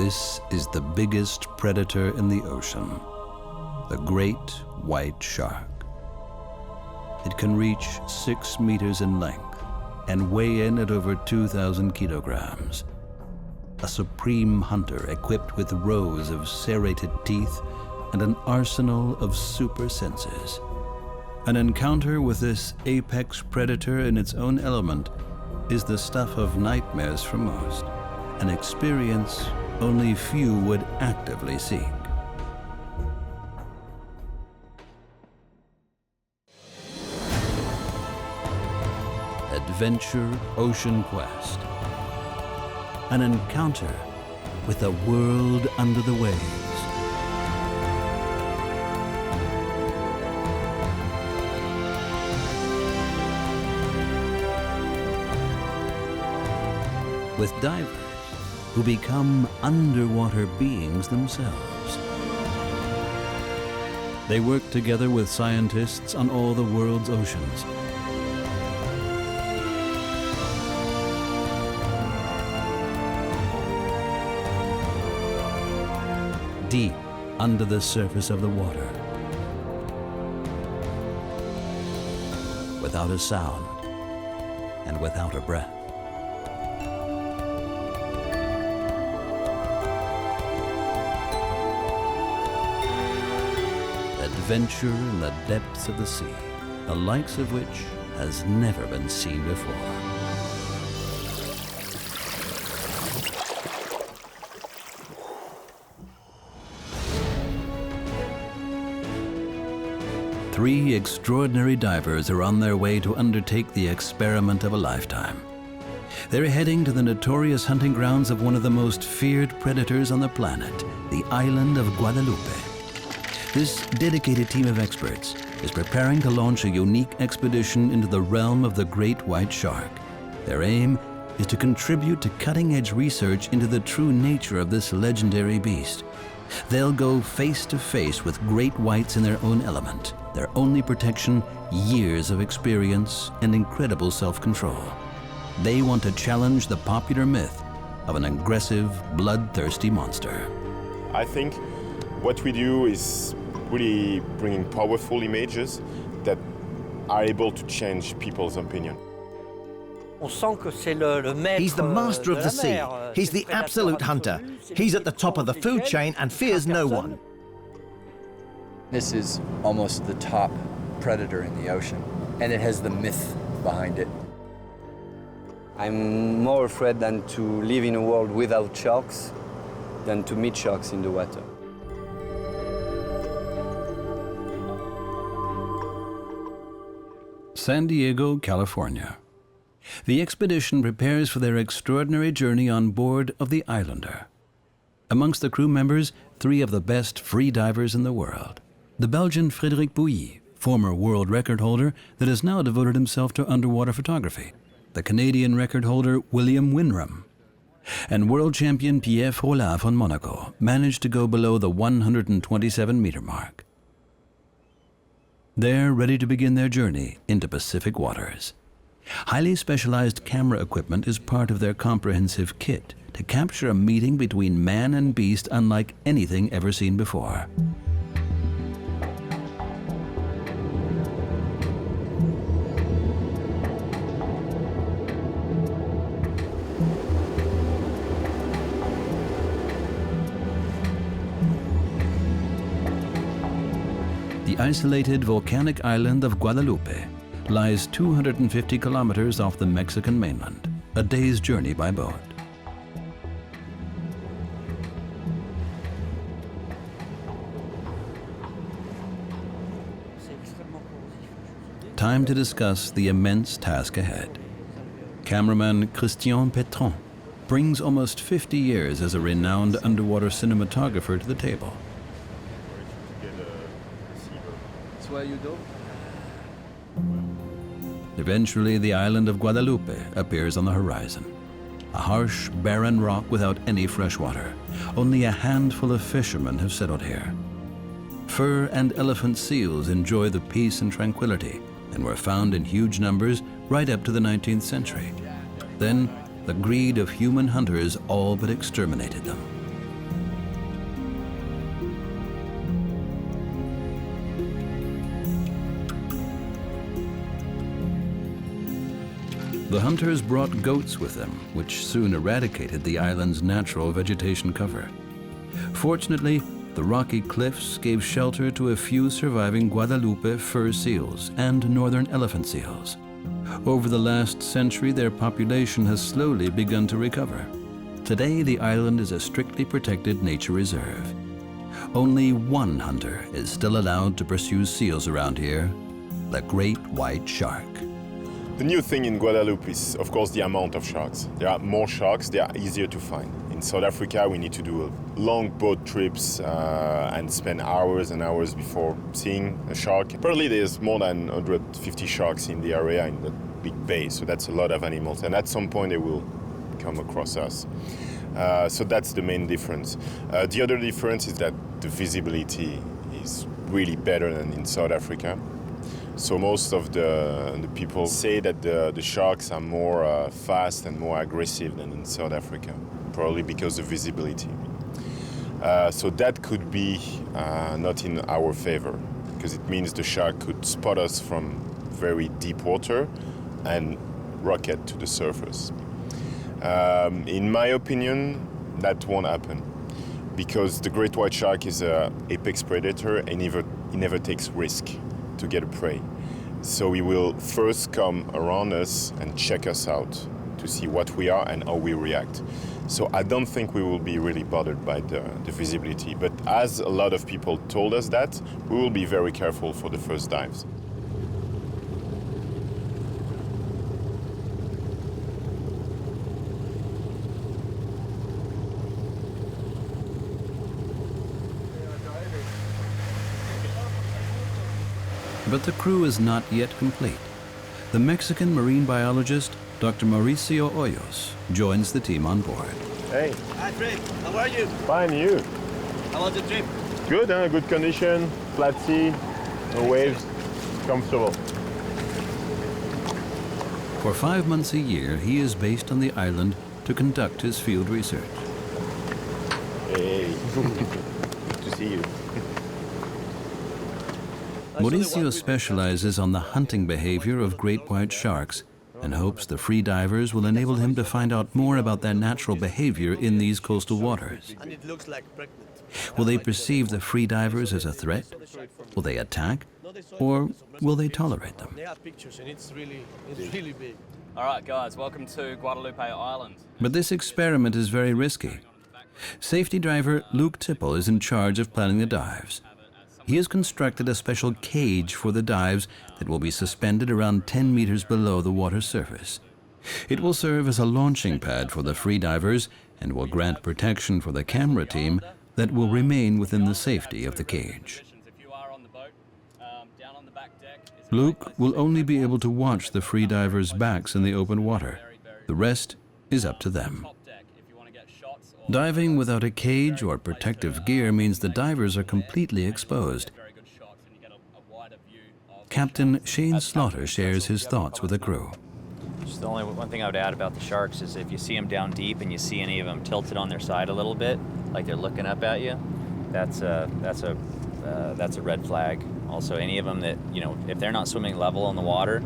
This is the biggest predator in the ocean, the great white shark. It can reach 6 meters in length and weigh in at over 2,000 kilograms. A supreme hunter equipped with rows of serrated teeth and an arsenal of super senses. An encounter with this apex predator in its own element is the stuff of nightmares for most, an experience only few would actively seek. Adventure Ocean Quest. An encounter with a world under the waves. With divers who become underwater beings themselves. They work together with scientists on all the world's oceans. Deep under the surface of the water, without a sound and without a breath. Adventure in the depths of the sea, the likes of which has never been seen before. Three extraordinary divers are on their way to undertake the experiment of a lifetime. They're heading to the notorious hunting grounds of one of the most feared predators on the planet, the island of Guadalupe. This dedicated team of experts is preparing to launch a unique expedition into the realm of the great white shark. Their aim is to contribute to cutting-edge research into the true nature of this legendary beast. They'll go face to face with great whites in their own element. Their only protection, years of experience and incredible self-control. They want to challenge the popular myth of an aggressive, bloodthirsty monster. I think what we do is really bringing powerful images that are able to change people's opinion. He's the master of the sea. He's the absolute hunter. He's at the top of the food chain and fears no one. This is almost the top predator in the ocean, and it has the myth behind it. I'm more afraid than to live in a world without sharks than to meet sharks in the water. San Diego, California. The expedition prepares for their extraordinary journey on board of the Islander. Amongst the crew members, 3 of the best free divers in the world. The Belgian Frederic Buyle, former world record holder that has now devoted himself to underwater photography. The Canadian record holder William Winram. And world champion Pierre Frolla from Monaco managed to go below the 127-meter mark. They're ready to begin their journey into Pacific waters. Highly specialized camera equipment is part of their comprehensive kit to capture a meeting between man and beast unlike anything ever seen before. The isolated volcanic island of Guadalupe lies 250 kilometers off the Mexican mainland, a day's journey by boat. Time to discuss the immense task ahead. Cameraman Christian Pétron brings almost 50 years as a renowned underwater cinematographer to the table. Eventually, the island of Guadalupe appears on the horizon. A harsh, barren rock without any fresh water. Only a handful of fishermen have settled here. Fur and elephant seals enjoy the peace and tranquility and were found in huge numbers right up to the 19th century. Then, the greed of human hunters all but exterminated them. The hunters brought goats with them, which soon eradicated the island's natural vegetation cover. Fortunately, the rocky cliffs gave shelter to a few surviving Guadalupe fur seals and northern elephant seals. Over the last century, their population has slowly begun to recover. Today, the island is a strictly protected nature reserve. Only one hunter is still allowed to pursue seals around here, the great white shark. The new thing in Guadeloupe is, of course, the amount of sharks. There are more sharks, they are easier to find. In South Africa, we need to do long boat trips and spend hours and hours before seeing a shark. Apparently, there's more than 150 sharks in the area in that big bay, so that's a lot of animals. And at some point, they will come across us. So that's the main difference. The other difference is that the visibility is really better than in South Africa. So most of the people say that the sharks are more fast and more aggressive than in South Africa, probably because of visibility. So that could be not in our favor, because it means the shark could spot us from very deep water and rocket to the surface. In my opinion, that won't happen, because the great white shark is an apex predator and he never takes risk to get a prey. So he will first come around us and check us out to see what we are and how we react. So I don't think we will be really bothered by the visibility. But as a lot of people told us that, we will be very careful for the first dives. But the crew is not yet complete. The Mexican marine biologist, Dr. Mauricio Hoyos, joins the team on board. Hey. Hi, Fred. How are you? Fine, you? How was the trip? Good, huh? Good condition, flat sea, no waves, comfortable. For 5 months a year, he is based on the island to conduct his field research. Hey, good to see you. Mauricio specializes on the hunting behavior of great white sharks and hopes the free divers will enable him to find out more about their natural behavior in these coastal waters. And it looks like pregnant. Will they perceive the free divers as a threat? Will they attack? Or will they tolerate them? They have pictures and it's really big. All right, guys, welcome to Guadalupe Island. But this experiment is very risky. Safety diver Luke Tipple is in charge of planning the dives. He has constructed a special cage for the dives that will be suspended around 10 meters below the water surface. It will serve as a launching pad for the free divers and will grant protection for the camera team that will remain within the safety of the cage. Luke will only be able to watch the free divers' backs in the open water. The rest is up to them. Diving without a cage or protective gear means the divers are completely exposed. Captain Shane Slaughter shares his thoughts with the crew. Just the only one thing I would add about the sharks is if you see them down deep and you see any of them tilted on their side a little bit, like they're looking up at you, that's a red flag. Also, any of them that, you know, if they're not swimming level in the water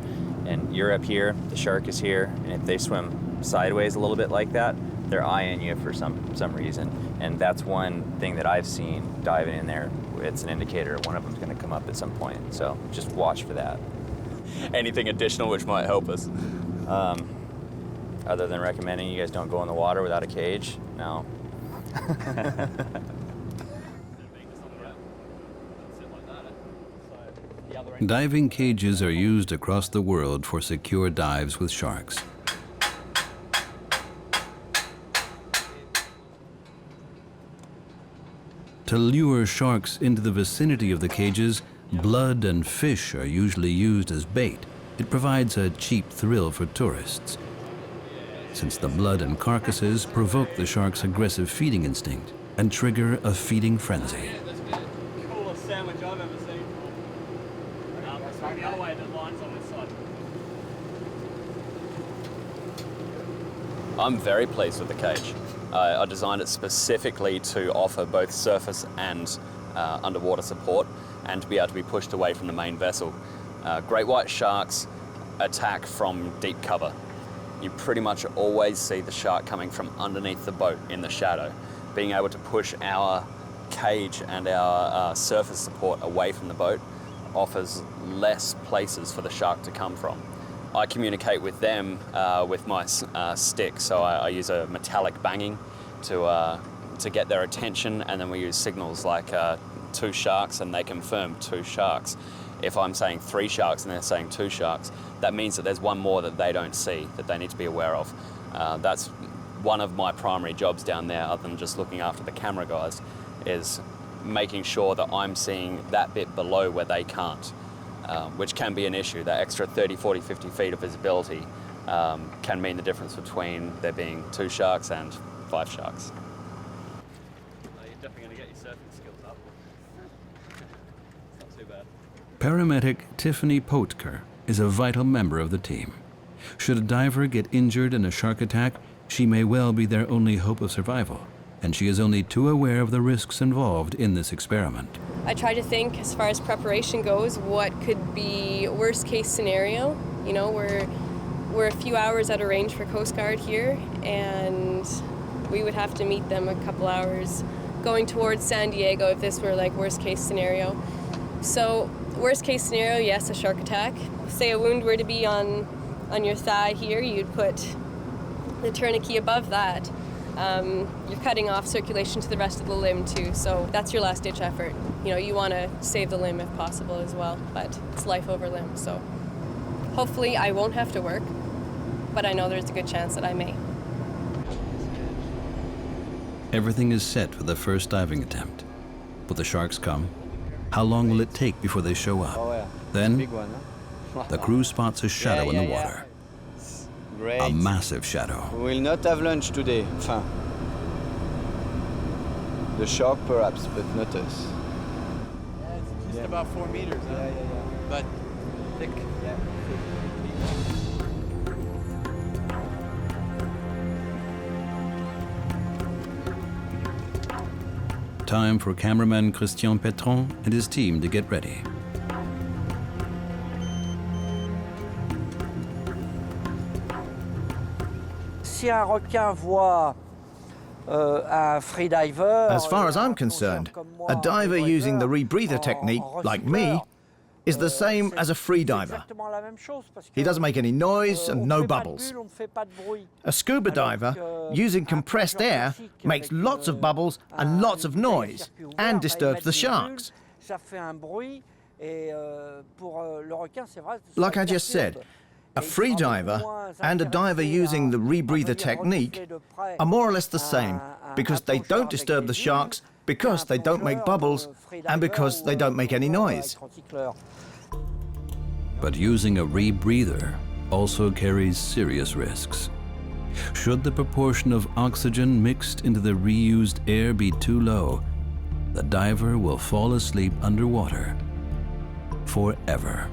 and you're up here, the shark is here, and if they swim sideways a little bit like that, they're eyeing you for some reason. And that's one thing that I've seen diving in there. It's an indicator one of them's going to come up at some point. So just watch for that. Anything additional which might help us? Other than recommending you guys don't go in the water without a cage, no. Diving cages are used across the world for secure dives with sharks. To lure sharks into the vicinity of the cages, blood and fish are usually used as bait. It provides a cheap thrill for tourists, since the blood and carcasses provoke the shark's aggressive feeding instinct and trigger a feeding frenzy. Coolest sandwich I've ever seen. It's the other way, the line's on this side. I'm very pleased with the cage. I designed it specifically to offer both surface and underwater support and to be able to be pushed away from the main vessel. Great white sharks attack from deep cover. you pretty much always see the shark coming from underneath the boat in the shadow. Being able to push our cage and our surface support away from the boat offers less places for the shark to come from. I communicate with them with my stick, so I use a metallic banging to get their attention, and then we use signals like 2 sharks, and they confirm 2 sharks. If I'm saying 3 sharks and they're saying 2 sharks, that means that there's one more that they don't see, that they need to be aware of. That's one of my primary jobs down there, other than just looking after the camera guys, is making sure that I'm seeing that bit below where they can't, which can be an issue. That extra 30, 40, 50 feet of visibility can mean the difference between there being 2 sharks and 5 sharks. You're definitely going to get your surfing skills up. It's not too bad. Paramedic Tiffany Potker is a vital member of the team. Should a diver get injured in a shark attack, she may well be their only hope of survival, and she is only too aware of the risks involved in this experiment. I try to think, as far as preparation goes, what could be worst case scenario. You know, we're a few hours out of range for Coast Guard here, and we would have to meet them a couple hours going towards San Diego if this were like worst case scenario. So worst case scenario, yes, a shark attack. Say a wound were to be on your thigh here, you'd put the tourniquet above that. You're cutting off circulation to the rest of the limb too, so that's your last ditch effort. You know, you want to save the limb if possible as well, but it's life over limb, so hopefully I won't have to work, but I know there's a good chance that I may. Everything is set for the first diving attempt. Will the sharks come? How long will it take before they show up? Oh, yeah. Then, Big one, huh? the crew spots a shadow in the water. Great. A massive shadow. We will not have lunch today. Enfin, the shark perhaps, but not us. Yeah, it's just about 4 meters, huh? Yeah. But thick. Yeah. Time for cameraman Christian Pétron and his team to get ready. As far as I'm concerned, a diver using the rebreather technique, like me, is the same as a free diver. He doesn't make any noise and no bubbles. A scuba diver, using compressed air, makes lots of bubbles and lots of noise and disturbs the sharks. Like I just said, a free diver and a diver using the rebreather technique are more or less the same, because they don't disturb the sharks, because they don't make bubbles, and because they don't make any noise. But using a rebreather also carries serious risks. Should the proportion of oxygen mixed into the reused air be too low, the diver will fall asleep underwater forever.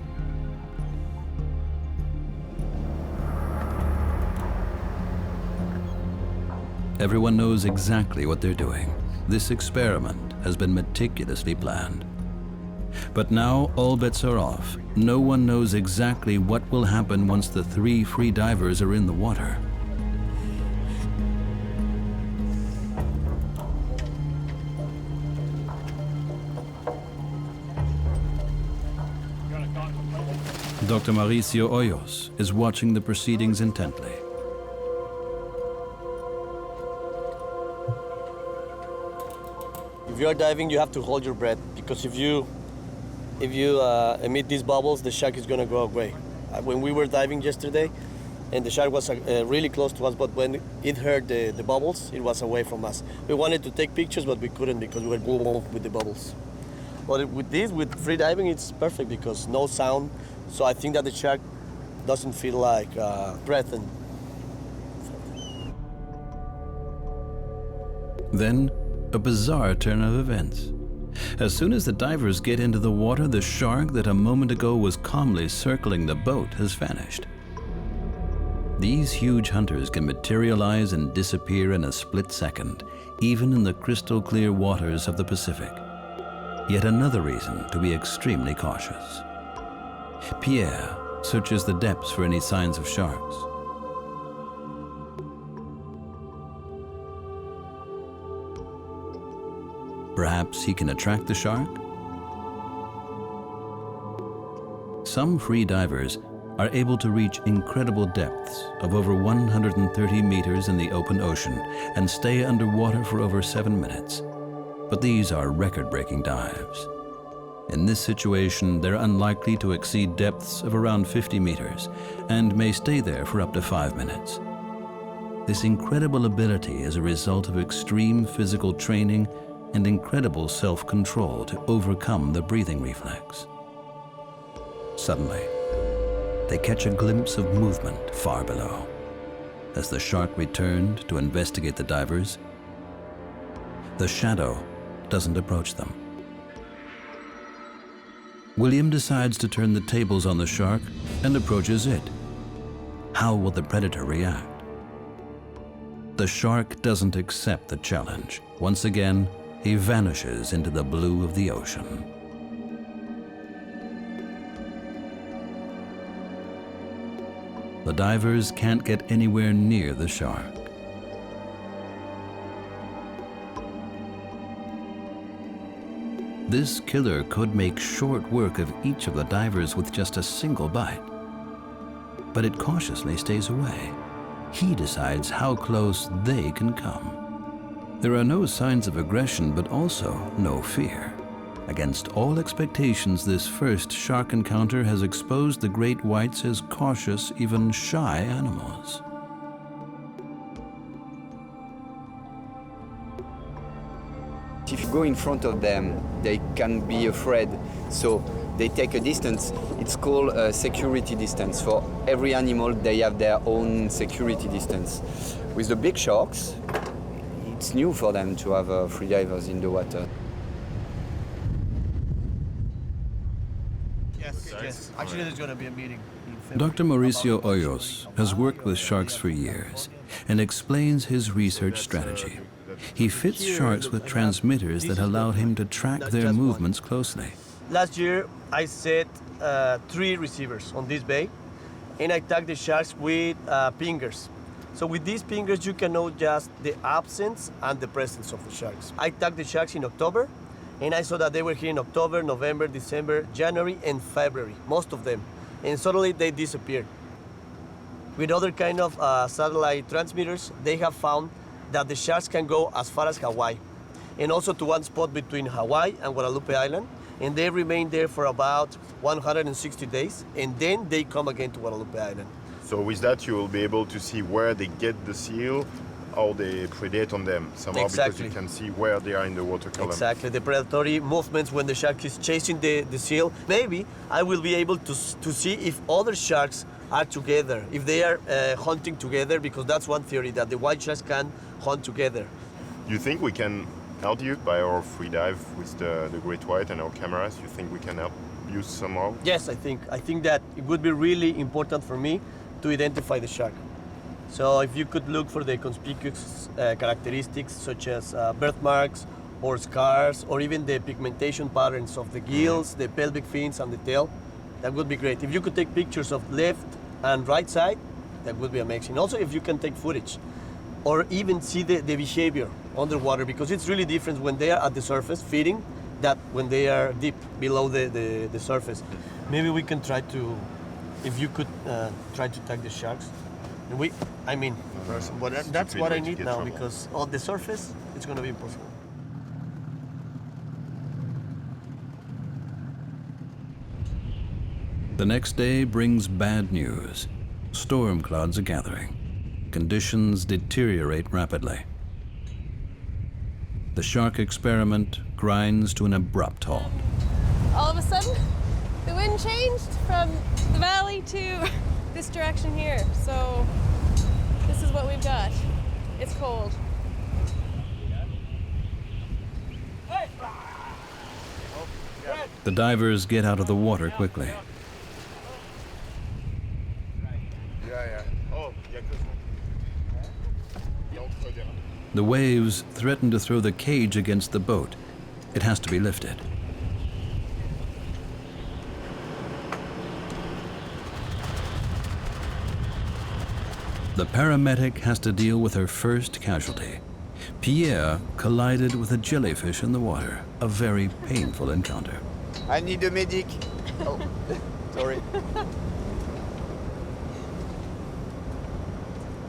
Everyone knows exactly what they're doing. This experiment has been meticulously planned. But now all bets are off. No one knows exactly what will happen once the 3 free divers are in the water. Dr. Mauricio Hoyos is watching the proceedings intently. If you are diving, you have to hold your breath, because if you emit these bubbles, the shark is going to go away. When we were diving yesterday, and the shark was really close to us, but when it heard the bubbles, it was away from us. We wanted to take pictures, but we couldn't because we were with the bubbles. But with free diving, it's perfect because no sound. So I think that the shark doesn't feel like threatened. Then, a bizarre turn of events. As soon as the divers get into the water, the shark that a moment ago was calmly circling the boat has vanished. These huge hunters can materialize and disappear in a split second, even in the crystal clear waters of the Pacific. Yet another reason to be extremely cautious. Pierre searches the depths for any signs of sharks. Perhaps he can attract the shark? Some free divers are able to reach incredible depths of over 130 meters in the open ocean and stay underwater for over 7 minutes. But these are record-breaking dives. In this situation, they're unlikely to exceed depths of around 50 meters and may stay there for up to 5 minutes. This incredible ability is a result of extreme physical training and incredible self-control to overcome the breathing reflex. Suddenly, they catch a glimpse of movement far below. As the shark returned to investigate the divers, the shadow doesn't approach them. William decides to turn the tables on the shark and approaches it. How will the predator react? The shark doesn't accept the challenge. Once again, he vanishes into the blue of the ocean. The divers can't get anywhere near the shark. This killer could make short work of each of the divers with just a single bite. But it cautiously stays away. He decides how close they can come. There are no signs of aggression, but also no fear. Against all expectations, this first shark encounter has exposed the great whites as cautious, even shy animals. If you go in front of them, they can be afraid, so they take a distance. It's called a security distance. For every animal, they have their own security distance. With the big sharks, it's new for them to have freedivers in the water. Yes. Actually, there's going to be a meeting. Dr. Mauricio Hoyos has worked with sharks for years and explains his research strategy. He fits sharks with transmitters that allow him to track their movements closely. Last year, I set 3 receivers on this bay, and I tagged the sharks with pingers. So with these pingers, you can know just the absence and the presence of the sharks. I tagged the sharks in October, and I saw that they were here in October, November, December, January, and February, most of them. And suddenly they disappeared. With other kind of satellite transmitters, they have found that the sharks can go as far as Hawaii, and also to one spot between Hawaii and Guadalupe Island, and they remain there for about 160 days, and then they come again to Guadalupe Island. So with that, you will be able to see where they get the seal, or they predate on them somehow, because you can see where they are in the water column. Exactly, the predatory movements when the shark is chasing the seal. Maybe I will be able to see if other sharks are together, if they are hunting together, because that's one theory, that the white sharks can hunt together. Do you think we can help you by our free dive with the great white and our cameras? You think we can help you somehow? Yes, I think that it would be really important for me to identify the shark. So if you could look for the conspicuous characteristics such as birthmarks or scars, or even the pigmentation patterns of the gills, the pelvic fins, and the tail, that would be great. If you could take pictures of left and right side, that would be amazing. Also, if you can take footage, or even see the behavior underwater, because it's really different when they are at the surface feeding, that when they are deep below the surface. Maybe we can try to, if you could try to tag the sharks. And that's what I need now, because on the surface, it's going to be impossible. The next day brings bad news. Storm clouds are gathering. Conditions deteriorate rapidly. The shark experiment grinds to an abrupt halt. All of a sudden, the wind changed from the valley to this direction here. So this is what we've got. It's cold. The divers get out of the water quickly. The waves threaten to throw the cage against the boat. It has to be lifted. The paramedic has to deal with her first casualty. Pierre collided with a jellyfish in the water, a very painful encounter. I need a medic. Oh, sorry.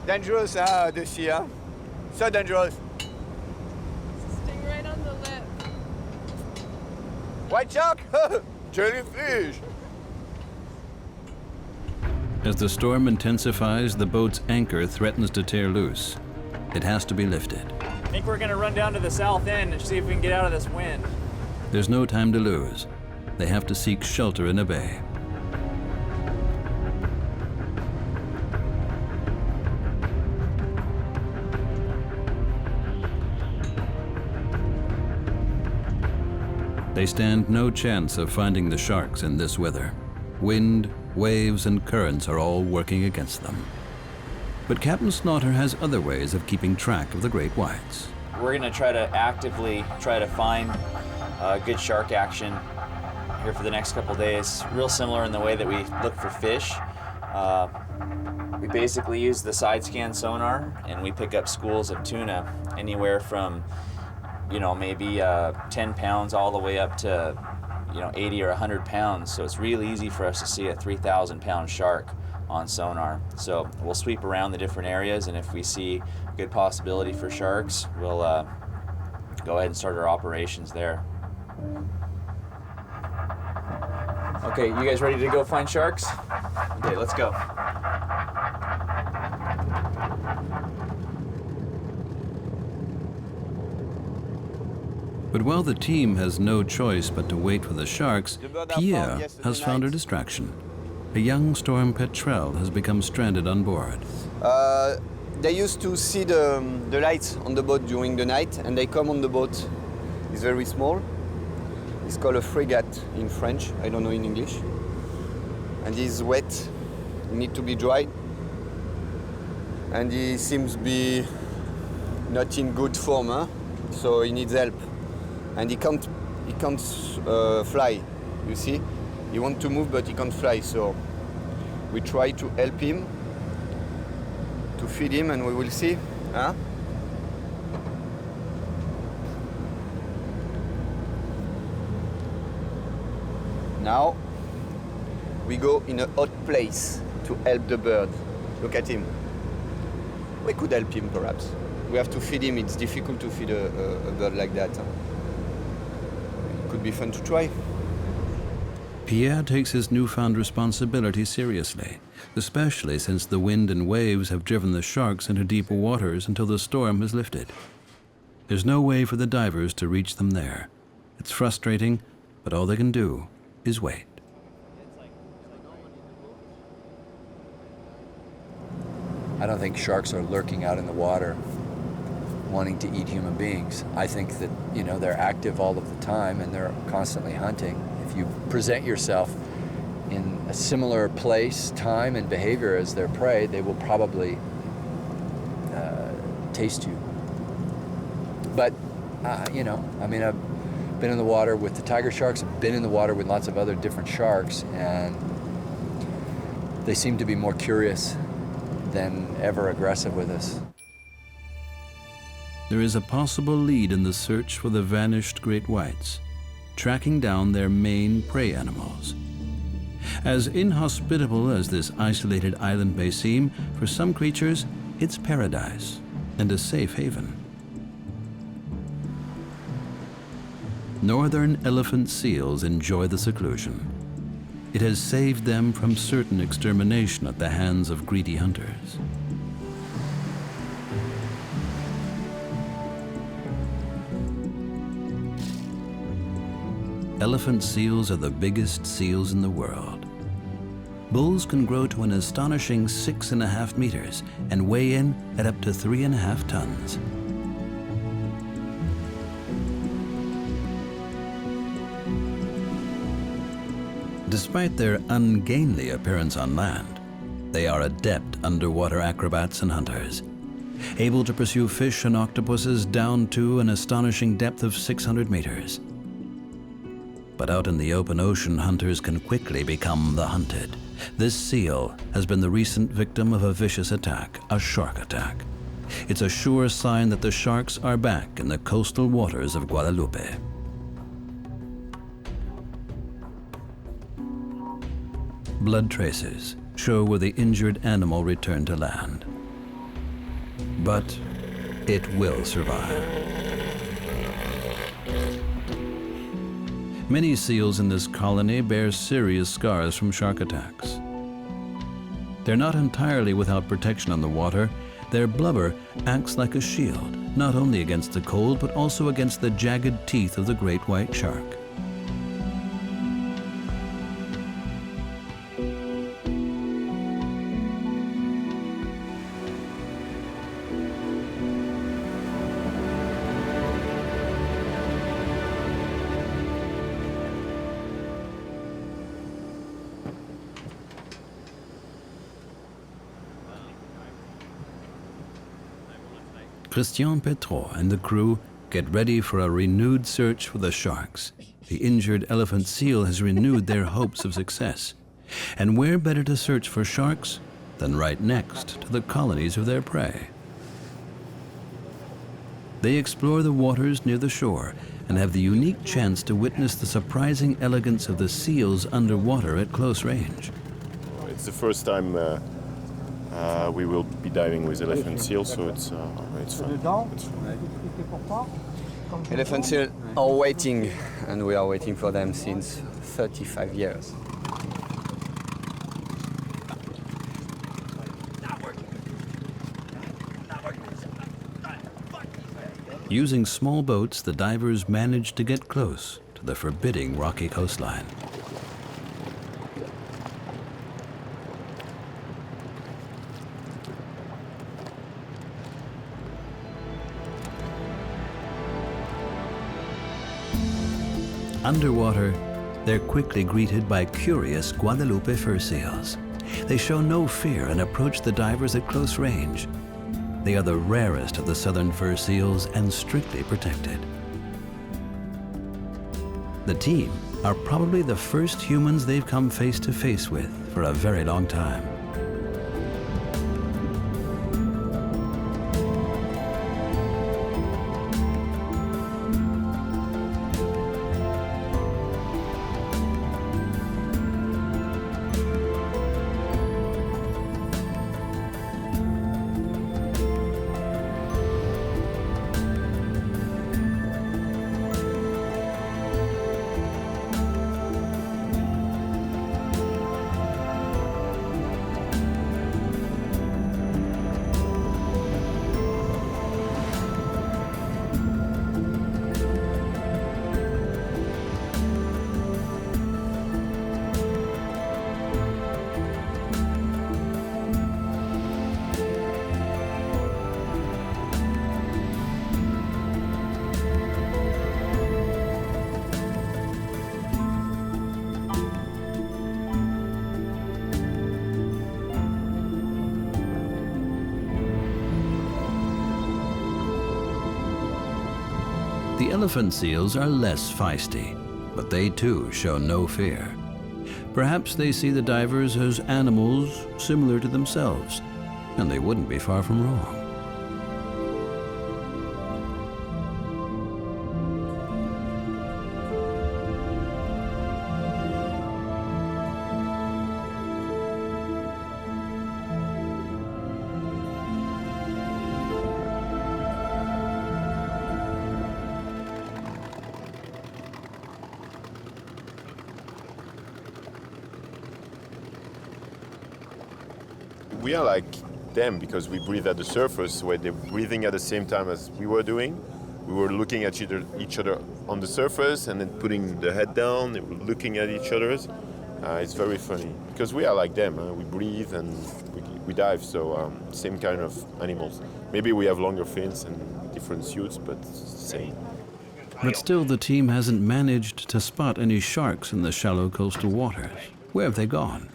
Dangerous, the sea, huh? So dangerous. Sting right on the lip. White shark? Jellyfish! As the storm intensifies, the boat's anchor threatens to tear loose. It has to be lifted. I think we're gonna run down to the south end and see if we can get out of this wind. There's no time to lose. They have to seek shelter in a bay. They stand no chance of finding the sharks in this weather. Wind, waves, and currents are all working against them. But Captain Slaughter has other ways of keeping track of the great whites. We're gonna try to actively try to find good shark action here for the next couple days. Real similar in the way that we look for fish. We basically use the side scan sonar and we pick up schools of tuna anywhere from, you know, maybe 10 pounds all the way up to, you know, 80 or 100 pounds. So it's really easy for us to see a 3,000 pound shark on sonar. So we'll sweep around the different areas, and if we see a good possibility for sharks, we'll go ahead and start our operations there. Okay, you guys ready to go find sharks? Okay, let's go. But while the team has no choice but to wait for the sharks, Pierre has found a distraction. A young storm petrel has become stranded on board. They used to see the lights on the boat during the night, and they come on the boat. It's very small. It's called a frigate in French. I don't know in English. And he's wet. He needs to be dried. And he seems to be not in good form, huh? So he needs help. And he can't fly, you see? He wants to move, but he can't fly, so we try to help him, to feed him, and we will see, huh? Now, we go in a hot place to help the bird. Look at him. We could help him, perhaps. We have to feed him. It's difficult to feed a bird like that. Huh? It could be fun to try. Pierre takes his newfound responsibility seriously, especially since the wind and waves have driven the sharks into deeper waters until the storm has lifted. There's no way for the divers to reach them there. It's frustrating, but all they can do is wait. I don't think sharks are lurking out in the water wanting to eat human beings. I think that, you know, they're active all of the time and they're constantly hunting. If you present yourself in a similar place, time, and behavior as their prey, they will probably taste you. But, you know, I mean, I've been in the water with the tiger sharks, I've been in the water with lots of other different sharks, and they seem to be more curious than ever aggressive with us. There is a possible lead in the search for the vanished great whites, tracking down their main prey animals. As inhospitable as this isolated island may seem, for some creatures, it's paradise and a safe haven. Northern elephant seals enjoy the seclusion. It has saved them from certain extermination at the hands of greedy hunters. Elephant seals are the biggest seals in the world. Bulls can grow to an astonishing 6.5 meters and weigh in at up to 3.5 tons. Despite their ungainly appearance on land, they are adept underwater acrobats and hunters, able to pursue fish and octopuses down to an astonishing depth of 600 meters. But out in the open ocean, hunters can quickly become the hunted. This seal has been the recent victim of a vicious attack, a shark attack. It's a sure sign that the sharks are back in the coastal waters of Guadalupe. Blood tracers show where the injured animal returned to land. But it will survive. Many seals in this colony bear serious scars from shark attacks. They're not entirely without protection on the water. Their blubber acts like a shield, not only against the cold, but also against the jagged teeth of the great white shark. Christian Pétron and the crew get ready for a renewed search for the sharks. The injured elephant seal has renewed their hopes of success. And where better to search for sharks than right next to the colonies of their prey? They explore the waters near the shore and have the unique chance to witness the surprising elegance of the seals underwater at close range. It's the first time we will be diving with elephant seals, so it's fun. Elephant seals are waiting, and we are waiting for them since 35 years. Using small boats, the divers manage to get close to the forbidding rocky coastline. Underwater, they're quickly greeted by curious Guadalupe fur seals. They show no fear and approach the divers at close range. They are the rarest of the southern fur seals and strictly protected. The team are probably the first humans they've come face to face with for a very long time. The elephant seals are less feisty, but they too show no fear. Perhaps they see the divers as animals similar to themselves, and they wouldn't be far from wrong. We are like them because we breathe at the surface, where they're breathing at the same time as we were doing. We were looking at each other on the surface and then putting the head down. They were looking at each other. It's very funny because we are like them. We breathe and we dive, so same kind of animals. Maybe we have longer fins and different suits, but same. But still, the team hasn't managed to spot any sharks in the shallow coastal waters. Where have they gone?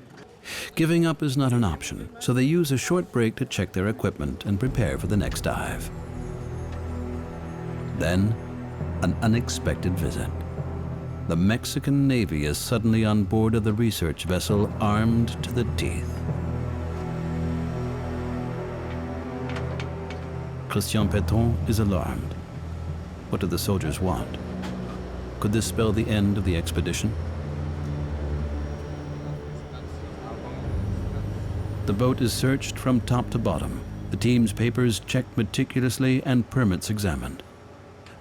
Giving up is not an option, so they use a short break to check their equipment and prepare for the next dive. Then, an unexpected visit. The Mexican Navy is suddenly on board of the research vessel, armed to the teeth. Christian Pétron is alarmed. What do the soldiers want? Could this spell the end of the expedition? The boat is searched from top to bottom, the team's papers checked meticulously and permits examined.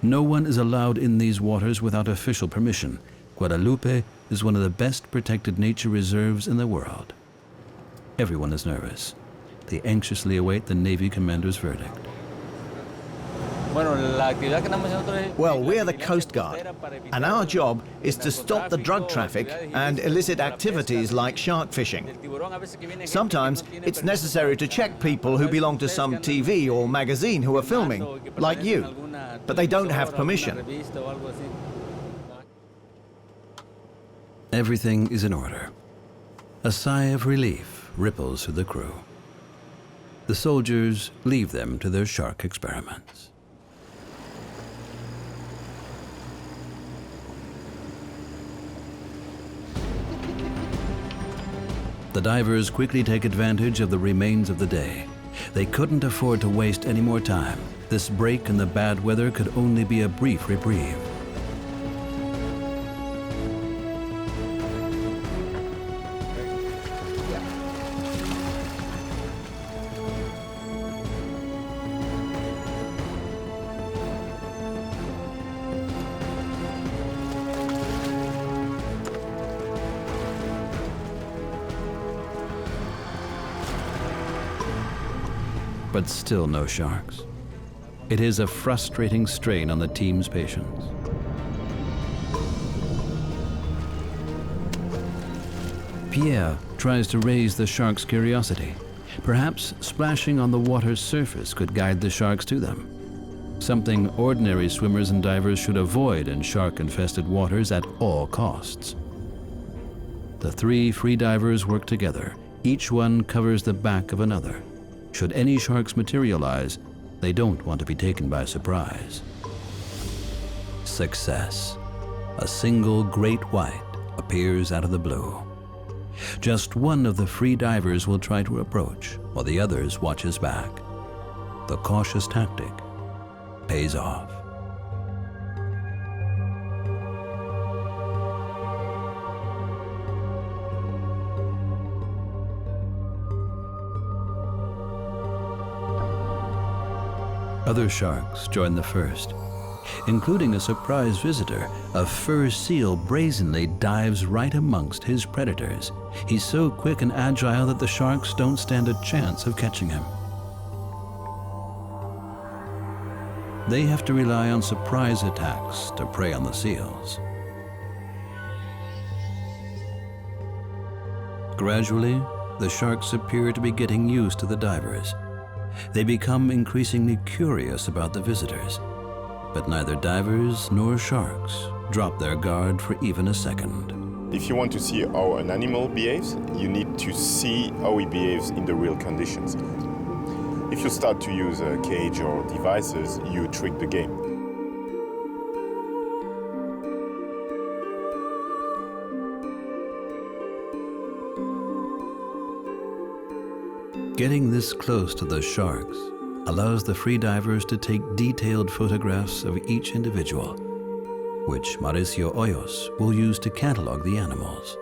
No one is allowed in these waters without official permission. Guadalupe is one of the best protected nature reserves in the world. Everyone is nervous. They anxiously await the Navy commander's verdict. Well, we're the Coast Guard, and our job is to stop the drug traffic and illicit activities like shark fishing. Sometimes it's necessary to check people who belong to some TV or magazine who are filming, like you, but they don't have permission. Everything is in order. A sigh of relief ripples through the crew. The soldiers leave them to their shark experiments. The divers quickly take advantage of the remains of the day. They couldn't afford to waste any more time. This break in the bad weather could only be a brief reprieve. But still no sharks. It is a frustrating strain on the team's patience. Pierre tries to raise the shark's curiosity. Perhaps splashing on the water's surface could guide the sharks to them. Something ordinary swimmers and divers should avoid in shark-infested waters at all costs. The three free divers work together. Each one covers the back of another. Should any sharks materialize, they don't want to be taken by surprise. Success. A single great white appears out of the blue. Just one of the free divers will try to approach, while the others watch his back. The cautious tactic pays off. Other sharks join the first, including a surprise visitor. A fur seal brazenly dives right amongst his predators. He's so quick and agile that the sharks don't stand a chance of catching him. They have to rely on surprise attacks to prey on the seals. Gradually, the sharks appear to be getting used to the divers. They become increasingly curious about the visitors, but neither divers nor sharks drop their guard for even a second. If you want to see how an animal behaves, you need to see how he behaves in the real conditions. If you start to use a cage or devices, you trick the game. Getting this close to the sharks allows the free divers to take detailed photographs of each individual, which Mauricio Hoyos will use to catalog the animals.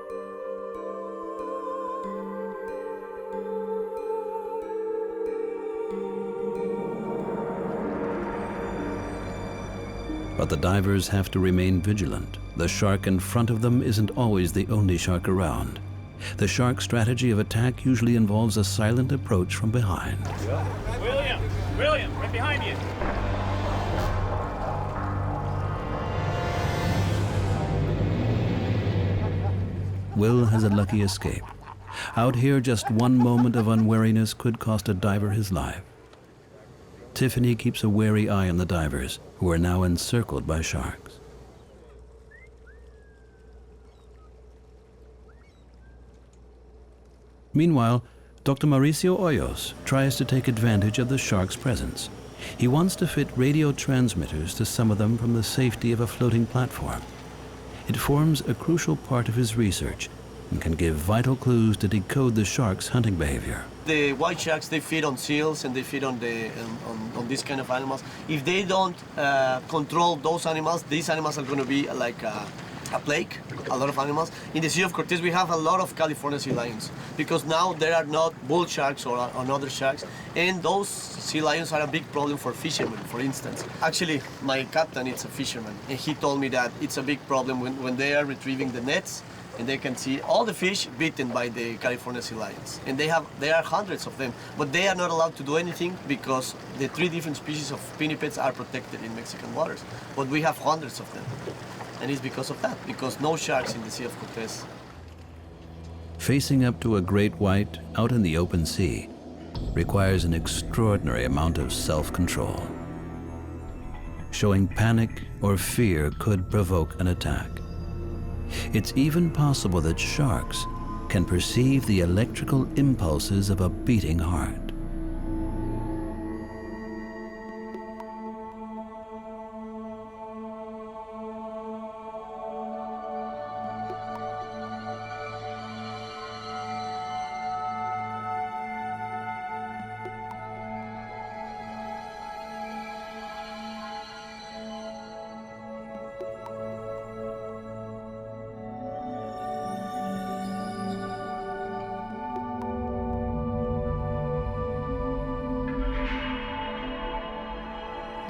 But the divers have to remain vigilant. The shark in front of them isn't always the only shark around. The shark strategy of attack usually involves a silent approach from behind. William, right behind you. Will has a lucky escape. Out here, just one moment of unwariness could cost a diver his life. Tiffany keeps a wary eye on the divers, who are now encircled by sharks. Meanwhile, Dr. Mauricio Hoyos tries to take advantage of the shark's presence. He wants to fit radio transmitters to some of them from the safety of a floating platform. It forms a crucial part of his research, and can give vital clues to decode the shark's hunting behavior. The white sharks, they feed on seals and they feed on these kind of animals. If they don't control those animals, these animals are going to be like a plague, a lot of animals. In the Sea of Cortez, we have a lot of California sea lions because now there are not bull sharks or other sharks, and those sea lions are a big problem for fishermen, for instance. Actually, my captain is a fisherman, and he told me that it's a big problem when they are retrieving the nets and they can see all the fish bitten by the California sea lions. And there are hundreds of them, but they are not allowed to do anything because the 3 different species of pinnipeds are protected in Mexican waters. But we have hundreds of them. And it's because of that, because no sharks in the Sea of Cortez. Facing up to a great white out in the open sea requires an extraordinary amount of self-control. Showing panic or fear could provoke an attack. It's even possible that sharks can perceive the electrical impulses of a beating heart.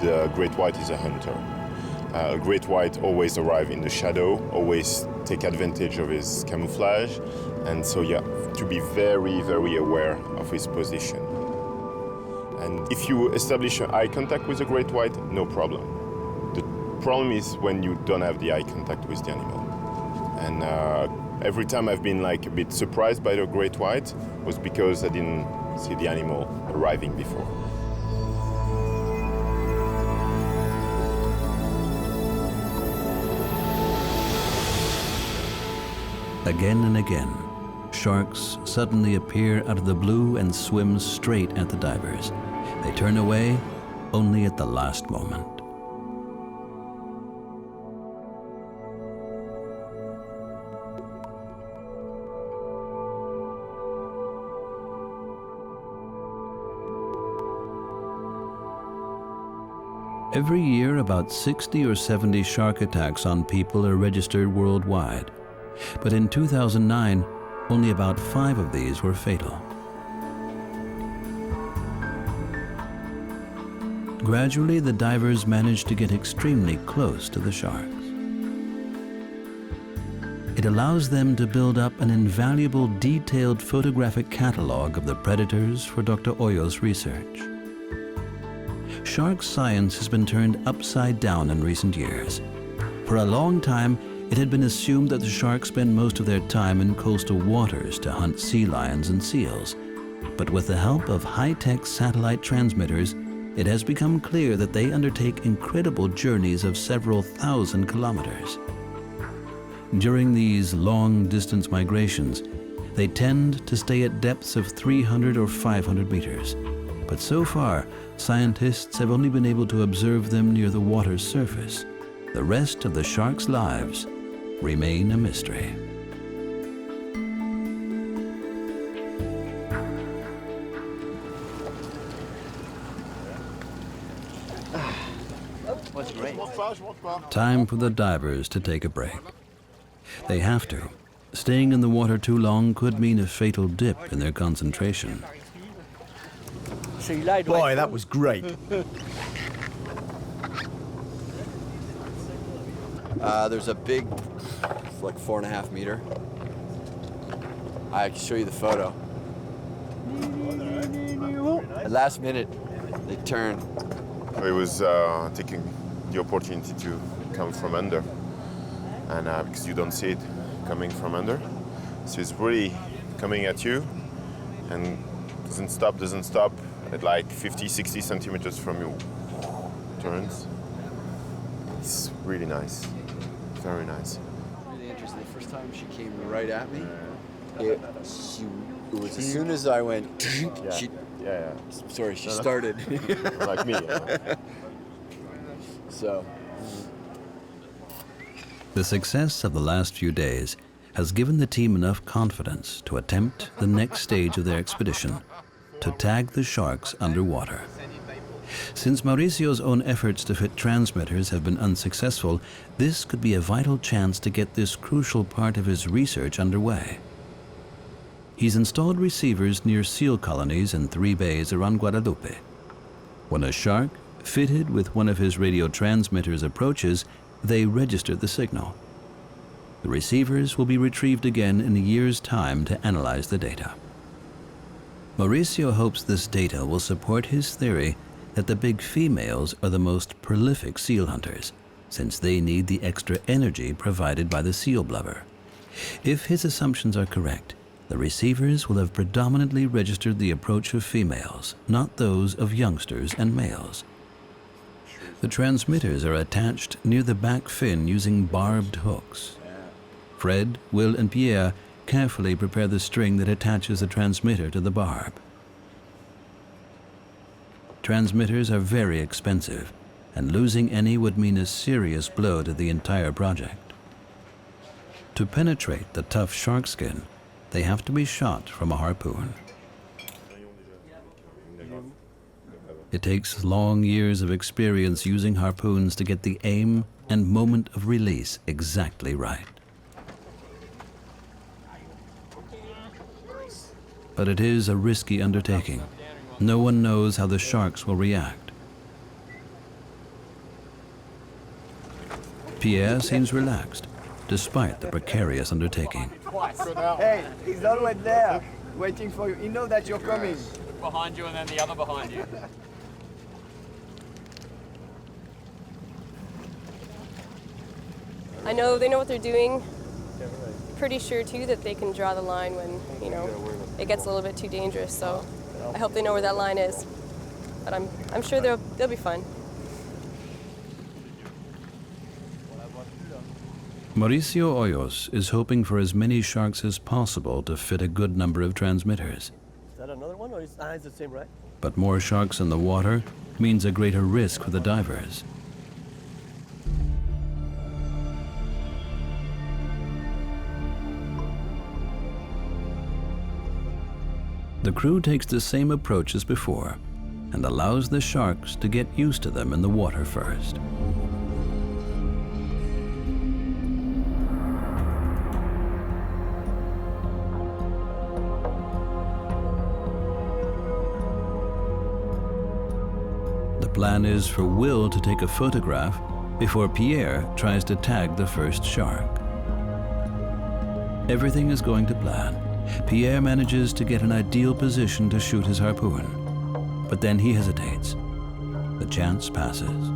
The great white is a hunter. A great white always arrives in the shadow, always take advantage of his camouflage, and so you have to be very, very aware of his position. And if you establish eye contact with a great white, no problem. The problem is when you don't have the eye contact with the animal. And every time I've been like a bit surprised by the great white was because I didn't see the animal arriving before. Again and again, sharks suddenly appear out of the blue and swim straight at the divers. They turn away only at the last moment. Every year, about 60 or 70 shark attacks on people are registered worldwide. But in 2009, only about 5 of these were fatal. Gradually, the divers managed to get extremely close to the sharks. It allows them to build up an invaluable detailed photographic catalog of the predators for Dr. Hoyo's research. Shark science has been turned upside down in recent years. For a long time, it had been assumed that the sharks spend most of their time in coastal waters to hunt sea lions and seals. But with the help of high-tech satellite transmitters, it has become clear that they undertake incredible journeys of several thousand kilometers. During these long-distance migrations, they tend to stay at depths of 300 or 500 meters. But so far, scientists have only been able to observe them near the water's surface. The rest of the sharks' lives remain a mystery. Time for the divers to take a break. They have to. Staying in the water too long could mean a fatal dip in their concentration. Boy, that was great. There's a big, it's like 4.5 meter. I can show you the photo. At last minute, they turned. I was taking the opportunity to come from under, and because you don't see it coming from under, so it's really coming at you, and doesn't stop at like 50-60 centimeters from you. Turns. It's really nice. Very nice. Really interesting. The first time she came right at me, it was as soon as I went, she started. Like me. So. The success of the last few days has given the team enough confidence to attempt the next stage of their expedition, to tag the sharks underwater. Since Mauricio's own efforts to fit transmitters have been unsuccessful, this could be a vital chance to get this crucial part of his research underway. He's installed receivers near seal colonies in 3 bays around Guadalupe. When a shark, fitted with one of his radio transmitters, approaches, they register the signal. The receivers will be retrieved again in a year's time to analyze the data. Mauricio hopes this data will support his theory that the big females are the most prolific seal hunters, since they need the extra energy provided by the seal blubber. If his assumptions are correct, the receivers will have predominantly registered the approach of females, not those of youngsters and males. The transmitters are attached near the back fin using barbed hooks. Fred, Will, and Pierre carefully prepare the string that attaches the transmitter to the barb. Transmitters are very expensive, and losing any would mean a serious blow to the entire project. To penetrate the tough shark skin, they have to be shot from a harpoon. It takes long years of experience using harpoons to get the aim and moment of release exactly right. But it is a risky undertaking. No one knows how the sharks will react. Pierre seems relaxed, despite the precarious undertaking. Hey, he's always there, waiting for you. He knows that you're coming. Behind you and then the other behind you. I know they know what they're doing. Pretty sure too that they can draw the line when, you know, it gets a little bit too dangerous. So I hope they know where that line is. But I'm sure they'll be fine. Mauricio Hoyos is hoping for as many sharks as possible to fit a good number of transmitters. Is that another one, or is it's the same, right? But more sharks in the water means a greater risk for the divers. The crew takes the same approach as before and allows the sharks to get used to them in the water first. The plan is for Will to take a photograph before Pierre tries to tag the first shark. Everything is going to plan. Pierre manages to get an ideal position to shoot his harpoon, but then he hesitates. The chance passes.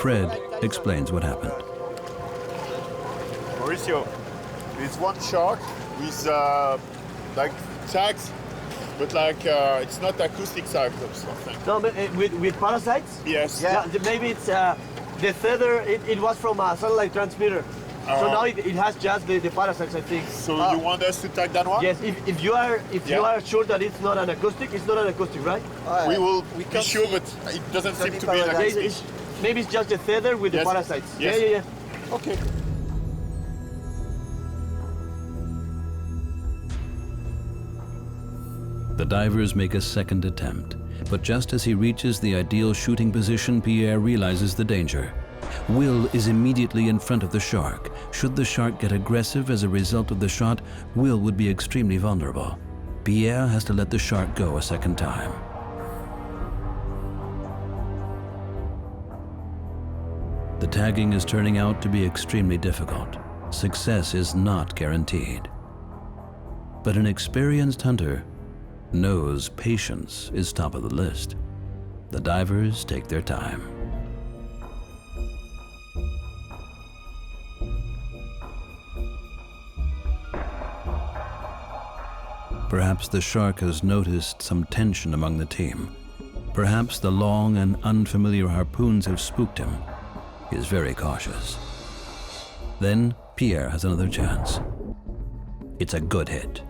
Fred explains what happened. Mauricio, it's one shark with like tags, but like it's not acoustic tags or something. No, but with parasites? Yes. Yeah, maybe it's the feather. It was from a satellite transmitter. So now it has just the parasites, I think. So you want us to tag that one? Yes. If you are sure that it's not an acoustic, it's not an acoustic, right? We will be sure, but it doesn't seem to be an acoustic. Maybe it's just the feather with the parasites. Yes. Yeah. Okay. The divers make a second attempt, but just as he reaches the ideal shooting position, Pierre realizes the danger. Will is immediately in front of the shark. Should the shark get aggressive as a result of the shot, Will would be extremely vulnerable. Pierre has to let the shark go a second time. The tagging is turning out to be extremely difficult. Success is not guaranteed. But an experienced hunter knows patience is top of the list. The divers take their time. Perhaps the shark has noticed some tension among the team. Perhaps the long and unfamiliar harpoons have spooked him. He is very cautious. Then Pierre has another chance. It's a good hit.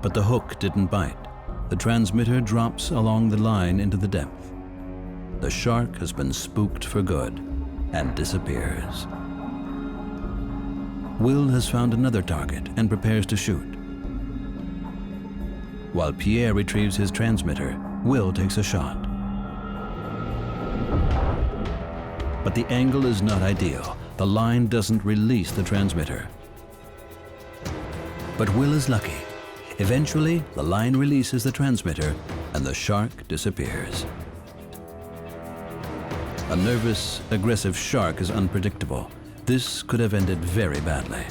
But the hook didn't bite. The transmitter drops along the line into the depth. the shark has been spooked for good and disappears. Will has found another target and prepares to shoot. While Pierre retrieves his transmitter, Will takes a shot. But the angle is not ideal. The line doesn't release the transmitter. But Will is lucky. Eventually, the line releases the transmitter and the shark disappears. A nervous, aggressive shark is unpredictable. This could have ended very badly.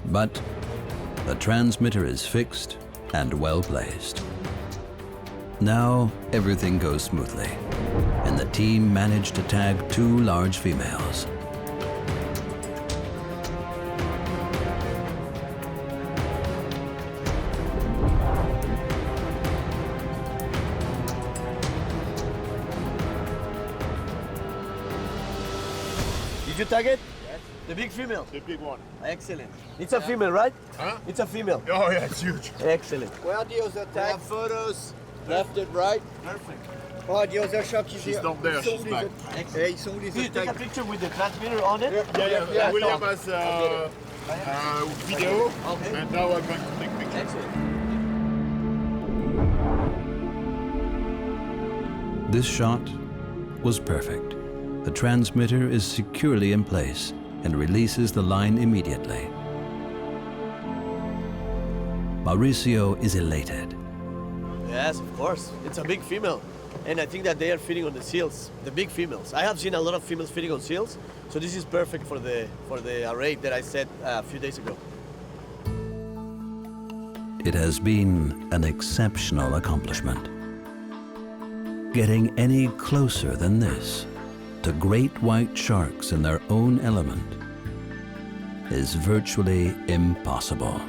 But the transmitter is fixed and well placed. Now everything goes smoothly, and the team managed to tag 2 large females. Did you tag it? Yes. The big female? The big one. Excellent. It's a female, right? Huh? It's a female. Oh yeah, it's huge. Excellent. Where are the other tag photos? Left and right? Perfect. Oh, the other shark is She's here. not there, she's back. Hey, so Did you take a picture with the transmitter on it? Yeah. William has video, Okay. and now I'm going to take pictures. Excellent. This shot was perfect. The transmitter is securely in place and releases the line immediately. Mauricio is elated. Yes, of course. It's a big female. And I think that they are feeding on the seals, the big females. I have seen a lot of females feeding on seals, so this is perfect for the array that I set a few days ago. It has been an exceptional accomplishment. Getting any closer than this to great white sharks in their own element is virtually impossible.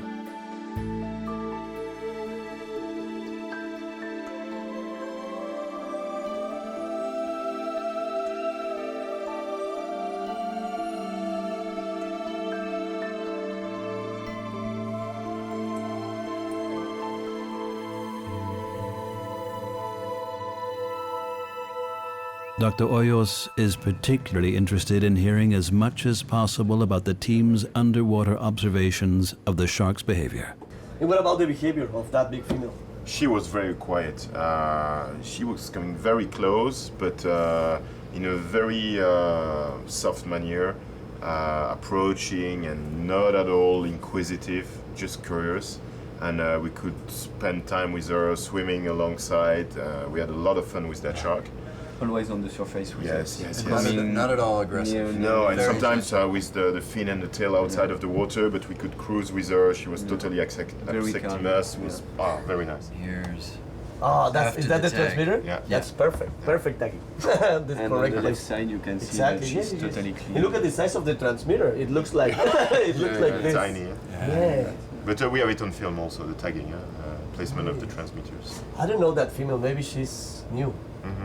Dr. Hoyos is particularly interested in hearing as much as possible about the team's underwater observations of the shark's behavior. And what about the behavior of that big female? She was very quiet. She was coming very close, but in a very soft manner, approaching and not at all inquisitive, just curious. And we could spend time with her, swimming alongside. We had a lot of fun with that shark. Always on the surface with Yes. Not at all aggressive. No, and Very sometimes with the fin and the tail outside of the water, but we could cruise with her. She was totally accepting us. Was very nice. Here's Oh, is After that the the tag. transmitter? Yeah. That's perfect. Perfect tagging. That's And correct. on the left place. side you can see Exactly. that she's totally clean. And look at the size of the transmitter. It looks like it looks like this. Tiny. Yeah. But we have it on film also, the tagging, placement of the transmitters. I don't know that female. Maybe she's new.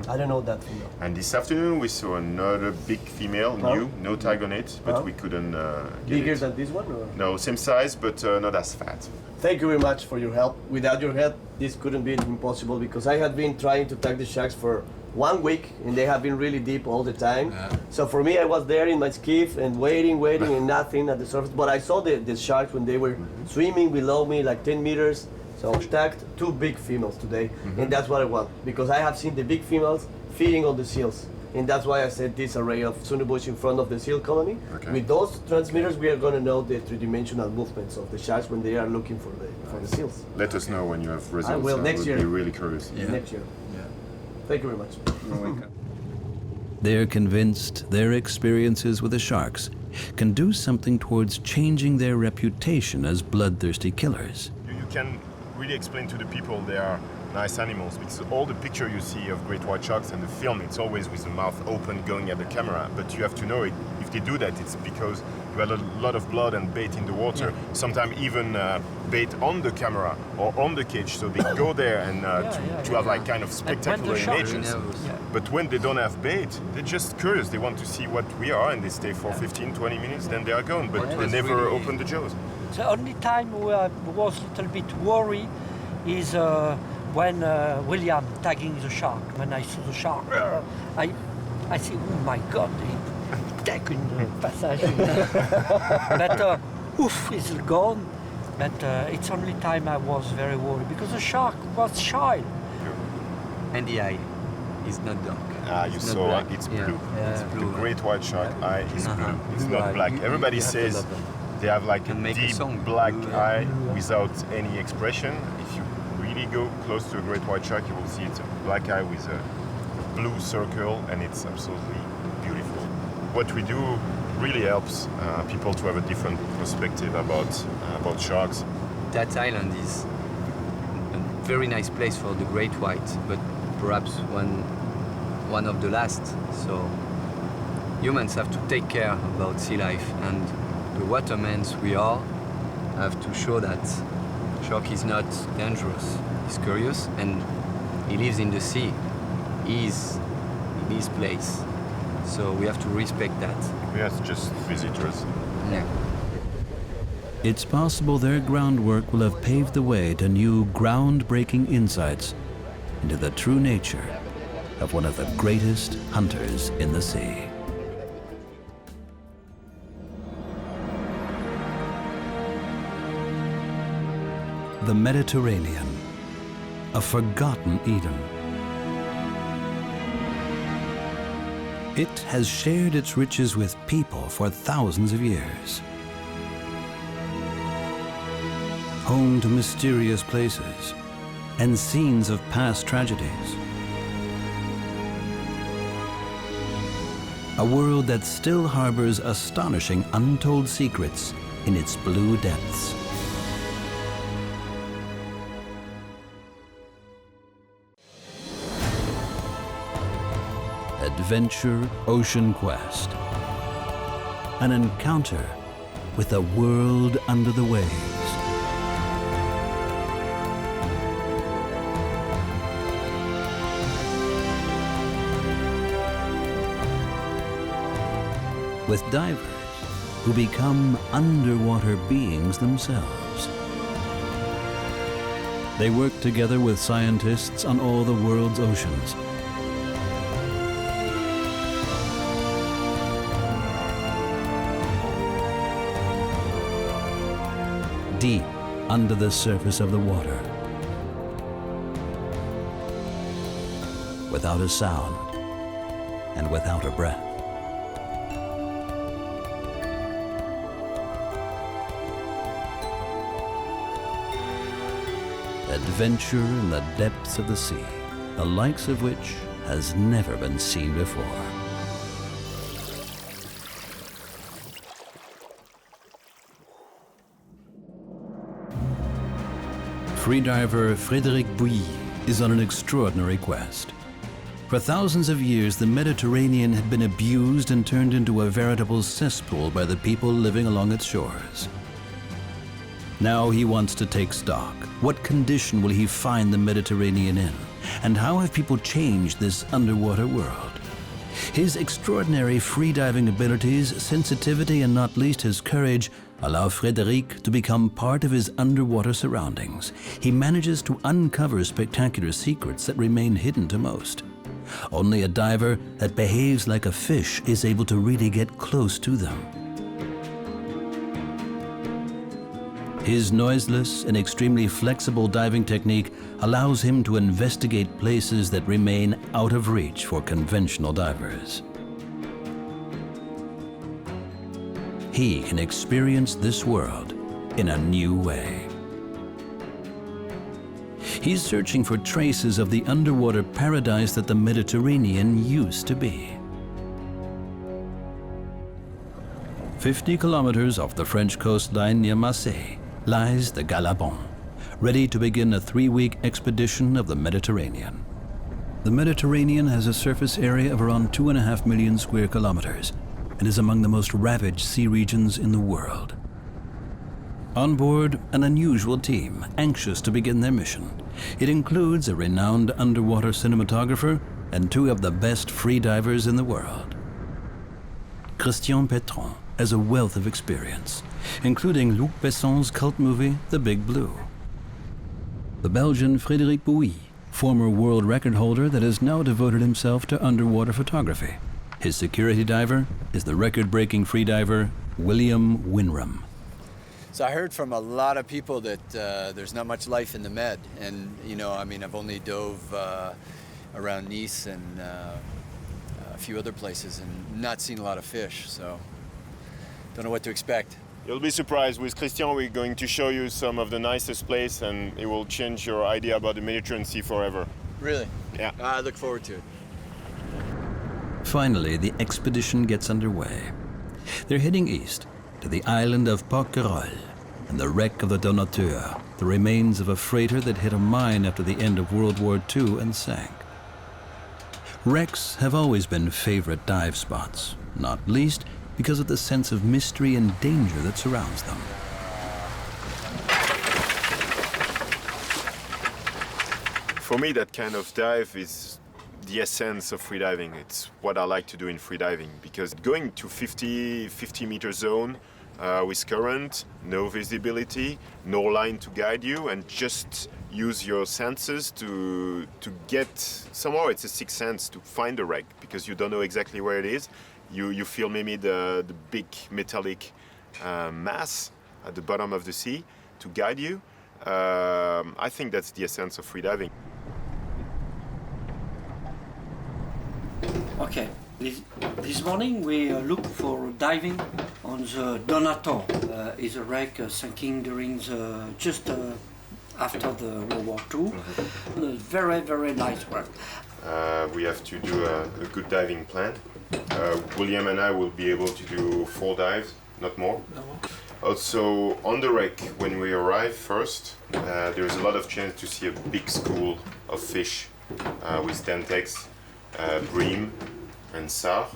I don't know that female. And this afternoon we saw another big female, new, no tag on it, but we couldn't get Bigger it. than this one? Or? No, same size, but not as fat. Thank you very much for your help. Without your help, this couldn't be impossible because I had been trying to tag the sharks for 1 week and they have been really deep all the time. So for me, I was there in my skiff and waiting and nothing at the surface. But I saw the sharks when they were swimming below me, like 10 meters. So I tagged 2 big females today, and that's what I want because I have seen the big females feeding on the seals. And that's why I set this array of Sunnibush in front of the seal colony. Okay. With those transmitters, we are going to know the 3-dimensional movements of the sharks when they are looking for the seals. Let us know when you have results. I will next would year. be really curious. Next year. Thank you very much. You're welcome. They're convinced their experiences with the sharks can do something towards changing their reputation as bloodthirsty killers. You can really explain to the people they are nice animals because all the picture you see of great white sharks and the film, it's always with the mouth open going at the camera. But you have to know it. If they do that, it's because you had a lot of blood and bait in the water. Sometimes even bait on the camera or on the cage, so they go there and to have like kind of spectacular images. But when they don't have bait, they're just curious. They want to see what we are, and they stay for 15, 20 minutes, then they are gone. But they never open the jaws. The only time we was a little bit worried is when William tagging the shark, when I saw the shark, I say, oh my God, he take in the passage. But oof, it's gone. But it's only time I was very worried because the shark was shy. And the eye is not dark. You saw it's blue. Yeah. It's blue. The great white shark eye is blue. It's not black. Everybody says they have like a deep black eye without any expression. If you really go close to a great white shark, you will see it's a black eye with a blue circle, and it's absolutely beautiful. What we do really helps people to have a different perspective about sharks. That island is a very nice place for the great white, but perhaps one of the last. So humans have to take care about sea life, and the watermen we are have to show that shark is not dangerous. He's curious and he lives in the sea. He's in his place. So we have to respect that. Yes, just visitors. Yeah. It's possible their groundwork will have paved the way to new groundbreaking insights into the true nature of one of the greatest hunters in the sea. The Mediterranean, a forgotten Eden. It has shared its riches with people for thousands of years. Home to mysterious places and scenes of past tragedies. A world that still harbors astonishing untold secrets in its blue depths. Adventure Ocean Quest. An encounter with a world under the waves. With divers who become underwater beings themselves. They work together with scientists on all the world's oceans. Deep under the surface of the water, without a sound and without a breath. Adventure in the depths of the sea, the likes of which has never been seen before. Freediver Frederic Buyle is on an extraordinary quest. For thousands of years, the Mediterranean had been abused and turned into a veritable cesspool by the people living along its shores. Now he wants to take stock. What condition will he find the Mediterranean in? And how have people changed this underwater world? His extraordinary freediving abilities, sensitivity, and not least his courage allow Frederic to become part of his underwater surroundings. He manages to uncover spectacular secrets that remain hidden to most. Only a diver that behaves like a fish is able to really get close to them. His noiseless and extremely flexible diving technique allows him to investigate places that remain out of reach for conventional divers. He can experience this world in a new way. He's searching for traces of the underwater paradise that the Mediterranean used to be. 50 kilometers off the French coastline near Marseille lies the Galabon, ready to begin a 3-week expedition of the Mediterranean. The Mediterranean has a surface area of around 2.5 million square kilometers and is among the most ravaged sea regions in the world. On board, an unusual team, anxious to begin their mission. It includes a renowned underwater cinematographer and 2 of the best freedivers in the world. Christian Pétron has a wealth of experience, including Luc Besson's cult movie, The Big Blue. The Belgian Frederic Buyle former world record holder that has now devoted himself to underwater photography. His security diver is the record-breaking freediver William Winram. So I heard from a lot of people that there's not much life in the Med, and I mean, I've only dove around Nice and a few other places, and not seen a lot of fish. So don't know what to expect. You'll be surprised. With Christian, we're going to show you some of the nicest places, and it will change your idea about the Mediterranean Sea forever. Really? Yeah. I look forward to it. Finally, the expedition gets underway. They're heading east to the island of Porquerolles and the wreck of the Donateur, the remains of a freighter that hit a mine after the end of World War II and sank. Wrecks have always been favorite dive spots, not least because of the sense of mystery and danger that surrounds them. For me, that kind of dive is the essence of freediving. It's what I like to do in freediving, because going to 50 meter zone with current, no visibility, no line to guide you, and just use your senses to get, somehow it's a sixth sense to find the wreck, because you don't know exactly where it is. You feel maybe the big metallic mass at the bottom of the sea to guide you. I think that's the essence of freediving. Okay, this morning we look for diving on the Donateur. It's a wreck sinking during just after the World War II. Very, very nice work. We have to do a good diving plan. William and I will be able to do 4 dives, not more. Also, on the wreck, when we arrive first, there's a lot of chance to see a big school of fish with dentex, bream, and sar.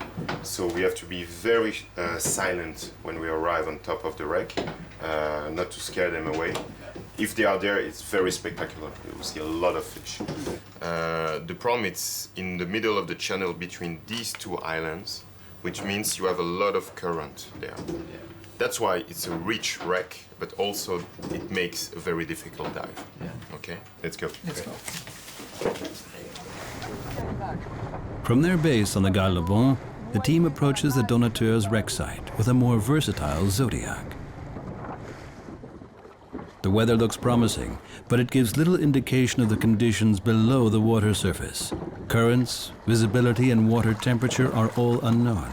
So we have to be very silent when we arrive on top of the wreck, not to scare them away. If they are there, it's very spectacular. You will see a lot of fish. The problem is in the middle of the channel between these 2 islands, which means you have a lot of current there. That's why it's a rich wreck, but also it makes a very difficult dive. Yeah. Okay, let's go. Let's go. From their base on the Guadalupe, the team approaches the Donateur's wreck site with a more versatile Zodiac. The weather looks promising, but it gives little indication of the conditions below the water surface. Currents, visibility, and water temperature are all unknown.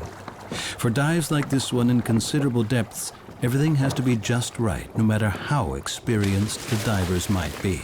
For dives like this one in considerable depths, everything has to be just right, no matter how experienced the divers might be.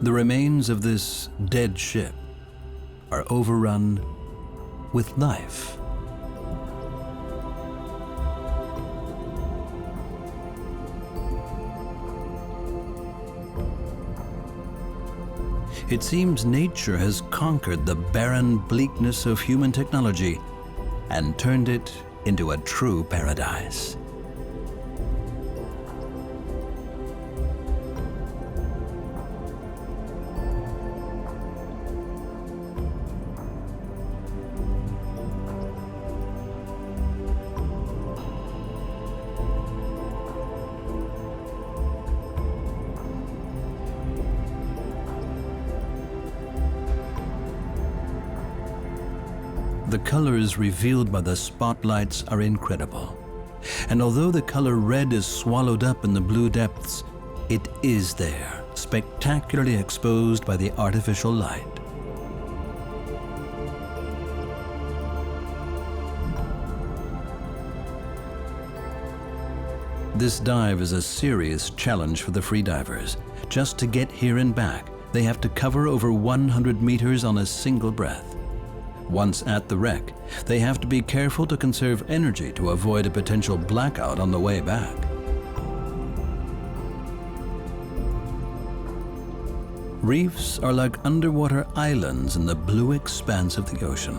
The remains of this dead ship are overrun with life. It seems nature has conquered the barren bleakness of human technology and turned it into a true paradise. The colors revealed by the spotlights are incredible. And although the color red is swallowed up in the blue depths, it is there, spectacularly exposed by the artificial light. This dive is a serious challenge for the freedivers. Just to get here and back, they have to cover over 100 meters on a single breath. Once at the wreck, they have to be careful to conserve energy to avoid a potential blackout on the way back. Reefs are like underwater islands in the blue expanse of the ocean.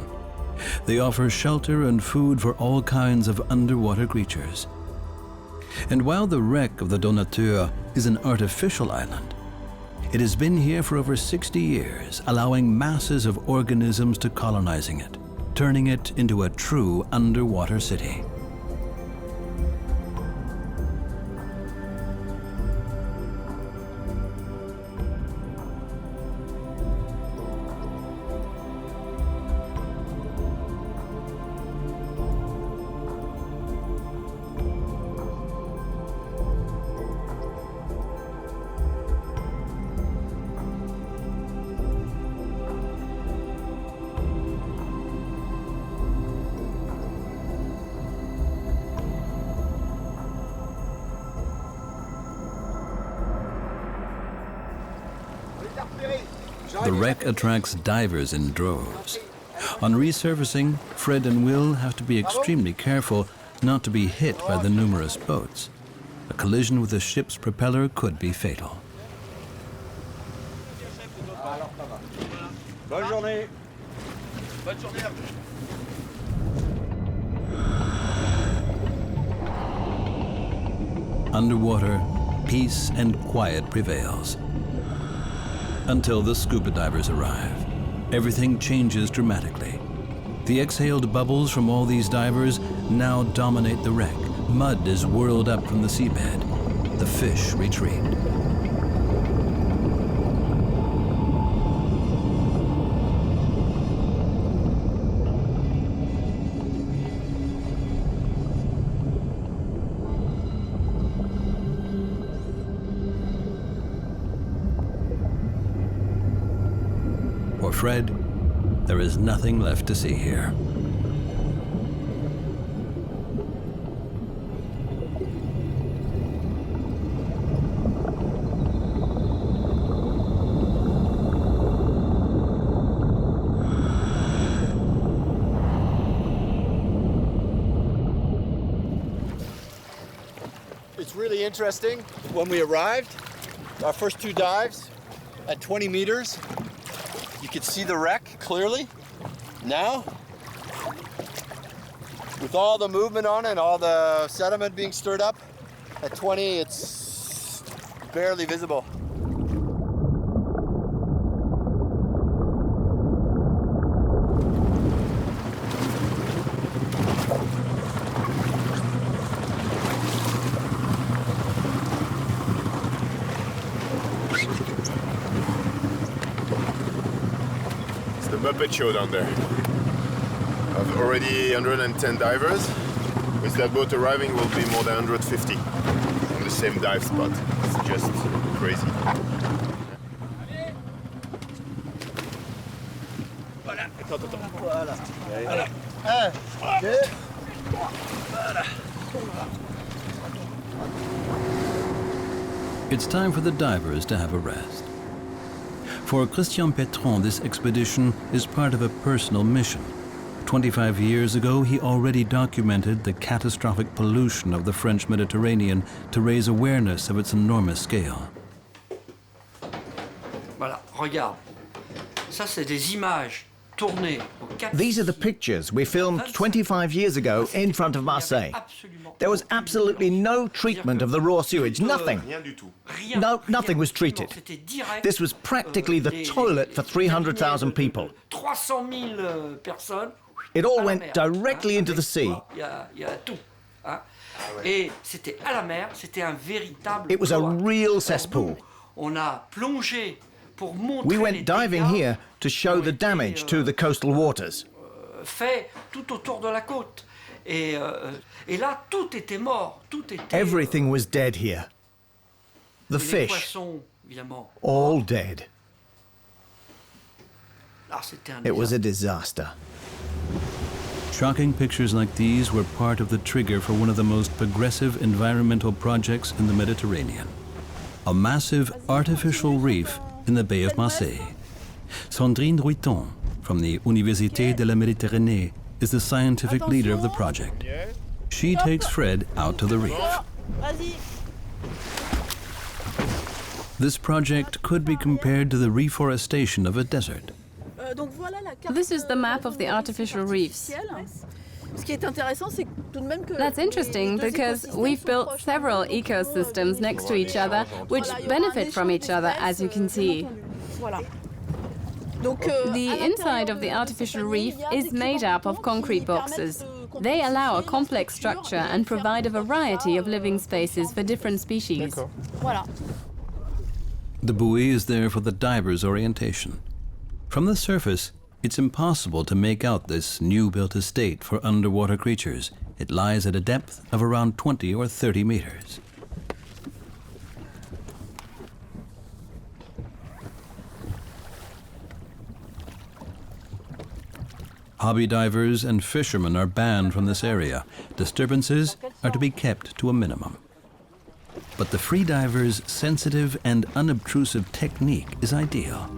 They offer shelter and food for all kinds of underwater creatures. And while the wreck of the Donateur is an artificial island, it has been here for over 60 years, allowing masses of organisms to colonizing it, turning it into a true underwater city. The wreck attracts divers in droves. On resurfacing, Fred and Will have to be extremely careful not to be hit by the numerous boats. A collision with the ship's propeller could be fatal. Bonne journée. Bonne journée. Underwater, peace and quiet prevails. Until the scuba divers arrive. Everything changes dramatically. The exhaled bubbles from all these divers now dominate the wreck. Mud is whirled up from the seabed. The fish retreat. For Fred, there is nothing left to see here. It's really interesting. When we arrived, our first two dives at 20 meters, you could see the wreck clearly. Now, with all the movement on it and all the sediment being stirred up, at 20 it's barely visible. Muppet show down there. Of already 110 divers. With that boat arriving, will be more than 150 on the same dive spot. It's just crazy. Voilà. Voilà. Voilà. Un, deux. Voilà. It's time for the divers to have a rest. For Christian Pétron, this expedition is part of a personal mission. 25 years ago, he already documented the catastrophic pollution of the French Mediterranean to raise awareness of its enormous scale. Voilà, regarde. Ça, c'est des images tournées au Cap. These are the pictures we filmed 25 years ago in front of Marseille. There was absolutely no treatment of the raw sewage, nothing. No, nothing was treated. This was practically the toilet for 300,000 people. It all went directly into the sea. It was a real cesspool. We went diving here to show the damage to the coastal waters. Everything was dead here. The fish, all dead. It was a disaster. Shocking pictures like these were part of the trigger for one of the most progressive environmental projects in the Mediterranean. A massive artificial reef in the Bay of Marseille. Sandrine Ruiton from the Université de la Méditerranée is the scientific leader of the project. She takes Fred out to the reef. This project could be compared to the reforestation of a desert. This is the map of the artificial reefs. That's interesting because we've built several ecosystems next to each other which benefit from each other, as you can see. The inside of the artificial reef is made up of concrete boxes. They allow a complex structure and provide a variety of living spaces for different species. The buoy is there for the diver's orientation. From the surface, it's impossible to make out this new-built estate for underwater creatures. It lies at a depth of around 20 or 30 meters. Hobby divers and fishermen are banned from this area. Disturbances are to be kept to a minimum. But the freediver's sensitive and unobtrusive technique is ideal.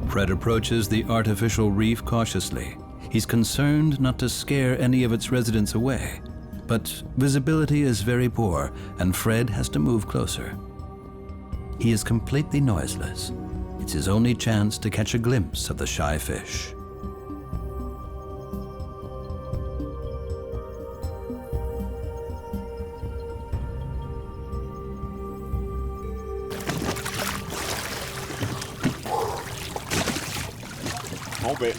Fred approaches the artificial reef cautiously. He's concerned not to scare any of its residents away. But visibility is very poor, and Fred has to move closer. He is completely noiseless. It's his only chance to catch a glimpse of the shy fish. Bon, ben,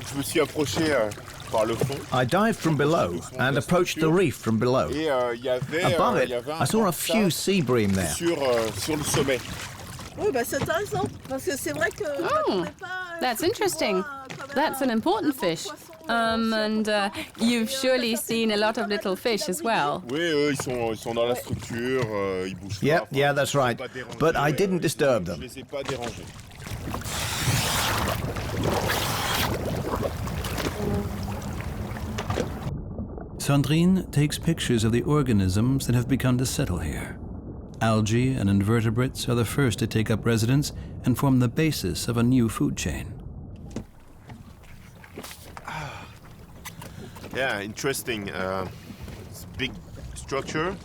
je me suis approché par le fond. I dived from below and approached the reef from below. Above it, I saw a few sea bream there. Sur le sommet. Oh, that's interesting. That's an important fish. And you've surely seen a lot of little fish as well. Oui, ils sont dans la structure, ils bougent pas. Yeah, that's right. But I didn't disturb them. Je les ai pas dérangés. Sandrine takes pictures of the organisms that have begun to settle here. Algae and invertebrates are the first to take up residence and form the basis of a new food chain. Yeah, interesting. It's a big structure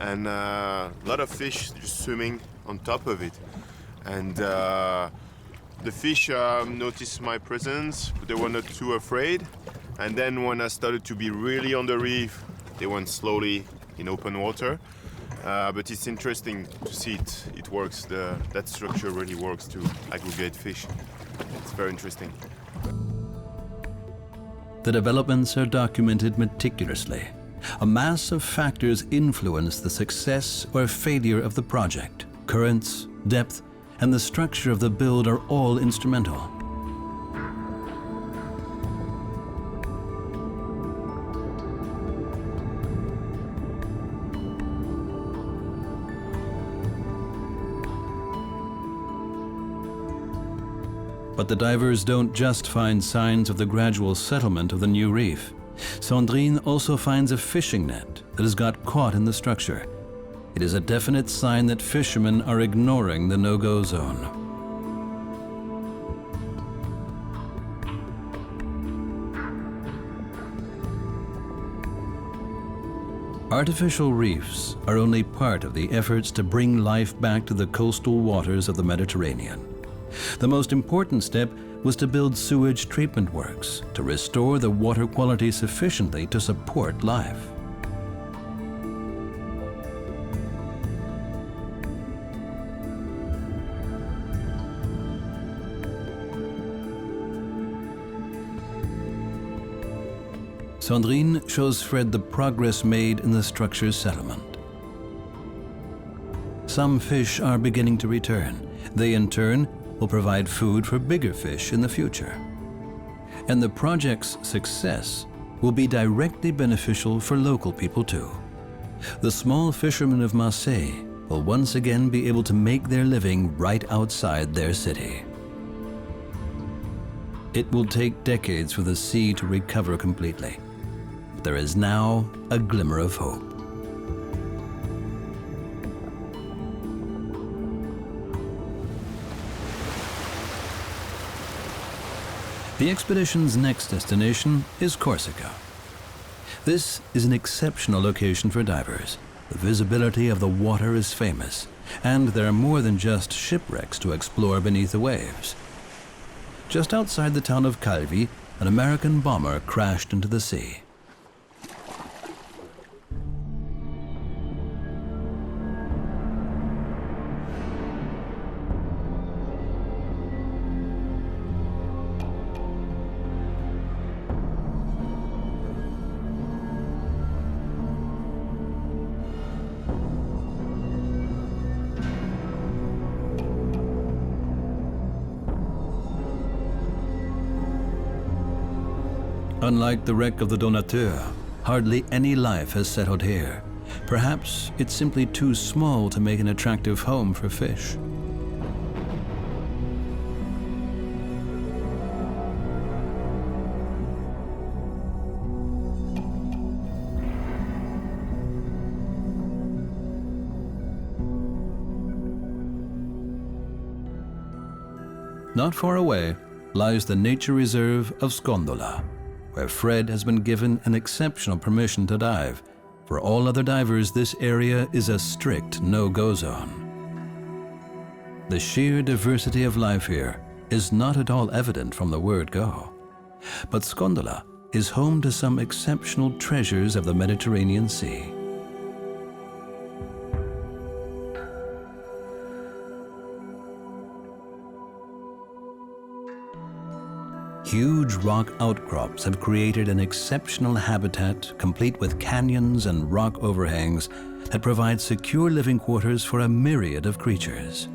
and a lot of fish just swimming on top of it. And the fish noticed my presence, but they were not too afraid. And then when I started to be really on the reef, they went slowly in open water. But it's interesting to see it works. That structure really works to aggregate fish. It's very interesting. The developments are documented meticulously. A mass of factors influence the success or failure of the project. Currents, depth, and the structure of the build are all instrumental. But the divers don't just find signs of the gradual settlement of the new reef. Sandrine also finds a fishing net that has got caught in the structure. It is a definite sign that fishermen are ignoring the no-go zone. Artificial reefs are only part of the efforts to bring life back to the coastal waters of the Mediterranean. The most important step was to build sewage treatment works to restore the water quality sufficiently to support life. Sandrine shows Fred the progress made in the structure's settlement. Some fish are beginning to return. They, in turn, will provide food for bigger fish in the future. And the project's success will be directly beneficial for local people too. The small fishermen of Marseille will once again be able to make their living right outside their city. It will take decades for the sea to recover completely. But there is now a glimmer of hope. The expedition's next destination is Corsica. This is an exceptional location for divers. The visibility of the water is famous, and there are more than just shipwrecks to explore beneath the waves. Just outside the town of Calvi, an American bomber crashed into the sea. Unlike the wreck of the Donateur, hardly any life has settled here. Perhaps it's simply too small to make an attractive home for fish. Not far away lies the nature reserve of Scondola, where Fred has been given an exceptional permission to dive. For all other divers, this area is a strict no-go zone. The sheer diversity of life here is not at all evident from the word go. But Scondola is home to some exceptional treasures of the Mediterranean Sea. Huge rock outcrops have created an exceptional habitat complete with canyons and rock overhangs that provide secure living quarters for a myriad of creatures.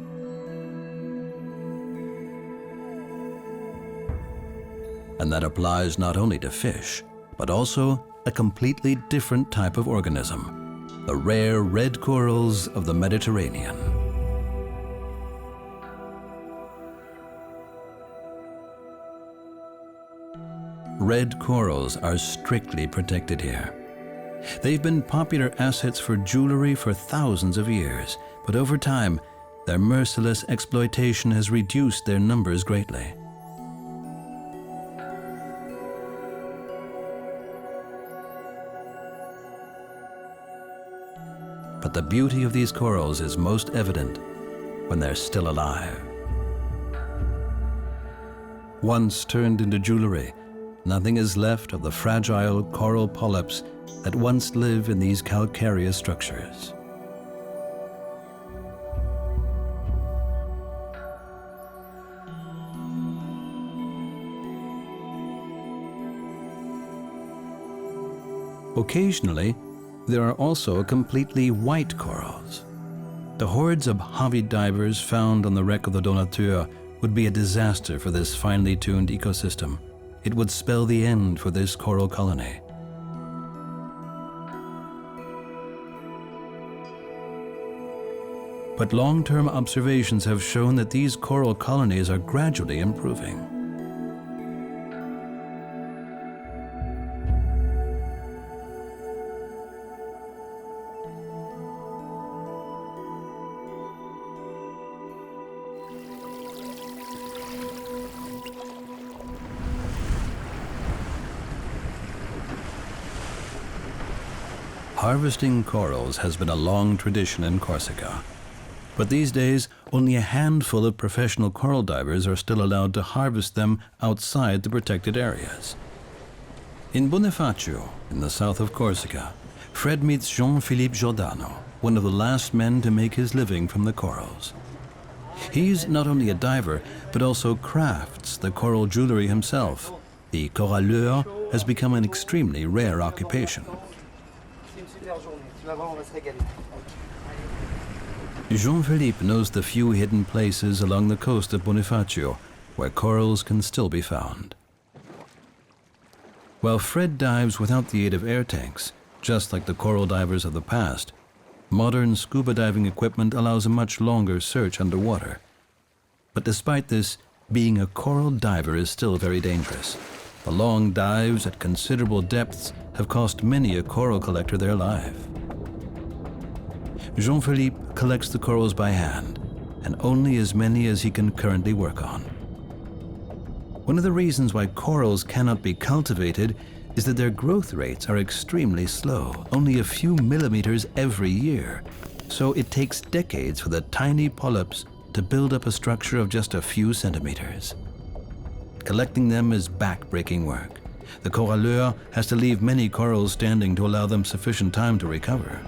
And that applies not only to fish, but also a completely different type of organism, the rare red corals of the Mediterranean. Red corals are strictly protected here. They've been popular assets for jewelry for thousands of years, but over time, their merciless exploitation has reduced their numbers greatly. But the beauty of these corals is most evident when they're still alive. Once turned into jewelry, nothing is left of the fragile coral polyps that once lived in these calcareous structures. Occasionally, there are also completely white corals. The hordes of hobby divers found on the wreck of the Donateur would be a disaster for this finely tuned ecosystem. It would spell the end for this coral colony. But long-term observations have shown that these coral colonies are gradually improving. Harvesting corals has been a long tradition in Corsica. But these days, only a handful of professional coral divers are still allowed to harvest them outside the protected areas. In Bonifacio, in the south of Corsica, Fred meets Jean-Philippe Giordano, one of the last men to make his living from the corals. He's not only a diver, but also crafts the coral jewelry himself. The coralleur has become an extremely rare occupation. Jean-Philippe knows the few hidden places along the coast of Bonifacio where corals can still be found. While Fred dives without the aid of air tanks, just like the coral divers of the past, modern scuba diving equipment allows a much longer search underwater. But despite this, being a coral diver is still very dangerous. The long dives at considerable depths have cost many a coral collector their life. Jean-Philippe collects the corals by hand, and only as many as he can currently work on. One of the reasons why corals cannot be cultivated is that their growth rates are extremely slow, only a few millimeters every year. So it takes decades for the tiny polyps to build up a structure of just a few centimeters. Collecting them is back-breaking work. The coralleur has to leave many corals standing to allow them sufficient time to recover.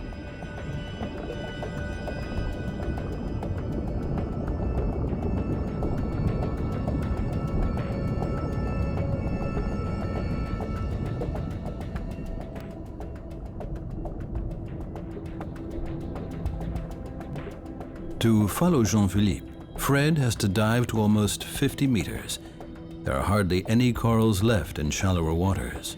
To follow Jean-Philippe, Fred has to dive to almost 50 meters. There are hardly any corals left in shallower waters.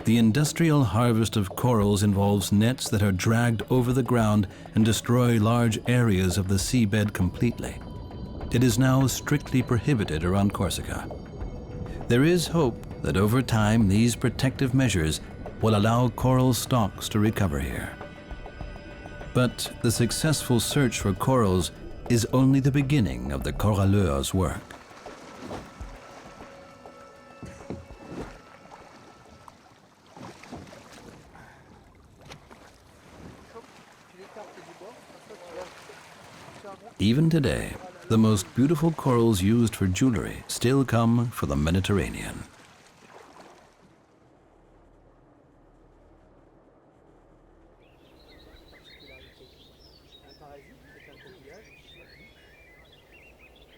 The industrial harvest of corals involves nets that are dragged over the ground and destroy large areas of the seabed completely. It is now strictly prohibited around Corsica. There is hope that over time these protective measures will allow coral stocks to recover here. But the successful search for corals is only the beginning of the coralleur's work. Even today, the most beautiful corals used for jewelry still come from the Mediterranean.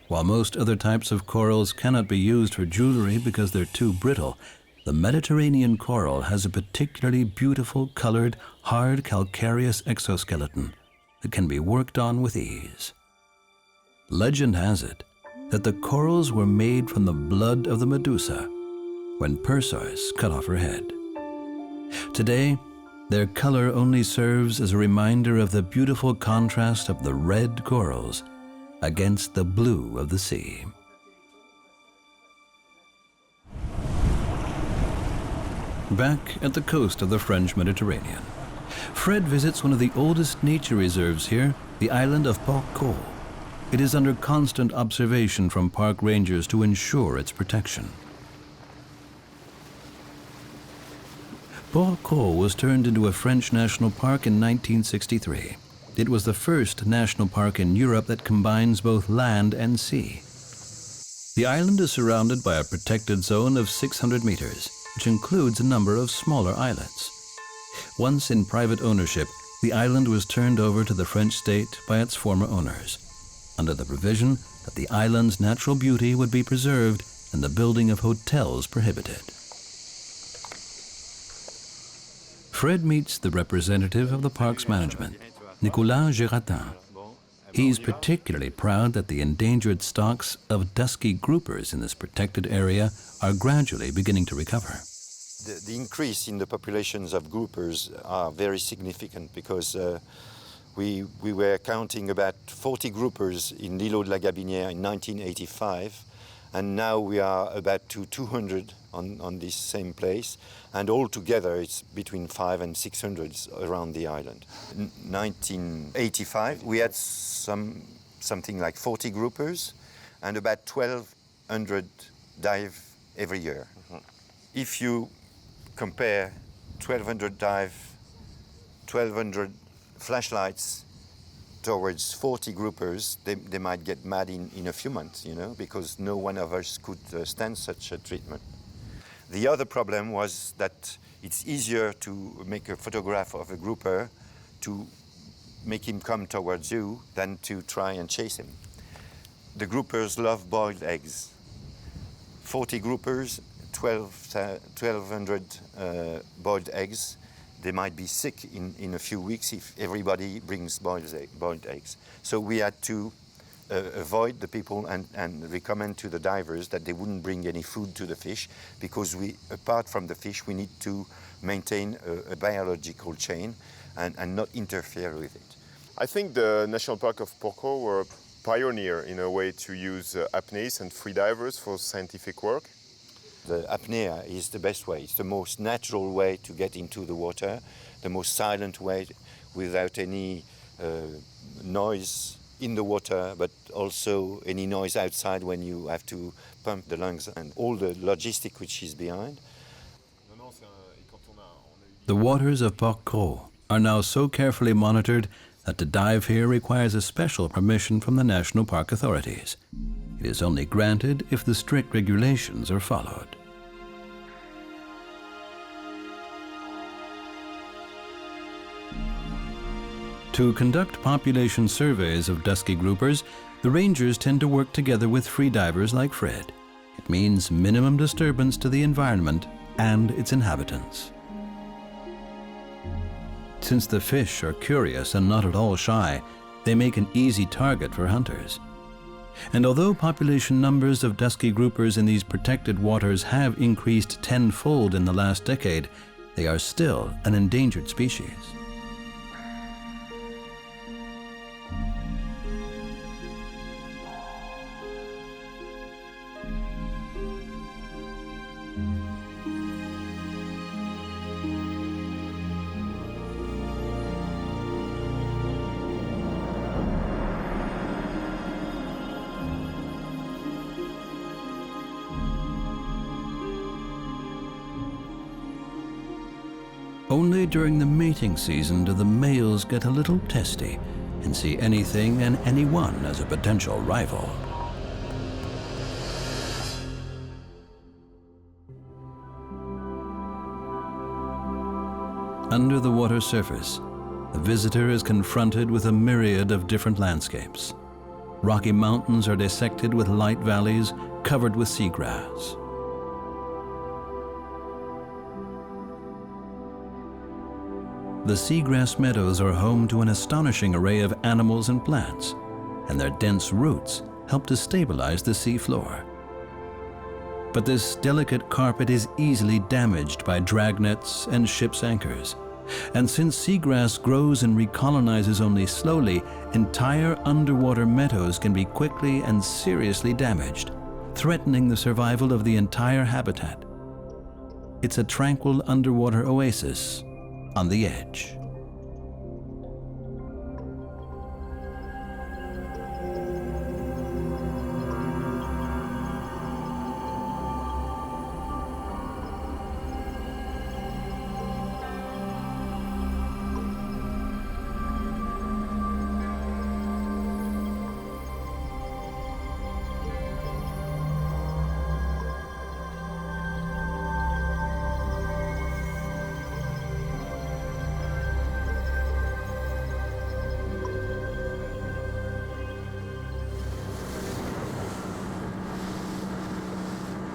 While most other types of corals cannot be used for jewelry because they're too brittle, the Mediterranean coral has a particularly beautiful colored, hard calcareous exoskeleton that can be worked on with ease. Legend has it that the corals were made from the blood of the Medusa when Perseus cut off her head. Today, their color only serves as a reminder of the beautiful contrast of the red corals against the blue of the sea. Back at the coast of the French Mediterranean, Fred visits one of the oldest nature reserves here, the island of Port-Caux. It is under constant observation from park rangers to ensure its protection. Port-Caux was turned into a French national park in 1963. It was the first national park in Europe that combines both land and sea. The island is surrounded by a protected zone of 600 meters, which includes a number of smaller islets. Once in private ownership, the island was turned over to the French state by its former owners, under the provision that the island's natural beauty would be preserved and the building of hotels prohibited. Fred meets the representative of the park's management, Nicolas Geratin. He's particularly proud that the endangered stocks of dusky groupers in this protected area are gradually beginning to recover. The increase in the populations of groupers are very significant because we were counting about 40 groupers in l'îlot de la Gabinière in 1985, and now we are about to 200 on this same place, and altogether it's between 500 and 600 around the island. In 1985 we had something like 40 groupers and about 1,200 dive every year. If you compare 1,200 dive, 1,200 flashlights towards 40 groupers, they might get mad in a few months, you know, because no one of us could stand such a treatment. The other problem was that it's easier to make a photograph of a grouper to make him come towards you than to try and chase him. The groupers love boiled eggs. 40 groupers, 1,200 boiled eggs. They might be sick in a few weeks if everybody brings boiled eggs. So we had to avoid the people and recommend to the divers that they wouldn't bring any food to the fish, because apart from the fish, we need to maintain a biological chain and not interfere with it. I think the National Park of Porco were a pioneer in a way to use apneists and freedivers for scientific work. The apnea is the best way. It's the most natural way to get into the water, the most silent way, without any noise in the water, but also any noise outside when you have to pump the lungs and all the logistic which is behind. The waters of Porco are now so carefully monitored that to dive here requires a special permission from the National Park authorities. It is only granted if the strict regulations are followed. To conduct population surveys of dusky groupers, the rangers tend to work together with freedivers like Fred. It means minimum disturbance to the environment and its inhabitants. Since the fish are curious and not at all shy, they make an easy target for hunters. And although population numbers of dusky groupers in these protected waters have increased tenfold in the last decade, they are still an endangered species. Only during the mating season do the males get a little testy and see anything and anyone as a potential rival. Under the water surface, the visitor is confronted with a myriad of different landscapes. Rocky mountains are dissected with light valleys covered with seagrass. The seagrass meadows are home to an astonishing array of animals and plants, and their dense roots help to stabilize the sea floor. But this delicate carpet is easily damaged by dragnets and ship's anchors. And since seagrass grows and recolonizes only slowly, entire underwater meadows can be quickly and seriously damaged, threatening the survival of the entire habitat. It's a tranquil underwater oasis on the edge.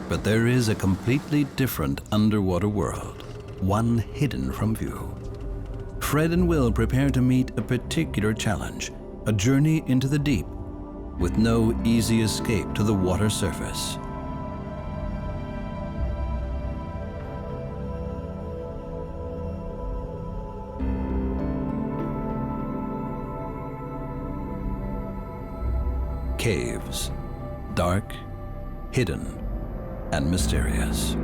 But there is a completely different underwater world, one hidden from view. Fred and Will prepare to meet a particular challenge, a journey into the deep, with no easy escape to the water surface. Caves, dark, hidden, and mysterious.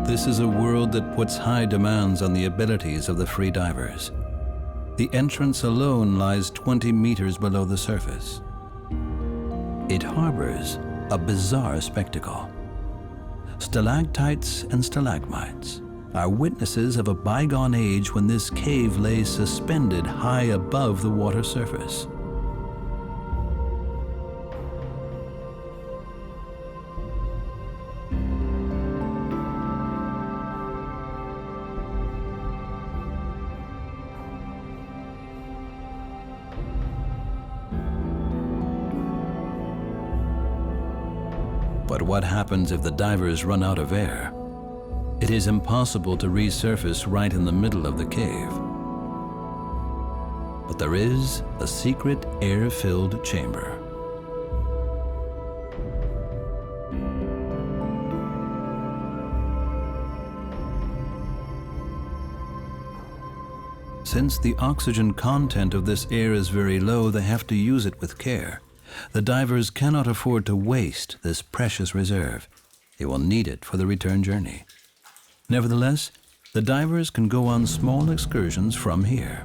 This is a world that puts high demands on the abilities of the free divers. The entrance alone lies 20 meters below the surface. It harbors a bizarre spectacle. Stalactites and stalagmites are witnesses of a bygone age when this cave lay suspended high above the water surface. But what happens if the divers run out of air? It is impossible to resurface right in the middle of the cave. But there is a secret air-filled chamber. Since the oxygen content of this air is very low, they have to use it with care. The divers cannot afford to waste this precious reserve. They will need it for the return journey. Nevertheless, the divers can go on small excursions from here.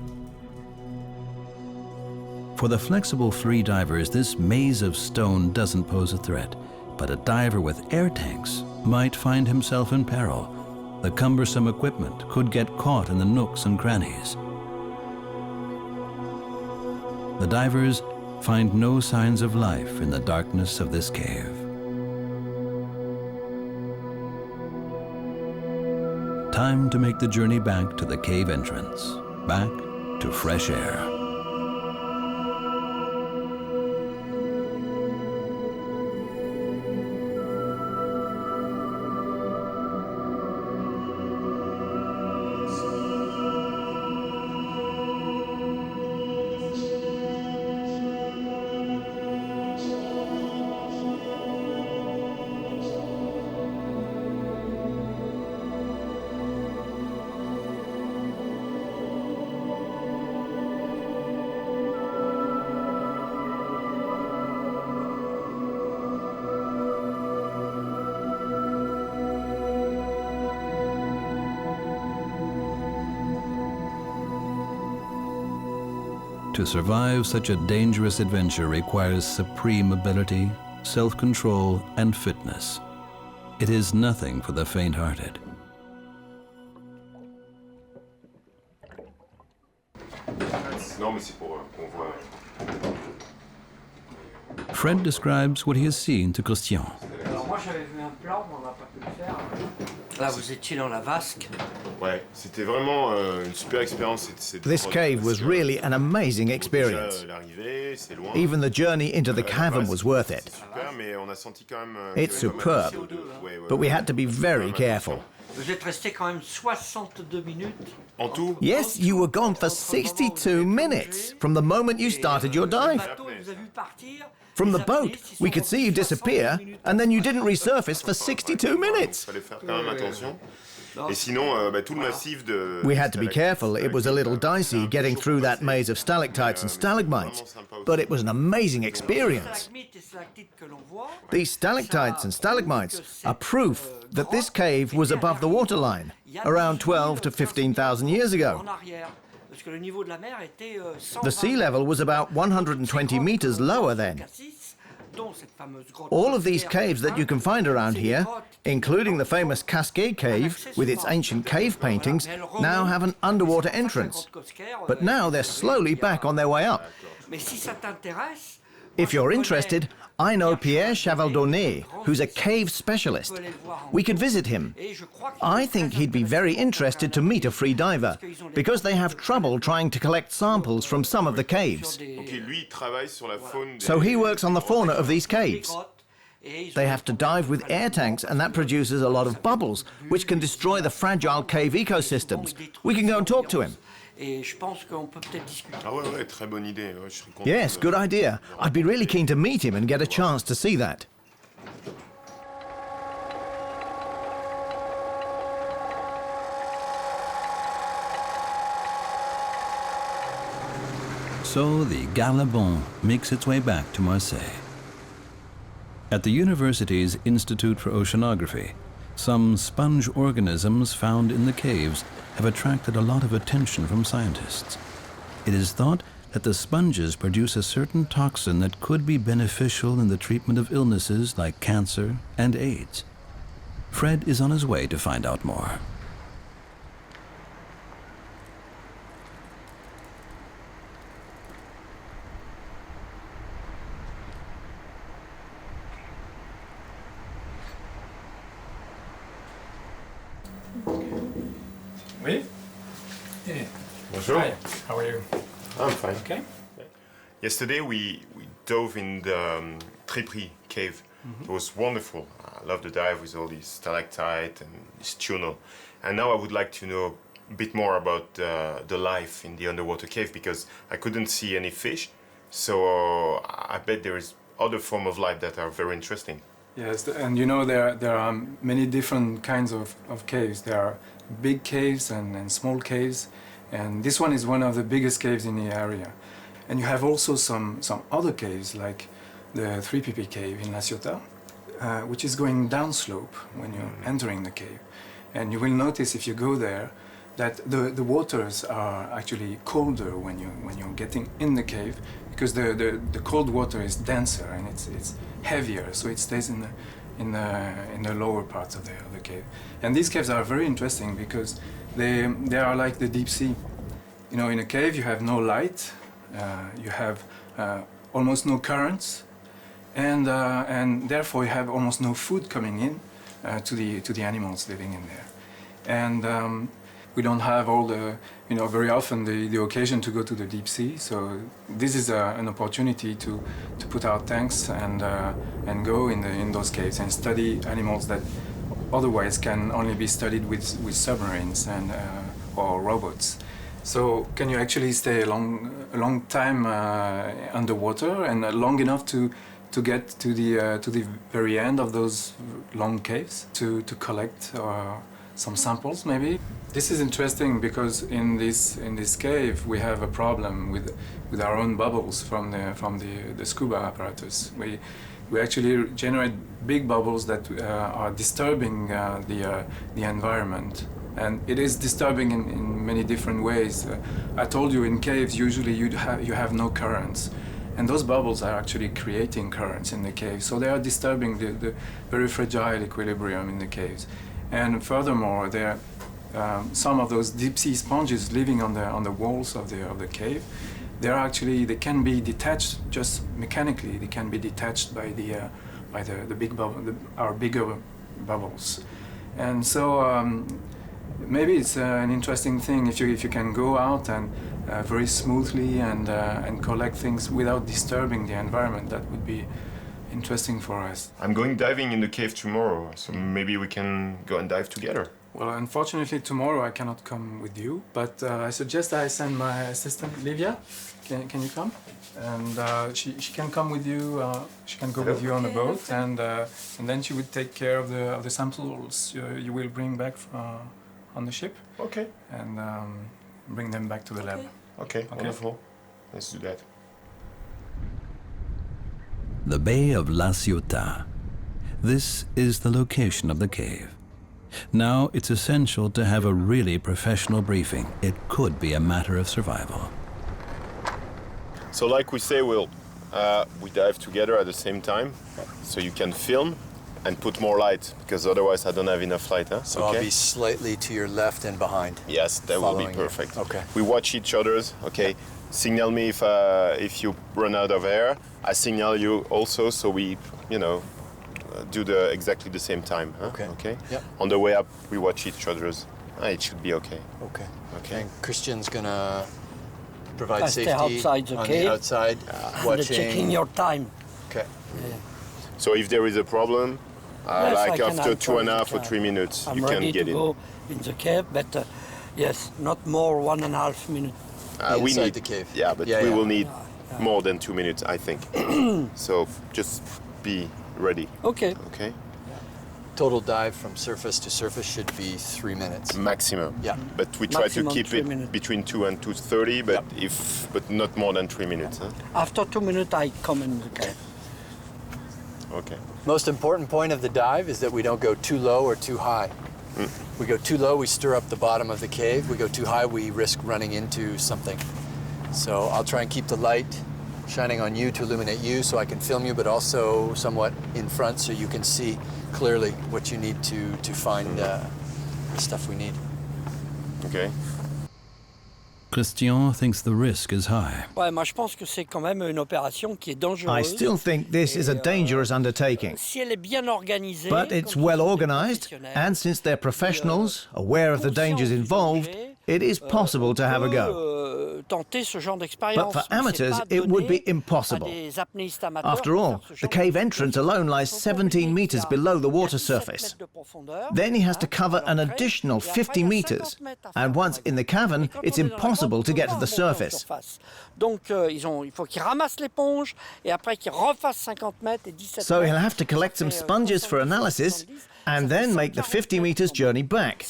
For the flexible free divers, this maze of stone doesn't pose a threat, but a diver with air tanks might find himself in peril. The cumbersome equipment could get caught in the nooks and crannies. The divers find no signs of life in the darkness of this cave. Time to make the journey back to the cave entrance, back to fresh air. To survive such a dangerous adventure requires supreme ability, self-control, and fitness. It is nothing for the faint-hearted. Fred describes what he has seen to Christian. Là, vous étiez dans la vasque. Ouais, c'était vraiment une super expérience. This cave was really an amazing experience. Even the journey into the cavern was worth it. It's superb, but we had to be very careful. Vous êtes resté quand même 62 minutes. Yes, you were gone for 62 minutes from the moment you started your dive. From the boat, we could see you disappear, and then you didn't resurface for 62 minutes. We had to be careful. It was a little dicey getting through that maze of stalactites and stalagmites, but it was an amazing experience. These stalactites and stalagmites are proof that this cave was above the waterline around 12 to 15,000 years ago. The sea level was about 120 meters lower then. All of these caves that you can find around here, including the famous Cascade Cave with its ancient cave paintings, now have an underwater entrance. But now they're slowly back on their way up. If you're interested, I know Pierre Chavaldonnet, who's a cave specialist. We could visit him. I think he'd be very interested to meet a free diver, because they have trouble trying to collect samples from some of the caves. So he works on the fauna of these caves. They have to dive with air tanks, and that produces a lot of bubbles, which can destroy the fragile cave ecosystems. We can go and talk to him. Yes, good idea. I'd be really keen to meet him and get a chance to see that. So the Galabon makes its way back to Marseille. At the university's Institute for Oceanography, some sponge organisms found in the caves have attracted a lot of attention from scientists. It is thought that the sponges produce a certain toxin that could be beneficial in the treatment of illnesses like cancer and AIDS. Fred is on his way to find out more. Oui? Hey. Bonjour. Hi. How are you? I'm fine. Okay. Yesterday we dove in the Trépris cave. It was wonderful. I love the dive with all these stalactite and this tunnel. And now I would like to know a bit more about the life in the underwater cave, because I couldn't see any fish. So I bet there is other form of life that are very interesting. Yes, and you know there are many different kinds of caves. There are big caves and small caves, and this one is one of the biggest caves in the area. And you have also some other caves, like the 3PP cave in La Ciotat, which is going downslope when you're entering the cave. And you will notice if you go there that the waters are actually colder when you're getting in the cave, because the cold water is denser and it's heavier, so it stays in the lower parts of the cave. And these caves are very interesting because they are like the deep sea. You know, in a cave you have no light, you have almost no currents, and therefore you have almost no food coming in to the animals living in there. And we don't have all the, you know, very often the occasion to go to the deep sea, so this is an opportunity to put our tanks and go in those caves and study animals that otherwise can only be studied with submarines and or robots. So can you actually stay a long time underwater, and long enough to get to the very end of those long caves to collect some samples maybe? This is interesting because in this cave we have a problem with our own bubbles from the scuba apparatus. We actually generate big bubbles that are disturbing the environment, and it is disturbing in many different ways. I told you, in caves usually you have no currents, and those bubbles are actually creating currents in the cave, so they are disturbing the very fragile equilibrium in the caves. And furthermore, there some of those deep sea sponges living on the walls of the cave, they can be detached just mechanically. They can be detached by the big bubble, our bigger bubbles, and so maybe it's an interesting thing if you can go out and very smoothly and collect things without disturbing the environment. That would be interesting for us. I'm going diving in the cave tomorrow, so maybe we can go and dive together. Well, unfortunately tomorrow I cannot come with you, but I suggest I send my assistant Livia. Can you come? And she can come with you. She can go with you on the boat, and then she would take care of the samples you will bring back on the ship. Okay. And bring them back to the lab. Okay. Wonderful. Let's do that. The Bay of La Ciotat. This is the location of the cave. Now it's essential to have a really professional briefing. It could be a matter of survival. So like we say, we dive together at the same time, so you can film and put more light, because otherwise I don't have enough light. Huh? So okay. I'll be slightly to your left and behind. Yes, that will be perfect. You. Okay. We watch each other's. Okay. Yeah. Signal me if you run out of air. I signal you also, so we, do exactly the same time. Huh? Okay. Okay. Yep. On the way up, we watch each other's. It should be okay. Okay. Okay. And Christian's gonna provide safety outside the on cave, the outside, watching. Checking your time. Okay. Yeah. So if there is a problem, yes, like after 2.5 or 3 minutes, you can get in. I'm ready to go in the cave, but yes, not more 1.5 minutes. We need the cave. Yeah, but we will need more than 2 minutes, I think. So just be ready. Okay. Okay. Total dive from surface to surface should be 3 minutes. Maximum. Yeah. But we try to keep it minutes. between 2 and 2:30, but but not more than 3 minutes. Huh? After 2 minutes, I come in the cave. Okay. Most important point of the dive is that we don't go too low or too high. We go too low, we stir up the bottom of the cave. We go too high, we risk running into something. So I'll try and keep the light shining on you to illuminate you so I can film you, but also somewhat in front so you can see clearly what you need to find the stuff we need. Okay. Christian thinks the risk is high. Ouais, moi je pense que c'est quand même une opération qui est dangereuse. I still think this is a dangerous undertaking. Si elle est bien organisée, But it's well organized, and since they're professionals, aware of the dangers involved, it is possible to have a go. But for amateurs, it would be impossible. After all, the cave entrance alone lies 17 meters below the water surface. Then he has to cover an additional 50 meters, and once in the cavern, it's impossible to get to the surface. So he'll have to collect some sponges for analysis, and then make the 50 meters journey back.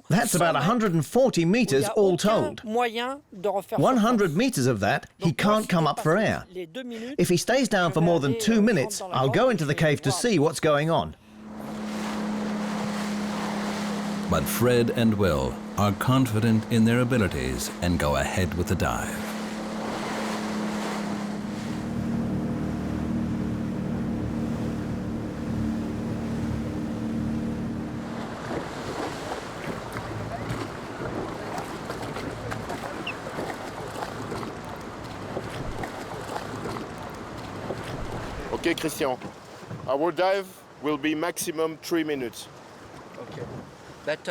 That's about 140 meters all told. 100 meters of that, he can't come up for air. If he stays down for more than 2 minutes, I'll go into the cave to see what's going on. But Fred and Will are confident in their abilities and go ahead with the dive. Okay, Christian. Our dive will be maximum 3 minutes. Okay. But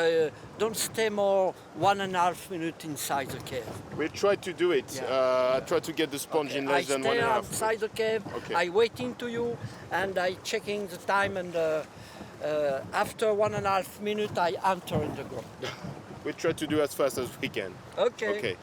don't stay more 1.5 minutes inside the cave. We'll try to do it. Yeah. Try to get the sponge in less than 1.5. I stay outside the cave, okay. I waiting to you, and I checking the time, and after 1.5 minutes, I enter in the ground. We'll try to do as fast as we can. Okay. Okay.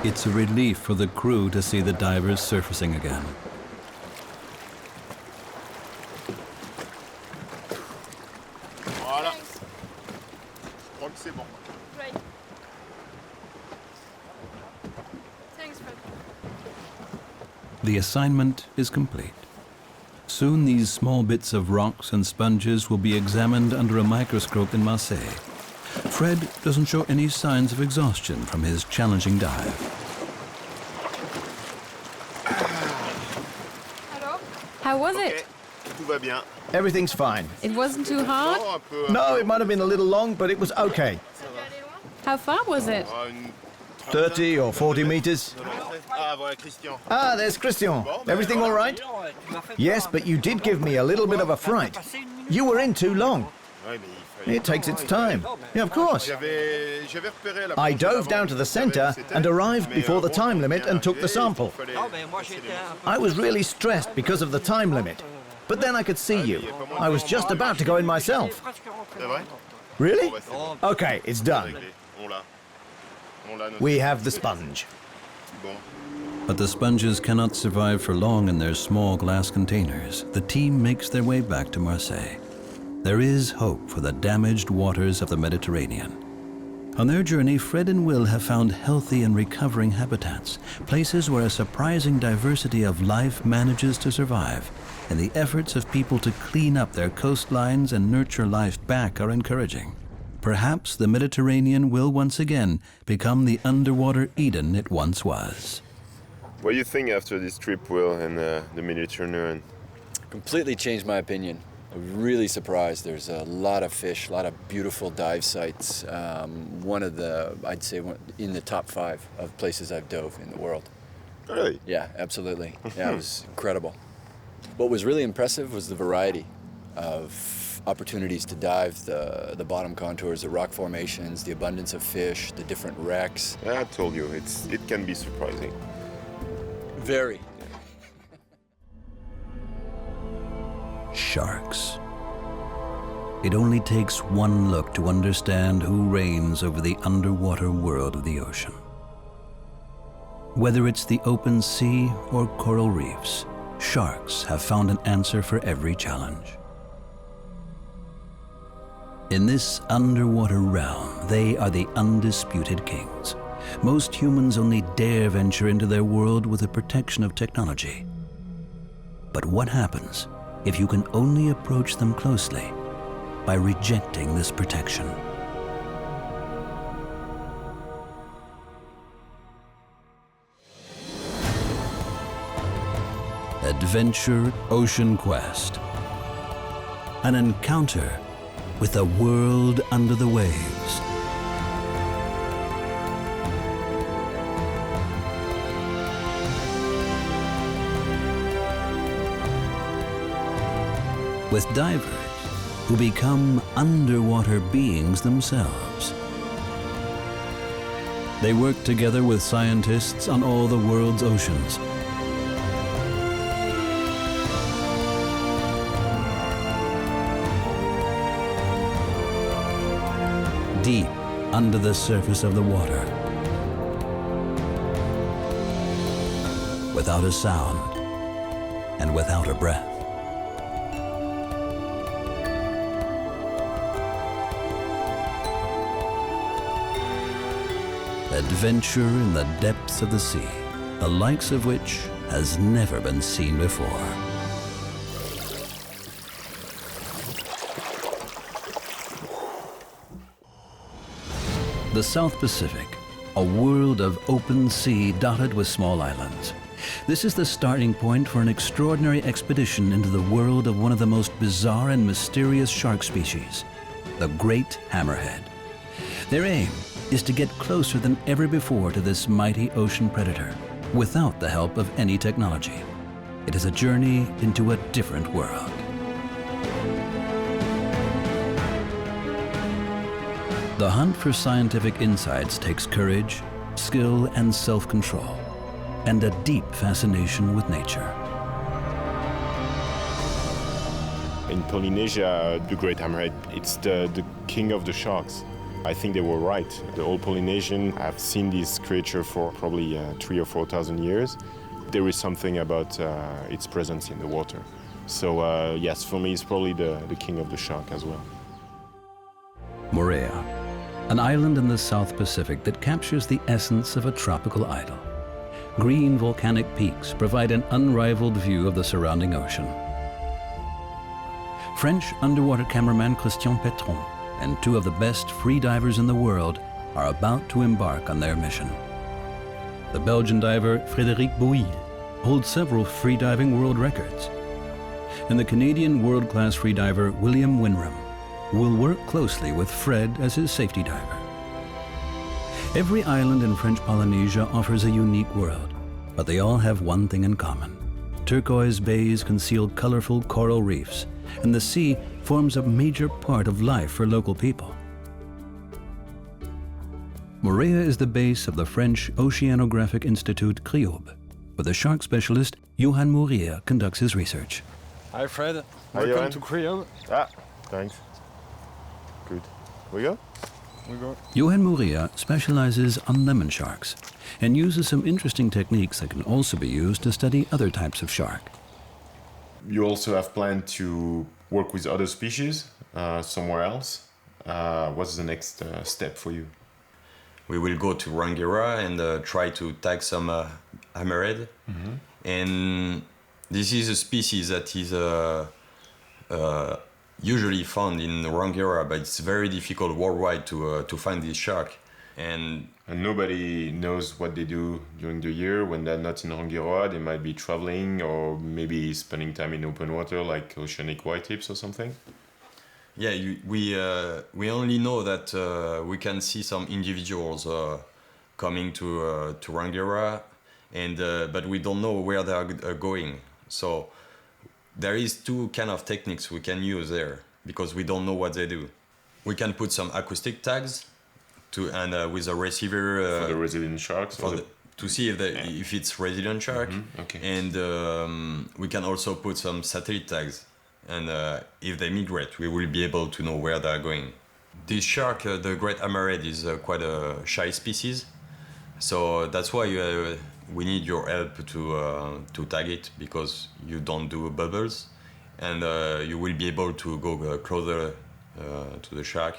It's a relief for the crew to see the divers surfacing again. Voilà. Je crois que c'est bon. Great. Thanks, Fred. The assignment is complete. Soon these small bits of rocks and sponges will be examined under a microscope in Marseille. Fred doesn't show any signs of exhaustion from his challenging dive. How was it? Tout va bien. Everything's fine. It wasn't too hard? No, it might have been a little long, but it was okay. How far was it? 30 or 40 meters. Ah, voilà Christian. Ah, there's Christian. Everything all right? Yes, but you did give me a little bit of a fright. You were in too long. It takes its time. Yeah, of course. I dove down to the center and arrived before the time limit and took the sample. I was really stressed because of the time limit. But then I could see you. I was just about to go in myself. Really? Okay, it's done. We have the sponge. But the sponges cannot survive for long in their small glass containers. The team makes their way back to Marseille. There is hope for the damaged waters of the Mediterranean. On their journey, Fred and Will have found healthy and recovering habitats, places where a surprising diversity of life manages to survive, and the efforts of people to clean up their coastlines and nurture life back are encouraging. Perhaps the Mediterranean will once again become the underwater Eden it once was. What do you think after this trip, Will, and the Mediterranean? Completely changed my opinion. I'm really surprised. There's a lot of fish, a lot of beautiful dive sites. One of the, I'd say, in the top 5 of places I've dove in the world. Really? Yeah, absolutely. Yeah, it was incredible. What was really impressive was the variety of opportunities to dive, the bottom contours, the rock formations, the abundance of fish, the different wrecks. I told you, it can be surprising. Very. Sharks. It only takes one look to understand who reigns over the underwater world of the ocean. Whether it's the open sea or coral reefs, sharks have found an answer for every challenge. In this underwater realm, they are the undisputed kings. Most humans only dare venture into their world with the protection of technology. But what happens if you can only approach them closely by rejecting this protection? Adventure Ocean Quest. An encounter with a world under the waves. With divers who become underwater beings themselves. They work together with scientists on all the world's oceans. Deep under the surface of the water. Without a sound and without a breath. Adventure in the depths of the sea, the likes of which has never been seen before. The South Pacific, a world of open sea dotted with small islands. This is the starting point for an extraordinary expedition into the world of one of the most bizarre and mysterious shark species, the great hammerhead. Their aim is to get closer than ever before to this mighty ocean predator, without the help of any technology. It is a journey into a different world. The hunt for scientific insights takes courage, skill, and self-control, and a deep fascination with nature. In Polynesia, the great hammerhead, it's the king of the sharks. I think they were right. The old Polynesians have seen this creature for probably 3,000 or 4,000 years. There is something about its presence in the water. So yes, for me, it's probably the king of the shark as well. Moorea, an island in the South Pacific that captures the essence of a tropical idyll. Green volcanic peaks provide an unrivaled view of the surrounding ocean. French underwater cameraman Christian Pétron and two of the best freedivers in the world are about to embark on their mission. The Belgian diver Frederic Buyle holds several freediving world records. And the Canadian world-class freediver William Winram will work closely with Fred as his safety diver. Every island in French Polynesia offers a unique world, but they all have one thing in common. Turquoise bays conceal colorful coral reefs, and the sea forms a major part of life for local people. Moorea is the base of the French Oceanographic Institute CRIOB, where the shark specialist Johan Moorea conducts his research. Hi Fred, Hi, welcome Johan. to CRIOB. Thanks. Good. We go? We go. Johan Moorea specializes on lemon sharks and uses some interesting techniques that can also be used to study other types of shark. You also have planned to work with other species somewhere else. What's the next step for you? We will go to Rangiroa and try to tag some hammerhead. Mm-hmm. And this is a species that is usually found in Rangiroa, but it's very difficult worldwide to find this shark. And nobody knows what they do during the year when they're not in Rangiroa. They might be traveling or maybe spending time in open water like oceanic white tips or something. Yeah, we only know that we can see some individuals coming to Rangiroa, and but we don't know where they are going. So there is two kind of techniques we can use there because we don't know what they do. We can put some acoustic tags with a receiver for the resident sharks to see if it's resident shark. Mm-hmm. Okay. And we can also put some satellite tags. And if they migrate, we will be able to know where they are going. This shark, the great hammerhead, is quite a shy species. So that's why we need your help to tag it, because you don't do bubbles. And you will be able to go closer to the shark.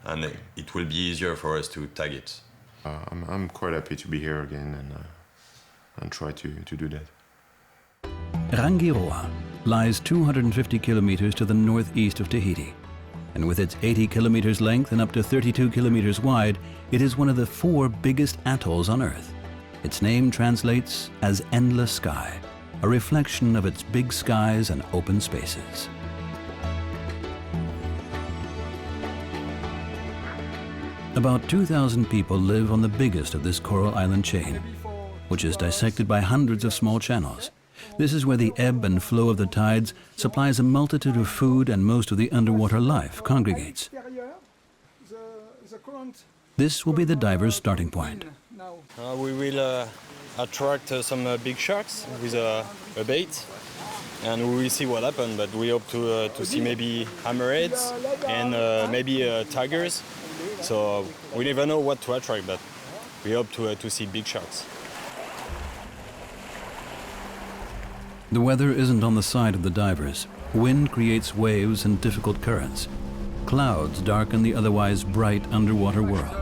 And it will be easier for us to tag it. I'm quite happy to be here again and try to do that. Rangiroa lies 250 kilometers to the northeast of Tahiti. And with its 80 kilometers length and up to 32 kilometers wide, it is one of the 4 biggest atolls on Earth. Its name translates as endless sky, a reflection of its big skies and open spaces. About 2,000 people live on the biggest of this coral island chain, which is dissected by hundreds of small channels. This is where the ebb and flow of the tides supplies a multitude of food, and most of the underwater life congregates. This will be the diver's starting point. We will attract some big sharks with a bait, and we will see what happens, but we hope to see maybe hammerheads and maybe tigers. So we never know what to attract, but we hope to see big sharks. The weather isn't on the side of the divers. Wind creates waves and difficult currents. Clouds darken the otherwise bright underwater world.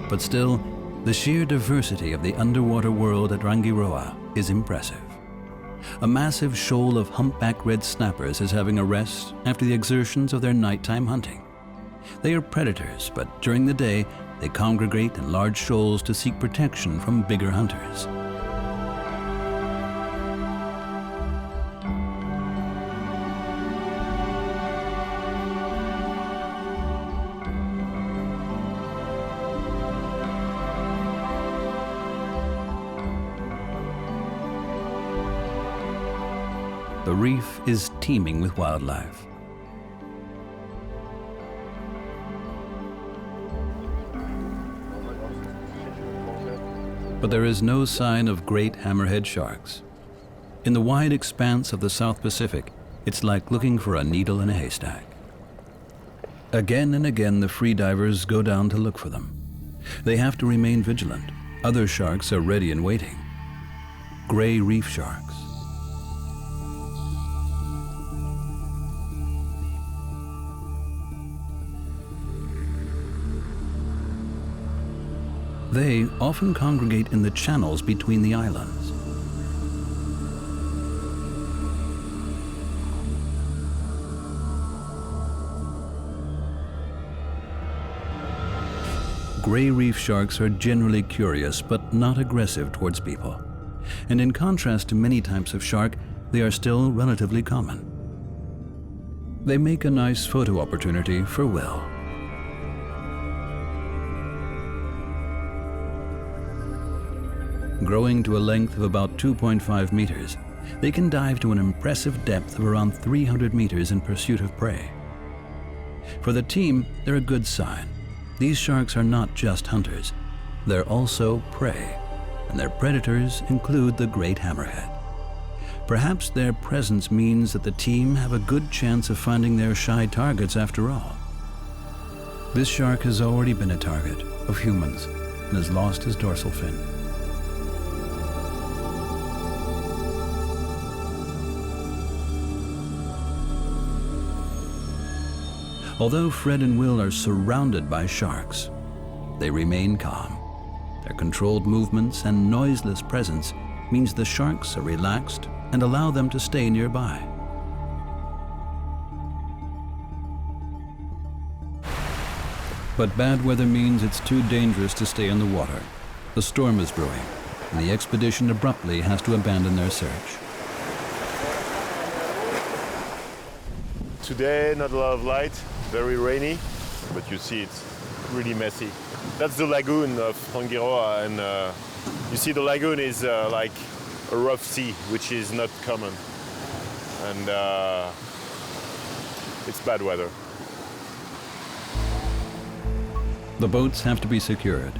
But still, the sheer diversity of the underwater world at Rangiroa is impressive. A massive shoal of humpback red snappers is having a rest after the exertions of their nighttime hunting. They are predators, but during the day, they congregate in large shoals to seek protection from bigger hunters. The reef is teeming with wildlife. But there is no sign of great hammerhead sharks. In the wide expanse of the South Pacific, it's like looking for a needle in a haystack. Again and again, the freedivers go down to look for them. They have to remain vigilant. Other sharks are ready and waiting. Gray reef sharks. They often congregate in the channels between the islands. Gray reef sharks are generally curious but not aggressive towards people. And in contrast to many types of shark, they are still relatively common. They make a nice photo opportunity for Will. Growing to a length of about 2.5 meters, they can dive to an impressive depth of around 300 meters in pursuit of prey. For the team, they're a good sign. These sharks are not just hunters, they're also prey, and their predators include the great hammerhead. Perhaps their presence means that the team have a good chance of finding their shy targets after all. This shark has already been a target of humans and has lost his dorsal fin. Although Fred and Will are surrounded by sharks, they remain calm. Their controlled movements and noiseless presence means the sharks are relaxed and allow them to stay nearby. But bad weather means it's too dangerous to stay in the water. The storm is brewing, and the expedition abruptly has to abandon their search. Today, not a lot of light, very rainy, but you see it's really messy. That's the lagoon of Rangiroa, and you see the lagoon is like a rough sea, which is not common. And it's bad weather. The boats have to be secured.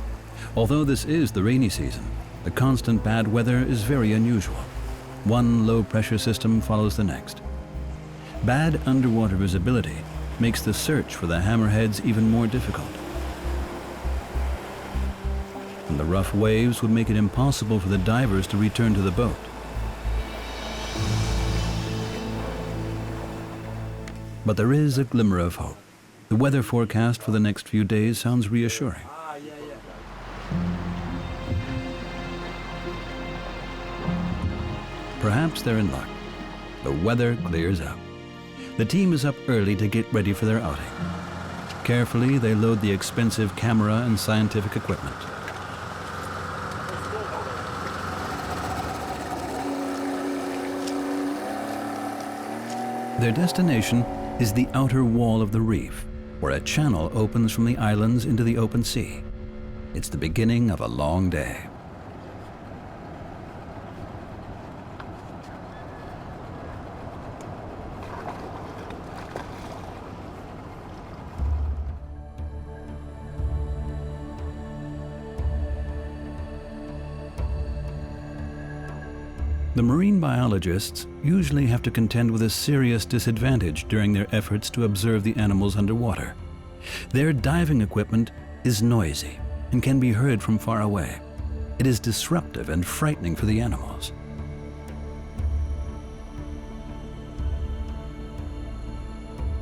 Although this is the rainy season, the constant bad weather is very unusual. One low-pressure system follows the next. Bad underwater visibility makes the search for the hammerheads even more difficult. And the rough waves would make it impossible for the divers to return to the boat. But there is a glimmer of hope. The weather forecast for the next few days sounds reassuring. Perhaps they're in luck. The weather clears up. The team is up early to get ready for their outing. Carefully, they load the expensive camera and scientific equipment. Their destination is the outer wall of the reef, where a channel opens from the islands into the open sea. It's the beginning of a long day. The marine biologists usually have to contend with a serious disadvantage during their efforts to observe the animals underwater. Their diving equipment is noisy and can be heard from far away. It is disruptive and frightening for the animals.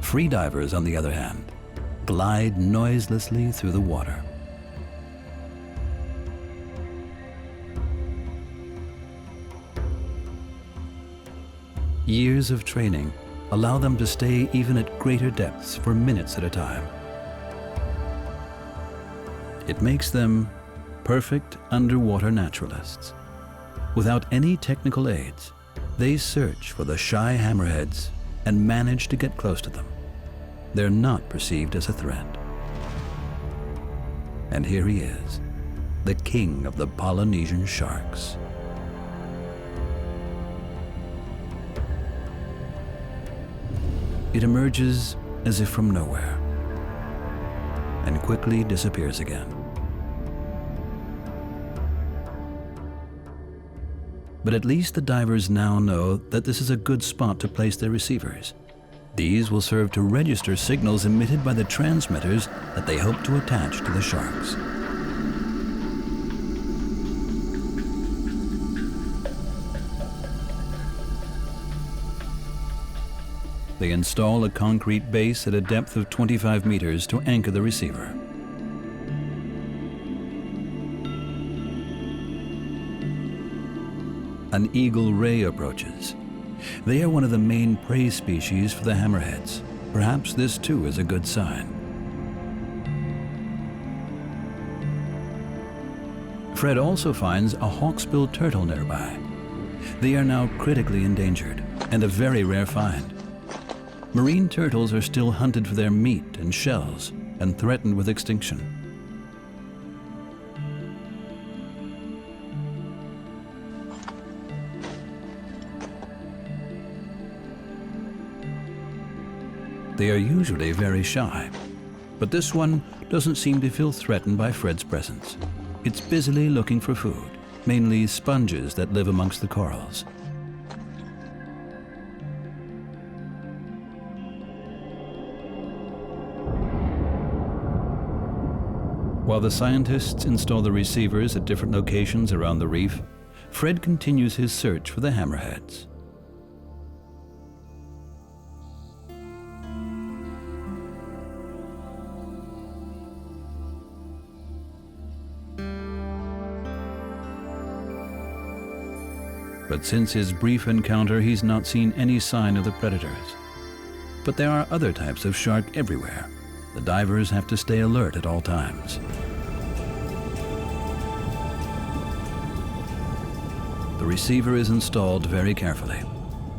Freedivers, on the other hand, glide noiselessly through the water. Years of training allow them to stay even at greater depths for minutes at a time. It makes them perfect underwater naturalists. Without any technical aids, they search for the shy hammerheads and manage to get close to them. They're not perceived as a threat. And here he is, the king of the Polynesian sharks. It emerges as if from nowhere and quickly disappears again. But at least the divers now know that this is a good spot to place their receivers. These will serve to register signals emitted by the transmitters that they hope to attach to the sharks. They install a concrete base at a depth of 25 meters to anchor the receiver. An eagle ray approaches. They are one of the main prey species for the hammerheads. Perhaps this too is a good sign. Fred also finds a hawksbill turtle nearby. They are now critically endangered and a very rare find. Marine turtles are still hunted for their meat and shells and threatened with extinction. They are usually very shy, but this one doesn't seem to feel threatened by Fred's presence. It's busily looking for food, mainly sponges that live amongst the corals. While the scientists install the receivers at different locations around the reef, Fred continues his search for the hammerheads. But since his brief encounter, he's not seen any sign of the predators. But there are other types of shark everywhere. The divers have to stay alert at all times. The receiver is installed very carefully.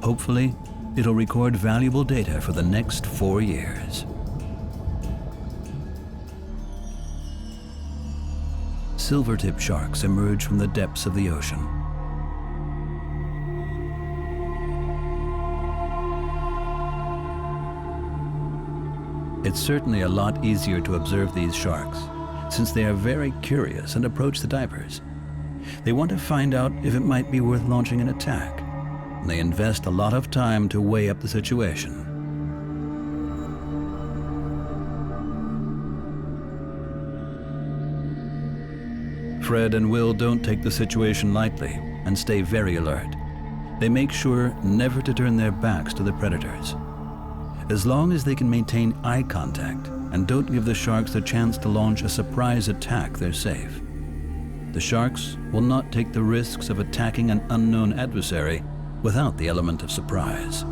Hopefully, it'll record valuable data for the next 4 years. Silvertip sharks emerge from the depths of the ocean. It's certainly a lot easier to observe these sharks, since they are very curious and approach the divers. They want to find out if it might be worth launching an attack, and they invest a lot of time to weigh up the situation. Fred and Will don't take the situation lightly and stay very alert. They make sure never to turn their backs to the predators. As long as they can maintain eye contact and don't give the sharks the chance to launch a surprise attack, they're safe. The sharks will not take the risks of attacking an unknown adversary without the element of surprise.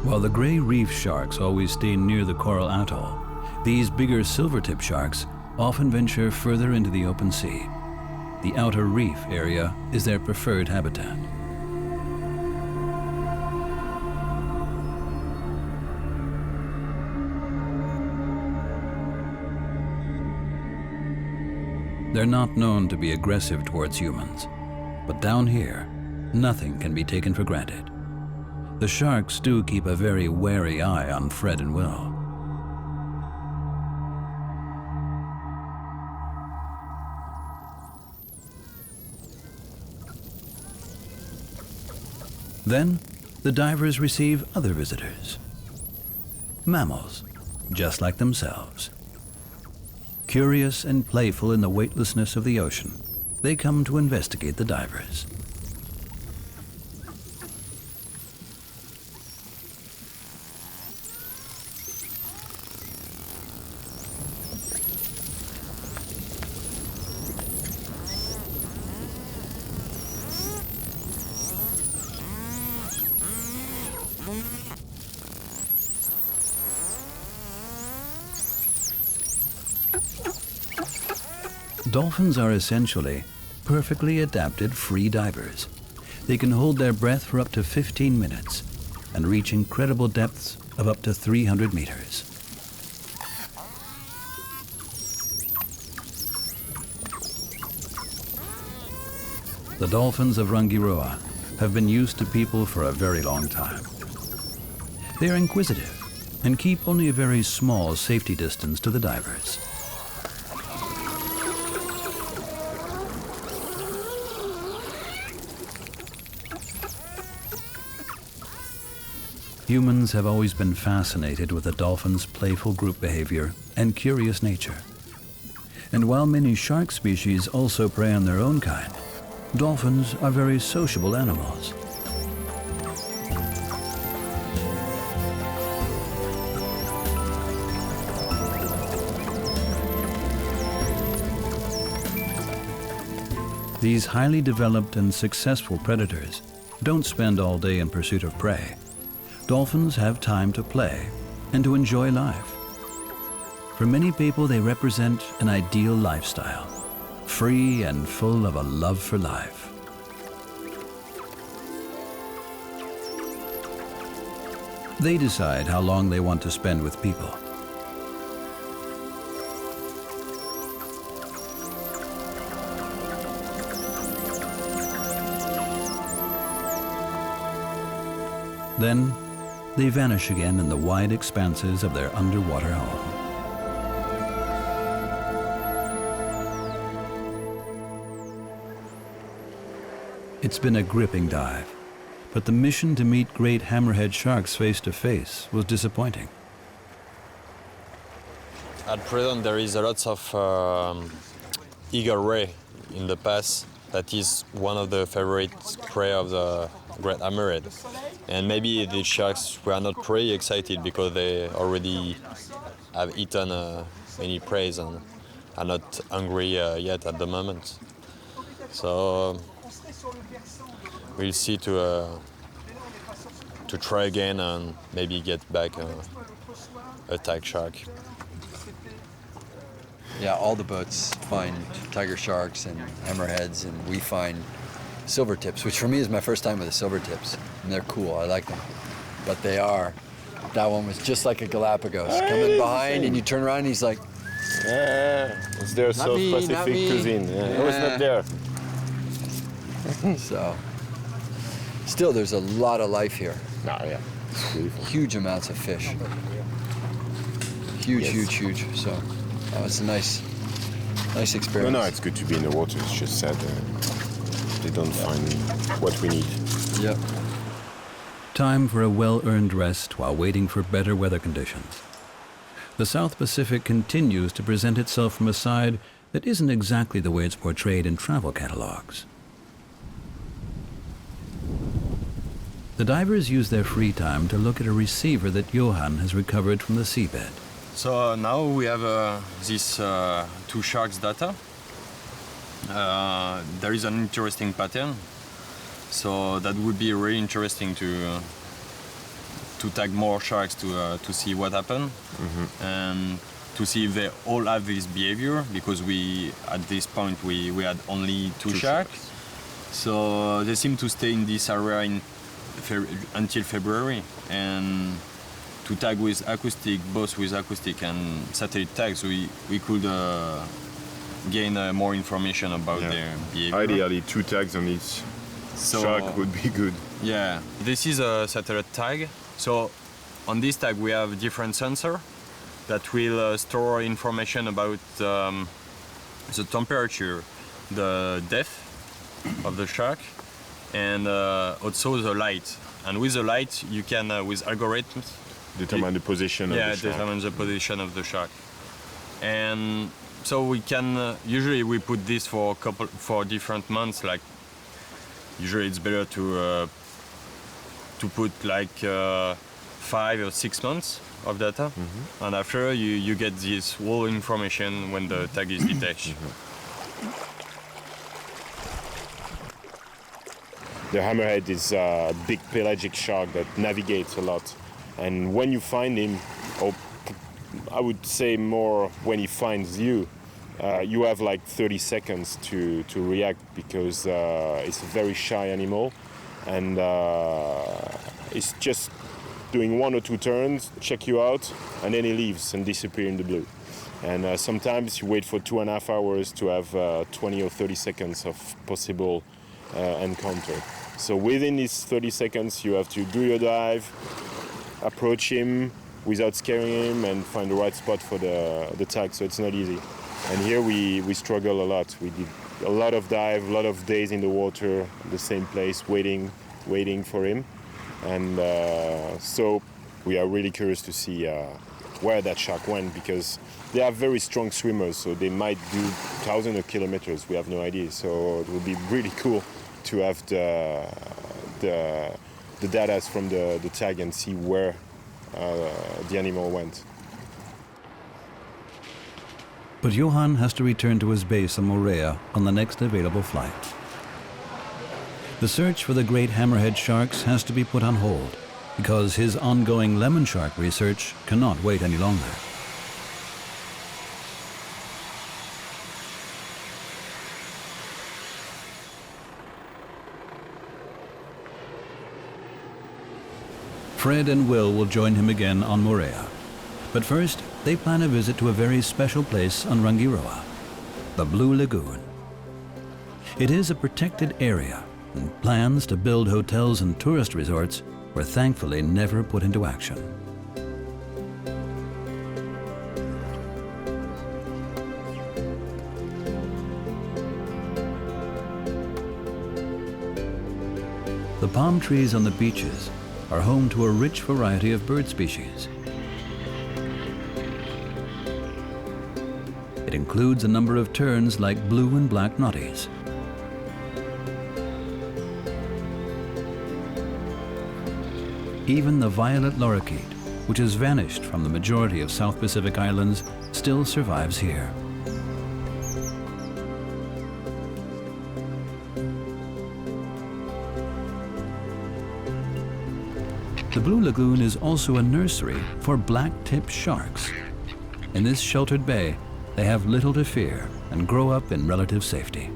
While the gray reef sharks always stay near the coral atoll, these bigger silvertip sharks often venture further into the open sea. The outer reef area is their preferred habitat. They're not known to be aggressive towards humans, but down here, nothing can be taken for granted. The sharks do keep a very wary eye on Fred and Will. Then, the divers receive other visitors. Mammals, just like themselves. Curious and playful in the weightlessness of the ocean, they come to investigate the divers. Dolphins are essentially perfectly adapted free divers. They can hold their breath for up to 15 minutes and reach incredible depths of up to 300 meters. the dolphins of Rangiroa have been used to people for a very long time. They are inquisitive and keep only a very small safety distance to the divers. Humans have always been fascinated with the dolphins' playful group behavior and curious nature. And while many shark species also prey on their own kind, dolphins are very sociable animals. These highly developed and successful predators don't spend all day in pursuit of prey. Dolphins have time to play and to enjoy life. For many people, they represent an ideal lifestyle, free and full of a love for life. They decide how long they want to spend with people. Then, they vanish again in the wide expanses of their underwater home. It's been a gripping dive, but the mission to meet great hammerhead sharks face to face was disappointing. At present, there is a lot of eagle ray in the pass. That is one of the favorite prey of the great hammerhead. And maybe the sharks were not very excited because they already have eaten many prey and are not hungry yet at the moment. So we'll see to try again and maybe get back attack shark. Yeah, all the boats find tiger sharks and hammerheads, and we find silver tips, which for me is my first time with the silver tips, and they're cool. I like them, but they are. That one was just like a Galapagos, coming behind, and you turn around, and he's like, Yeah, it's their South Pacific cuisine. Yeah. I was not there. So, still, there's a lot of life here. Oh, yeah, it's beautiful. Huge amounts of fish. Huge, huge. So, it's a nice experience. No, it's good to be in the water. It's just sad they don't find what we need. Yep. Time for a well-earned rest while waiting for better weather conditions. The South Pacific continues to present itself from a side that isn't exactly the way it's portrayed in travel catalogs. The divers use their free time to look at a receiver that Johan has recovered from the seabed. So now we have these two sharks data. There is an interesting pattern, so that would be really interesting to tag more sharks to see what happened, and to see if they all have this behavior, because at this point we had only two sharks. So they seem to stay in this area until February, and to tag with acoustic, both with acoustic and satellite tags, we could gain more information about their behavior. Ideally, 2 tags on each shark would be good. Yeah, this is a satellite tag. So on this tag we have different sensors that will store information about the temperature, the depth of the shark, and also the light. And with the light, you can, with algorithms, determine the position of the shark. Yeah, determine the position of the shark. And so we can, usually we put this for different months. Like, usually it's better to put like 5 or 6 months of data. And after you get this whole information when the tag is detached. The hammerhead is a big pelagic shark that navigates a lot. And when you find him, or I would say more when he finds you, you have like 30 seconds to react, because it's a very shy animal, and it's just doing 1 or 2 turns, check you out, and then he leaves and disappears in the blue. And sometimes you wait for 2.5 hours to have 20 or 30 seconds of possible encounter. So within these 30 seconds, you have to do your dive, approach him without scaring him, and find the right spot for the tag. So it's not easy. And here we struggle a lot. We did a lot of dive, a lot of days in the water, the same place, waiting for him. And so we are really curious to see where that shark went, because they are very strong swimmers, so they might do thousands of kilometers. We have no idea. So it would be really cool to have the data from the tag and see where the animal went. But Johan has to return to his base on Moorea on the next available flight. The search for the great hammerhead sharks has to be put on hold because his ongoing lemon shark research cannot wait any longer. Fred and Will join him again on Moorea. But first, they plan a visit to a very special place on Rangiroa, the Blue Lagoon. It is a protected area, and plans to build hotels and tourist resorts were thankfully never put into action. The palm trees on the beaches are home to a rich variety of bird species. It includes a number of terns like blue and black noddies. Even the violet lorikeet, which has vanished from the majority of South Pacific islands, still survives here. The Blue Lagoon is also a nursery for black-tipped sharks. In this sheltered bay, they have little to fear and grow up in relative safety.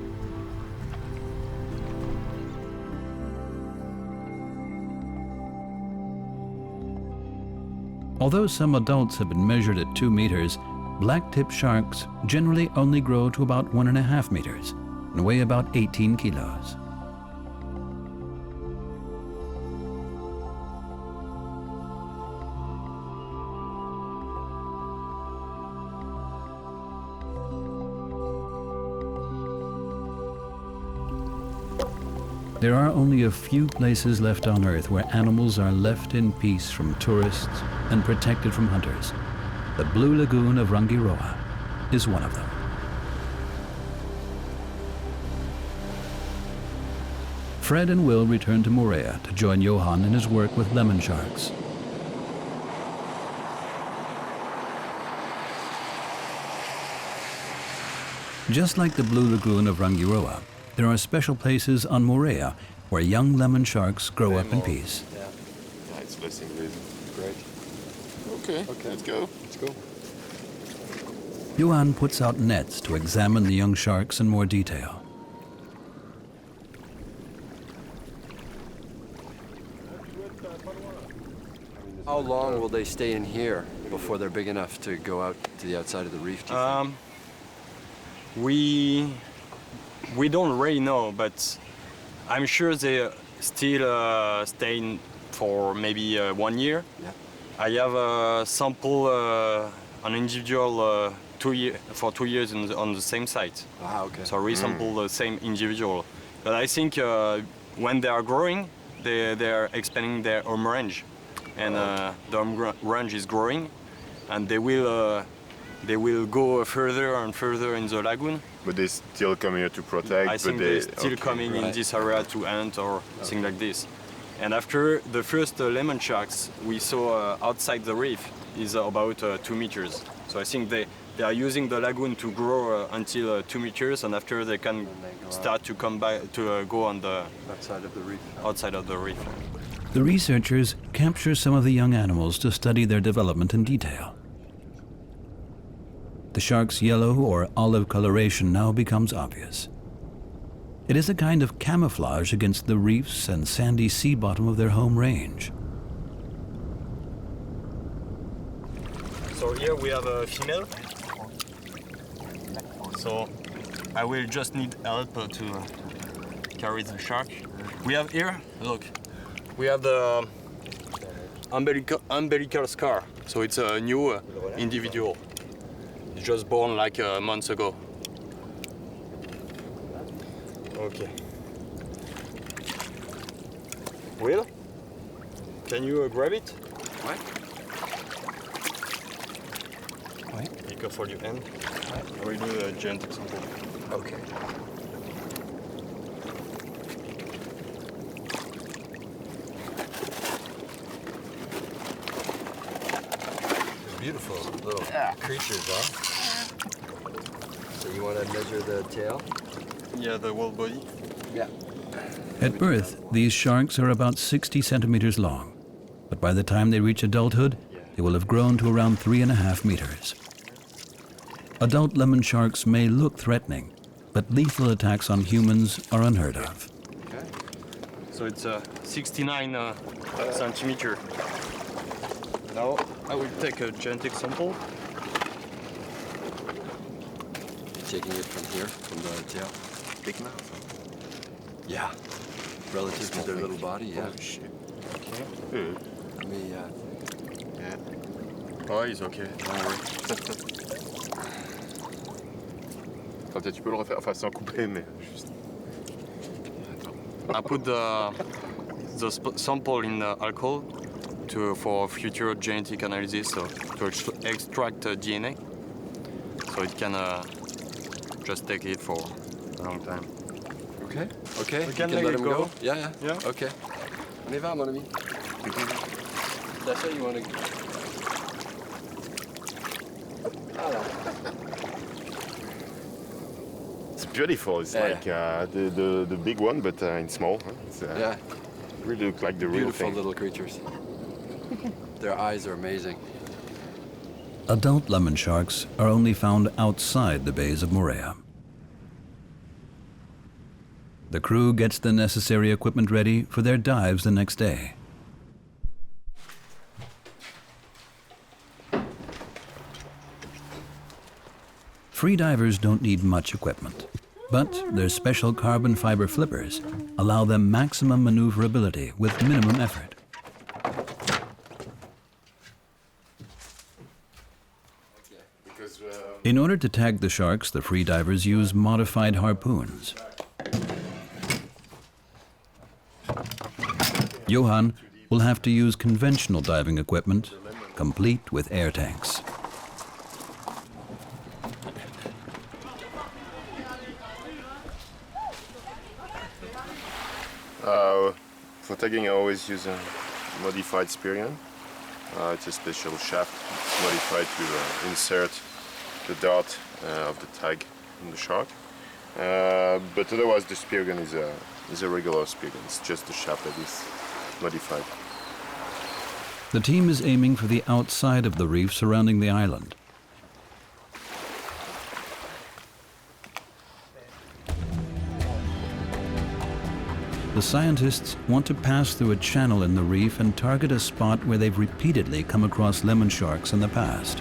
Although some adults have been measured at 2 meters, black-tipped sharks generally only grow to about 1.5 meters and weigh about 18 kilos. There are only a few places left on Earth where animals are left in peace from tourists and protected from hunters. The Blue Lagoon of Rangiroa is one of them. Fred and Will return to Moorea to join Johan in his work with lemon sharks. Just like the Blue Lagoon of Rangiroa, there are special places on Moorea where young lemon sharks grow up in peace. Yeah, it's blessing, great. Okay, let's go. Let's go. Johan puts out nets to examine the young sharks in more detail. How long will they stay in here before they're big enough to go out to the outside of the reef, do you think? We don't really know, but I'm sure they still stay for maybe 1 year. Yeah. I have a sample, an individual for 2 years on the same site. Ah, okay. So resample the same individual. But I think when they are growing, they are expanding their home range. And the home range is growing, and they will go further and further in the lagoon. But they still come here to protect. I think they're still coming in this area to hunt or things like this. And after the first lemon sharks we saw outside the reef is about 2 meters. So I think they are using the lagoon to grow until 2 meters, and after they can start to come back to go on the outside of the reef. Outside of the reef. The researchers capture some of the young animals to study their development in detail. The shark's yellow or olive coloration now becomes obvious. It is a kind of camouflage against the reefs and sandy sea bottom of their home range. So here we have a female. So I will just need help carries the shark. We have here, look, we have the umbilical scar. So it's a new individual. It's just born like months ago. Okay. Will, can you grab it? Ouais. Ouais. Be careful your hand. I will do a giant example. Okay. Beautiful little creatures, huh? So you want to measure the tail? Yeah, the whole body. Yeah. At birth, these sharks are about 60 centimeters long, but by the time they reach adulthood, they will have grown to around 3.5 meters. Adult lemon sharks may look threatening, but lethal attacks on humans are unheard of. Okay. So it's 69 centimeter. Now I will take a genetic sample. Taking it from here, from the tail. Big mouth. Yeah. Relative to their little body, yeah. Oh, shit. Okay. Let me, yeah. Oh, he's okay. Don't worry. Enfin, peut-être tu peux le refaire, enfin sans couper, mais juste. I put the sample in alcohol for future genetic analysis, so to extract DNA, so it can just take it for a long time. Okay. Okay. We can let let him it go. Yeah. Yeah. Okay. On y va, mon ami. That's how you want to. It's beautiful. It's like the big one, but in small. Huh? It's, Yeah. Really look like the real Beautiful thing. little creatures. Their eyes are amazing. Adult lemon sharks are only found outside the bays of Moorea. The crew gets the necessary equipment ready for their dives the next day. Freedivers don't need much equipment, but their special carbon fiber flippers allow them maximum maneuverability with minimum effort. In order to tag the sharks, the freedivers use modified harpoons. Johan will have to use conventional diving equipment, complete with air tanks. For tagging, I always use a modified Spirion. It's a special shaft. It's modified to insert the dart of the tag in the shark. But otherwise, the Spirion is a regular Spirion. It's just the shaft that is modified. The team is aiming for the outside of the reef surrounding the island. The scientists want to pass through a channel in the reef and target a spot where they've repeatedly come across lemon sharks in the past.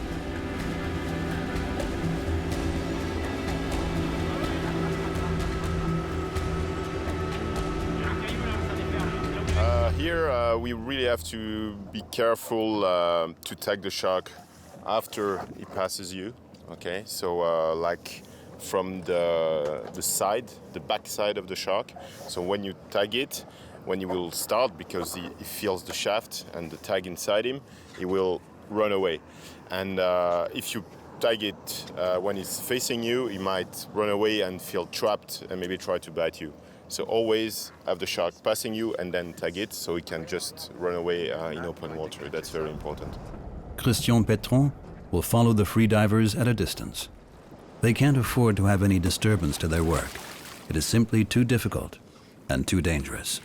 Here we really have to be careful to tag the shark after he passes you. Okay, so like from the side, the back side of the shark. So when you tag it, when he will start, because he feels the shaft and the tag inside him, he will run away. And if you tag it when he's facing you, he might run away and feel trapped and maybe try to bite you. So always have the shark passing you and then tag it so he can just run away in open water. That's very important. Christian Pétron will follow the freedivers at a distance. They can't afford to have any disturbance to their work. It is simply too difficult and too dangerous.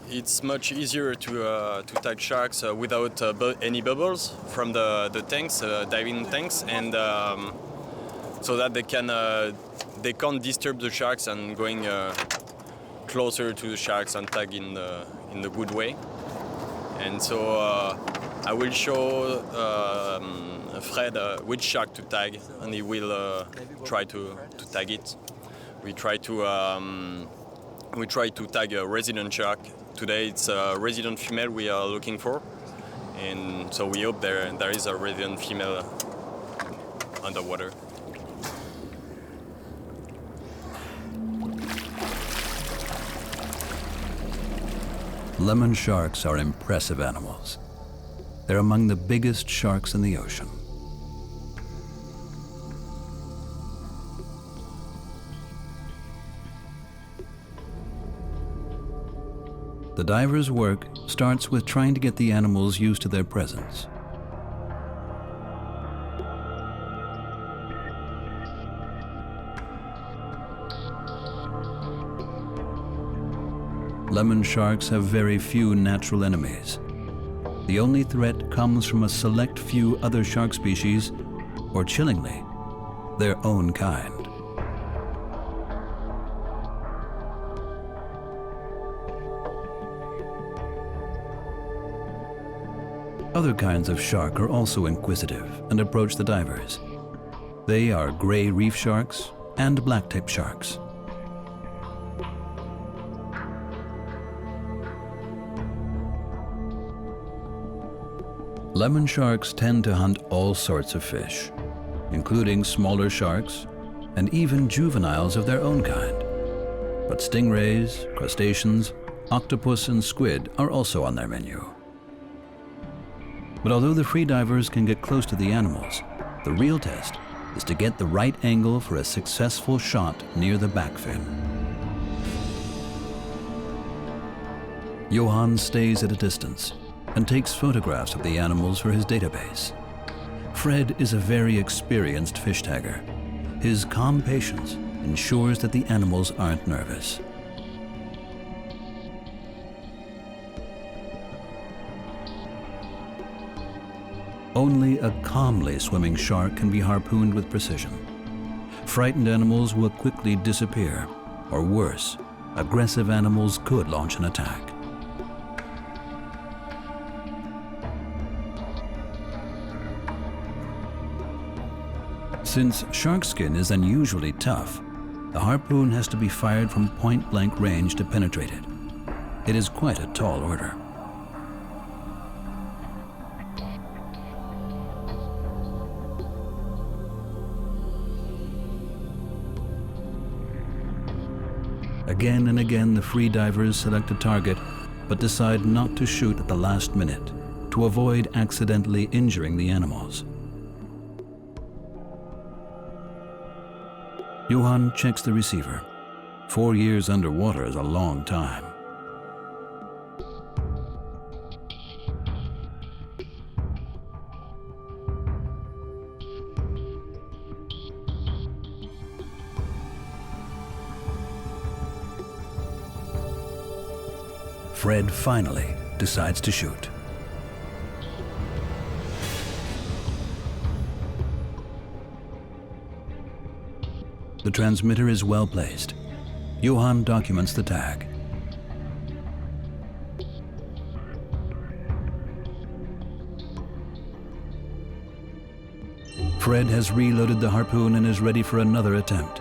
It's much easier to tag sharks without any bubbles from the tanks, diving tanks, and so that they can't disturb the sharks and going closer to the sharks and tag in the good way. And so I will show Fred which shark to tag, and he will try to tag it. We try to tag a resident shark. Today it's a resident female we are looking for, and so we hope there is a resident female underwater. Lemon sharks are impressive animals. They're among the biggest sharks in the ocean. The divers' work starts with trying to get the animals used to their presence. Lemon sharks have very few natural enemies. The only threat comes from a select few other shark species, or chillingly, their own kind. Other kinds of shark are also inquisitive and approach the divers. They are gray reef sharks and blacktip sharks. Lemon sharks tend to hunt all sorts of fish, including smaller sharks and even juveniles of their own kind. But stingrays, crustaceans, octopus, and squid are also on their menu. But although the freedivers can get close to the animals, the real test is to get the right angle for a successful shot near the back fin. Johan stays at a distance and takes photographs of the animals for his database. Fred is a very experienced fish tagger. His calm patience ensures that the animals aren't nervous. Only a calmly swimming shark can be harpooned with precision. Frightened animals will quickly disappear, or worse, aggressive animals could launch an attack. Since shark skin is unusually tough, the harpoon has to be fired from point-blank range to penetrate it. It is quite a tall order. Again and again, the freedivers select a target, but decide not to shoot at the last minute to avoid accidentally injuring the animals. Johan checks the receiver. 4 years underwater is a long time. Fred finally decides to shoot. The transmitter is well placed. Johan documents the tag. Fred has reloaded the harpoon and is ready for another attempt.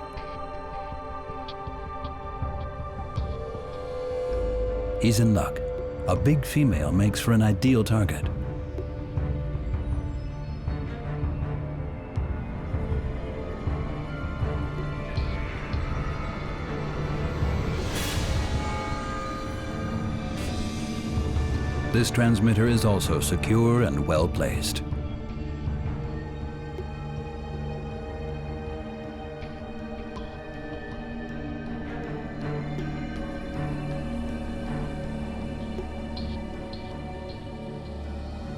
He's in luck. A big female makes for an ideal target. This transmitter is also secure and well placed.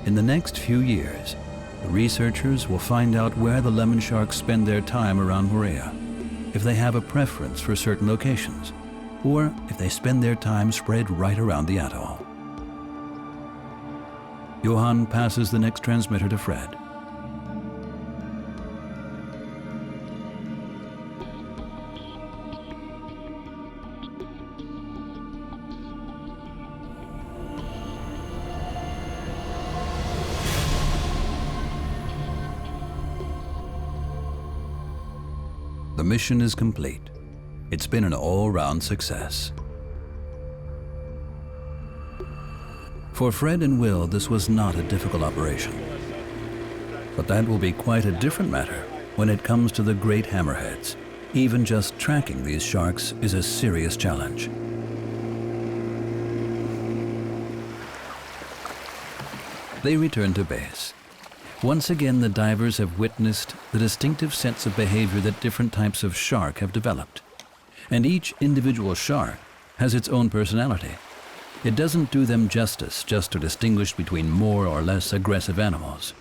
In the next few years, the researchers will find out where the lemon sharks spend their time around Moorea, if they have a preference for certain locations, or if they spend their time spread right around the atoll. Johan passes the next transmitter to Fred. The mission is complete. It's been an all-round success. For Fred and Will, this was not a difficult operation. But that will be quite a different matter when it comes to the great hammerheads. Even just tracking these sharks is a serious challenge. They return to base. Once again, the divers have witnessed the distinctive sets of behavior that different types of shark have developed. And each individual shark has its own personality. It doesn't do them justice just to distinguish between more or less aggressive animals.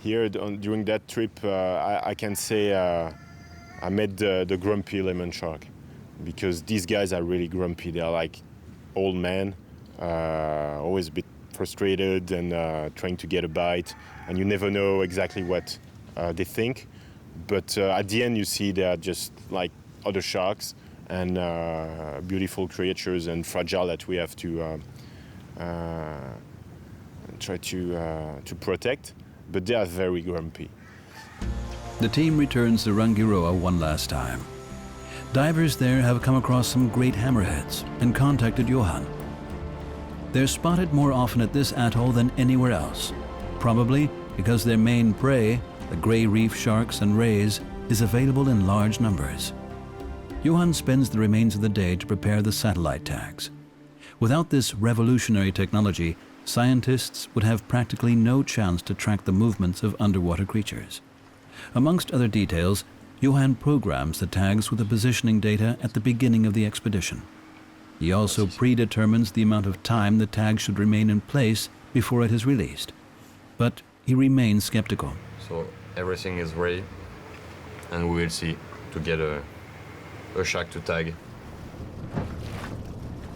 Here, during that trip, I can say I met the grumpy lemon shark, because these guys are really grumpy. They're like old men, always a bit frustrated and trying to get a bite, and you never know exactly what they think. But at the end, you see they are just like other sharks and beautiful creatures and fragile that we have to try to protect. But they are very grumpy. The team returns to Rangiroa one last time. Divers there have come across some great hammerheads and contacted Johan. They're spotted more often at this atoll than anywhere else, probably because their main prey, the gray reef sharks and rays, is available in large numbers. Johan spends the remains of the day to prepare the satellite tags. Without this revolutionary technology, scientists would have practically no chance to track the movements of underwater creatures. Amongst other details, Johan programs the tags with the positioning data at the beginning of the expedition. He also predetermines the amount of time the tag should remain in place before it is released. But he remains skeptical. So everything is ready, and we will see to get a shark to tag.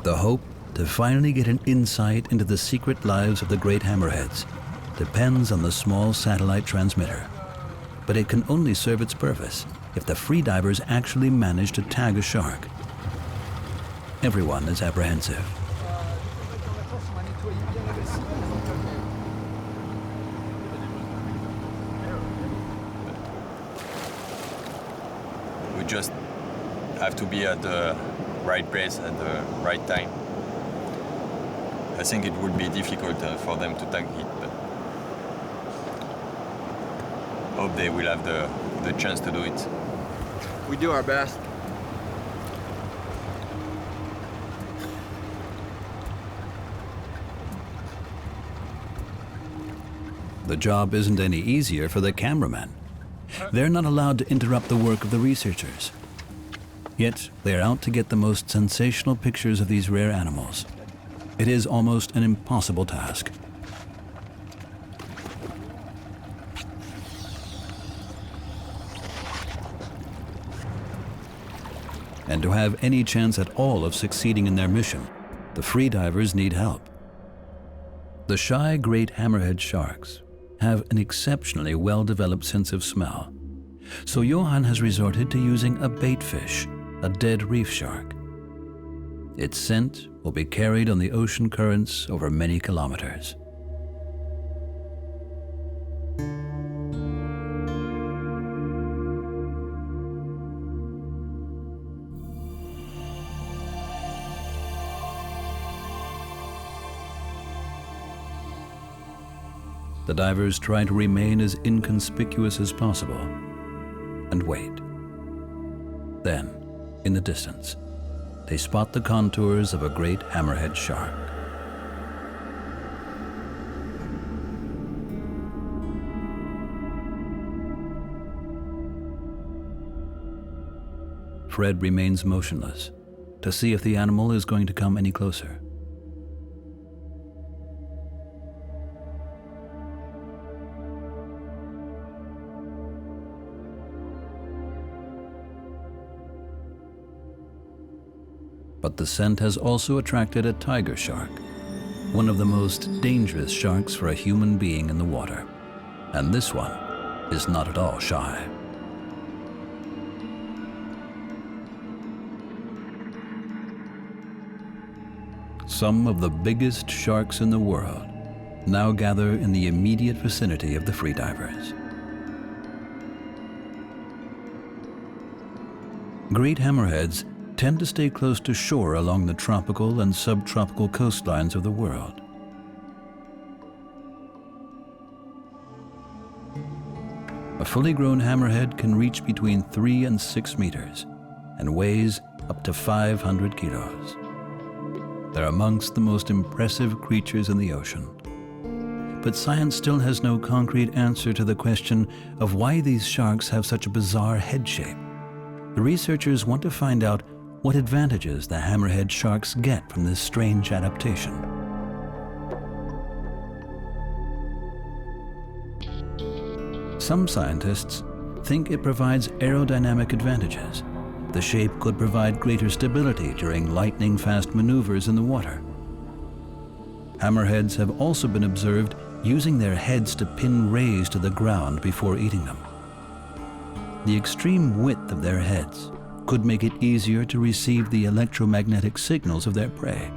The hope to finally get an insight into the secret lives of the great hammerheads depends on the small satellite transmitter. But it can only serve its purpose if the freedivers actually manage to tag a shark. Everyone is apprehensive. We just have to be at the right place at the right time. I think it would be difficult for them to tag it, but hope they will have the chance to do it. We do our best. The job isn't any easier for the cameramen. They're not allowed to interrupt the work of the researchers. Yet, they're out to get the most sensational pictures of these rare animals. It is almost an impossible task. And to have any chance at all of succeeding in their mission, the freedivers need help. The shy great hammerhead sharks have an exceptionally well-developed sense of smell. So Johan has resorted to using a bait fish, a dead reef shark. Its scent will be carried on the ocean currents over many kilometers. The divers try to remain as inconspicuous as possible and wait. Then, in the distance, they spot the contours of a great hammerhead shark. Fred remains motionless to see if the animal is going to come any closer. But the scent has also attracted a tiger shark, one of the most dangerous sharks for a human being in the water. And this one is not at all shy. Some of the biggest sharks in the world now gather in the immediate vicinity of the freedivers. Great hammerheads tend to stay close to shore along the tropical and subtropical coastlines of the world. A fully grown hammerhead can reach between 3 and 6 meters and weighs up to 500 kilos. They're amongst the most impressive creatures in the ocean. But science still has no concrete answer to the question of why these sharks have such a bizarre head shape. The researchers want to find out what advantages the hammerhead sharks get from this strange adaptation. Some scientists think it provides aerodynamic advantages. The shape could provide greater stability during lightning-fast maneuvers in the water. Hammerheads have also been observed using their heads to pin rays to the ground before eating them. The extreme width of their heads could make it easier to receive the electromagnetic signals of their prey.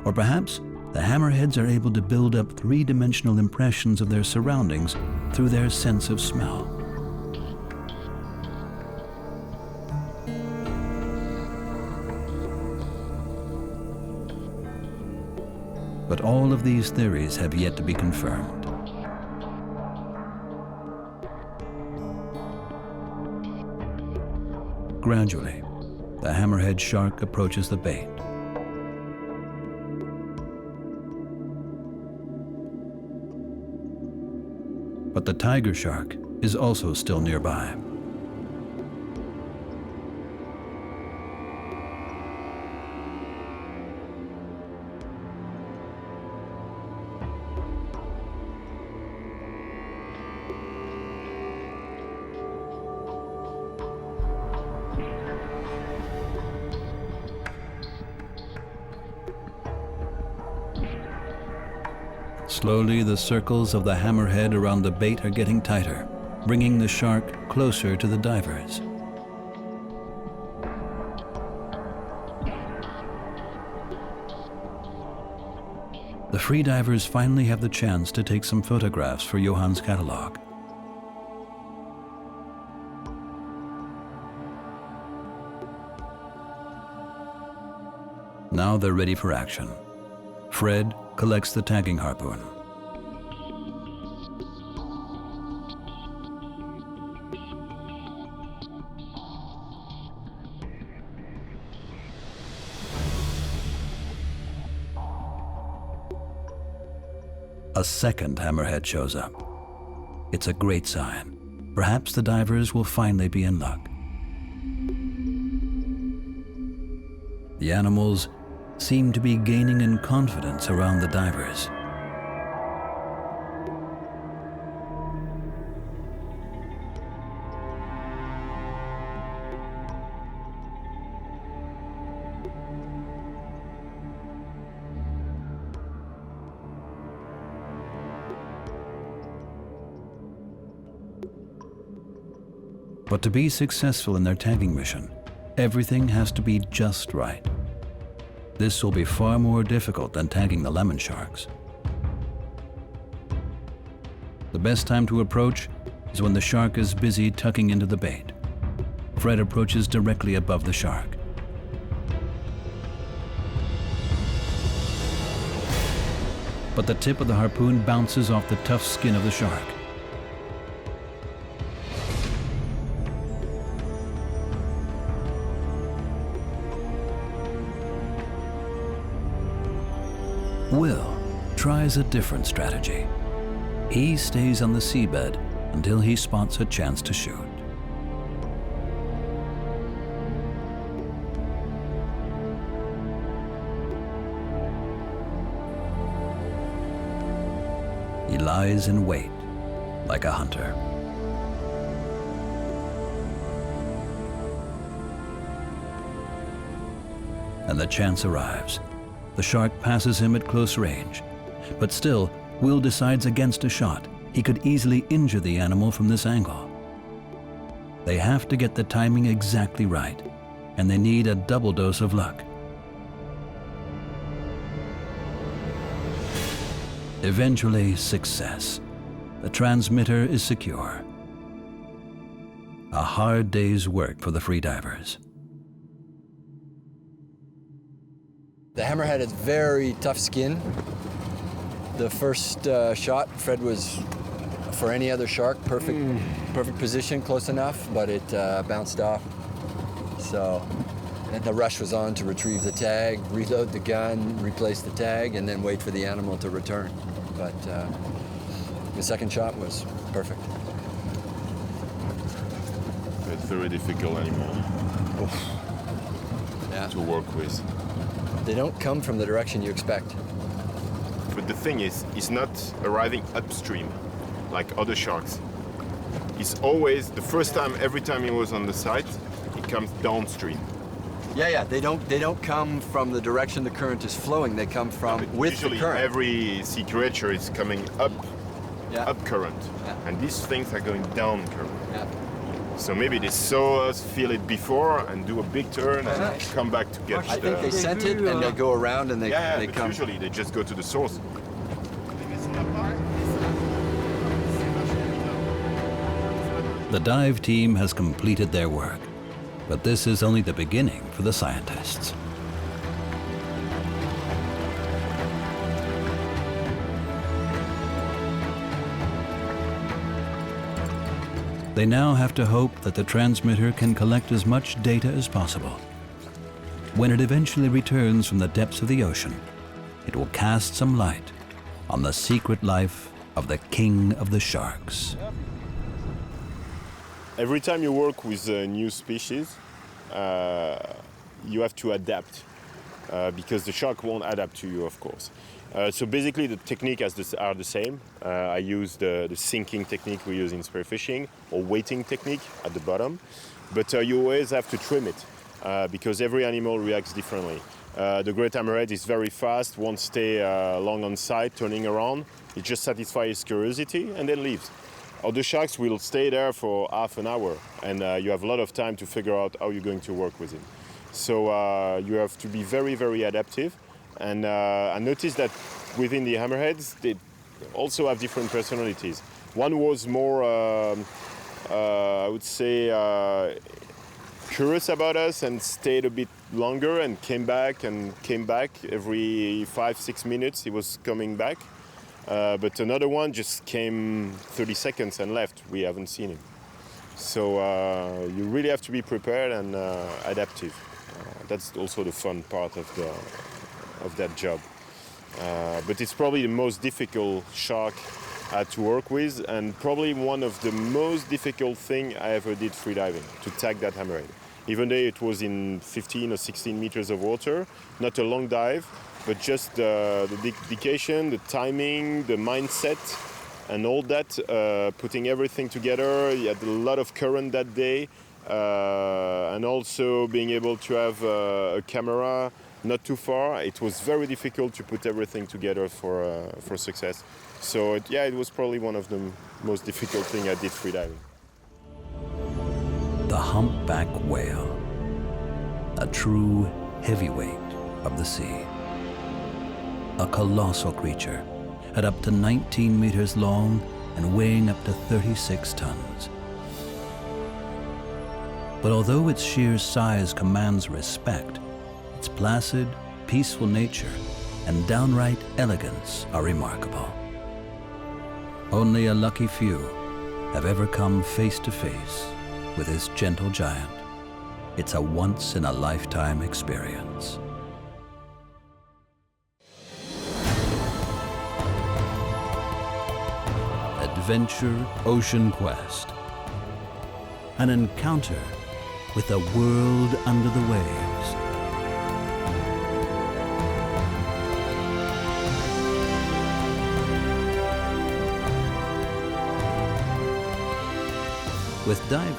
Or perhaps the hammerheads are able to build up three-dimensional impressions of their surroundings through their sense of smell. But all of these theories have yet to be confirmed. Gradually, the hammerhead shark approaches the bait. But the tiger shark is also still nearby. Slowly, the circles of the hammerhead around the bait are getting tighter, bringing the shark closer to the divers. The freedivers finally have the chance to take some photographs for Johan's catalog. Now they're ready for action. Fred collects the tagging harpoon. A second hammerhead shows up. It's a great sign. Perhaps the divers will finally be in luck. The animals seem to be gaining in confidence around the divers. But to be successful in their tagging mission, everything has to be just right. This will be far more difficult than tagging the lemon sharks. The best time to approach is when the shark is busy tucking into the bait. Fred approaches directly above the shark. But the tip of the harpoon bounces off the tough skin of the shark. Will tries a different strategy. He stays on the seabed until he spots a chance to shoot. He lies in wait like a hunter. And the chance arrives. The shark passes him at close range. But still, Will decides against a shot. He could easily injure the animal from this angle. They have to get the timing exactly right, and they need a double dose of luck. Eventually, success. The transmitter is secure. a hard day's work for the freedivers. The hammerhead has very tough skin. The first shot, Fred was, for any other shark, perfect position, close enough, but it bounced off. So, and the rush was on to retrieve the tag, reload the gun, replace the tag, and then wait for the animal to return. But the second shot was perfect. It's very difficult animal to work with. They don't come from the direction you expect. But the thing is, he's not arriving upstream like other sharks. He's always, the first time, every time he was on the site, he comes downstream. Yeah, they don't come from the direction the current is flowing. They come from with the current. Every sea creature is coming up current, and these things are going down current. So maybe they saw us feel it before and do a big turn and come back to get. I think they scent it and they go around and they but come. Usually they just go to the source. The dive team has completed their work, but this is only the beginning for the scientists. They now have to hope that the transmitter can collect as much data as possible. When it eventually returns from the depths of the ocean, it will cast some light on the secret life of the king of the sharks. Every time you work with a new species, you have to adapt because the shark won't adapt to you, of course. So basically the technique are the same. I use the sinking technique we use in spearfishing or weighting technique at the bottom. But you always have to trim it because every animal reacts differently. The great hammerhead is very fast, won't stay long on site, turning around. It just satisfies his curiosity and then leaves. Other sharks will stay there for half an hour and you have a lot of time to figure out how you're going to work with him. So you have to be very, very adaptive. And I noticed that within the hammerheads, they also have different personalities. One was more, I would say, curious about us and stayed a bit longer and came back every 5-6 minutes. He was coming back. But another one just came 30 seconds and left. We haven't seen him. So you really have to be prepared and adaptive. That's also the fun part of that job. But it's probably the most difficult shark to work with and probably one of the most difficult thing I ever did freediving, to tag that hammerhead. Even though it was in 15 or 16 meters of water, not a long dive, but just the dedication, the timing, the mindset, and all that, putting everything together. You had a lot of current that day, and also being able to have a camera not too far. It was very difficult to put everything together for success. So it was probably one of the most difficult things I did freediving. The humpback whale, a true heavyweight of the sea. A colossal creature at up to 19 meters long and weighing up to 36 tons. But although its sheer size commands respect, its placid, peaceful nature and downright elegance are remarkable. Only a lucky few have ever come face to face with this gentle giant. It's a once-in-a-lifetime experience. Adventure Ocean Quest. An encounter with the world under the waves. With divers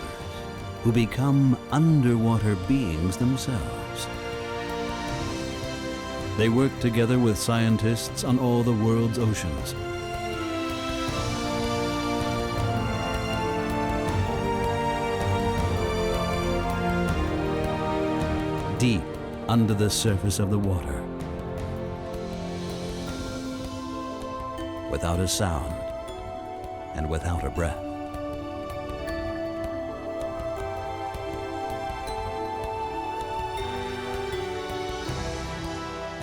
who become underwater beings themselves. They work together with scientists on all the world's oceans. Deep under the surface of the water, without a sound and without a breath.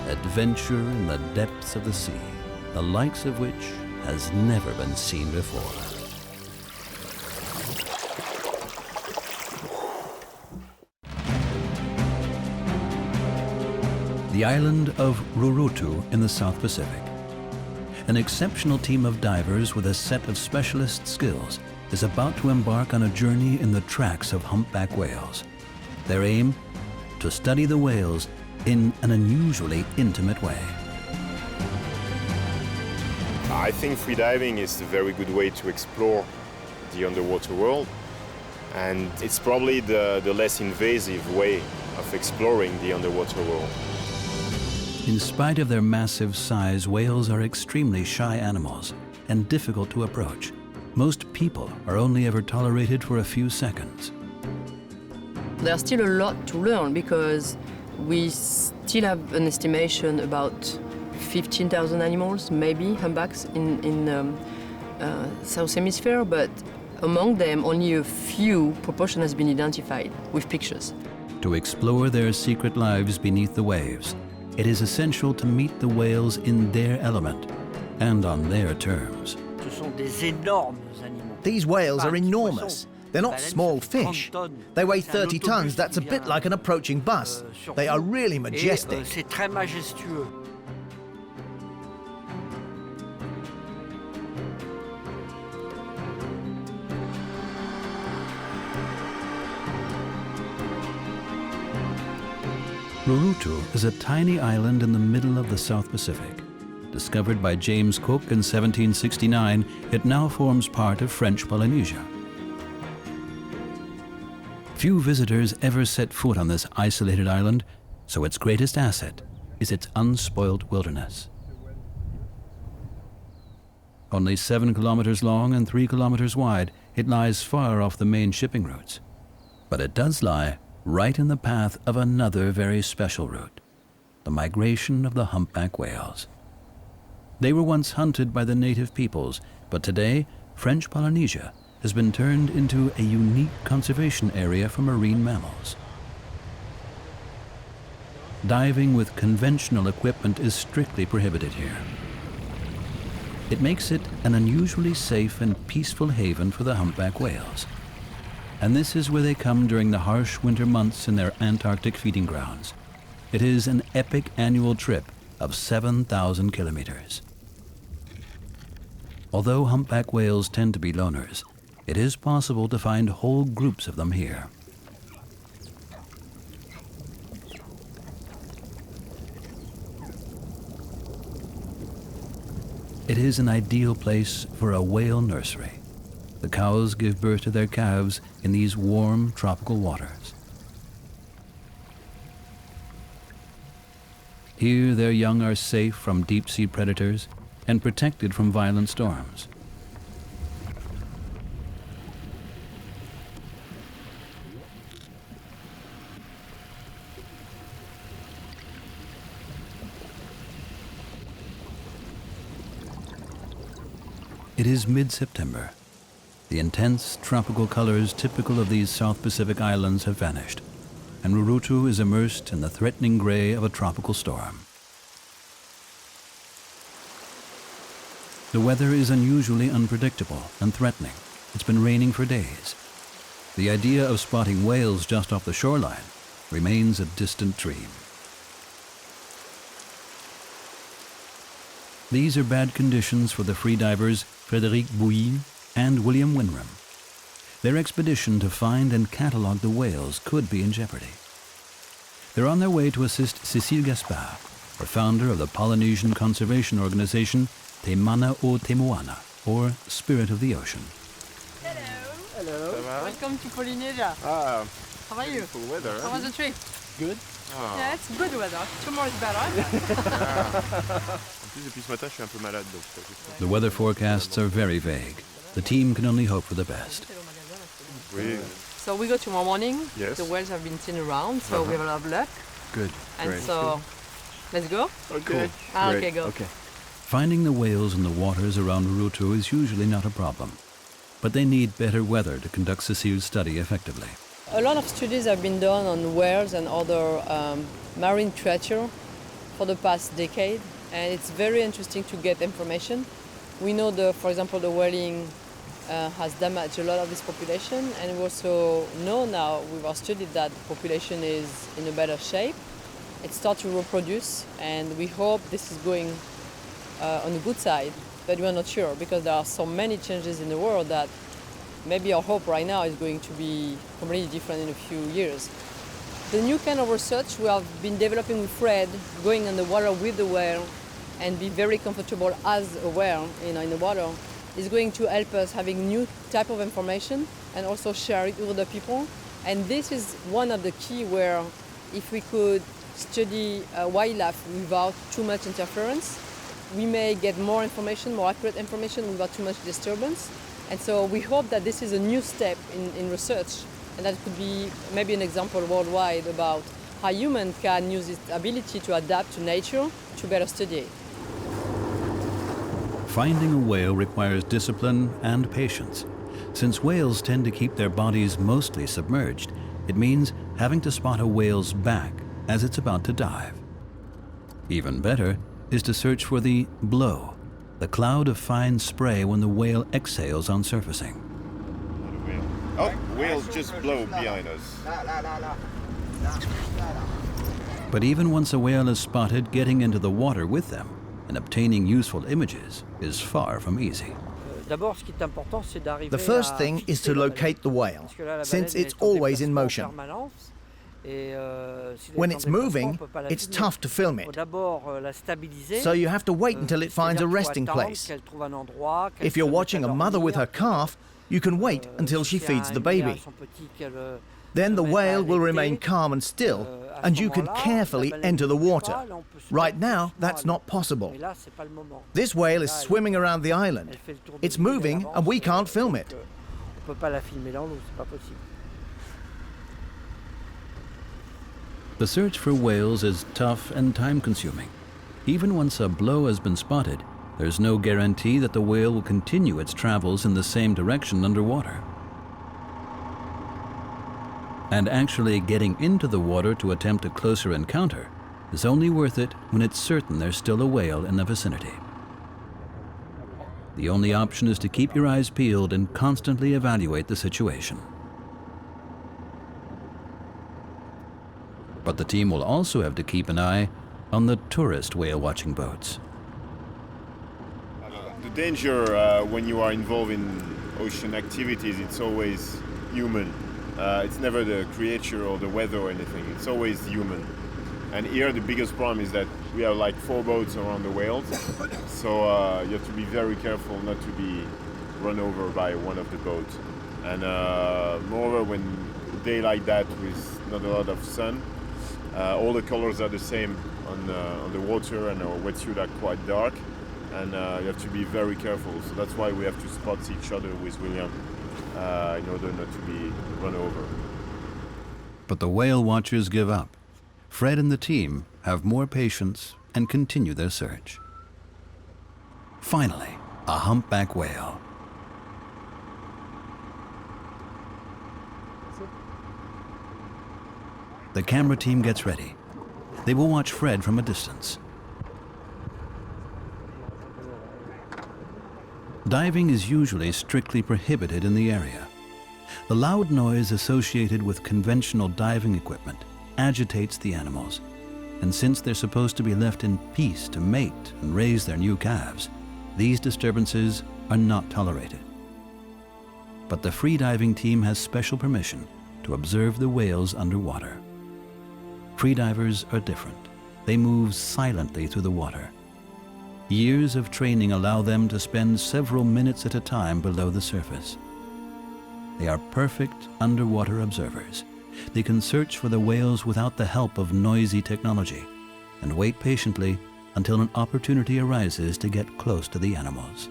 adventure in the depths of the sea, the likes of which has never been seen before. The island of Rurutu in the South Pacific. An exceptional team of divers with a set of specialist skills is about to embark on a journey in the tracks of humpback whales. Their aim? To study the whales in an unusually intimate way. I think freediving is a very good way to explore the underwater world, and it's probably the less invasive way of exploring the underwater world. In spite of their massive size, whales are extremely shy animals and difficult to approach. Most people are only ever tolerated for a few seconds. There's still a lot to learn because we still have an estimation about 15,000 animals, maybe humpbacks in South Hemisphere, but among them only a few proportion has been identified with pictures. To explore their secret lives beneath the waves, it is essential to meet the whales in their element and on their terms. These whales are enormous. They're not small fish. They weigh 30 tons. That's a bit like an approaching bus. They are really majestic. Rurutu is a tiny island in the middle of the South Pacific. Discovered by James Cook in 1769, it now forms part of French Polynesia. Few visitors ever set foot on this isolated island, so its greatest asset is its unspoiled wilderness. Only 7 kilometers long and 3 kilometers wide, it lies far off the main shipping routes. But it does lie right in the path of another very special route, the migration of the humpback whales. They were once hunted by the native peoples, but today, French Polynesia has been turned into a unique conservation area for marine mammals. Diving with conventional equipment is strictly prohibited here. It makes it an unusually safe and peaceful haven for the humpback whales. And this is where they come during the harsh winter months in their Antarctic feeding grounds. It is an epic annual trip of 7,000 kilometers. Although humpback whales tend to be loners, it is possible to find whole groups of them here. It is an ideal place for a whale nursery. The cows give birth to their calves in these warm tropical waters. Here their young are safe from deep-sea predators and protected from violent storms. It is mid-September. The intense tropical colors typical of these South Pacific islands have vanished, and Rurutu is immersed in the threatening gray of a tropical storm. The weather is unusually unpredictable and threatening. It's been raining for days. The idea of spotting whales just off the shoreline remains a distant dream. These are bad conditions for the freedivers Frederic Buyle and William Winram. Their expedition to find and catalog the whales could be in jeopardy. They're on their way to assist Cécile Gaspard, the founder of the Polynesian conservation organization Te Mana o Te Moana, or Spirit of the Ocean. Hello. Welcome to Polynesia. Ah, how are you? beautiful weather. How was the trip? Good. Yeah, it's good weather. Tomorrow is better. En plus, depuis ce matin, je suis un peu malade, donc. The weather forecasts are very vague. The team can only hope for the best. Oui. So we go tomorrow morning. Yes. The whales have been seen around, so we have a lot of luck. Good. And Great. so, let's go. Okay. Ah, okay, go. Okay. Finding the whales in the waters around Rurutu is usually not a problem, but they need better weather to conduct Cécile's study effectively. A lot of studies have been done on whales and other marine creatures for the past decade, and it's very interesting to get information. We know, for example, the whaling has damaged a lot of this population, and we also know now with our study that the population is in a better shape. It starts to reproduce, and we hope this is going on the good side, but we're not sure because there are so many changes in the world that maybe our hope right now is going to be completely different in a few years. The new kind of research we have been developing with Fred, going on the water with the whale and be very comfortable as a whale in the water, is going to help us having new type of information and also share it with other people. And this is one of the key where if we could study wildlife without too much interference, we may get more information, more accurate information without too much disturbance. And so we hope that this is a new step in research, and that could be maybe an example worldwide about how humans can use its ability to adapt to nature to better study it. Finding a whale requires discipline and patience. Since whales tend to keep their bodies mostly submerged, it means having to spot a whale's back as it's about to dive. Even better is to search for the blow, the cloud of fine spray when the whale exhales on surfacing. Oh, whale just blow behind us. But even once a whale is spotted, getting into the water with them and obtaining useful images is far from easy. The first thing is to locate the whale, since it's always in motion. When it's moving, it's tough to film it. So you have to wait until it finds a resting place. If you're watching a mother with her calf, you can wait until she feeds the baby. Then the whale will remain calm and still, and you can carefully enter the water. Right now, that's not possible. This whale is swimming around the island. It's moving, and we can't film it. The search for whales is tough and time-consuming. Even once a blow has been spotted, there's no guarantee that the whale will continue its travels in the same direction underwater. And actually getting into the water to attempt a closer encounter is only worth it when it's certain there's still a whale in the vicinity. The only option is to keep your eyes peeled and constantly evaluate the situation. But the team will also have to keep an eye on the tourist whale-watching boats. The danger when you are involved in ocean activities, it's always human. It's never the creature or the weather or anything, it's always human. And here the biggest problem is that we have like 4 boats around the whales, so you have to be very careful not to be run over by one of the boats. And moreover, when a day like that with not a lot of sun, all the colors are the same on the water, and our wetsuit are quite dark, and you have to be very careful. So that's why we have to spot each other with William in order not to be run over. But the whale watchers give up. Fred and the team have more patience and continue their search. Finally, a humpback whale. The camera team gets ready. They will watch Fred from a distance. Diving is usually strictly prohibited in the area. The loud noise associated with conventional diving equipment agitates the animals, and since they're supposed to be left in peace to mate and raise their new calves, these disturbances are not tolerated. But the freediving team has special permission to observe the whales underwater. Freedivers are different. They move silently through the water. Years of training allow them to spend several minutes at a time below the surface. They are perfect underwater observers. They can search for the whales without the help of noisy technology and wait patiently until an opportunity arises to get close to the animals.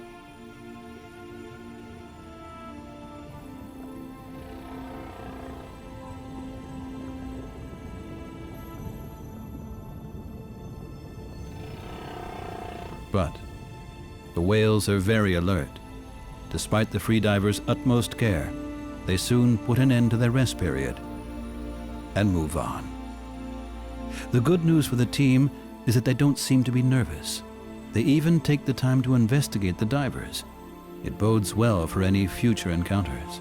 But the whales are very alert. Despite the freedivers' utmost care, they soon put an end to their rest period and move on. The good news for the team is that they don't seem to be nervous. They even take the time to investigate the divers. It bodes well for any future encounters.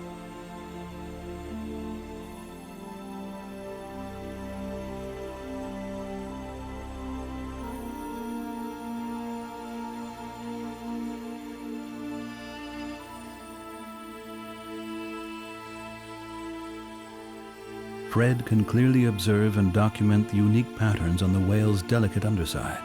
Fred can clearly observe and document the unique patterns on the whale's delicate underside.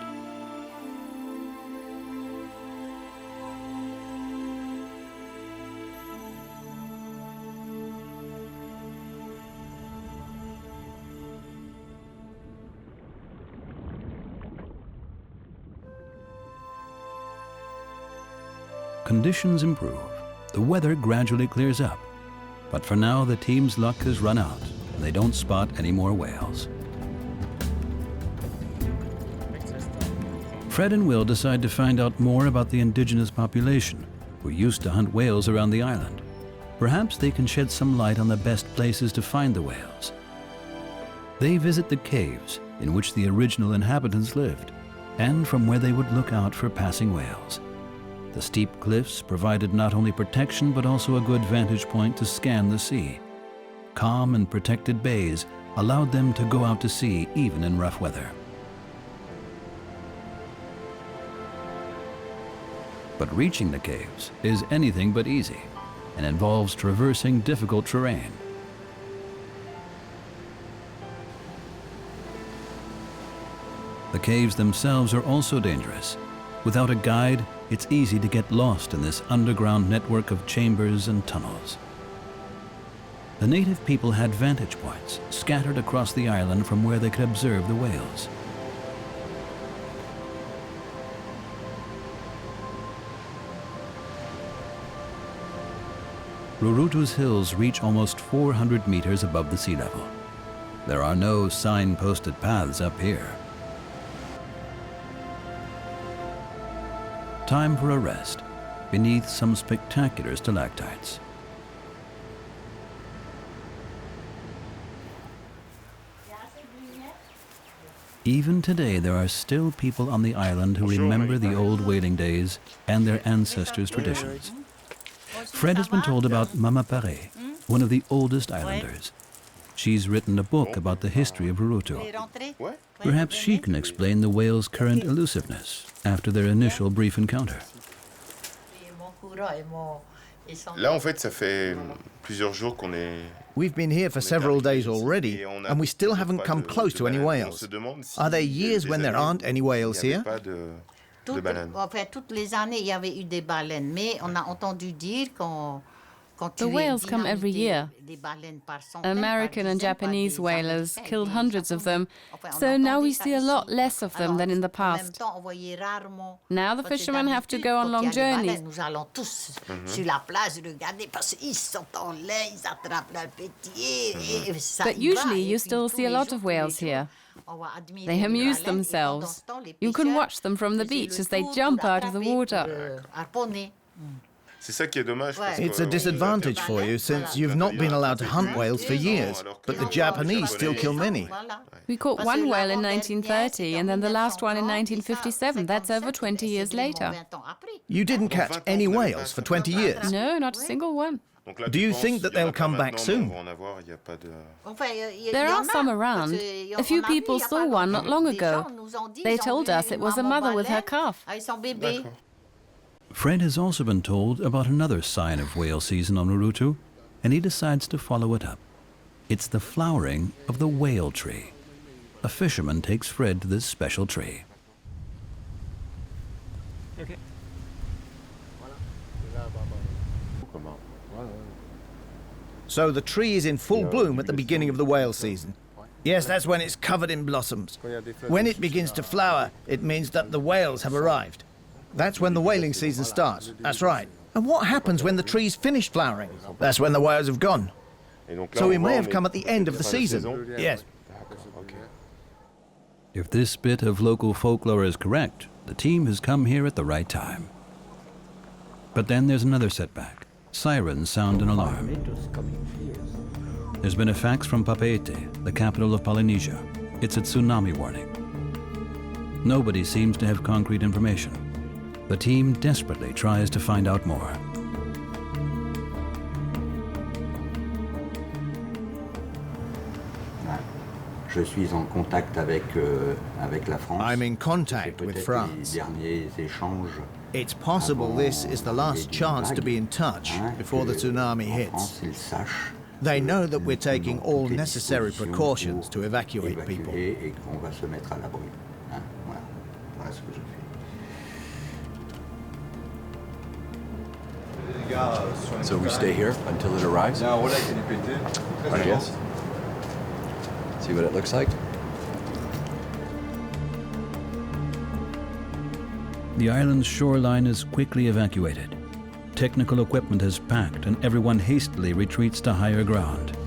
Conditions improve. The weather gradually clears up. But for now, the team's luck has run out. They don't spot any more whales. Fred and Will decide to find out more about the indigenous population who used to hunt whales around the island. Perhaps they can shed some light on the best places to find the whales. They visit the caves in which the original inhabitants lived and from where they would look out for passing whales. The steep cliffs provided not only protection but also a good vantage point to scan the sea. Calm and protected bays allowed them to go out to sea even in rough weather. But reaching the caves is anything but easy and involves traversing difficult terrain. The caves themselves are also dangerous. Without a guide, it's easy to get lost in this underground network of chambers and tunnels. The native people had vantage points scattered across the island from where they could observe the whales. Rurutu's hills reach almost 400 meters above the sea level. There are no sign-posted paths up here. Time for a rest beneath some spectacular stalactites. Even today, there are still people on the island who remember the old whaling days and their ancestors' traditions. Fred has been told about Mama Pare, one of the oldest islanders. She's written a book about the history of Rurutu. Perhaps she can explain the whale's current elusiveness after their initial brief encounter. Là, en fait, ça fait plusieurs jours qu'on est... We've been here for several days already, and we still haven't come close to any whales. Are there years when there aren't any whales here? En fait, toutes les années, il y avait eu des baleines, mais on a entendu dire quand The whales come every year. American and Japanese whalers killed hundreds of them, so now we see a lot less of them than in the past. Now the fishermen have to go on long journeys. But usually you still see a lot of whales here. They amuse themselves. You can watch them from the beach as they jump out of the water. It's a disadvantage for you since you've not been allowed to hunt whales for years, but the Japanese still kill many. We caught one whale in 1930 and then the last one in 1957. That's over 20 years later. You didn't catch any whales for 20 years? No, not a single one. Do you think that they'll come back soon? There are some around. A few people saw one not long ago. They told us it was a mother with her calf. Fred has also been told about another sign of whale season on Rurutu, and he decides to follow it up. It's the flowering of the whale tree. A fisherman takes Fred to this special tree. Okay. So the tree is in full bloom at the beginning of the whale season. Yes, that's when it's covered in blossoms. When it begins to flower, it means that the whales have arrived. That's when the whaling season starts. That's right. And what happens when the trees finish flowering? That's when the whales have gone. So we may have come at the end of the season. Yes. If this bit of local folklore is correct, the team has come here at the right time. But then there's another setback. Sirens sound an alarm. There's been a fax from Papeete, the capital of Polynesia. It's a tsunami warning. Nobody seems to have concrete information. The team desperately tries to find out more. Je suis en contact avec la France. I'm in contact with France. It's possible this is the last chance to be in touch before the tsunami hits. They know that we're taking all necessary precautions to evacuate people. So we stay here until it arrives? I guess. See what it looks like? The island's shoreline is quickly evacuated. Technical equipment is packed and everyone hastily retreats to higher ground.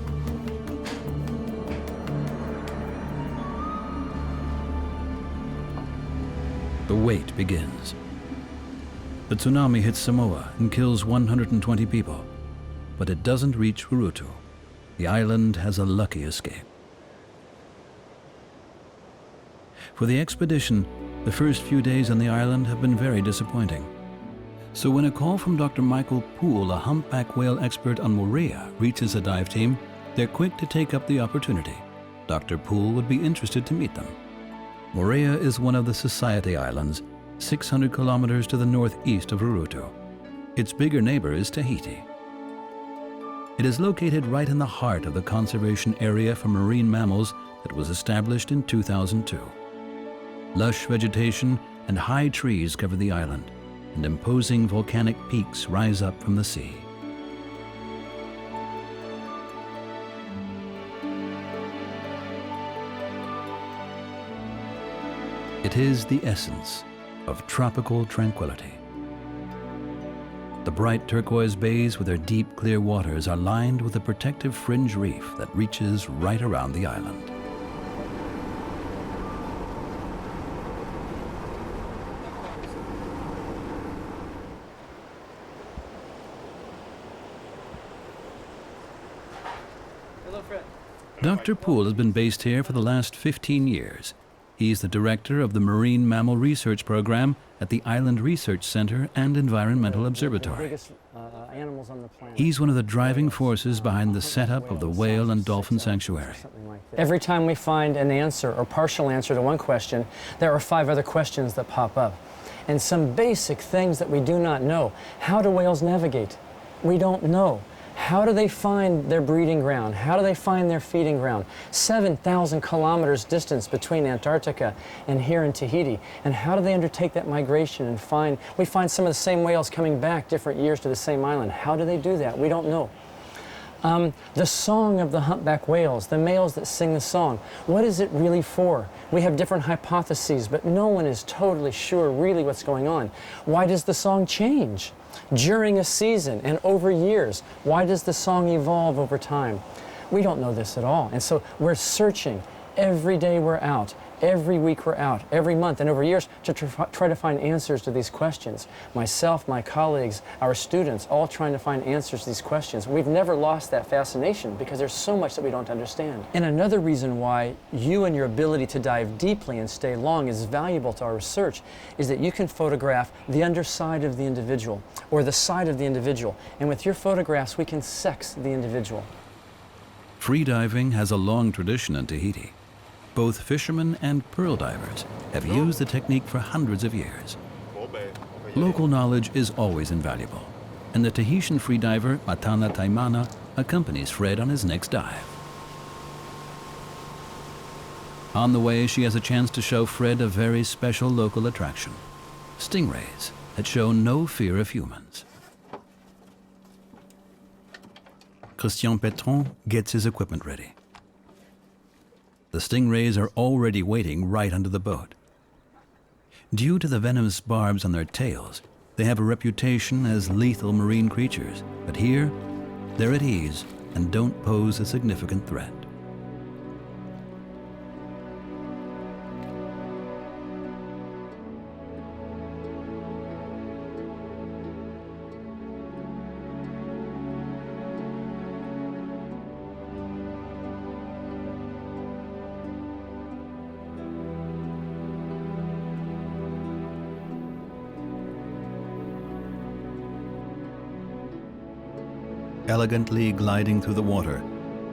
The wait begins. The tsunami hits Samoa and kills 120 people, but it doesn't reach Urutu. The island has a lucky escape. For the expedition, the first few days on the island have been very disappointing. So when a call from Dr. Michael Poole, a humpback whale expert on Moorea, reaches the dive team, they're quick to take up the opportunity. Dr. Poole would be interested to meet them. Moorea is one of the Society Islands, 600 kilometers to the northeast of Urutu. Its bigger neighbor is Tahiti. It is located right in the heart of the conservation area for marine mammals that was established in 2002. Lush vegetation and high trees cover the island, and imposing volcanic peaks rise up from the sea. It is the essence of tropical tranquility. The bright turquoise bays with their deep, clear waters are lined with a protective fringe reef that reaches right around the island. Dr. Poole has been based here for the last 15 years. He's the director of the Marine Mammal Research Program at the Island Research Center and Environmental Observatory. He's one of the driving forces behind the setup of the whale and dolphin sanctuary. Every time we find an answer or partial answer to one question, there are 5 other questions that pop up. And some basic things that we do not know. How do whales navigate? We don't know. How do they find their breeding ground? How do they find their feeding ground? 7,000 kilometers distance between Antarctica and here in Tahiti. And how do they undertake that migration and we find some of the same whales coming back different years to the same island. How do they do that? We don't know. The song of the humpback whales, the males that sing the song, what is it really for? We have different hypotheses, but no one is totally sure really what's going on. Why does the song change during a season and over years? Why does the song evolve over time? We don't know this at all. And so we're searching. Every day we're out. Every week we're out. Every month and over years to try to find answers to these questions. Myself, my colleagues, our students, all trying to find answers to these questions. We've never lost that fascination because there's so much that we don't understand. And another reason why you and your ability to dive deeply and stay long is valuable to our research is that you can photograph the underside of the individual or the side of the individual. And with your photographs, we can sex the individual. Freediving has a long tradition in Tahiti. Both fishermen and pearl divers have used the technique for hundreds of years. Local knowledge is always invaluable, and the Tahitian freediver Matana Taimana accompanies Fred on his next dive. On the way, she has a chance to show Fred a very special local attraction, stingrays that show no fear of humans. Christian Pétron gets his equipment ready. The stingrays are already waiting right under the boat. Due to the venomous barbs on their tails, they have a reputation as lethal marine creatures, but here, they're at ease and don't pose a significant threat. Elegantly gliding through the water,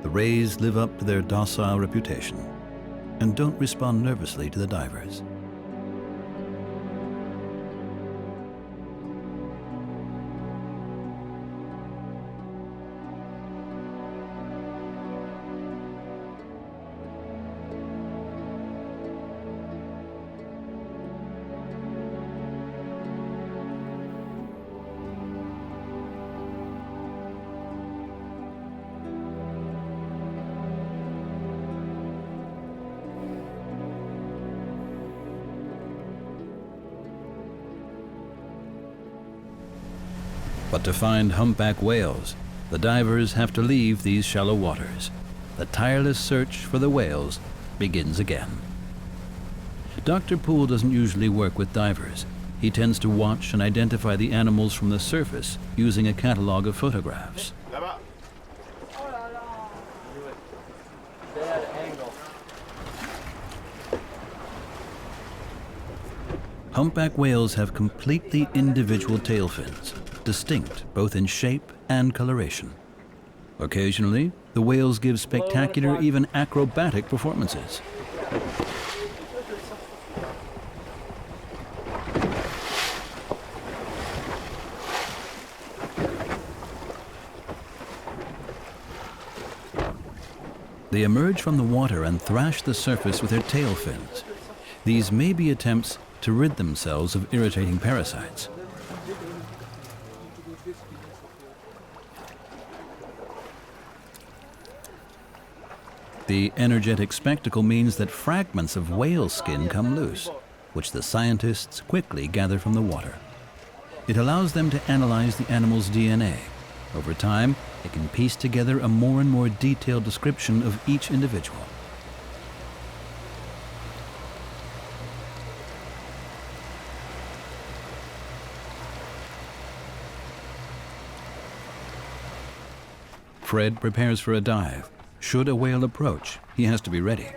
the rays live up to their docile reputation and don't respond nervously to the divers. But to find humpback whales, the divers have to leave these shallow waters. The tireless search for the whales begins again. Dr. Poole doesn't usually work with divers. He tends to watch and identify the animals from the surface using a catalog of photographs. Humpback whales have completely individual tail fins, distinct both in shape and coloration. Occasionally, the whales give spectacular, even acrobatic performances. They emerge from the water and thrash the surface with their tail fins. These may be attempts to rid themselves of irritating parasites. The energetic spectacle means that fragments of whale skin come loose, which the scientists quickly gather from the water. It allows them to analyze the animal's DNA. Over time, they can piece together a more and more detailed description of each individual. Fred prepares for a dive. Should a whale approach, he has to be ready.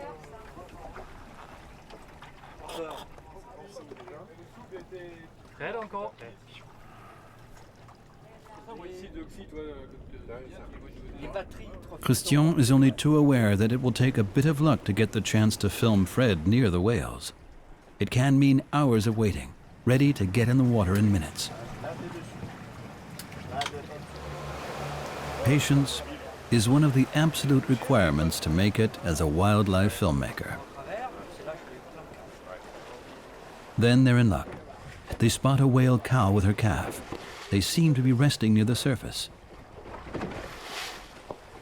Christian is only too aware that it will take a bit of luck to get the chance to film Fred near the whales. It can mean hours of waiting, ready to get in the water in minutes. Patience is one of the absolute requirements to make it as a wildlife filmmaker. Then they're in luck. They spot a whale cow with her calf. They seem to be resting near the surface.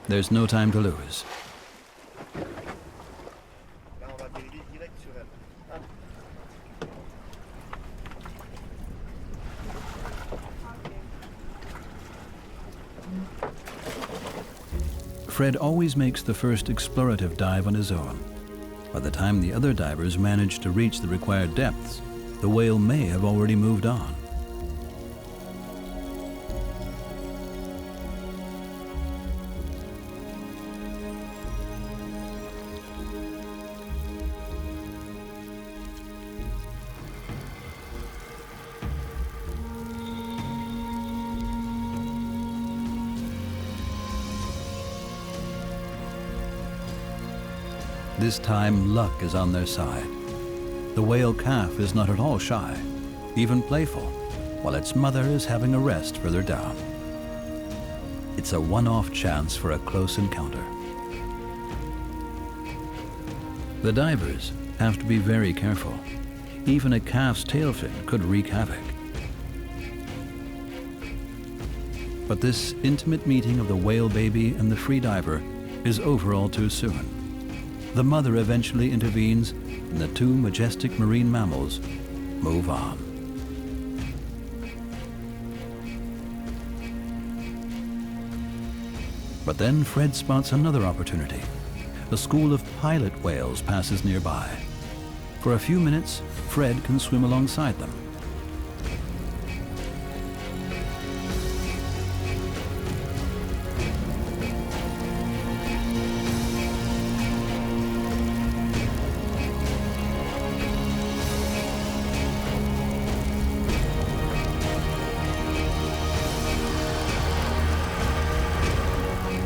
There's no time to lose. Fred always makes the first explorative dive on his own. By the time the other divers manage to reach the required depths, the whale may have already moved on. This time, luck is on their side. The whale calf is not at all shy, even playful, while its mother is having a rest further down. It's a one-off chance for a close encounter. The divers have to be very careful. Even a calf's tail fin could wreak havoc. But this intimate meeting of the whale baby and the freediver is over all too soon. The mother eventually intervenes, and the two majestic marine mammals move on. But then Fred spots another opportunity. A school of pilot whales passes nearby. For a few minutes, Fred can swim alongside them.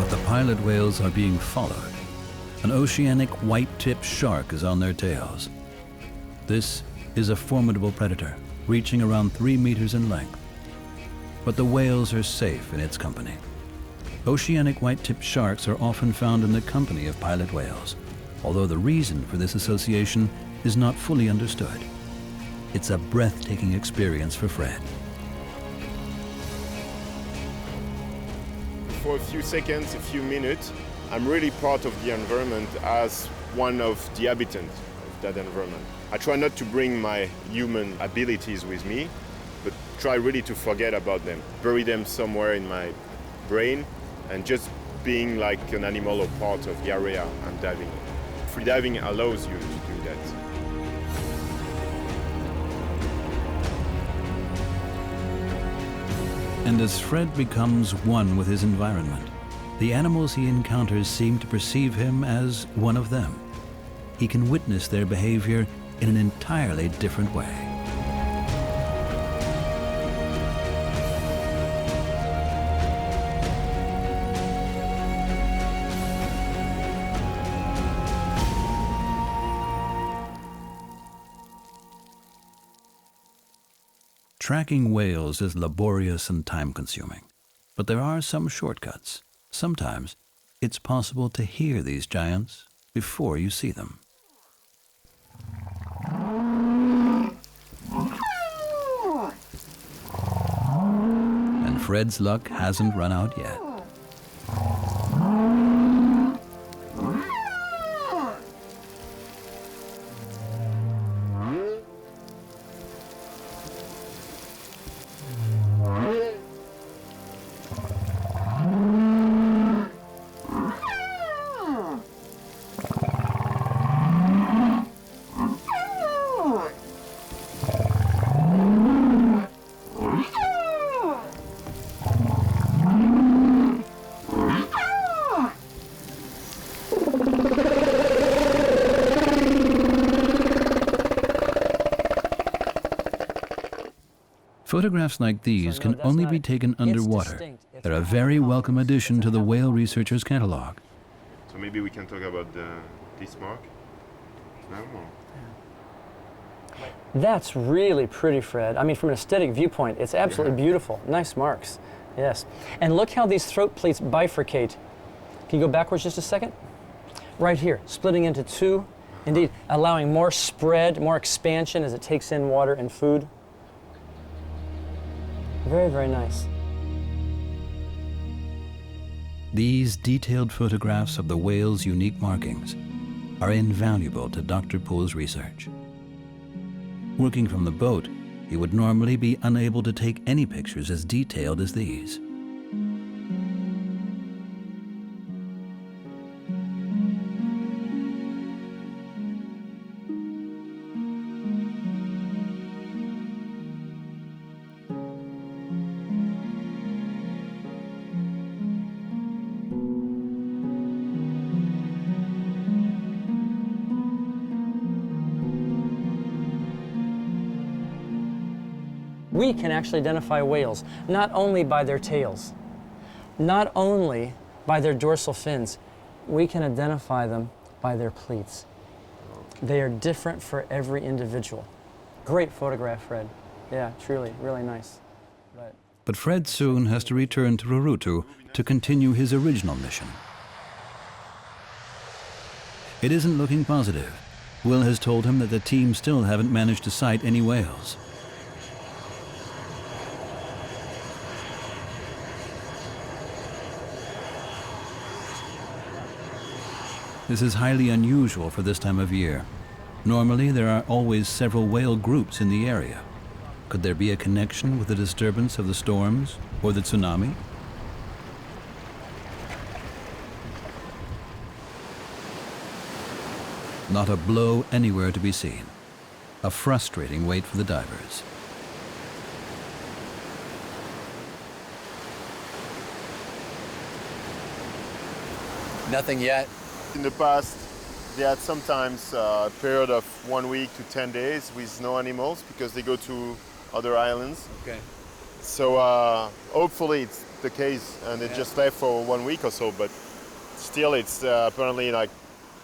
but the pilot whales are being followed. An oceanic white-tipped shark is on their tails. This is a formidable predator, reaching around 3 meters in length. But the whales are safe in its company. Oceanic white-tipped sharks are often found in the company of pilot whales, although the reason for this association is not fully understood. It's a breathtaking experience for Fred. For a few seconds, a few minutes, I'm really part of the environment as one of the inhabitants of that environment. I try not to bring my human abilities with me, but try really to forget about them, bury them somewhere in my brain, and just being like an animal or part of the area I'm diving in. Freediving allows you to do that. And as Fred becomes one with his environment, the animals he encounters seem to perceive him as one of them. He can witness their behavior in an entirely different way. Tracking whales is laborious and time-consuming, but there are some shortcuts. Sometimes it's possible to hear these giants before you see them. And Fred's luck hasn't run out yet. Photographs like these can only be taken underwater. They're a very welcome addition to the whale researcher's catalog. So maybe we can talk about this mark now? That's really pretty, Fred. I mean, from an aesthetic viewpoint, it's absolutely beautiful. Nice marks, yes. And look how these throat plates bifurcate. Can you go backwards just a second? Right here, splitting into two, indeed, allowing more spread, more expansion as it takes in water and food. Very, very nice. These detailed photographs of the whale's unique markings are invaluable to Dr. Poole's research. Working from the boat, he would normally be unable to take any pictures as detailed as these. We can actually identify whales, not only by their tails, not only by their dorsal fins, we can identify them by their pleats. They are different for every individual. Great photograph, Fred. Yeah, truly, really nice. But Fred soon has to return to Rurutu to continue his original mission. It isn't looking positive. Will has told him that the team still haven't managed to sight any whales. This is highly unusual for this time of year. Normally, there are always several whale groups in the area. Could there be a connection with the disturbance of the storms or the tsunami? Not a blow anywhere to be seen. A frustrating wait for the divers. Nothing yet. In the past, they had sometimes a period of 1 week to 10 days with no animals because they go to other islands. Okay. So hopefully it's the case and it just left for 1 week or so, but still it's apparently like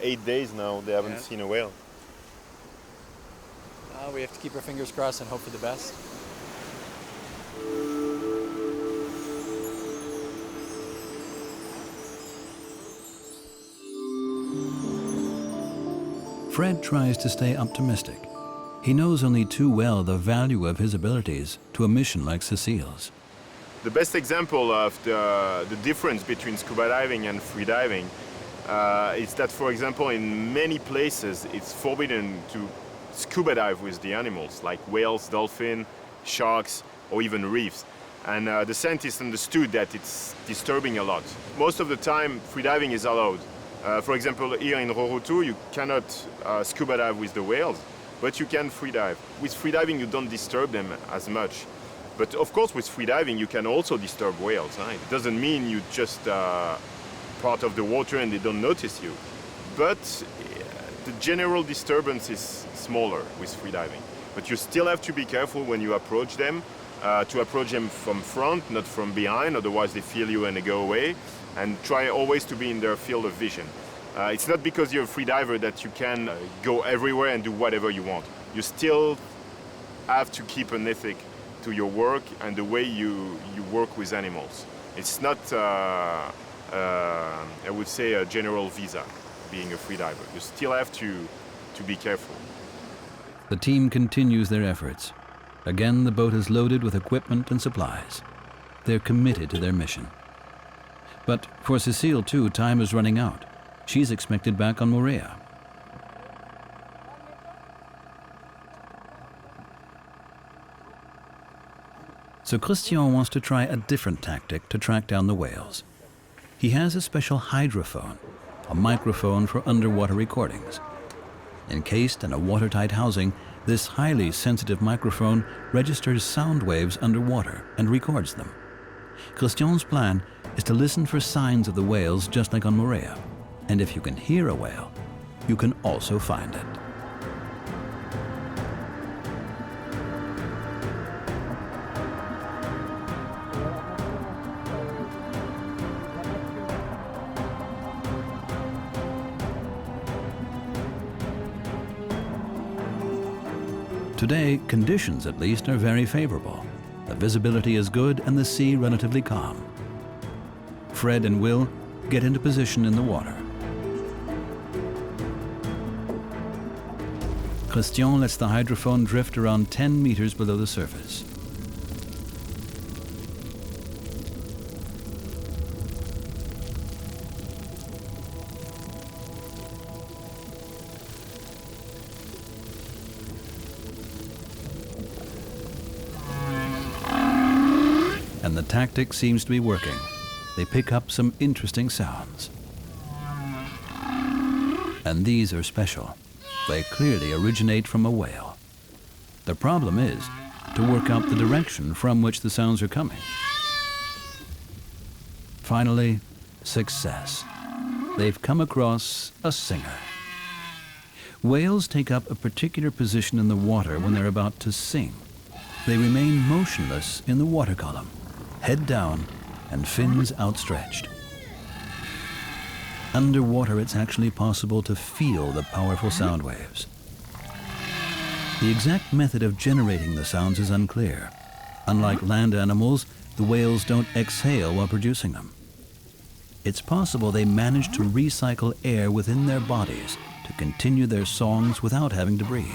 8 days now they haven't seen a whale. We have to keep our fingers crossed and hope for the best. Fred tries to stay optimistic. He knows only too well the value of his abilities to a mission like Cecile's. The best example of the difference between scuba diving and freediving is that, for example, in many places it's forbidden to scuba dive with the animals, like whales, dolphins, sharks, or even reefs. And the scientists understood that it's disturbing a lot. Most of the time, freediving is allowed. For example, here in Rorotu, you cannot scuba dive with the whales, but you can freedive. With freediving, you don't disturb them as much. But of course, with freediving, you can also disturb whales. Right? It doesn't mean you just part of the water and they don't notice you. But the general disturbance is smaller with freediving. But you still have to be careful when you approach them, to approach them from front, not from behind, otherwise they feel you and they go away. And try always to be in their field of vision. It's not because you're a freediver that you can go everywhere and do whatever you want. You still have to keep an ethic to your work and the way you work with animals. It's not, I would say, a general visa, being a freediver. You still have to be careful. The team continues their efforts. Again, the boat is loaded with equipment and supplies. They're committed to their mission. But for Cecile, too, time is running out. She's expected back on Moorea. So Christian wants to try a different tactic to track down the whales. He has a special hydrophone, a microphone for underwater recordings. Encased in a watertight housing, this highly sensitive microphone registers sound waves underwater and records them. Christian's plan is to listen for signs of the whales just like on Moorea. And if you can hear a whale, you can also find it. Today, conditions at least are very favorable. The visibility is good and the sea relatively calm. Fred and Will get into position in the water. Christian lets the hydrophone drift around 10 meters below the surface. And the tactic seems to be working. They pick up some interesting sounds. And these are special. They clearly originate from a whale. The problem is to work out the direction from which the sounds are coming. Finally, success. They've come across a singer. Whales take up a particular position in the water when they're about to sing. They remain motionless in the water column, head down and fins outstretched. Underwater, it's actually possible to feel the powerful sound waves. The exact method of generating the sounds is unclear. Unlike land animals, the whales don't exhale while producing them. It's possible they manage to recycle air within their bodies to continue their songs without having to breathe.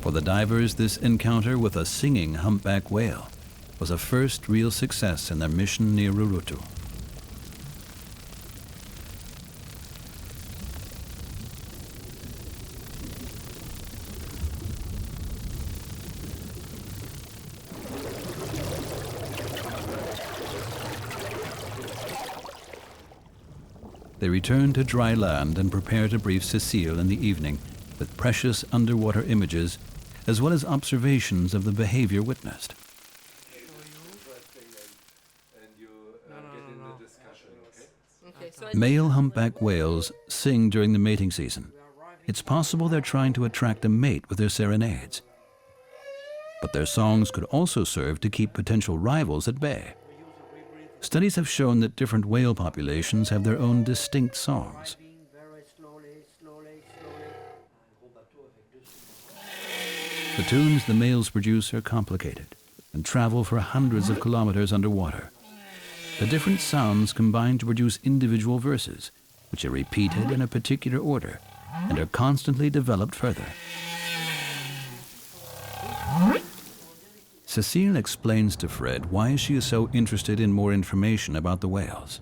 For the divers, this encounter with a singing humpback whale was a first real success in their mission near Rorotu. They return to dry land and prepare to brief Cecile in the evening with precious underwater images as well as observations of the behavior witnessed. Male humpback whales sing during the mating season. It's possible they're trying to attract a mate with their serenades. But their songs could also serve to keep potential rivals at bay. Studies have shown that different whale populations have their own distinct songs. The tunes the males produce are complicated and travel for hundreds of kilometers underwater. The different sounds combine to produce individual verses, which are repeated in a particular order and are constantly developed further. Cécile explains to Fred why she is so interested in more information about the whales.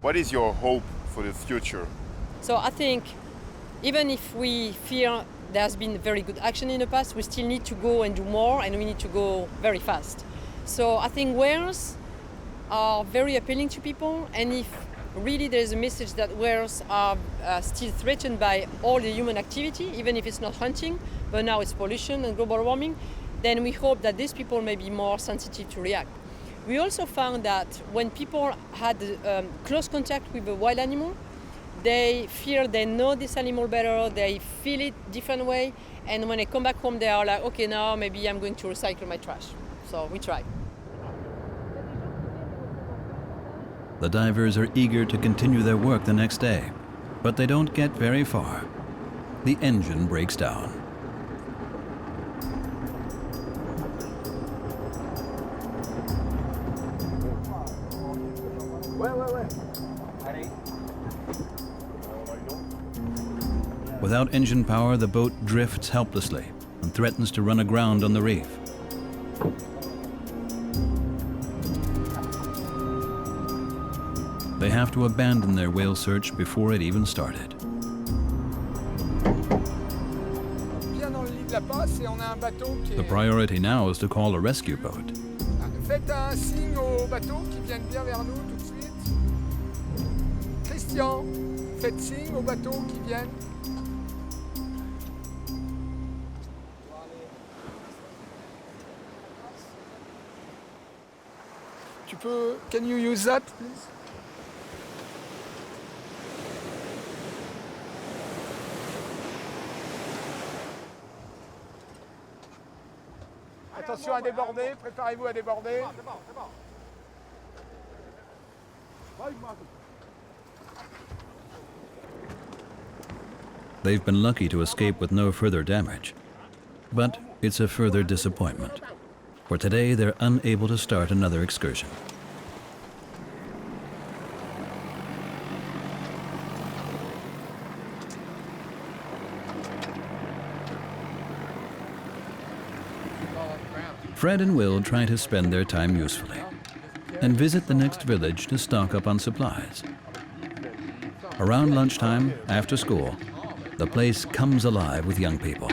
What is your hope for the future? So I think even if we fear there's been very good action in the past, we still need to go and do more, and we need to go very fast. So I think whales are very appealing to people, and if really there's a message that whales are still threatened by all the human activity, even if it's not hunting, but now it's pollution and global warming, then we hope that these people may be more sensitive to react. We also found that when people had close contact with a wild animal, they feel they know this animal better, they feel it different way, and when they come back home, they are like, okay, now maybe I'm going to recycle my trash. So we try. The divers are eager to continue their work the next day, but they don't get very far. The engine breaks down. Without engine power, the boat drifts helplessly and threatens to run aground on the reef. They have to abandon their whale search before it even started. The priority now is to call a rescue boat. Faites un signe aux bateaux qui viennent bien vers nous tout de suite. Christian, faites signe aux bateaux qui viennent. Can you use that, please? Attention à déborder, préparez-vous à déborder. They've been lucky to escape with no further damage. But it's a further disappointment. For today, they're unable to start another excursion. Fred and Will try to spend their time usefully and visit the next village to stock up on supplies. Around lunchtime, after school, the place comes alive with young people.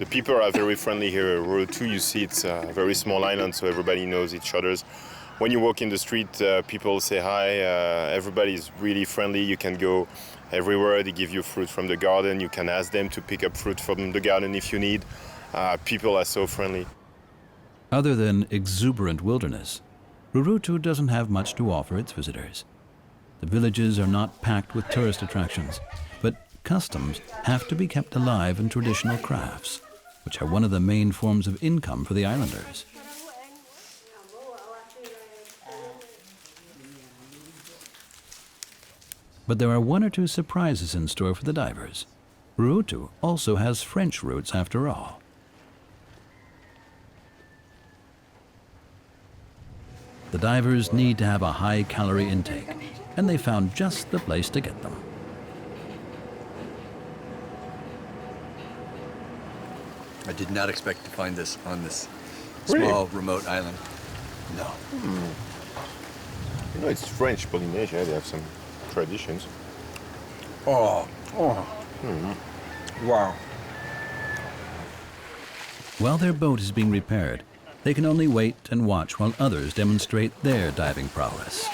People are very friendly here. Road 2, you see it's a very small island, so everybody knows each other. When you walk in the street, people say hi. Everybody is really friendly. You can go everywhere. They give you fruit from the garden. You can ask them to pick up fruit from the garden if you need. People are so friendly. Other than exuberant wilderness, Rurutu doesn't have much to offer its visitors. The villages are not packed with tourist attractions, but customs have to be kept alive in traditional crafts, which are one of the main forms of income for the islanders. But there are one or two surprises in store for the divers. Rurutu also has French roots after all. The divers need to have a high-calorie intake, and they found just the place to get them. I did not expect to find this on this Really? small, remote island. No. You know, it's French Polynesia. They have some traditions. Oh. Mm-hmm. Wow. While their boat is being repaired, they can only wait and watch while others demonstrate their diving prowess.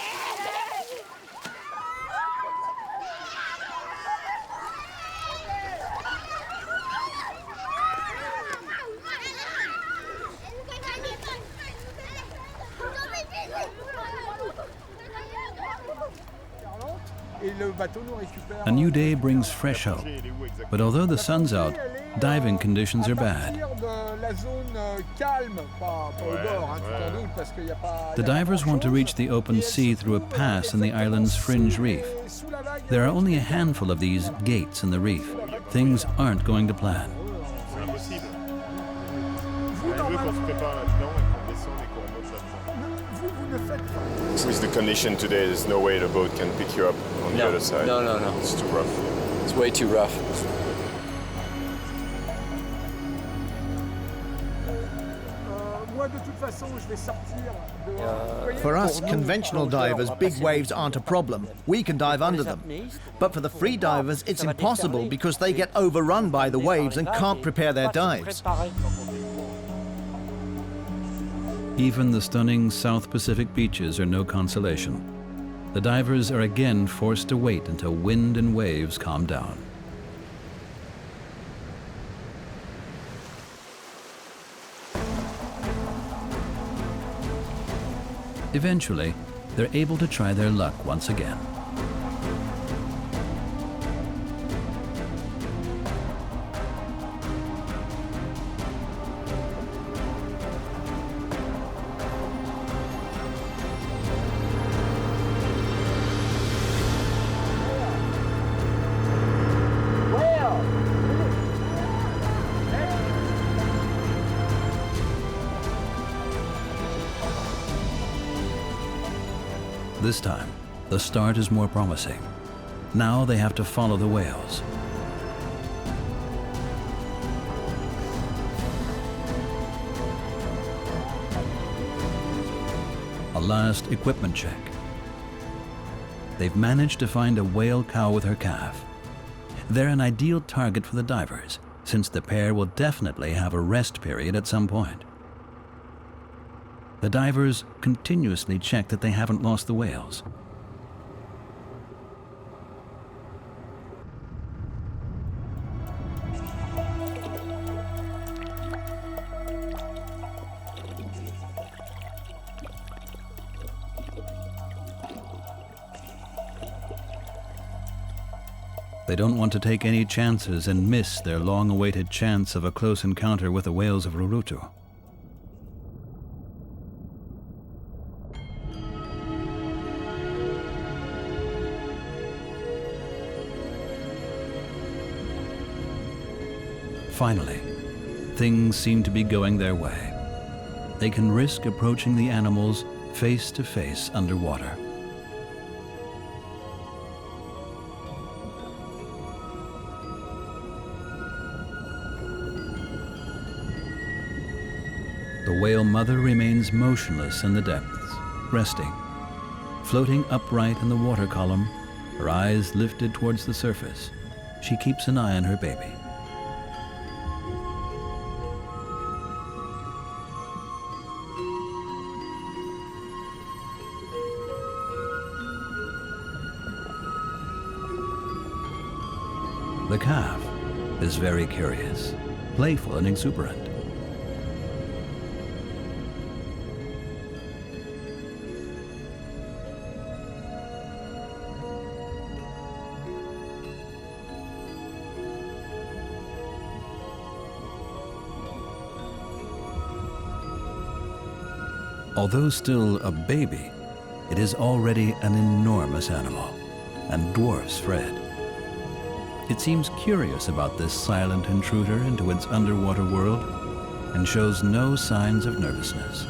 A new day brings fresh hope, but although the sun's out, diving conditions are bad. The divers want to reach the open sea through a pass in the island's fringe reef. There are only a handful of these gates in the reef. Things aren't going to plan. With the condition today, there's no way the boat can pick you up on the other side. No. It's too rough. It's way too rough. For us conventional divers, big waves aren't a problem. We can dive under them. But for the free divers, it's impossible because they get overrun by the waves and can't prepare their dives. Even the stunning South Pacific beaches are no consolation. The divers are again forced to wait until wind and waves calm down. Eventually, they're able to try their luck once again. This time, the start is more promising. Now they have to follow the whales. A last equipment check. They've managed to find a whale cow with her calf. They're an ideal target for the divers, since the pair will definitely have a rest period at some point. The divers continuously check that they haven't lost the whales. They don't want to take any chances and miss their long-awaited chance of a close encounter with the whales of Rurutu. Finally, things seem to be going their way. They can risk approaching the animals face to face underwater. The whale mother remains motionless in the depths, resting, floating upright in the water column, her eyes lifted towards the surface. She keeps an eye on her baby. The calf is very curious, playful and exuberant. Although still a baby, it is already an enormous animal and dwarfs Fred. It seems curious about this silent intruder into its underwater world and shows no signs of nervousness.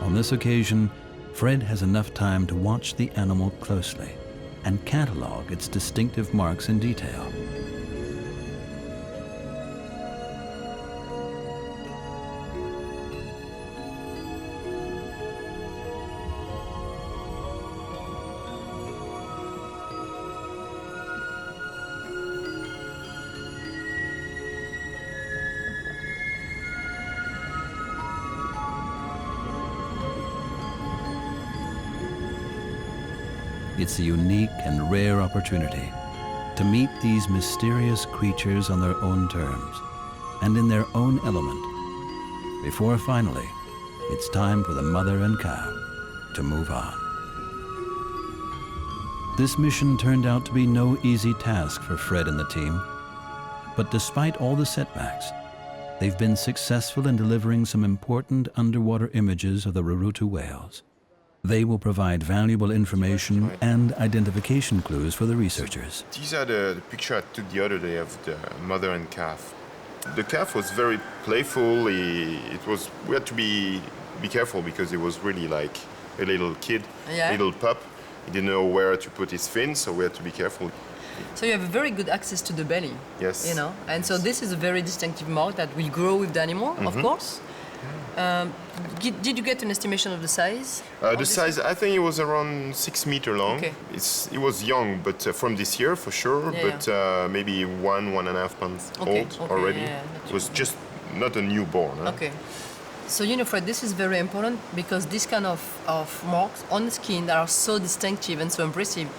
On On this occasion, Fred has enough time to watch the animal closely and catalog its distinctive marks in detail. It's a unique and rare opportunity to meet these mysterious creatures on their own terms and in their own element, before finally it's time for the mother and calf to move on. This mission turned out to be no easy task for Fred and the team, but despite all the setbacks, they've been successful in delivering some important underwater images of the Rurutu whales. They will provide valuable information and identification clues for the researchers. These are the picture I took the other day of the mother and calf. The calf was very playful. We had to be careful because he was really like a little kid, little pup. He didn't know where to put his fins, so we had to be careful. So you have very good access to the belly. Yes. You know, and so this is a very distinctive mark that will grow with the animal, of course. Did you get an estimation of the size? The size, I think it was around 6 meters long. Okay. It was young, but from this year for sure, maybe 1.5 months old already. It was just not a newborn. Huh? Okay. So, you know, Fred, this is very important because this kind of marks on the skin that are so distinctive and so impressive,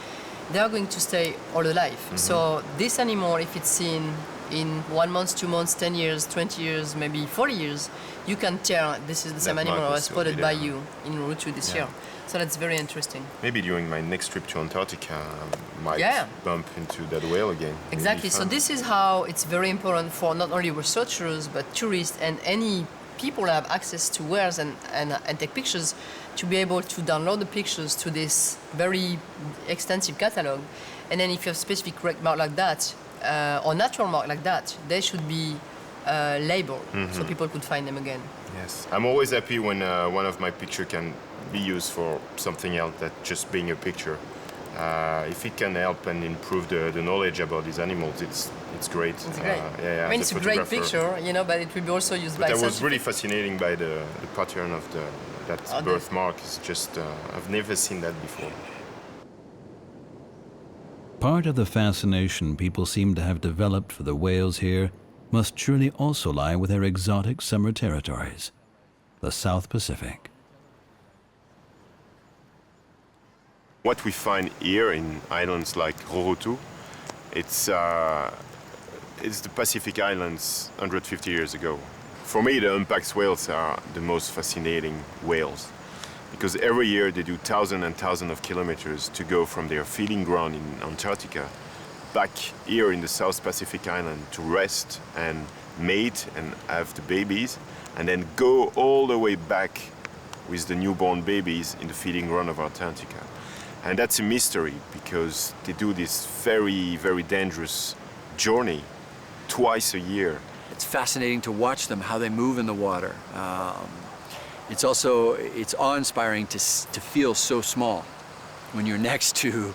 they are going to stay all alive. So this animal, if it's seen in 1 month, 2 months, 10 years, 20 years, maybe 40 years, you can tell this is the same animal that was spotted by you in Rurutu this year. So that's very interesting. Maybe during my next trip to Antarctica, I might bump into that whale again. Exactly. So this is how it's very important for not only researchers, but tourists and any people that have access to whales and take pictures to be able to download the pictures to this very extensive catalog. And then if you have specific mark like that, or natural mark like that, they should be labeled so people could find them again. Yes, I'm always happy when one of my pictures can be used for something else than just being a picture. If it can help and improve the knowledge about these animals, it's great. It's great. I mean, it's a great picture, you know, but it will be also used by. I was really fascinating by the pattern of that birthmark. It's just I've never seen that before. Part of the fascination people seem to have developed for the whales here must surely also lie with their exotic summer territories, the South Pacific. What we find here in islands like Rurutu, it's the Pacific Islands 150 years ago. For me, the Humpback whales are the most fascinating whales, because every year they do thousands and thousands of kilometers to go from their feeding ground in Antarctica back here in the South Pacific Island to rest and mate and have the babies, and then go all the way back with the newborn babies in the feeding ground of Antarctica. And that's a mystery because they do this very, very dangerous journey twice a year. It's fascinating to watch them, how they move in the water. It's awe-inspiring to feel so small. When you're next to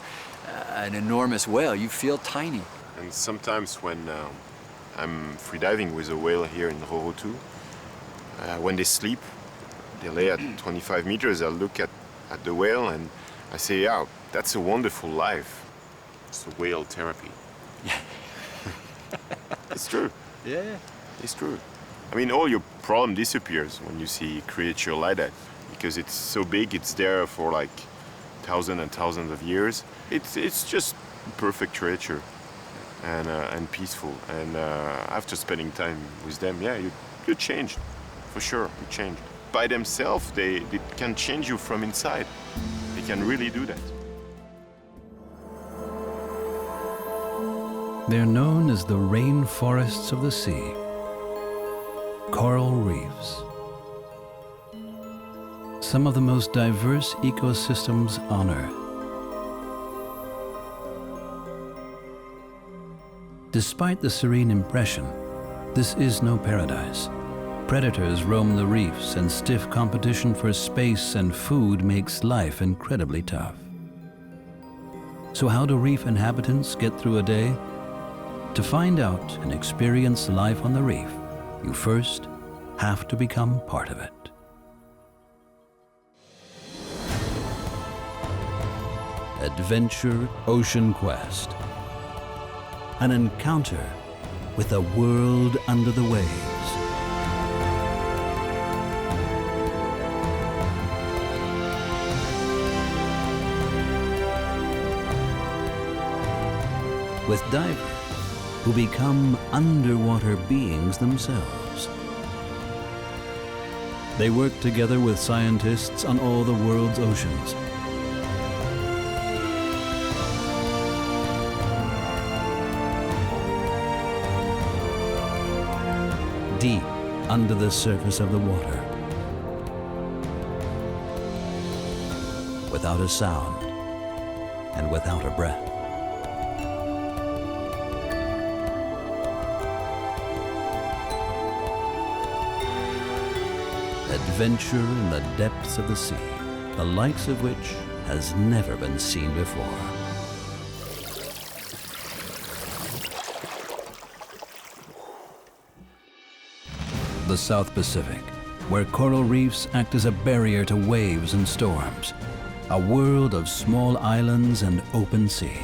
an enormous whale, you feel tiny. And sometimes when I'm freediving with a whale here in Rurutu, when they sleep, they lay at 25 meters, I look at the whale and I say, yeah, that's a wonderful life. It's a whale therapy. Yeah. It's true. Yeah. It's true. I mean, all your problem disappears when you see a creature like that, because it's so big, it's there for like thousands and thousands of years. It's just perfect creature and peaceful. And after spending time with them, yeah, you change, for sure, you change. By themselves, they can change you from inside. They can really do that. They're known as the rainforests of the sea, coral reefs, some of the most diverse ecosystems on Earth. Despite the serene impression, this is no paradise. Predators roam the reefs, and stiff competition for space and food makes life incredibly tough. So how do reef inhabitants get through a day? To find out and experience life on the reef, you first have to become part of it. Adventure Ocean Quest. An encounter with a world under the waves. With divers who become underwater beings themselves. They work together with scientists on all the world's oceans. Deep under the surface of the water, without a sound and without a breath. Adventure in the depths of the sea, the likes of which has never been seen before. The South Pacific, where coral reefs act as a barrier to waves and storms, a world of small islands and open sea.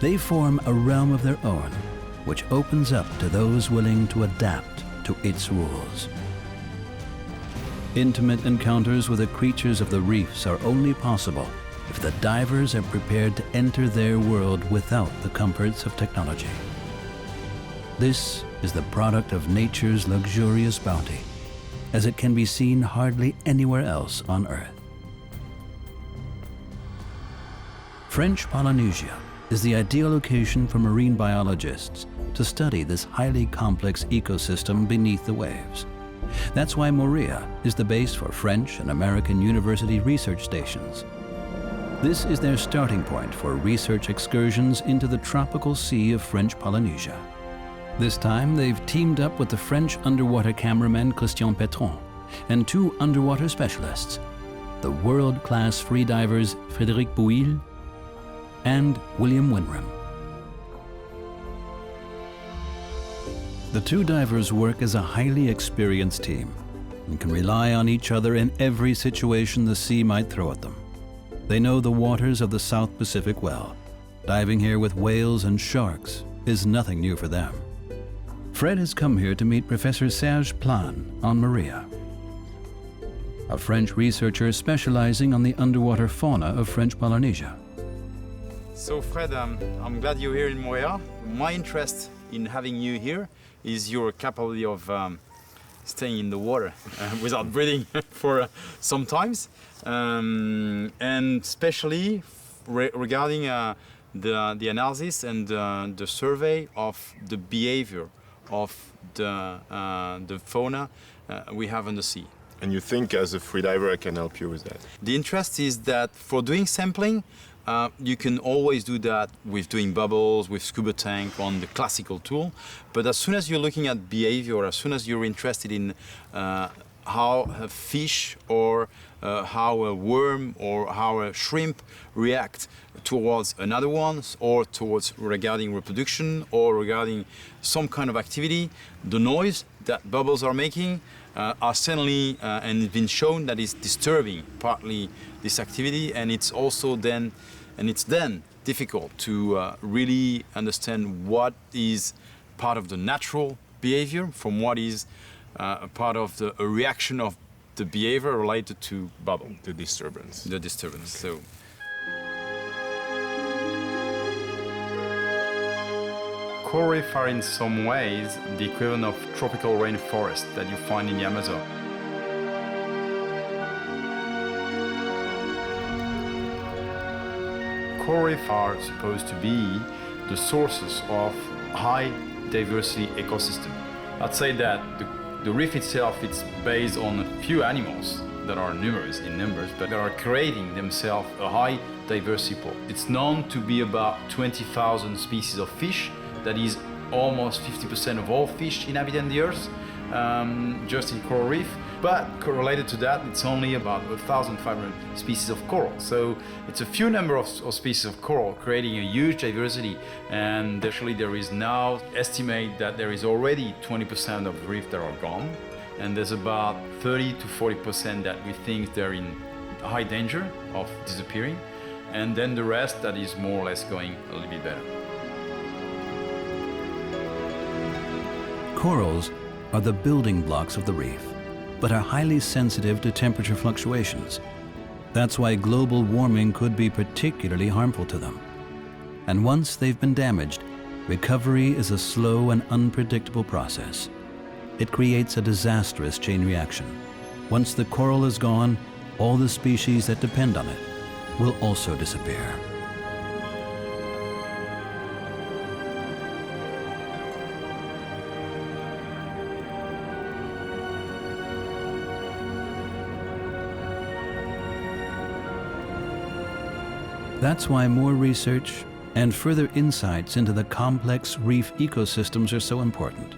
They form a realm of their own, which opens up to those willing to adapt to its rules. Intimate encounters with the creatures of the reefs are only possible if the divers are prepared to enter their world without the comforts of technology. This is the product of nature's luxurious bounty, as it can be seen hardly anywhere else on Earth. French Polynesia is the ideal location for marine biologists to study this highly complex ecosystem beneath the waves. That's why Moorea is the base for French and American university research stations. This is their starting point for research excursions into the tropical sea of French Polynesia. This time, they've teamed up with the French underwater cameraman Christian Pétron and two underwater specialists, the world-class freedivers Frederic Buyle and William Winram. The two divers work as a highly experienced team and can rely on each other in every situation the sea might throw at them. They know the waters of the South Pacific well. Diving here with whales and sharks is nothing new for them. Fred has come here to meet Professor Serge Plan on Moorea, a French researcher specializing on the underwater fauna of French Polynesia. So Fred, I'm glad you're here in Moorea. My interest in having you here is your capability of staying in the water without breathing for some times, and especially regarding the analysis and the survey of the behavior of the fauna we have on the sea. And you think as a freediver I can help you with that? The interest is that for doing sampling, you can always do that with doing bubbles, with scuba tank on the classical tool. But as soon as you're looking at behavior, as soon as you're interested in how a fish or how a worm or how a shrimp react towards another one, or towards regarding reproduction or regarding some kind of activity, the noise that bubbles are making are suddenly, and it's been shown that it's disturbing partly this activity, and it's also then difficult to really understand what is part of the natural behavior from what is a part of a reaction of the behavior related to bubble. The disturbance. The disturbance. Okay. So. Coral reefs are in some ways the equivalent of tropical rainforest that you find in the Amazon. Coral reefs are supposed to be the sources of high diversity ecosystem. I'd say that the reef itself is based on a few animals that are numerous in numbers, but that are creating themselves a high diversity pool. It's known to be about 20,000 species of fish. That is almost 50% of all fish inhabiting the Earth. just in coral reef. But correlated to that, it's only about 1,500 species of coral. So it's a few number of species of coral, creating a huge diversity. And actually there is now estimate that there is already 20% of reef that are gone. And there's about 30 to 40% that we think they're in high danger of disappearing. And then the rest that is more or less going a little bit better. Corals are the building blocks of the reef, but are highly sensitive to temperature fluctuations. That's why global warming could be particularly harmful to them. And once they've been damaged, recovery is a slow and unpredictable process. It creates a disastrous chain reaction. Once the coral is gone, all the species that depend on it will also disappear. That's why more research and further insights into the complex reef ecosystems are so important.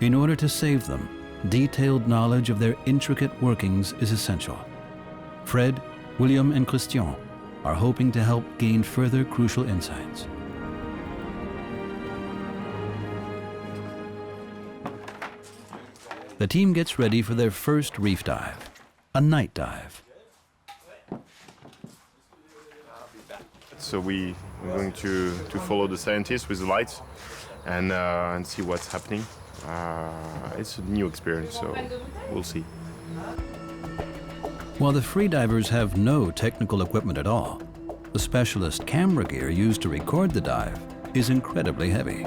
In order to save them, detailed knowledge of their intricate workings is essential. Fred, William, and Christian are hoping to help gain further crucial insights. The team gets ready for their first reef dive, a night dive. So we're going to follow the scientists with the lights and see what's happening. It's a new experience, so we'll see. While the freedivers have no technical equipment at all, the specialist camera gear used to record the dive is incredibly heavy.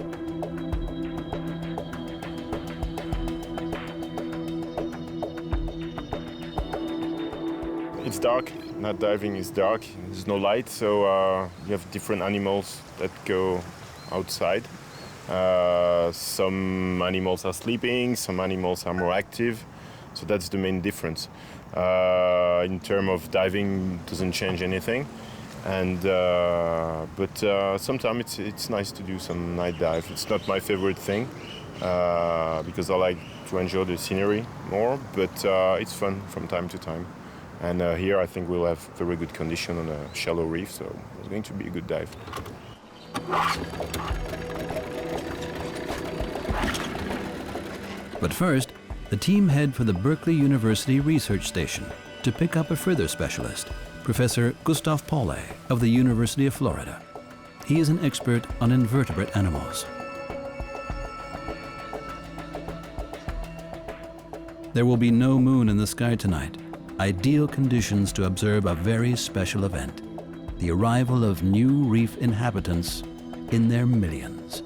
It's dark. Night diving is dark. There's no light, so you have different animals that go outside. Some animals are sleeping, some animals are more active, so that's the main difference. In terms of diving, it doesn't change anything, but sometimes it's nice to do some night dive. It's not my favorite thing because I like to enjoy the scenery more, but it's fun from time to time. And here I think we'll have very good condition on a shallow reef, so it's going to be a good dive. But first, the team head for the Berkeley University Research Station to pick up a further specialist, Professor Gustav Buyle of the University of Florida. He is an expert on invertebrate animals. There will be no moon in the sky tonight. Ideal conditions to observe a very special event, the arrival of new reef inhabitants in their millions.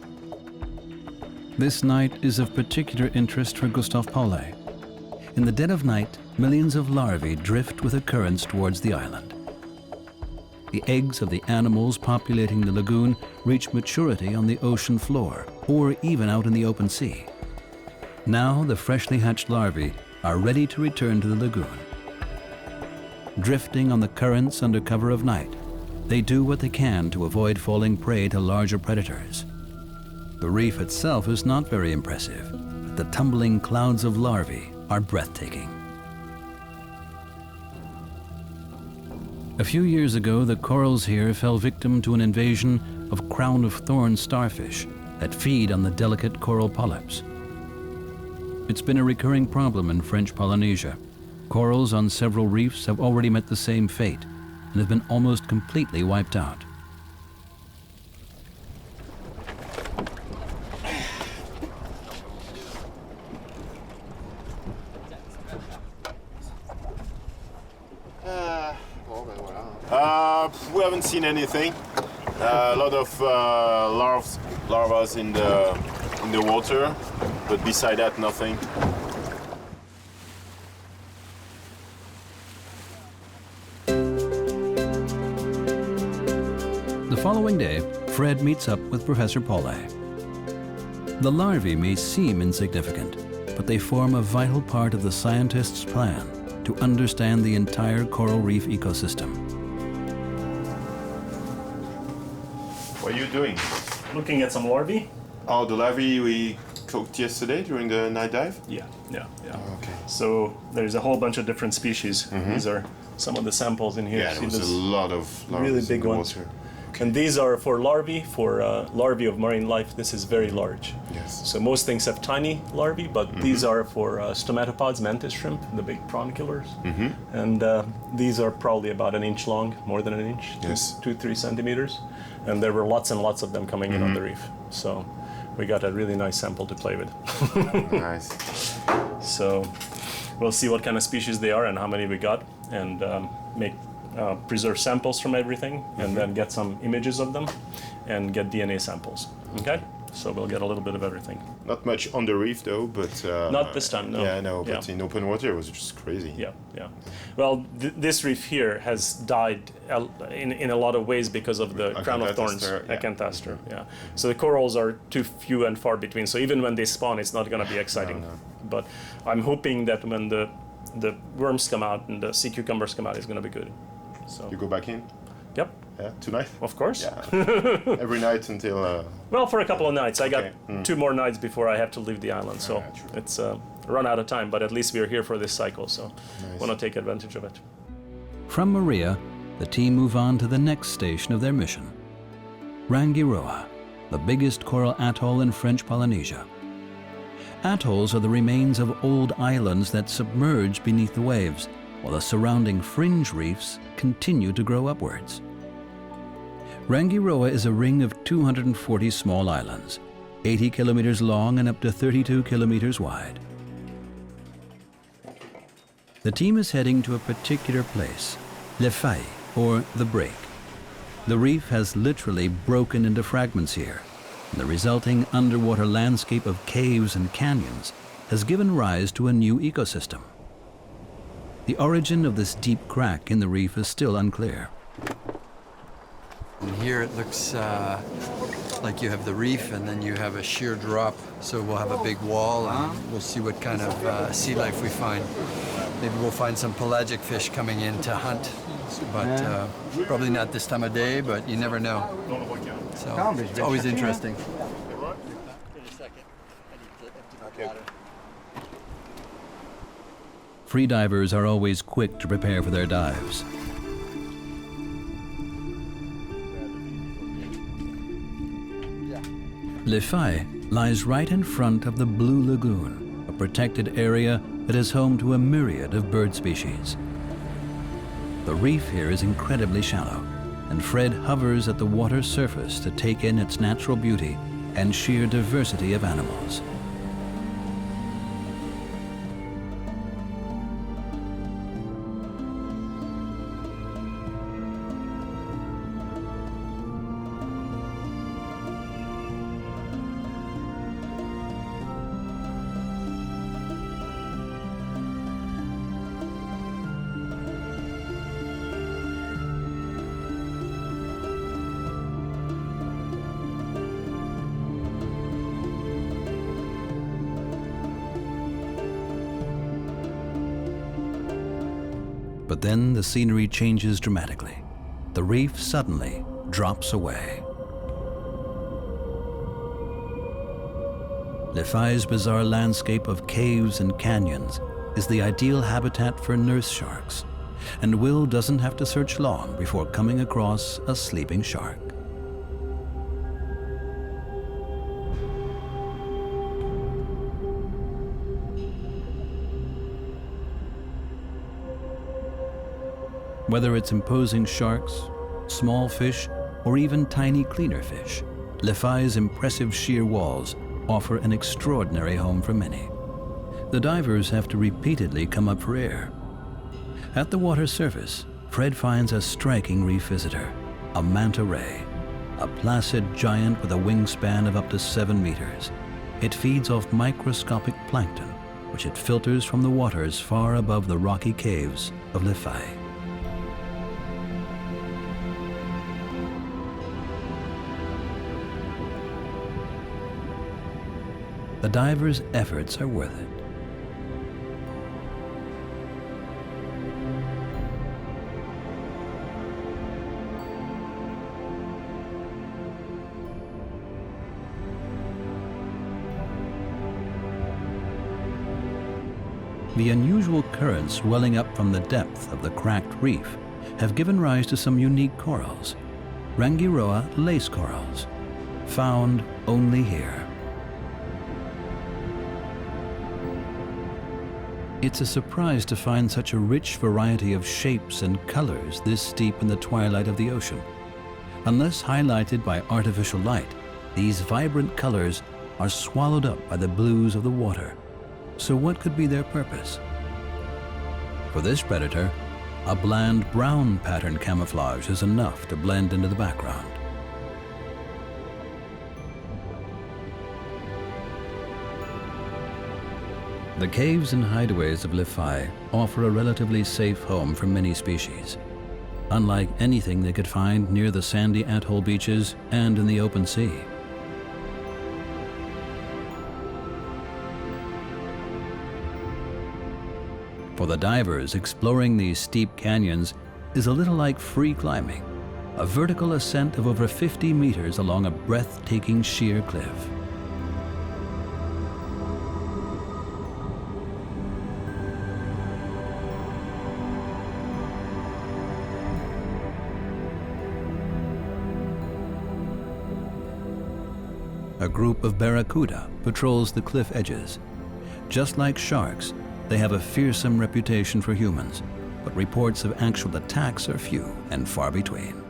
This night is of particular interest for Gustav Buyle. In the dead of night, millions of larvae drift with the currents towards the island. The eggs of the animals populating the lagoon reach maturity on the ocean floor or even out in the open sea. Now the freshly hatched larvae are ready to return to the lagoon. Drifting on the currents under cover of night, they do what they can to avoid falling prey to larger predators. The reef itself is not very impressive, but the tumbling clouds of larvae are breathtaking. A few years ago, the corals here fell victim to an invasion of crown-of-thorns starfish that feed on the delicate coral polyps. It's been a recurring problem in French Polynesia. Corals on several reefs have already met the same fate and have been almost completely wiped out. We haven't seen anything. A lot of larvae in the water, but beside that, nothing. The following day, Fred meets up with Professor Buyle. The larvae may seem insignificant, but they form a vital part of the scientists' plan to understand the entire coral reef ecosystem. What are you doing? Looking at some larvae. Oh, the larvae we caught yesterday during the night dive? Yeah. Oh, okay. So there's a whole bunch of different species. Mhm. These are some of the samples in here. Yeah, there was a lot of really larvae big in the ones. water. And these are for larvae of marine life. This is very large. Yes. So most things have tiny larvae, but these are for stomatopods, mantis shrimp, the big prawn killers. Mhm. And these are probably about an inch long, more than an inch, Yes. 2-3 centimeters. And there were lots and lots of them coming in on the reef. So we got a really nice sample to play with. Nice. So we'll see what kind of species they are and how many we got, and preserve samples from everything, and then get some images of them and get DNA samples. Okay? So we'll get a little bit of everything. Not much on the reef though, but... Not this time, no. Yeah, I know, but Yeah. in open water it was just crazy. Yeah. Well, this reef here has died in a lot of ways because of the crown of thorns, acanthaster. Yeah. So the corals are too few and far between. So even when they spawn, it's not going to be exciting. No. But I'm hoping that when the worms come out and the sea cucumbers come out, it's going to be good. So you go back in? Yep. Yeah, tonight? Of course. Yeah. Every night until... Well, for a couple of nights. I got Okay. 2 more nights before I have to leave the island. So it's run out of time, but at least we're here for this cycle. So want to take advantage of it. From Maria, the team move on to the next station of their mission, Rangiroa, the biggest coral atoll in French Polynesia. Atolls are the remains of old islands that submerge beneath the waves, while the surrounding fringe reefs continue to grow upwards. Rangiroa is a ring of 240 small islands, 80 kilometers long and up to 32 kilometers wide. The team is heading to a particular place, Le Faille, or the break. The reef has literally broken into fragments here, and the resulting underwater landscape of caves and canyons has given rise to a new ecosystem. The origin of this deep crack in the reef is still unclear. And here it looks like you have the reef and then you have a sheer drop. So we'll have a big wall and we'll see what kind of sea life we find. Maybe we'll find some pelagic fish coming in to hunt. But probably not this time of day, but you never know. So it's always interesting. Freedivers are always quick to prepare for their dives. Le Faille lies right in front of the Blue Lagoon, a protected area that is home to a myriad of bird species. The reef here is incredibly shallow, and Fred hovers at the water's surface to take in its natural beauty and sheer diversity of animals. But then the scenery changes dramatically. The reef suddenly drops away. Le Faille's bizarre landscape of caves and canyons is the ideal habitat for nurse sharks, and Will doesn't have to search long before coming across a sleeping shark. Whether it's imposing sharks, small fish, or even tiny cleaner fish, Le Faille's impressive sheer walls offer an extraordinary home for many. The divers have to repeatedly come up for air. At the water's surface, Fred finds a striking reef visitor, a manta ray, a placid giant with a wingspan of up to 7 meters. It feeds off microscopic plankton, which it filters from the waters far above the rocky caves of Le Faille. The divers' efforts are worth it. The unusual currents welling up from the depth of the cracked reef have given rise to some unique corals, Rangiroa lace corals, found only here. It's a surprise to find such a rich variety of shapes and colors this deep in the twilight of the ocean. Unless highlighted by artificial light, these vibrant colors are swallowed up by the blues of the water. So what could be their purpose? For this predator, a bland brown pattern camouflage is enough to blend into the background. The caves and hideaways of Lefay offer a relatively safe home for many species, unlike anything they could find near the sandy atoll beaches and in the open sea. For the divers, exploring these steep canyons is a little like free climbing, a vertical ascent of over 50 meters along a breathtaking sheer cliff. A group of barracuda patrols the cliff edges. Just like sharks, they have a fearsome reputation for humans, but reports of actual attacks are few and far between.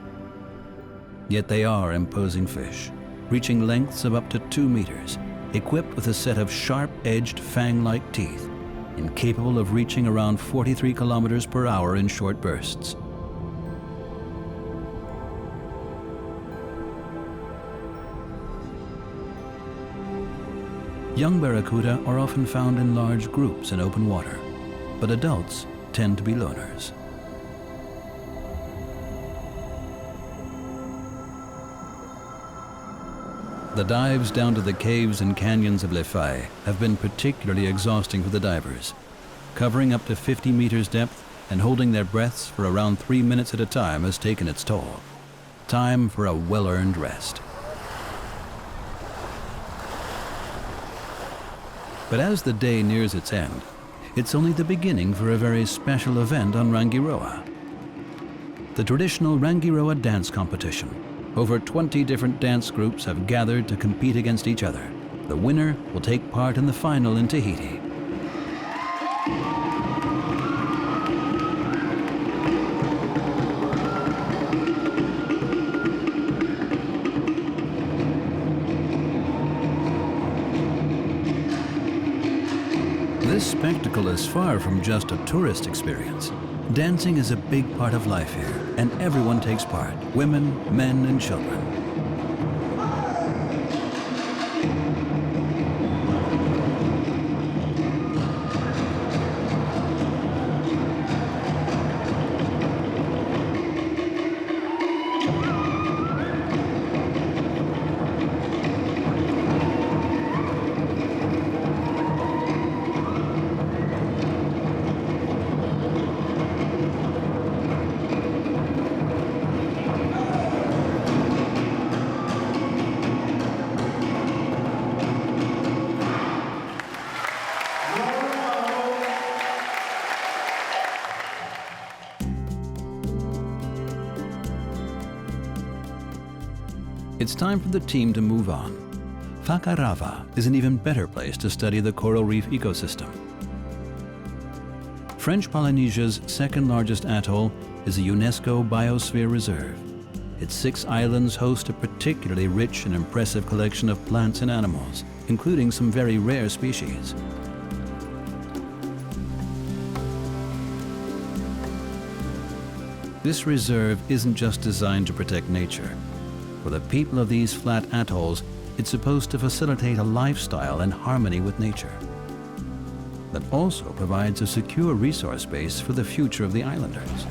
Yet they are imposing fish, reaching lengths of up to 2 meters, equipped with a set of sharp-edged fang-like teeth, and capable of reaching around 43 kilometers per hour in short bursts. Young barracuda are often found in large groups in open water, but adults tend to be loners. The dives down to the caves and canyons of Lefay have been particularly exhausting for the divers, covering up to 50 meters depth and holding their breaths for around 3 minutes at a time has taken its toll. Time for a well-earned rest. But as the day nears its end, it's only the beginning for a very special event on Rangiroa. The traditional Rangiroa dance competition. Over 20 different dance groups have gathered to compete against each other. The winner will take part in the final in Tahiti. This spectacle is far from just a tourist experience. Dancing is a big part of life here, and everyone takes part, women, men, and children. It's time for the team to move on. Whakarava is an even better place to study the coral reef ecosystem. French Polynesia's second largest atoll is a UNESCO Biosphere Reserve. Its 6 islands host a particularly rich and impressive collection of plants and animals, including some very rare species. This reserve isn't just designed to protect nature. For the people of these flat atolls, it's supposed to facilitate a lifestyle in harmony with nature that also provides a secure resource base for the future of the islanders.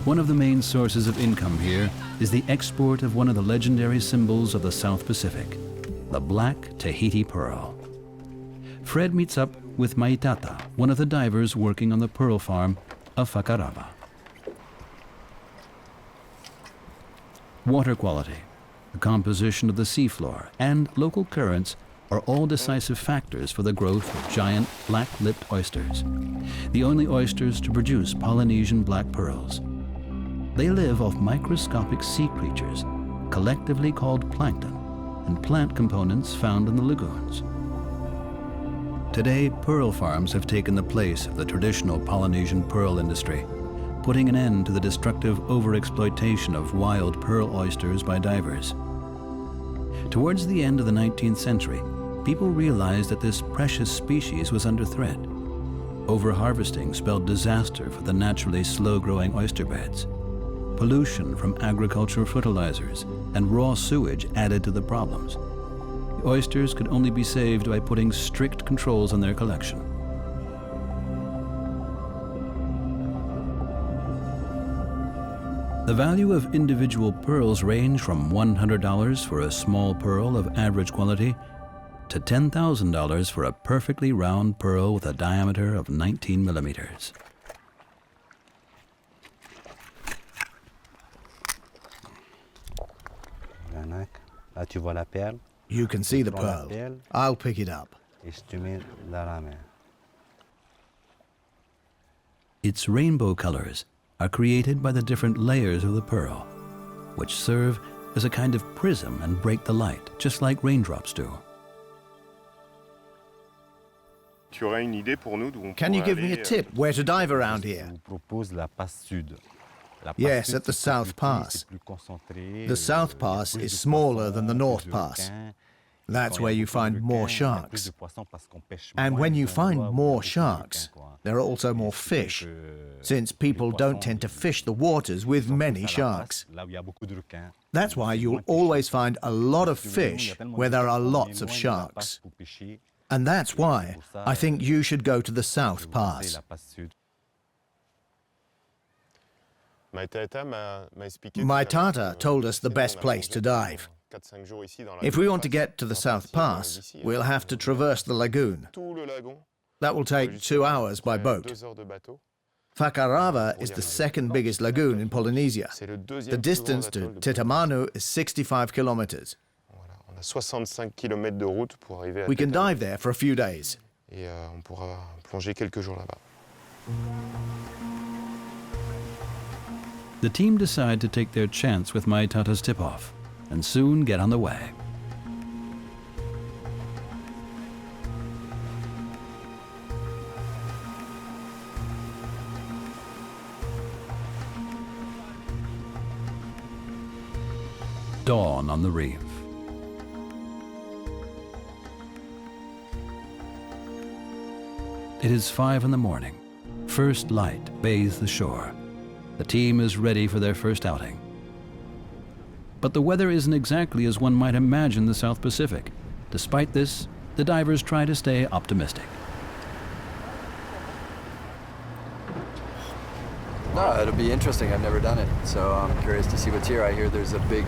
One of the main sources of income here is the export of one of the legendary symbols of the South Pacific, the black Tahiti pearl. Fred meets up with Maitata, one of the divers working on the pearl farm of Whakarava. Water quality, the composition of the seafloor, and local currents are all decisive factors for the growth of giant black-lipped oysters, the only oysters to produce Polynesian black pearls. They live off microscopic sea creatures, collectively called plankton, and plant components found in the lagoons. Today, pearl farms have taken the place of the traditional Polynesian pearl industry, putting an end to the destructive overexploitation of wild pearl oysters by divers. Towards the end of the 19th century, people realized that this precious species was under threat. Overharvesting spelled disaster for the naturally slow-growing oyster beds. Pollution from agricultural fertilizers and raw sewage added to the problems. The oysters could only be saved by putting strict controls on their collection. The value of individual pearls range from $100 for a small pearl of average quality to $10,000 for a perfectly round pearl with a diameter of 19 millimeters. You can see the pearl. I'll pick it up. Its rainbow colors are created by the different layers of the pearl, which serve as a kind of prism and break the light, just like raindrops do. Can you give me a tip where to dive around here? Yes, at the South Pass. The South Pass is smaller than the North Pass. That's where you find more sharks. And when you find more sharks, there are also more fish, since people don't tend to fish the waters with many sharks. That's why you'll always find a lot of fish where there are lots of sharks. And that's why I think you should go to the South Pass. My Tata told us the best place to dive. If we want to get to the South Pass, we'll have to traverse the lagoon. That will take 2 hours by boat. Whakarava is the second biggest lagoon in Polynesia. The distance to Titamanu is 65 kilometers. We can dive there for a few days. The team decide to take their chance with my Tata's tip-off and soon get on the way. Dawn on the reef. It is 5 in the morning. First light bathes the shore. The team is ready for their first outing. But the weather isn't exactly as one might imagine the South Pacific. Despite this, the divers try to stay optimistic. No, it'll be interesting. I've never done it, so I'm curious to see what's here. I hear there's a big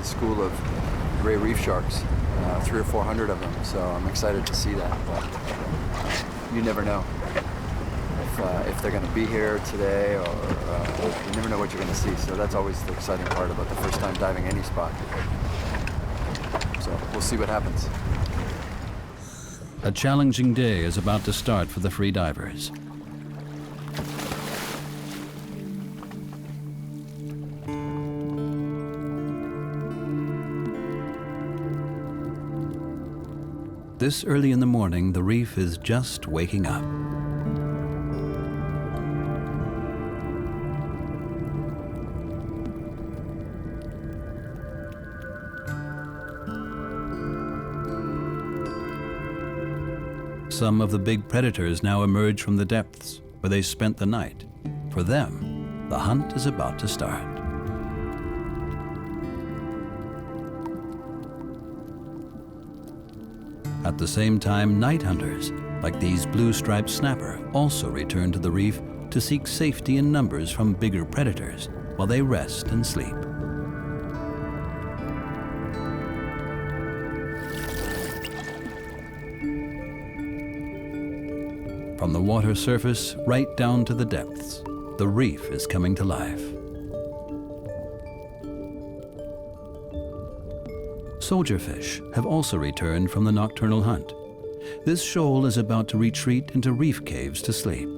school of gray reef sharks, 300 or 400 of them, so I'm excited to see that. But you never know if they're going to be here today, or you never know what you're going to see. So that's always the exciting part about the first time diving any spot. So we'll see what happens. A challenging day is about to start for the free divers. This early in the morning, the reef is just waking up. Some of the big predators now emerge from the depths where they spent the night. For them, the hunt is about to start. At the same time, night hunters, like these blue-striped snapper, also return to the reef to seek safety in numbers from bigger predators while they rest and sleep. From the water surface right down to the depths, the reef is coming to life. Soldier fish have also returned from the nocturnal hunt. This shoal is about to retreat into reef caves to sleep.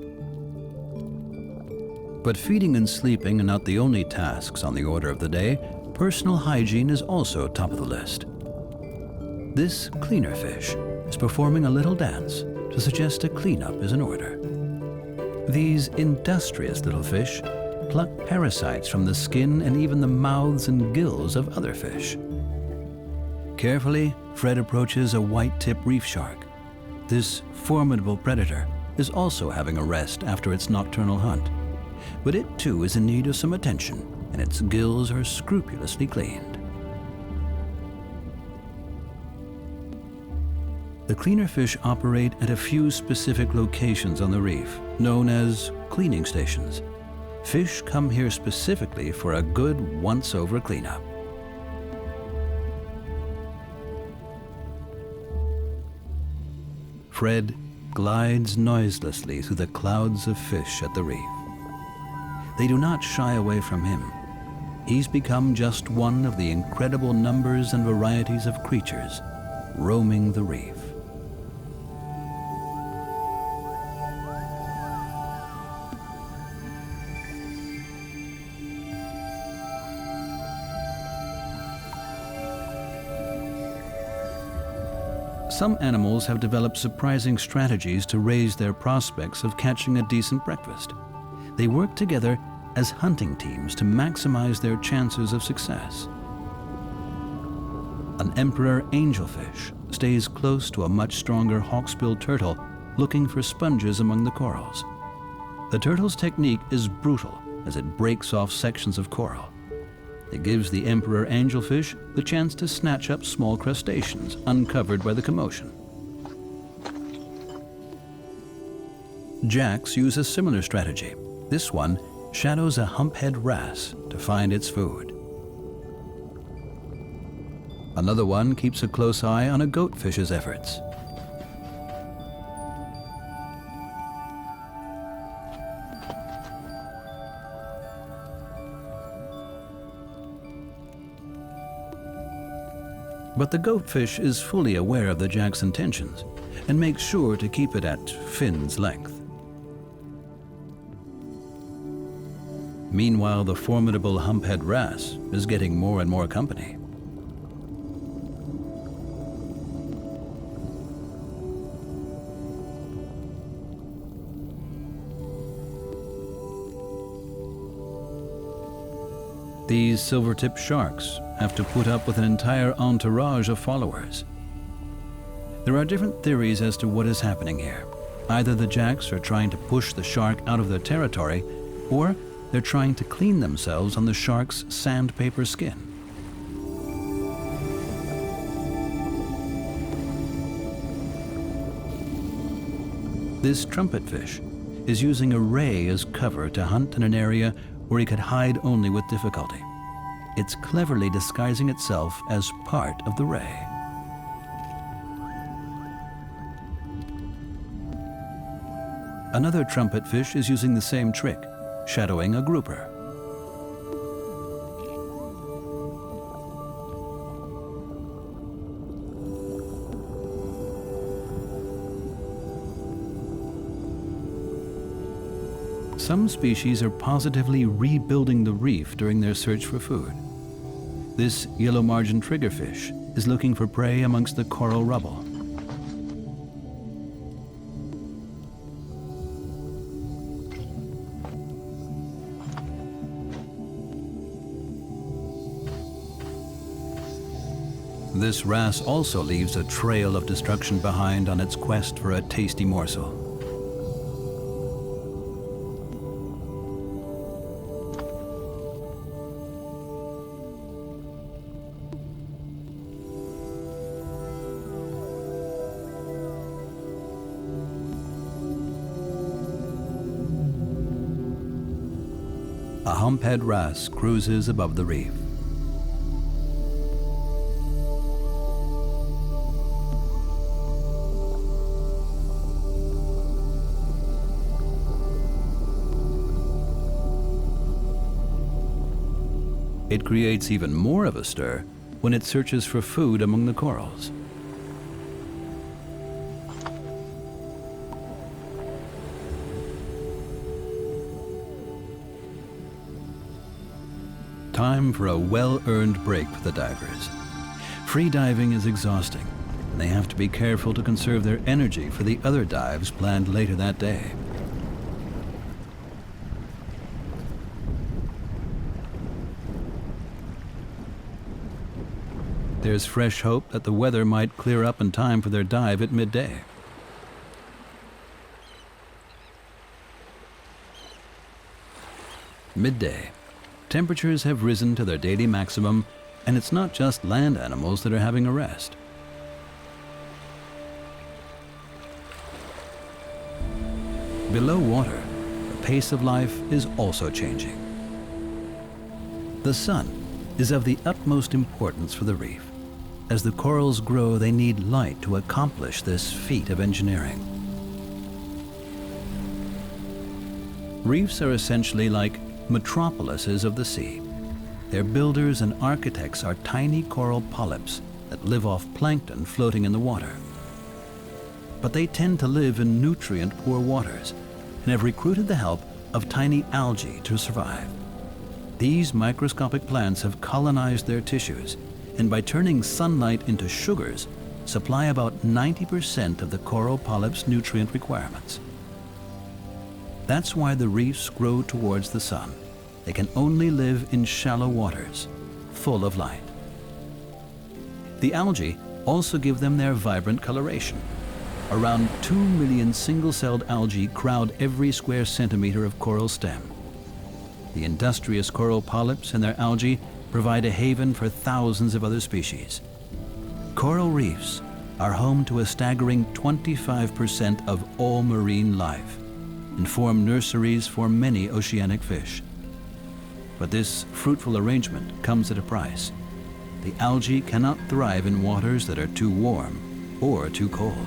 But feeding and sleeping are not the only tasks on the order of the day. Personal hygiene is also top of the list. This cleaner fish is performing a little dance to suggest a cleanup is in order. These industrious little fish pluck parasites from the skin and even the mouths and gills of other fish. Carefully, Fred approaches a white-tip reef shark. This formidable predator is also having a rest after its nocturnal hunt. But it too is in need of some attention, and its gills are scrupulously cleaned. The cleaner fish operate at a few specific locations on the reef, known as cleaning stations. Fish come here specifically for a good once-over cleanup. Fred glides noiselessly through the clouds of fish at the reef. They do not shy away from him. He's become just one of the incredible numbers and varieties of creatures roaming the reef. Some animals have developed surprising strategies to raise their prospects of catching a decent breakfast. They work together as hunting teams to maximize their chances of success. An emperor angelfish stays close to a much stronger hawksbill turtle looking for sponges among the corals. The turtle's technique is brutal as it breaks off sections of coral. It gives the emperor angelfish the chance to snatch up small crustaceans uncovered by the commotion. Jacks use a similar strategy. This one shadows a humphead wrasse to find its food. Another one keeps a close eye on a goatfish's efforts. But the goatfish is fully aware of the jack's intentions and makes sure to keep it at fin's length. Meanwhile, the formidable humphead wrasse is getting more and more company. These silver-tip sharks have to put up with an entire entourage of followers. There are different theories as to what is happening here. Either the jacks are trying to push the shark out of their territory, or they're trying to clean themselves on the shark's sandpaper skin. This trumpetfish is using a ray as cover to hunt in an area where he could hide only with difficulty. It's cleverly disguising itself as part of the ray. Another trumpetfish is using the same trick, shadowing a grouper. Some species are positively rebuilding the reef during their search for food. This yellow margin triggerfish is looking for prey amongst the coral rubble. This wrasse also leaves a trail of destruction behind on its quest for a tasty morsel. A humphead wrasse cruises above the reef. It creates even more of a stir when it searches for food among the corals. Time for a well-earned break for the divers. Free diving is exhausting, and they have to be careful to conserve their energy for the other dives planned later that day. There's fresh hope that the weather might clear up in time for their dive at midday. Midday. Temperatures have risen to their daily maximum, and it's not just land animals that are having a rest. Below water, the pace of life is also changing. The sun is of the utmost importance for the reef. As the corals grow, they need light to accomplish this feat of engineering. Reefs are essentially like metropolises of the sea. Their builders and architects are tiny coral polyps that live off plankton floating in the water. But they tend to live in nutrient-poor waters and have recruited the help of tiny algae to survive. These microscopic plants have colonized their tissues, and by turning sunlight into sugars, supply about 90% of the coral polyp's nutrient requirements. That's why the reefs grow towards the sun. They can only live in shallow waters, full of light. The algae also give them their vibrant coloration. Around 2 million single-celled algae crowd every square centimeter of coral stem. The industrious coral polyps and their algae provide a haven for thousands of other species. Coral reefs are home to a staggering 25% of all marine life and form nurseries for many oceanic fish. But this fruitful arrangement comes at a price. The algae cannot thrive in waters that are too warm or too cold.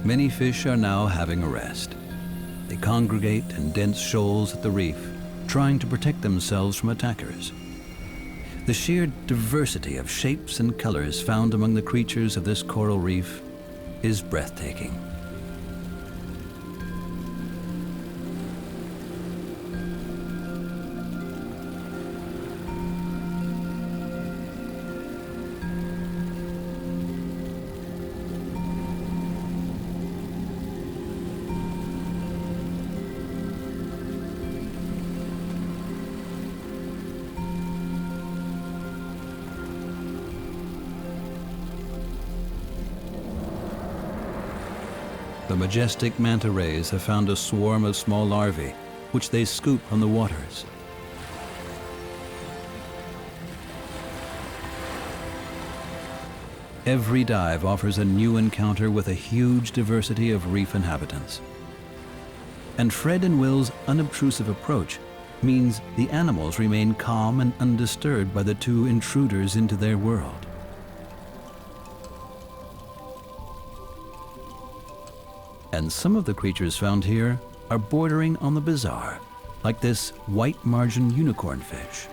Many fish are now having a rest. They congregate in dense shoals at the reef, trying to protect themselves from attackers. The sheer diversity of shapes and colors found among the creatures of this coral reef is breathtaking. The majestic manta rays have found a swarm of small larvae, which they scoop from the waters. Every dive offers a new encounter with a huge diversity of reef inhabitants. And Fred and Will's unobtrusive approach means the animals remain calm and undisturbed by the two intruders into their world. And some of the creatures found here are bordering on the bizarre, like this white margin unicorn fish.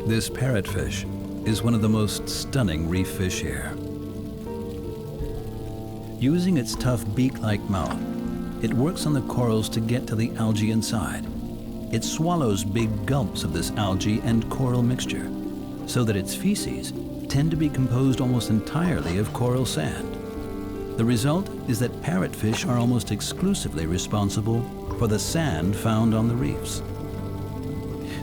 This parrotfish is one of the most stunning reef fish here. Using its tough beak-like mouth, it works on the corals to get to the algae inside. It swallows big gulps of this algae and coral mixture, so that its feces tend to be composed almost entirely of coral sand. The result is that parrotfish are almost exclusively responsible for the sand found on the reefs.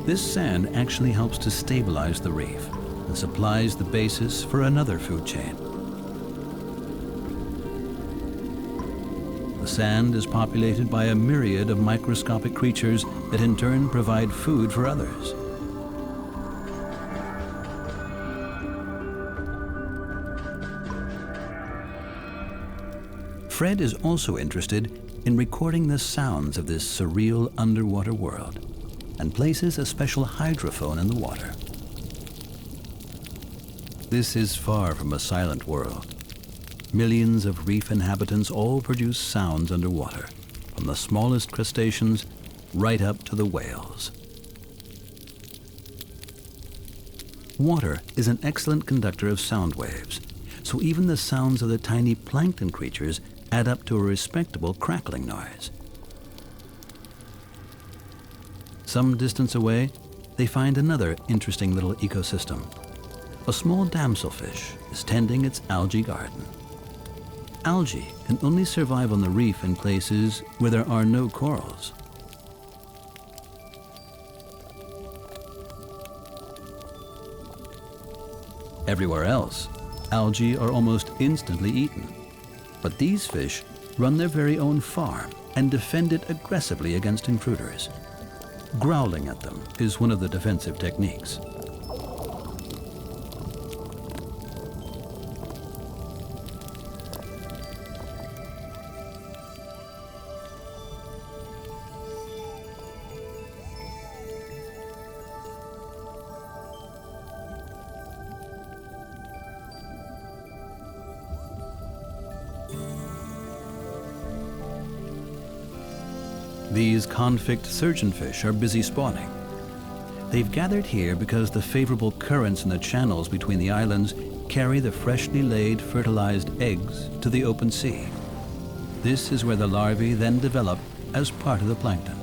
This sand actually helps to stabilize the reef and supplies the basis for another food chain. The sand is populated by a myriad of microscopic creatures that in turn provide food for others. Fred is also interested in recording the sounds of this surreal underwater world and places a special hydrophone in the water. This is far from a silent world. Millions of reef inhabitants all produce sounds underwater, from the smallest crustaceans right up to the whales. Water is an excellent conductor of sound waves, so even the sounds of the tiny plankton creatures add up to a respectable crackling noise. Some distance away, they find another interesting little ecosystem. A small damselfish is tending its algae garden. Algae can only survive on the reef in places where there are no corals. Everywhere else, algae are almost instantly eaten. But these fish run their very own farm and defend it aggressively against intruders. Growling at them is one of the defensive techniques. These convict surgeonfish are busy spawning. They've gathered here because the favorable currents in the channels between the islands carry the freshly laid, fertilized eggs to the open sea. This is where the larvae then develop as part of the plankton.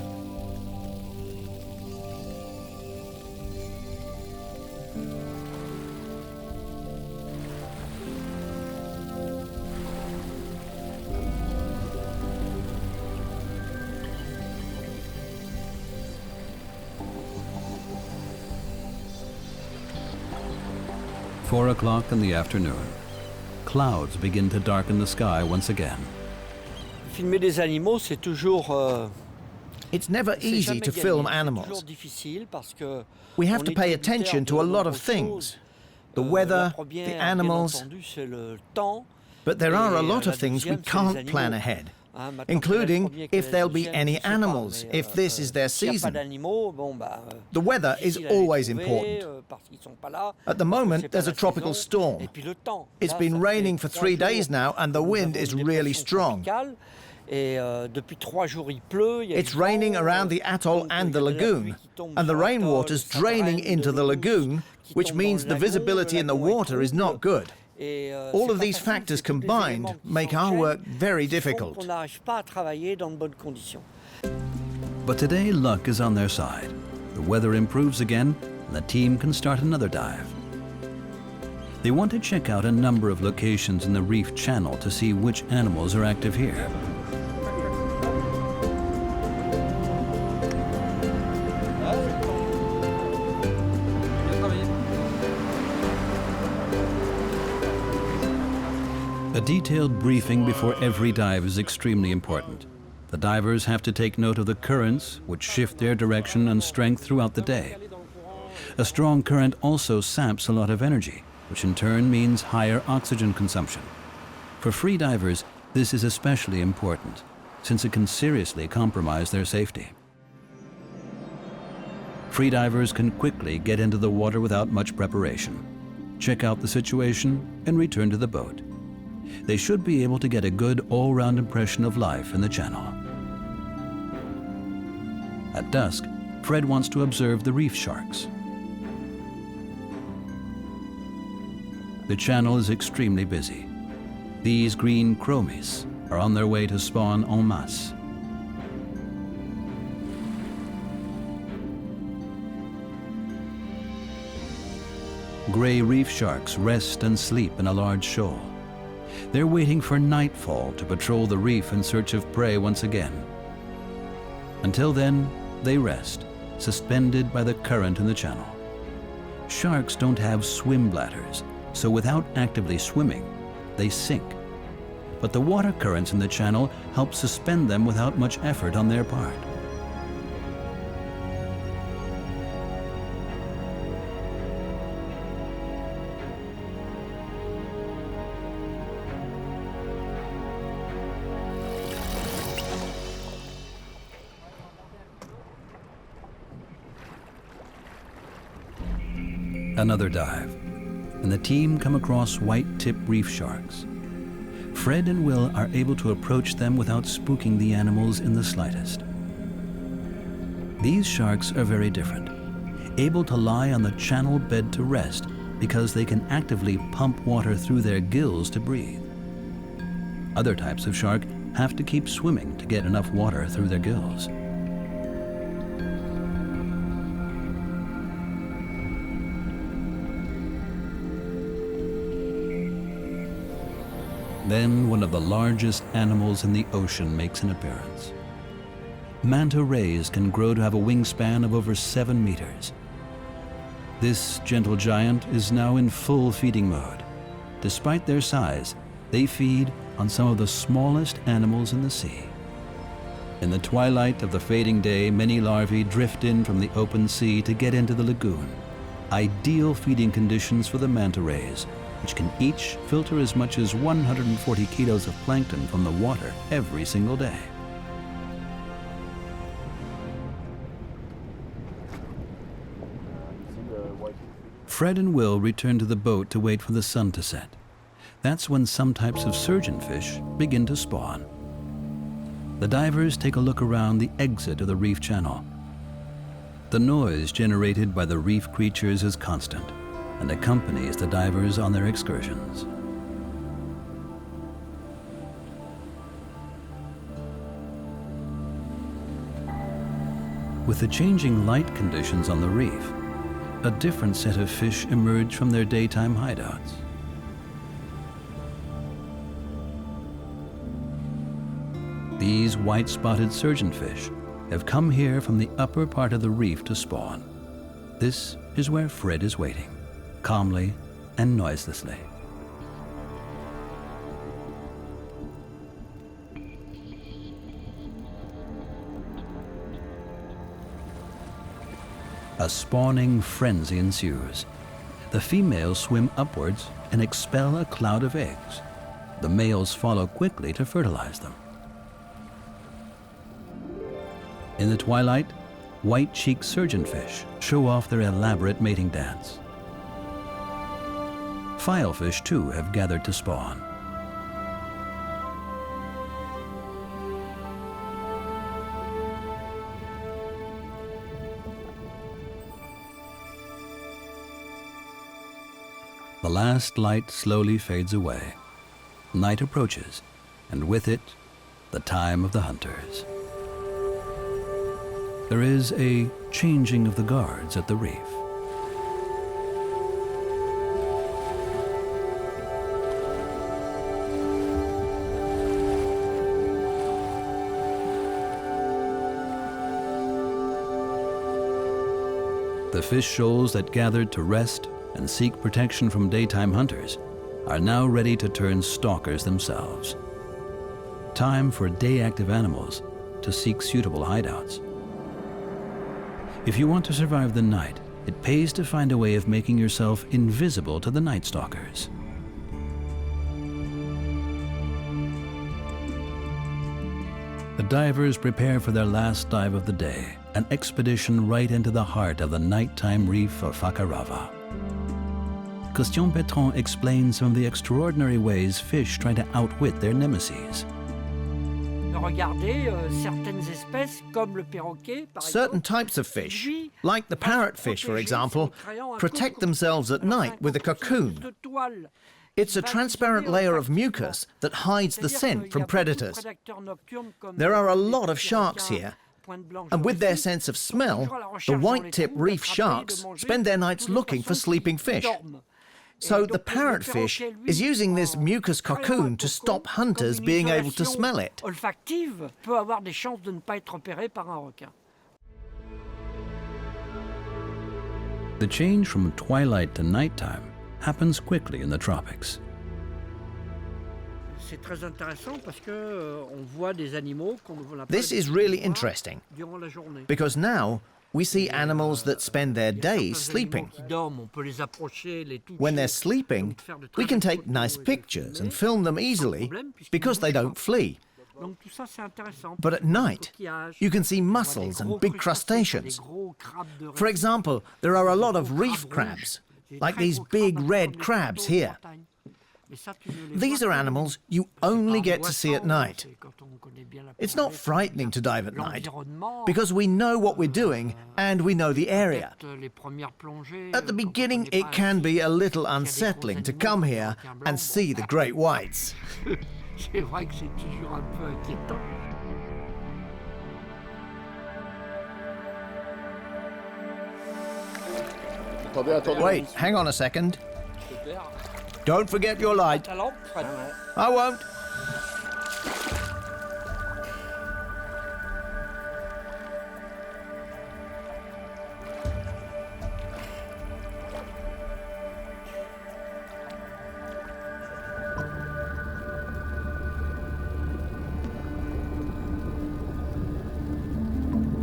Four o'clock in the afternoon. Clouds begin to darken the sky once again. Filmer des animaux, c'est toujours. It's never easy to film animals. We have to pay attention to a lot of things. The weather, the animals. But there are a lot of things we can't plan ahead, including if there'll be any animals, if this is their season. The weather is always important. At the moment, there's a tropical storm. It's been raining for 3 days now, and the wind is really strong. It's raining around the atoll and the lagoon, and the rainwater's draining into the lagoon, which means the visibility in the water is not good. All of these factors combined make our work very difficult. But today, luck is on their side. The weather improves again, and the team can start another dive. They want to check out a number of locations in the reef channel to see which animals are active here. A detailed briefing before every dive is extremely important. The divers have to take note of the currents, which shift their direction and strength throughout the day. A strong current also saps a lot of energy, which in turn means higher oxygen consumption. For free divers, this is especially important, since it can seriously compromise their safety. Free divers can quickly get into the water without much preparation, check out the situation, and return to the boat. They should be able to get a good all-round impression of life in the channel. At dusk, Fred wants to observe the reef sharks. The channel is extremely busy. These green chromies are on their way to spawn en masse. Gray reef sharks rest and sleep in a large shoal. They're waiting for nightfall to patrol the reef in search of prey once again. Until then, they rest, suspended by the current in the channel. Sharks don't have swim bladders, so without actively swimming, they sink. But the water currents in the channel help suspend them without much effort on their part. Another dive, and the team come across white-tip reef sharks. Fred and Will are able to approach them without spooking the animals in the slightest. These sharks are very different, able to lie on the channel bed to rest because they can actively pump water through their gills to breathe. Other types of shark have to keep swimming to get enough water through their gills. Then one of the largest animals in the ocean makes an appearance. Manta rays can grow to have a wingspan of over 7 meters. This gentle giant is now in full feeding mode. Despite their size, they feed on some of the smallest animals in the sea. In the twilight of the fading day, many larvae drift in from the open sea to get into the lagoon. Ideal feeding conditions for the manta rays, which can each filter as much as 140 kilos of plankton from the water every single day. Fred and Will return to the boat to wait for the sun to set. That's when some types of surgeonfish begin to spawn. The divers take a look around the exit of the reef channel. The noise generated by the reef creatures is constant and accompanies the divers on their excursions. With the changing light conditions on the reef, a different set of fish emerge from their daytime hideouts. These white-spotted surgeonfish have come here from the upper part of the reef to spawn. This is where Fred is waiting, calmly and noiselessly. A spawning frenzy ensues. The females swim upwards and expel a cloud of eggs. The males follow quickly to fertilize them. In the twilight, white-cheeked surgeonfish show off their elaborate mating dance. Filefish, too, have gathered to spawn. The last light slowly fades away. Night approaches, and with it, the time of the hunters. There is a changing of the guards at the reef. The fish shoals that gathered to rest and seek protection from daytime hunters are now ready to turn stalkers themselves. Time for day-active animals to seek suitable hideouts. If you want to survive the night, it pays to find a way of making yourself invisible to the night stalkers. The divers prepare for their last dive of the day, an expedition right into the heart of the nighttime reef of Fakarava. Christian Pétron explains some of the extraordinary ways fish try to outwit their nemesis. Certain types of fish, like the parrotfish for example, protect themselves at night with a cocoon. It's a transparent layer of mucus that hides the scent from predators. There are a lot of sharks here, and with their sense of smell, the white-tip reef sharks spend their nights looking for sleeping fish. So the parrotfish is using this mucus cocoon to stop hunters being able to smell it. Olfactive peut avoir des chances de ne pas être repéré par un requin. The change from twilight to nighttime happens quickly in the tropics. C'est très intéressant parce que on voit des animaux qu'on n'a pas. This is really interesting Durant la journée. because now we see animals that spend their days sleeping. Qui dorment, on peut les approcher, les toucher. When they're sleeping, we can take nice pictures and film them easily because they don't flee. Donc tout ça c'est intéressant. But at night, you can see mussels and big crustaceans. For example, there are a lot of reef crabs, like these big red crabs here. These are animals you only get to see at night. It's not frightening to dive at night because we know what we're doing and we know the area. At the beginning, it can be a little unsettling to come here and see the great whites. C'est vrai que c'est toujours un peu inquiétant. Wait, hang on a second. Don't forget your light. I won't.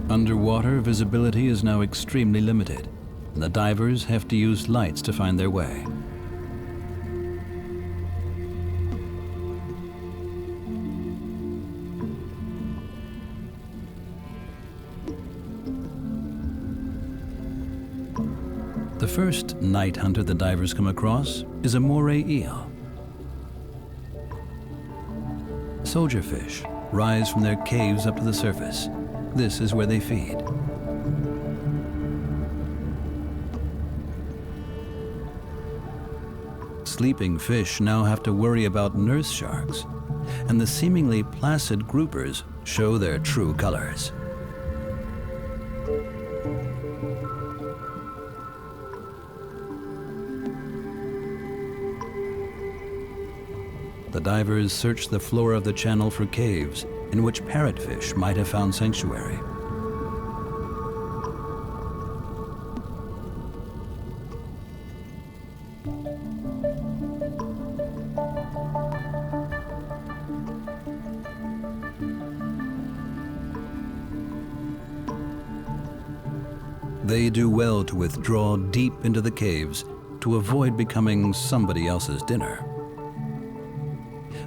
Underwater, visibility is now extremely limited, and the divers have to use lights to find their way. The first night hunter the divers come across is a moray eel. Soldierfish rise from their caves up to the surface. This is where they feed. Sleeping fish now have to worry about nurse sharks, and the seemingly placid groupers show their true colors. The divers search the floor of the channel for caves in which parrotfish might have found sanctuary. They do well to withdraw deep into the caves to avoid becoming somebody else's dinner.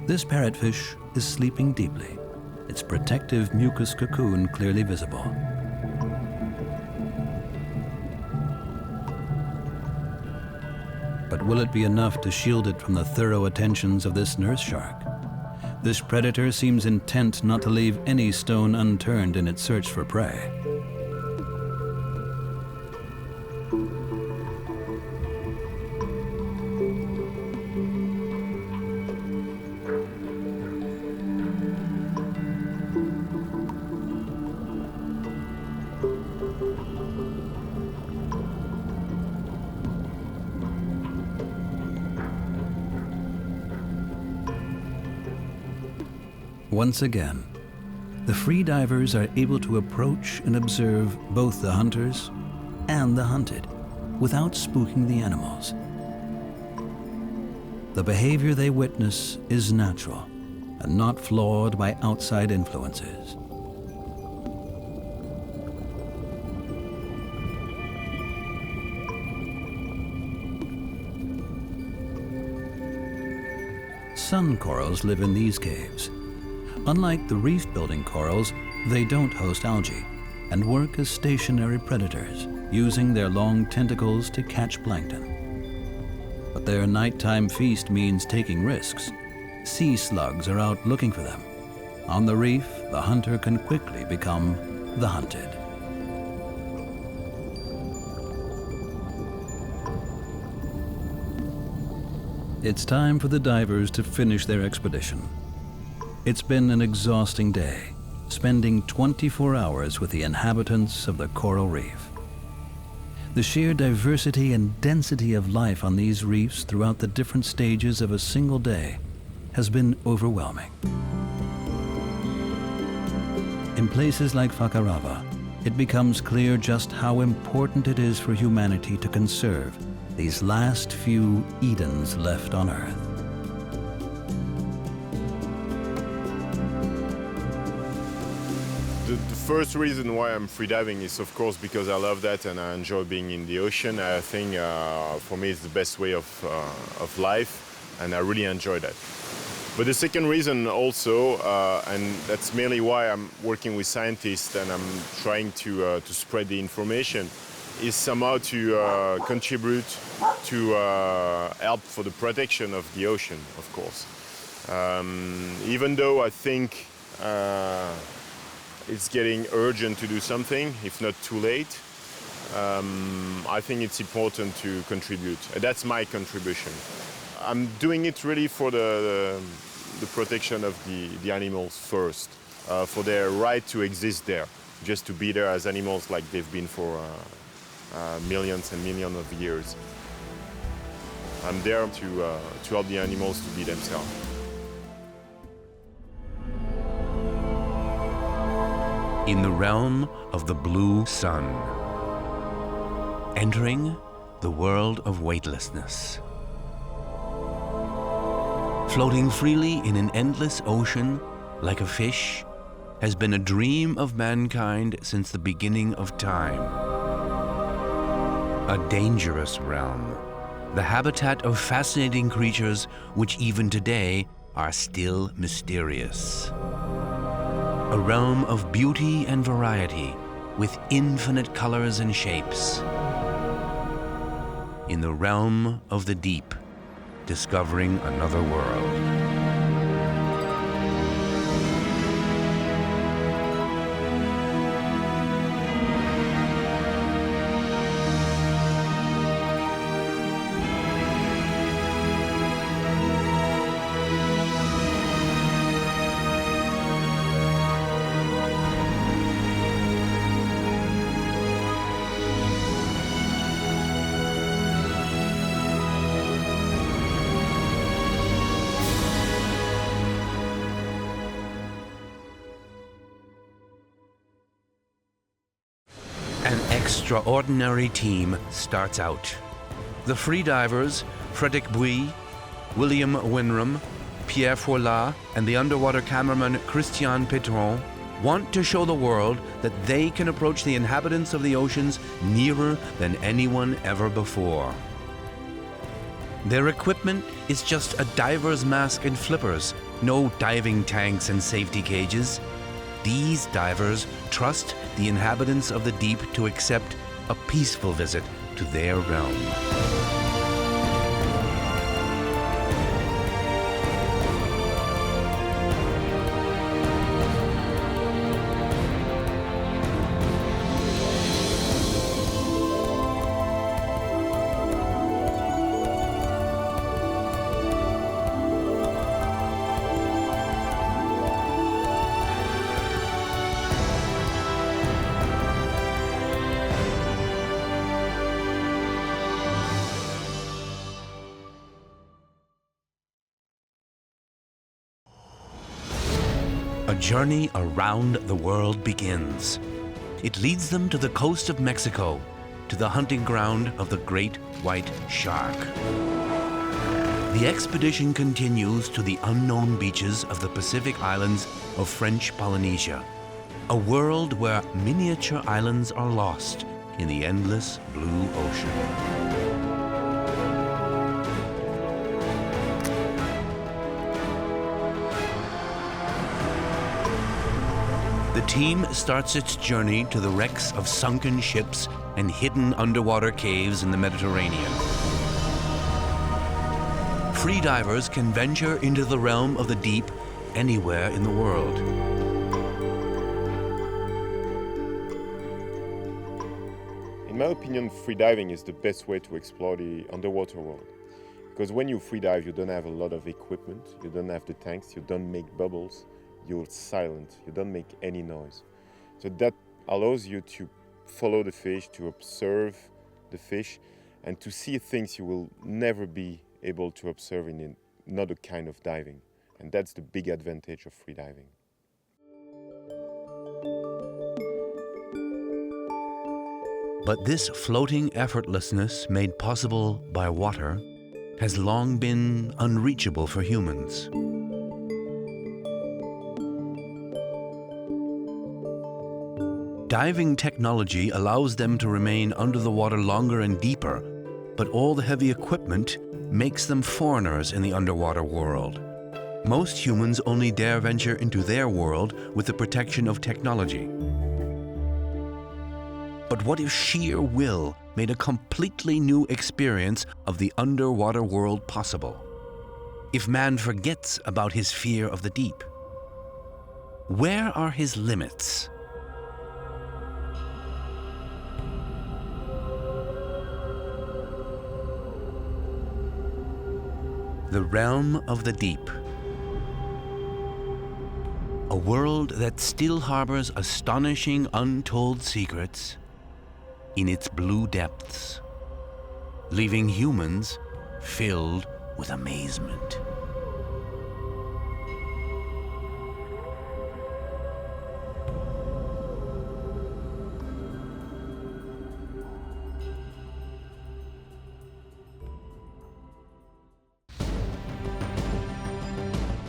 This parrotfish is sleeping deeply, its protective mucus cocoon clearly visible. But will it be enough to shield it from the thorough attentions of this nurse shark? This predator seems intent not to leave any stone unturned in its search for prey. Once again, the freedivers are able to approach and observe both the hunters and the hunted without spooking the animals. The behavior they witness is natural and not flawed by outside influences. Sun corals live in these caves. Unlike the reef-building corals, they don't host algae and work as stationary predators, using their long tentacles to catch plankton. But their nighttime feast means taking risks. Sea slugs are out looking for them. On the reef, the hunter can quickly become the hunted. It's time for the divers to finish their expedition. It's been an exhausting day, spending 24 hours with the inhabitants of the coral reef. The sheer diversity and density of life on these reefs throughout the different stages of a single day has been overwhelming. In places like Fakarava, it becomes clear just how important it is for humanity to conserve these last few Edens left on Earth. The first reason why I'm freediving is, of course, because I love that and I enjoy being in the ocean. I think for me it's the best way of life, and I really enjoy that. But the second reason also, and that's mainly why I'm working with scientists and I'm trying to spread the information, is somehow to contribute to help for the protection of the ocean, of course. Even though I think it's getting urgent to do something, if not too late, I think it's important to contribute. That's my contribution. I'm doing it really for the protection of the animals first, for their right to exist there, just to be there as animals like they've been for millions and millions of years. I'm there to help the animals to be themselves. In the realm of the blue sun, entering the world of weightlessness. Floating freely in an endless ocean like a fish has been a dream of mankind since the beginning of time. A dangerous realm, the habitat of fascinating creatures which even today are still mysterious. A realm of beauty and variety with infinite colors and shapes. In the realm of the deep, discovering another world. Extraordinary team starts out. The freedivers, Frederic Buyle, William Winram, Pierre Frolla, and the underwater cameraman Christian Pétron want to show the world that they can approach the inhabitants of the oceans nearer than anyone ever before. Their equipment is just a diver's mask and flippers, no diving tanks and safety cages. These divers trust the inhabitants of the deep to accept a peaceful visit to their realm. A journey around the world begins. It leads them to the coast of Mexico, to the hunting ground of the great white shark. The expedition continues to the unknown beaches of the Pacific islands of French Polynesia, a world where miniature islands are lost in the endless blue ocean. The team starts its journey to the wrecks of sunken ships and hidden underwater caves in the Mediterranean. Freedivers can venture into the realm of the deep anywhere in the world. In my opinion, freediving is the best way to explore the underwater world. Because when you freedive, you don't have a lot of equipment, you don't have the tanks, you don't make bubbles. You're silent, you don't make any noise. So that allows you to follow the fish, to observe the fish, and to see things you will never be able to observe in another kind of diving. And that's the big advantage of freediving. But this floating effortlessness made possible by water has long been unreachable for humans. Diving technology allows them to remain under the water longer and deeper, but all the heavy equipment makes them foreigners in the underwater world. Most humans only dare venture into their world with the protection of technology. But what if sheer will made a completely new experience of the underwater world possible? If man forgets about his fear of the deep? Where are his limits? The realm of the deep. A world that still harbors astonishing untold secrets in its blue depths, leaving humans filled with amazement.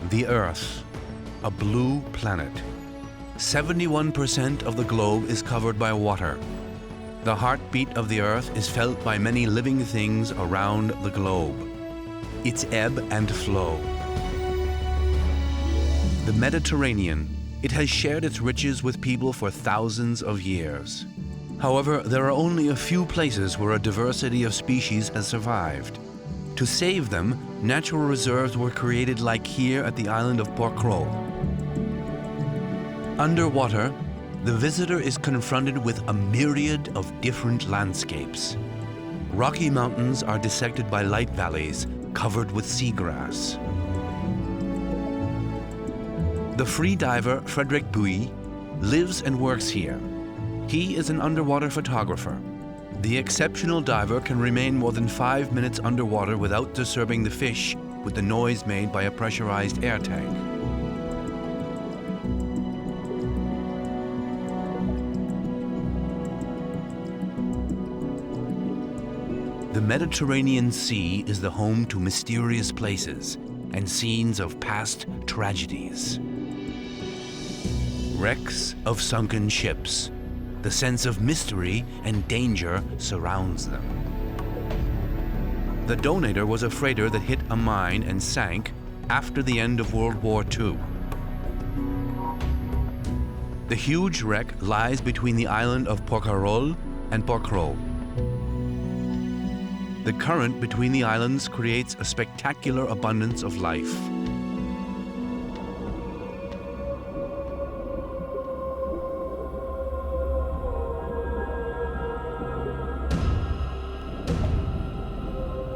The Earth, a blue planet. 71% of the globe is covered by water. The heartbeat of the Earth is felt by many living things around the globe. Its ebb and flow. The Mediterranean, it has shared its riches with people for thousands of years. However, there are only a few places where a diversity of species has survived. To save them, natural reserves were created like here at the island of Porquerolles. Underwater, the visitor is confronted with a myriad of different landscapes. Rocky mountains are dissected by light valleys covered with seagrass. The free diver Frederic Buyle lives and works here. He is an underwater photographer. The exceptional diver can remain more than 5 minutes underwater without disturbing the fish with the noise made by a pressurized air tank. The Mediterranean Sea is the home to mysterious places and scenes of past tragedies. Wrecks of sunken ships. The sense of mystery and danger surrounds them. The Donator was a freighter that hit a mine and sank after the end of World War II. The huge wreck lies between the island of Porquerolles and Porquerolles. The current between the islands creates a spectacular abundance of life.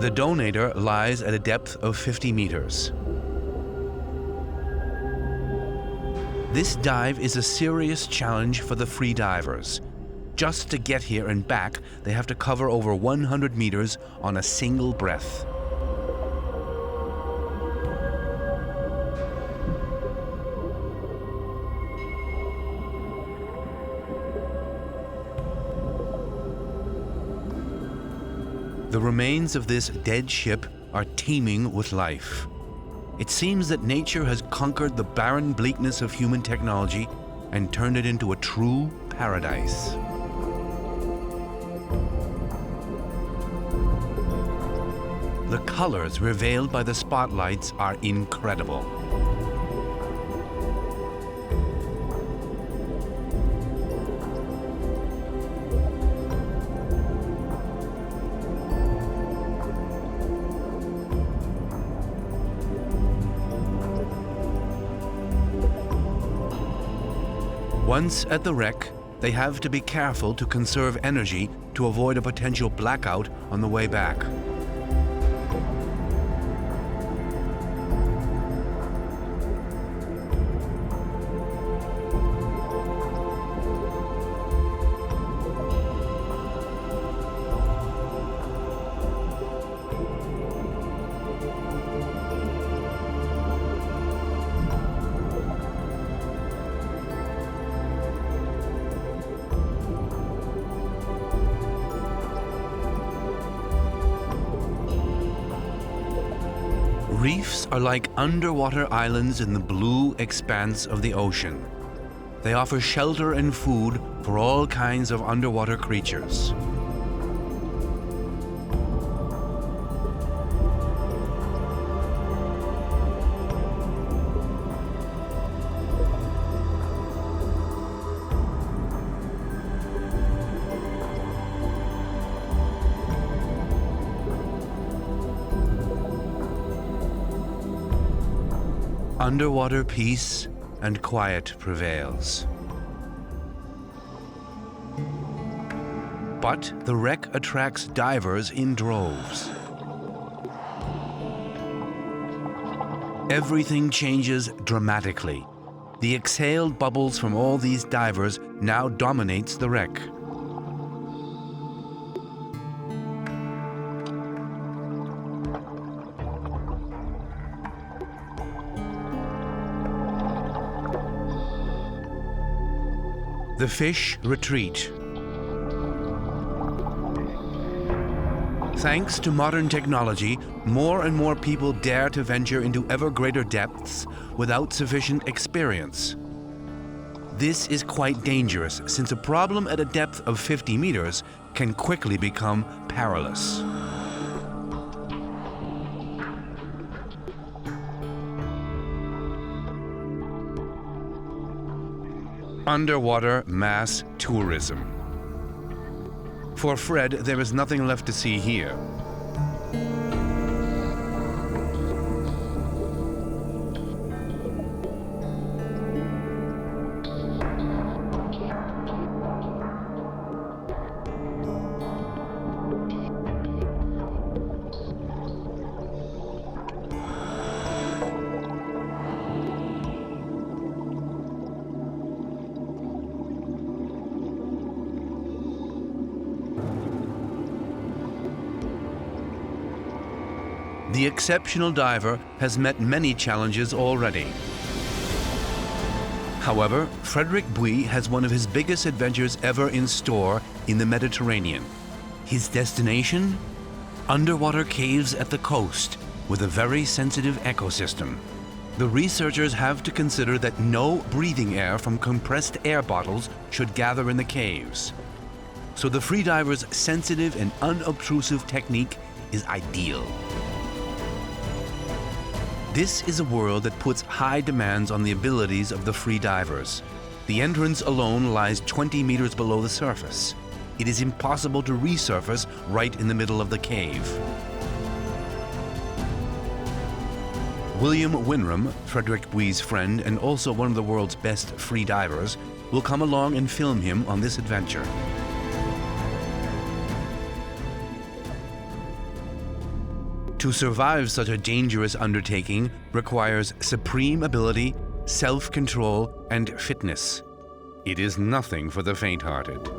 The Donator lies at a depth of 50 meters. This dive is a serious challenge for the free divers. Just to get here and back, they have to cover over 100 meters on a single breath. The remains of this dead ship are teeming with life. It seems that nature has conquered the barren bleakness of human technology and turned it into a true paradise. The colors revealed by the spotlights are incredible. Once at the wreck, they have to be careful to conserve energy to avoid a potential blackout on the way back. Reefs are like underwater islands in the blue expanse of the ocean. They offer shelter and food for all kinds of underwater creatures. Underwater peace and quiet prevails. But the wreck attracts divers in droves. Everything changes dramatically. The exhaled bubbles from all these divers now dominates the wreck. The fish retreat. Thanks to modern technology, more and more people dare to venture into ever greater depths without sufficient experience. This is quite dangerous, since a problem at a depth of 50 meters can quickly become perilous. Underwater mass tourism. For Fred, there is nothing left to see here. The exceptional diver has met many challenges already. However, Frederic Buyle has one of his biggest adventures ever in store in the Mediterranean. His destination? Underwater caves at the coast with a very sensitive ecosystem. The researchers have to consider that no breathing air from compressed air bottles should gather in the caves. So the freediver's sensitive and unobtrusive technique is ideal. This is a world that puts high demands on the abilities of the free divers. The entrance alone lies 20 meters below the surface. It is impossible to resurface right in the middle of the cave. William Winram, Frederic Buyle's friend and also one of the world's best free divers, will come along and film him on this adventure. To survive such a dangerous undertaking requires supreme ability, self-control, and fitness. It is nothing for the faint-hearted.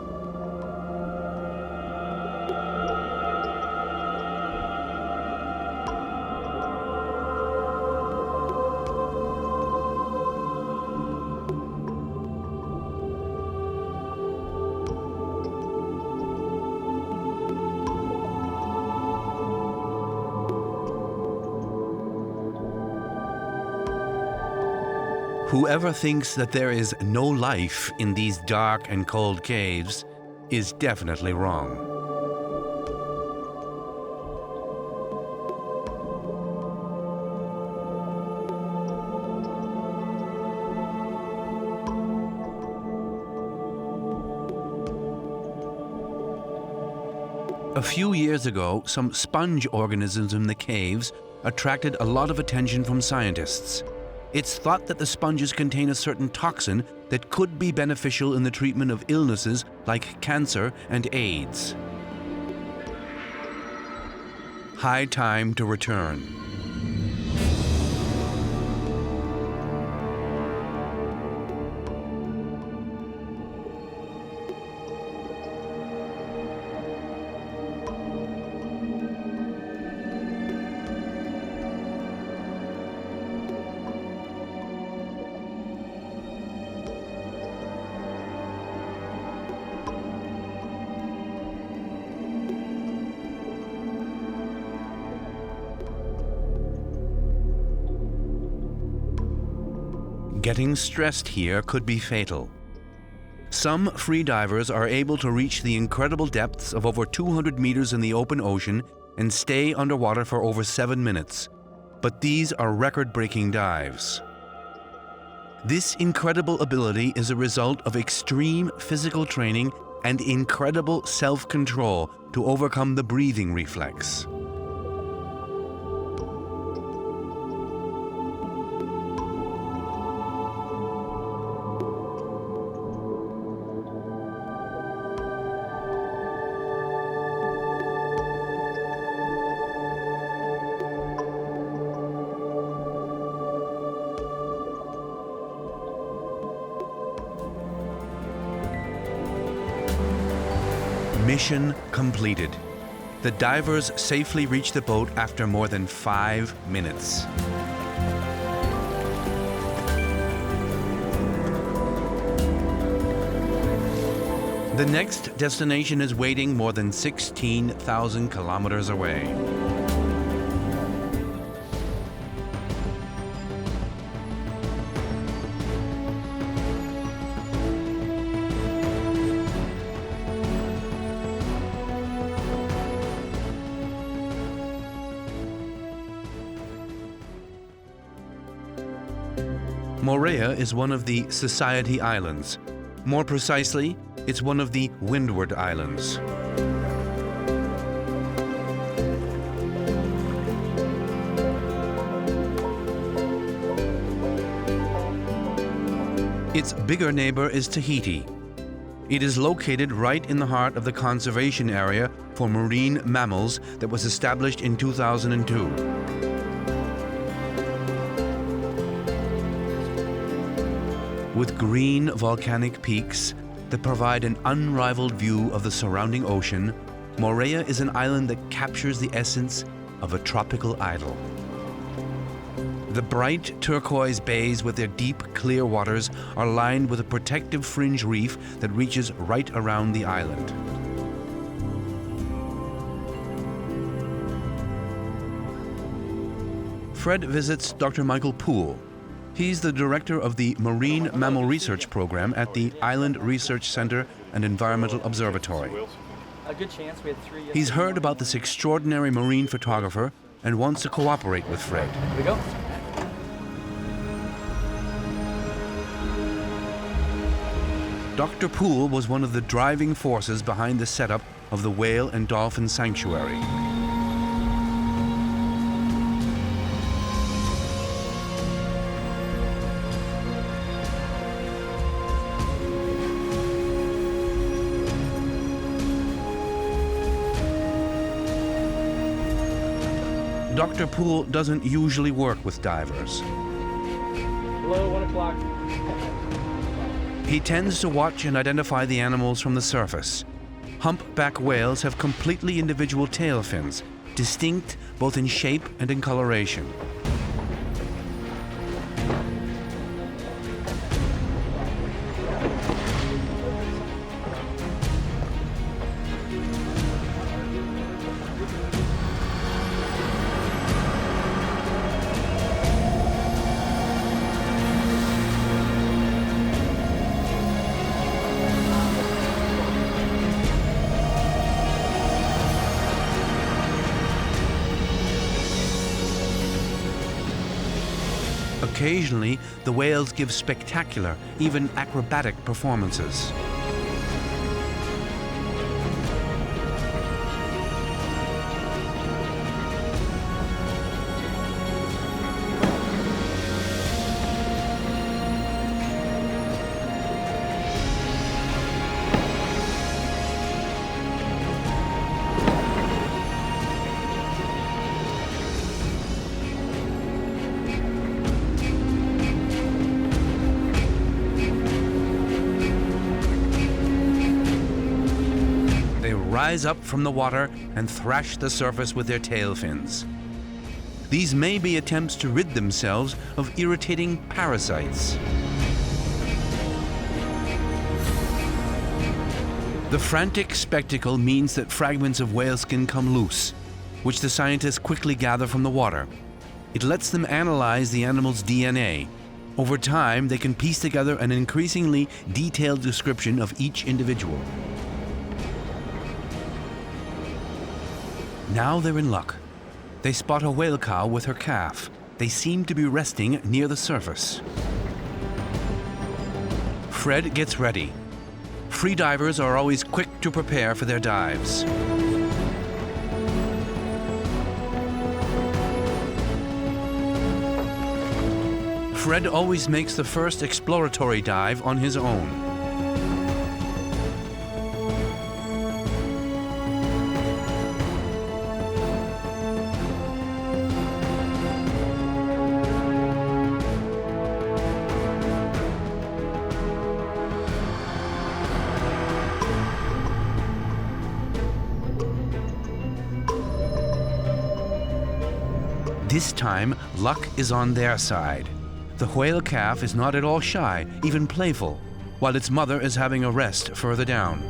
Whoever thinks that there is no life in these dark and cold caves is definitely wrong. A few years ago, some sponge organisms in the caves attracted a lot of attention from scientists. It's thought that the sponges contain a certain toxin that could be beneficial in the treatment of illnesses like cancer and AIDS. High time to return. Getting stressed here could be fatal. Some freedivers are able to reach the incredible depths of over 200 meters in the open ocean and stay underwater for over 7 minutes. But these are record-breaking dives. This incredible ability is a result of extreme physical training and incredible self-control to overcome the breathing reflex. Mission completed. The divers safely reached the boat after more than 5 minutes. The next destination is waiting more than 16,000 kilometers away. Moorea is one of the Society Islands. More precisely, it's one of the Windward Islands. Its bigger neighbor is Tahiti. It is located right in the heart of the conservation area for marine mammals that was established in 2002. With green volcanic peaks that provide an unrivaled view of the surrounding ocean, Moorea is an island that captures the essence of a tropical idyll. The bright turquoise bays with their deep, clear waters are lined with a protective fringe reef that reaches right around the island. Fred visits Dr. Michael Poole. He's the director of the Marine Mammal Research Program at the Island Research Center and Environmental Observatory. A good chance we had 3 years. He's heard about this extraordinary marine photographer and wants to cooperate with Fred. Here we go. Dr. Poole was one of the driving forces behind the setup of the whale and dolphin sanctuary. Dr. Poole doesn't usually work with divers. Hello, 1 o'clock. He tends to watch and identify the animals from the surface. Humpback whales have completely individual tail fins, distinct both in shape and in coloration. Occasionally, the whales give spectacular, even acrobatic performances. Rise up from the water and thrash the surface with their tail fins. These may be attempts to rid themselves of irritating parasites. The frantic spectacle means that fragments of whale skin come loose, which the scientists quickly gather from the water. It lets them analyze the animal's DNA, Over time, they can piece together an increasingly detailed description of each individual. Now they're in luck. They spot a whale cow with her calf. They seem to be resting near the surface. Fred gets ready. Freedivers are always quick to prepare for their dives. Fred always makes the first exploratory dive on his own. This time, luck is on their side. The whale calf is not at all shy, even playful, while its mother is having a rest further down.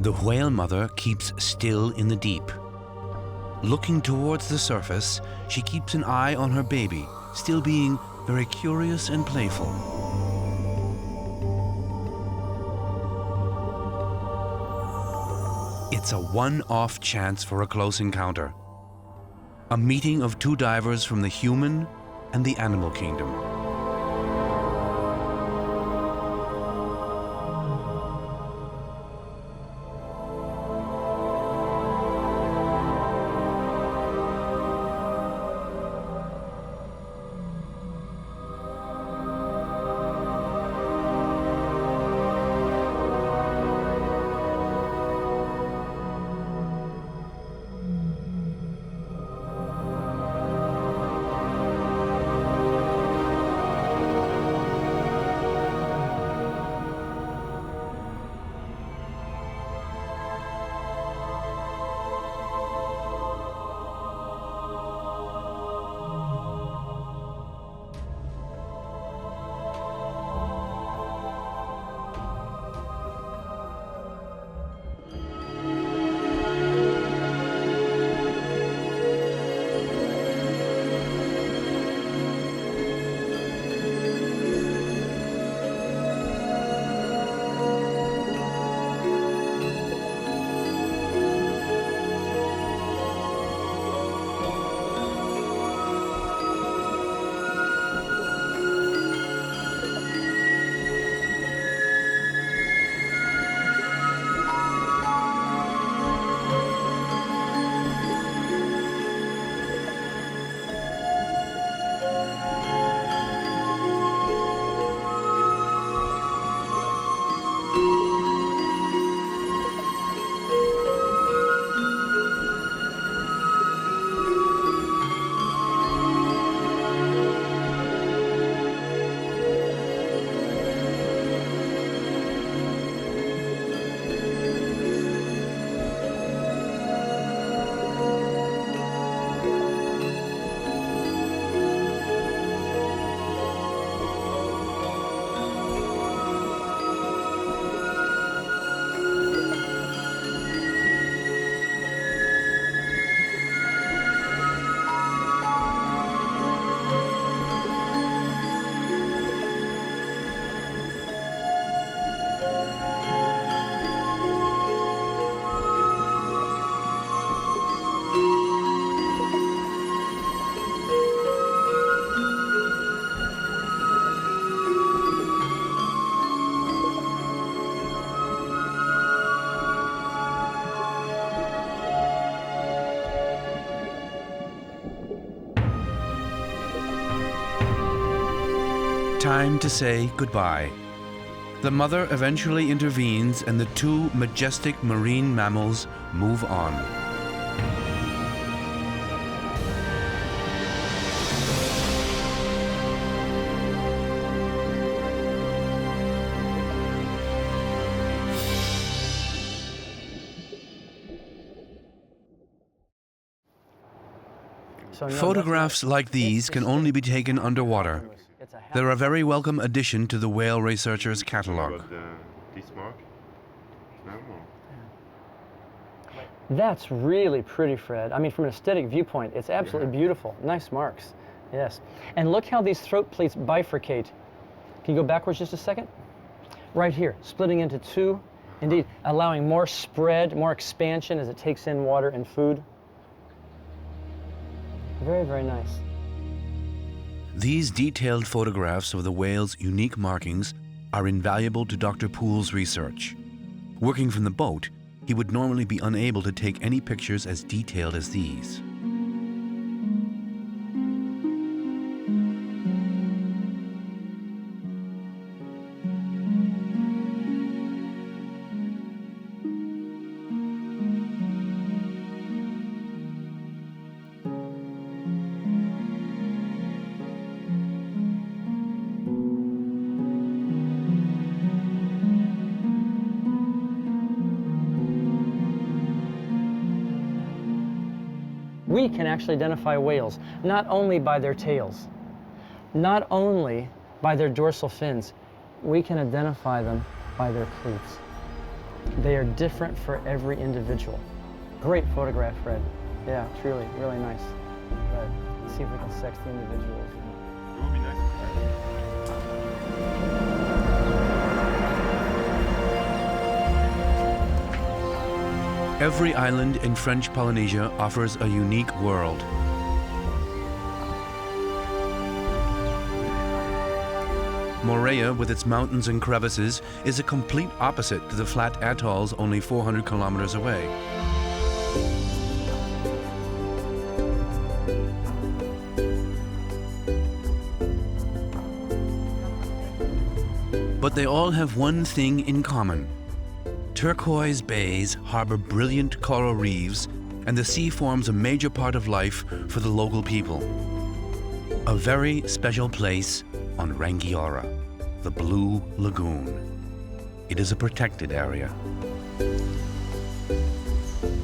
The whale mother keeps still in the deep. Looking towards the surface, she keeps an eye on her baby, still being very curious and playful. It's a one-off chance for a close encounter. A meeting of two divers from the human and the animal kingdom. Time to say goodbye. The mother eventually intervenes and the two majestic marine mammals move on. Photographs like these can only be taken underwater. They're a very welcome addition to the whale researcher's catalog. That's really pretty, Fred. I mean, from an aesthetic viewpoint, it's absolutely beautiful. Nice marks, yes. And look how these throat plates bifurcate. Can you go backwards just a second? Right here, splitting into two, indeed, allowing more spread, more expansion as it takes in water and food. Very, very nice. These detailed photographs of the whale's unique markings are invaluable to Dr. Poole's research. Working from the boat, he would normally be unable to take any pictures as detailed as these. We can actually identify whales not only by their tails, not only by their dorsal fins, we can identify them by their cleats. They are different for every individual. Great photograph, Fred. Yeah, truly, really nice. Let's see if we can sex the individuals. It would be nice. Every island in French Polynesia offers a unique world. Moorea, with its mountains and crevices, is a complete opposite to the flat atolls only 400 kilometers away. But they all have one thing in common. Turquoise bays harbor brilliant coral reefs, and the sea forms a major part of life for the local people. A very special place on Rangiroa, the Blue Lagoon. It is a protected area.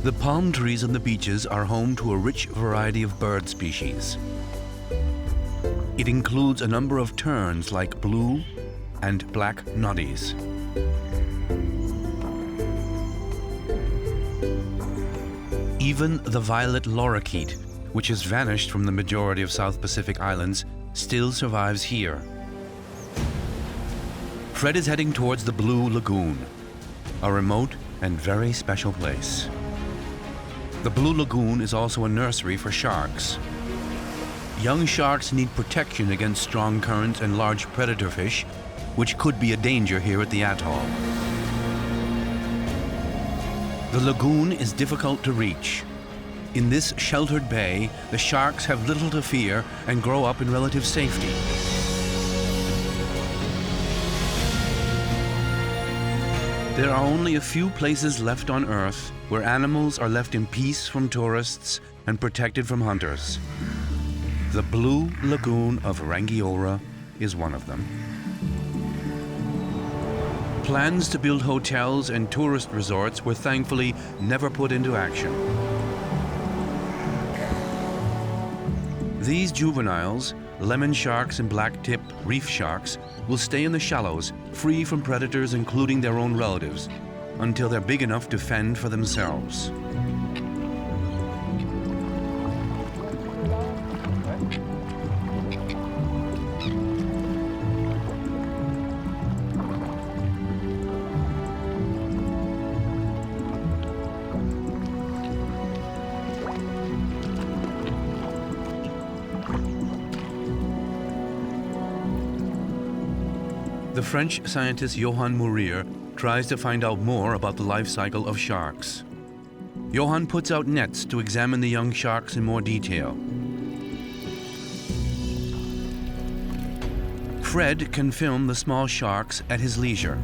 The palm trees on the beaches are home to a rich variety of bird species. It includes a number of terns like blue and black noddies. Even the violet lorikeet, which has vanished from the majority of South Pacific islands, still survives here. Fred is heading towards the Blue Lagoon, a remote and very special place. The Blue Lagoon is also a nursery for sharks. Young sharks need protection against strong currents and large predator fish, which could be a danger here at the atoll. The lagoon is difficult to reach. In this sheltered bay, the sharks have little to fear and grow up in relative safety. There are only a few places left on Earth where animals are left in peace from tourists and protected from hunters. The Blue Lagoon of Rangiroa is one of them. Plans to build hotels and tourist resorts were thankfully never put into action. These juveniles, lemon sharks and black-tip reef sharks, will stay in the shallows, free from predators including their own relatives, until they're big enough to fend for themselves. The French scientist Johann Murier tries to find out more about the life cycle of sharks. Johann puts out nets to examine the young sharks in more detail. Fred can film the small sharks at his leisure.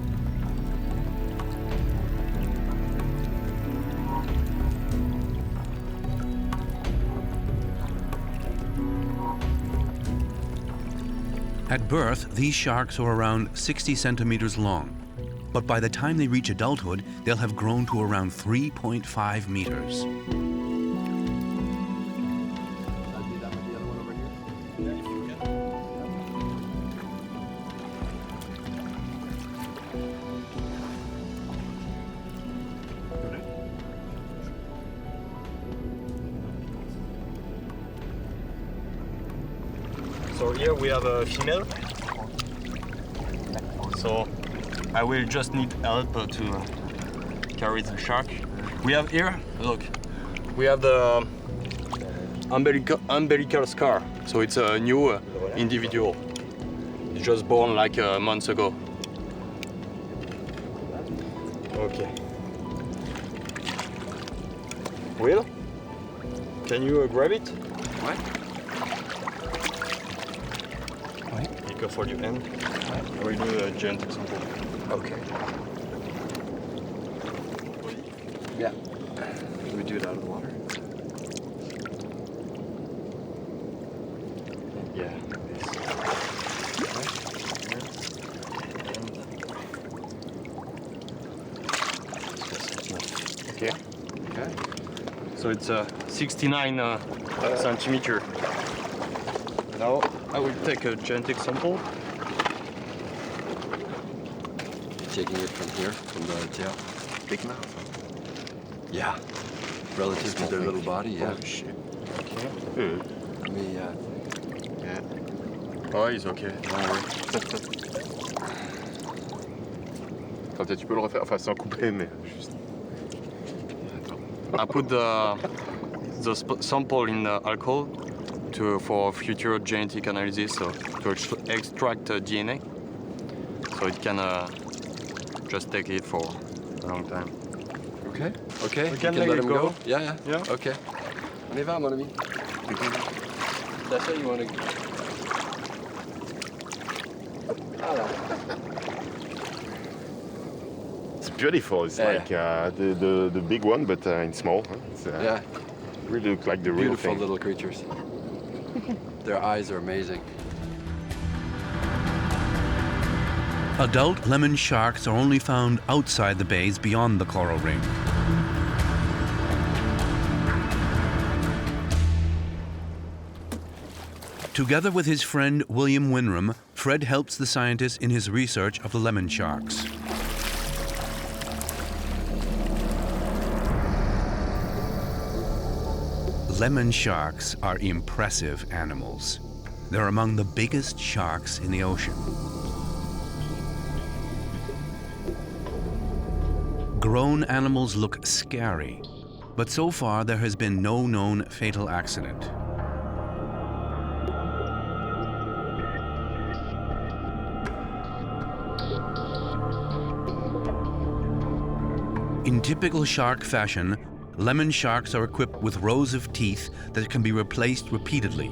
At birth, these sharks are around 60 centimeters long, but by the time they reach adulthood, they'll have grown to around 3.5 meters. So here we have a female. So I will just need help to carry the shark. We have here, look, we have the umbilical scar. So it's a new individual. It's just born like months ago. Okay. Will, can you grab it? Ouais. Be careful your hand. I will do a giant example. Okay. Yeah. Can we do it out of the water? Yeah. Okay. Okay. So it's 69 centimeter. Now I will take a genetic sample. Taking it from here, from the tail. Big mouth. Yeah. Relative to their little body, yeah. Oh shit. Okay. Let me, yeah. Oh, he's okay. Don't worry. Attends, peut-être tu peux le refaire, enfin sans couper, mais juste. I put the sample in alcohol for future genetic analysis, so to extract DNA, so it can just take it for a long time. Okay. Okay. We can let him go. Yeah. Okay. On y va, mon ami. That's how you want to. It's beautiful. It's like the big one, but in small. Huh? It's, yeah. Really look like the real Beautiful thing. little creatures. Their eyes are amazing. Adult lemon sharks are only found outside the bays beyond the coral ring. Together with his friend William Winram, Fred helps the scientists in his research of the lemon sharks. Lemon sharks are impressive animals. They're among the biggest sharks in the ocean. Grown animals look scary, but so far there has been no known fatal accident. In typical shark fashion, lemon sharks are equipped with rows of teeth that can be replaced repeatedly.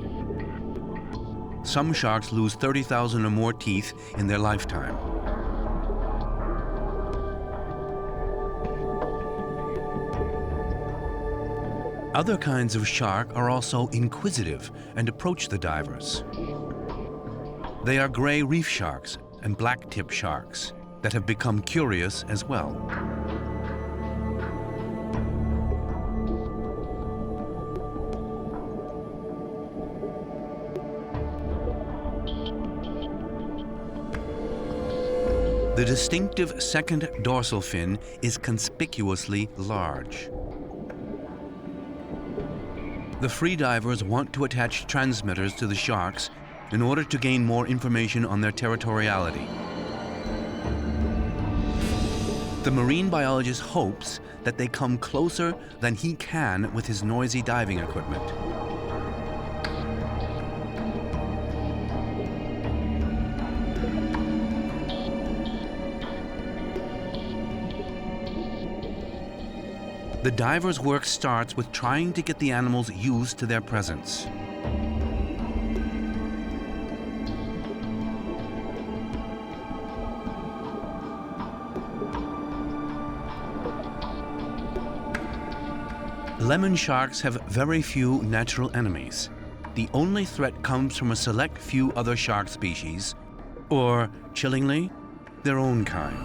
Some sharks lose 30,000 or more teeth in their lifetime. Other kinds of shark are also inquisitive and approach the divers. They are gray reef sharks and black-tip sharks that have become curious as well. The distinctive second dorsal fin is conspicuously large. The freedivers want to attach transmitters to the sharks in order to gain more information on their territoriality. The marine biologist hopes that they come closer than he can with his noisy diving equipment. The divers' work starts with trying to get the animals used to their presence. Lemon sharks have very few natural enemies. The only threat comes from a select few other shark species, or, chillingly, their own kind.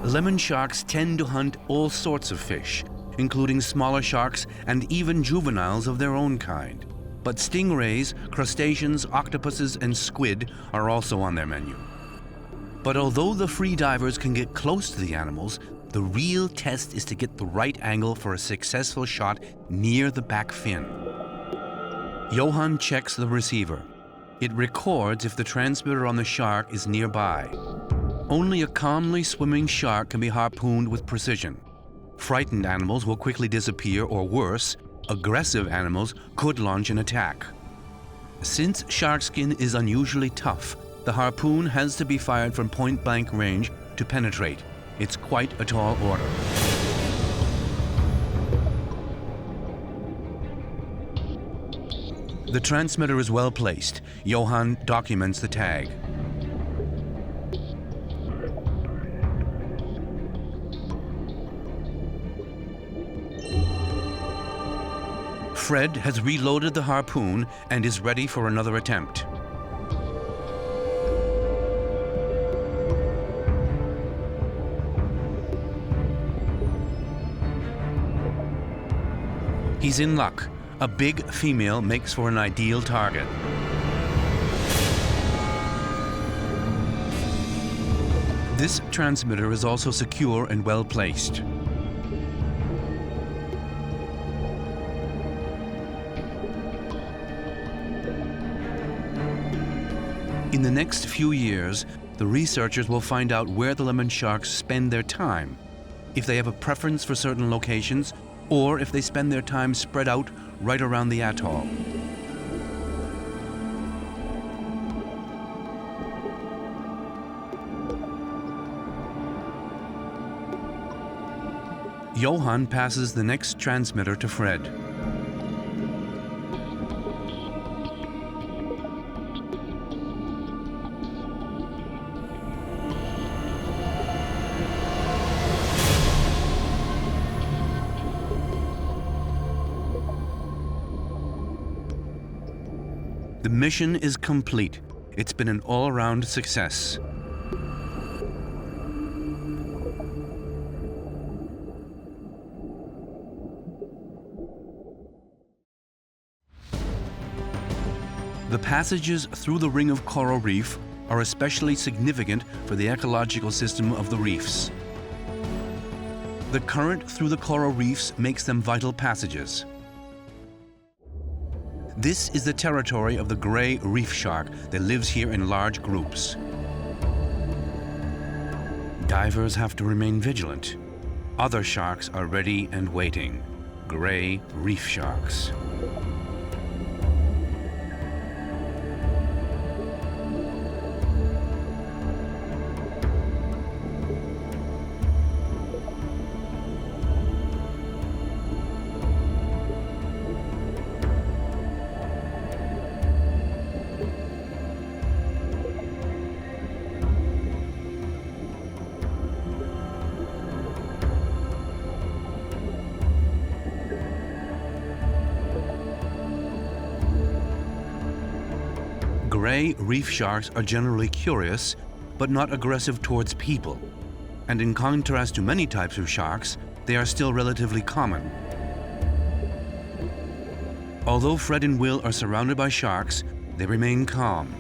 Lemon sharks tend to hunt all sorts of fish, including smaller sharks and even juveniles of their own kind. But stingrays, crustaceans, octopuses, and squid are also on their menu. But although the free divers can get close to the animals, the real test is to get the right angle for a successful shot near the back fin. Johan checks the receiver. It records if the transmitter on the shark is nearby. Only a calmly swimming shark can be harpooned with precision. Frightened animals will quickly disappear, or worse, aggressive animals could launch an attack. Since shark skin is unusually tough, the harpoon has to be fired from point-blank range to penetrate. It's quite a tall order. The transmitter is well placed. Johan documents the tag. Fred has reloaded the harpoon and is ready for another attempt. He's in luck. A big female makes for an ideal target. This transmitter is also secure and well placed. In the next few years, the researchers will find out where the lemon sharks spend their time, if they have a preference for certain locations, or if they spend their time spread out right around the atoll. Johan passes the next transmitter to Fred. The mission is complete. It's been an all-around success. The passages through the ring of coral reef are especially significant for the ecological system of the reefs. The current through the coral reefs makes them vital passages. This is the territory of the gray reef shark that lives here in large groups. Divers have to remain vigilant. Other sharks are ready and waiting. Gray reef sharks. Gray reef sharks are generally curious, but not aggressive towards people. And in contrast to many types of sharks, they are still relatively common. Although Fred and Will are surrounded by sharks, they remain calm.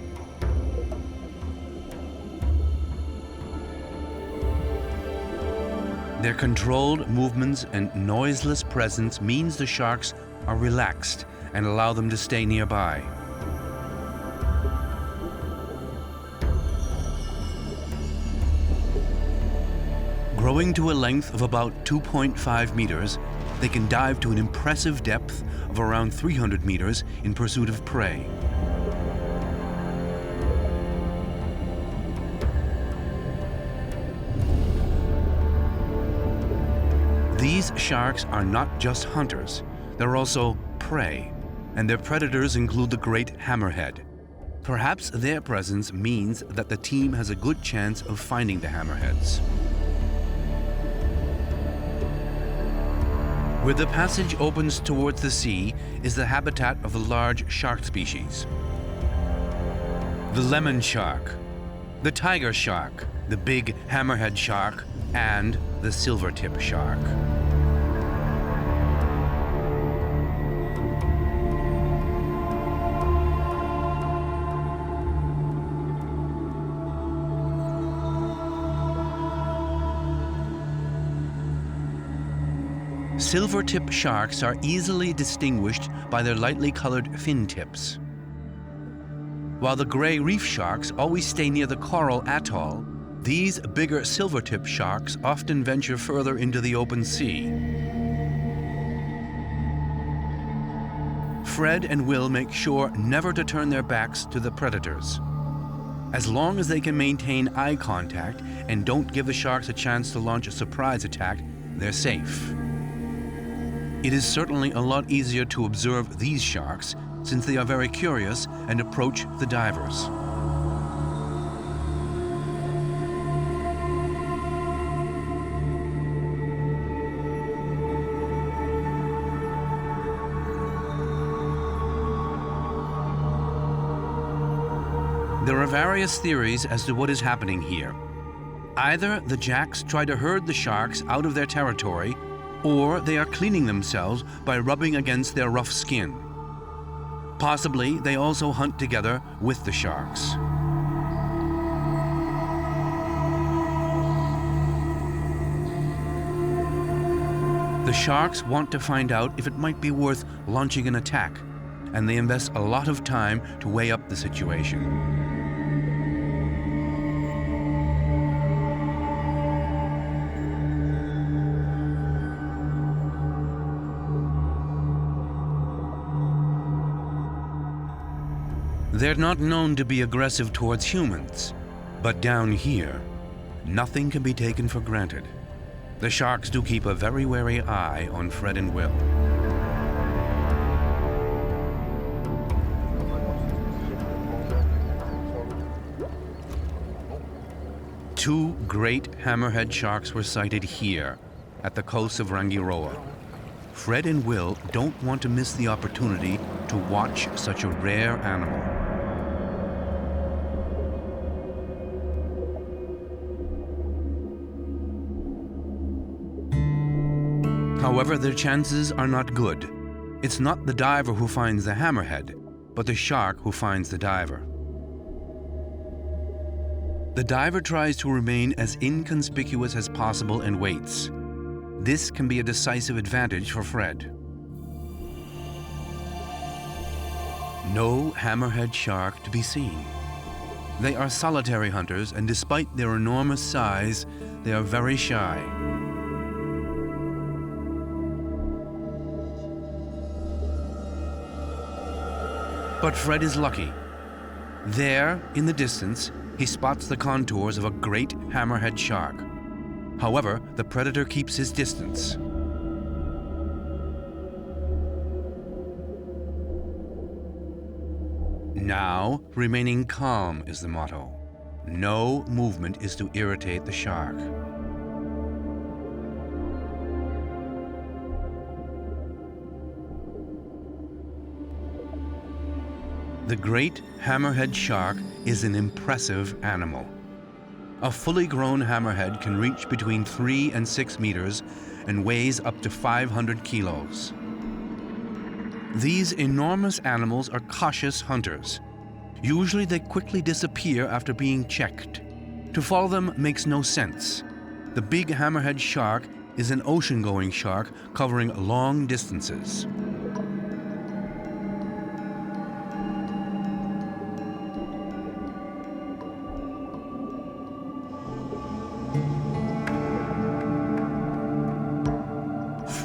Their controlled movements and noiseless presence means the sharks are relaxed and allow them to stay nearby. Growing to a length of about 2.5 meters, they can dive to an impressive depth of around 300 meters in pursuit of prey. These sharks are not just hunters, they're also prey, and their predators include the great hammerhead. Perhaps their presence means that the team has a good chance of finding the hammerheads. Where the passage opens towards the sea is the habitat of the large shark species. The lemon shark, the tiger shark, the big hammerhead shark, and the silvertip shark. Silvertip sharks are easily distinguished by their lightly colored fin tips. While the gray reef sharks always stay near the coral atoll, these bigger silvertip sharks often venture further into the open sea. Fred and Will make sure never to turn their backs to the predators. As long as they can maintain eye contact and don't give the sharks a chance to launch a surprise attack, they're safe. It is certainly a lot easier to observe these sharks since they are very curious and approach the divers. There are various theories as to what is happening here. Either the jacks try to herd the sharks out of their territory, or they are cleaning themselves by rubbing against their rough skin. Possibly they also hunt together with the sharks. The sharks want to find out if it might be worth launching an attack, and they invest a lot of time to weigh up the situation. They're not known to be aggressive towards humans, but down here, nothing can be taken for granted. The sharks do keep a very wary eye on Fred and Will. Two great hammerhead sharks were sighted here, at the coast of Rangiroa. Fred and Will don't want to miss the opportunity to watch such a rare animal. However, their chances are not good. It's not the diver who finds the hammerhead, but the shark who finds the diver. The diver tries to remain as inconspicuous as possible and waits. This can be a decisive advantage for Fred. No hammerhead shark to be seen. They are solitary hunters, and despite their enormous size, they are very shy. But Fred is lucky. There, in the distance, he spots the contours of a great hammerhead shark. However, the predator keeps his distance. Now, remaining calm is the motto. No movement is to irritate the shark. The great hammerhead shark is an impressive animal. A fully grown hammerhead can reach between 3 and 6 meters and weighs up to 500 kilos. These enormous animals are cautious hunters. Usually they quickly disappear after being checked. To follow them makes no sense. The big hammerhead shark is an ocean-going shark covering long distances.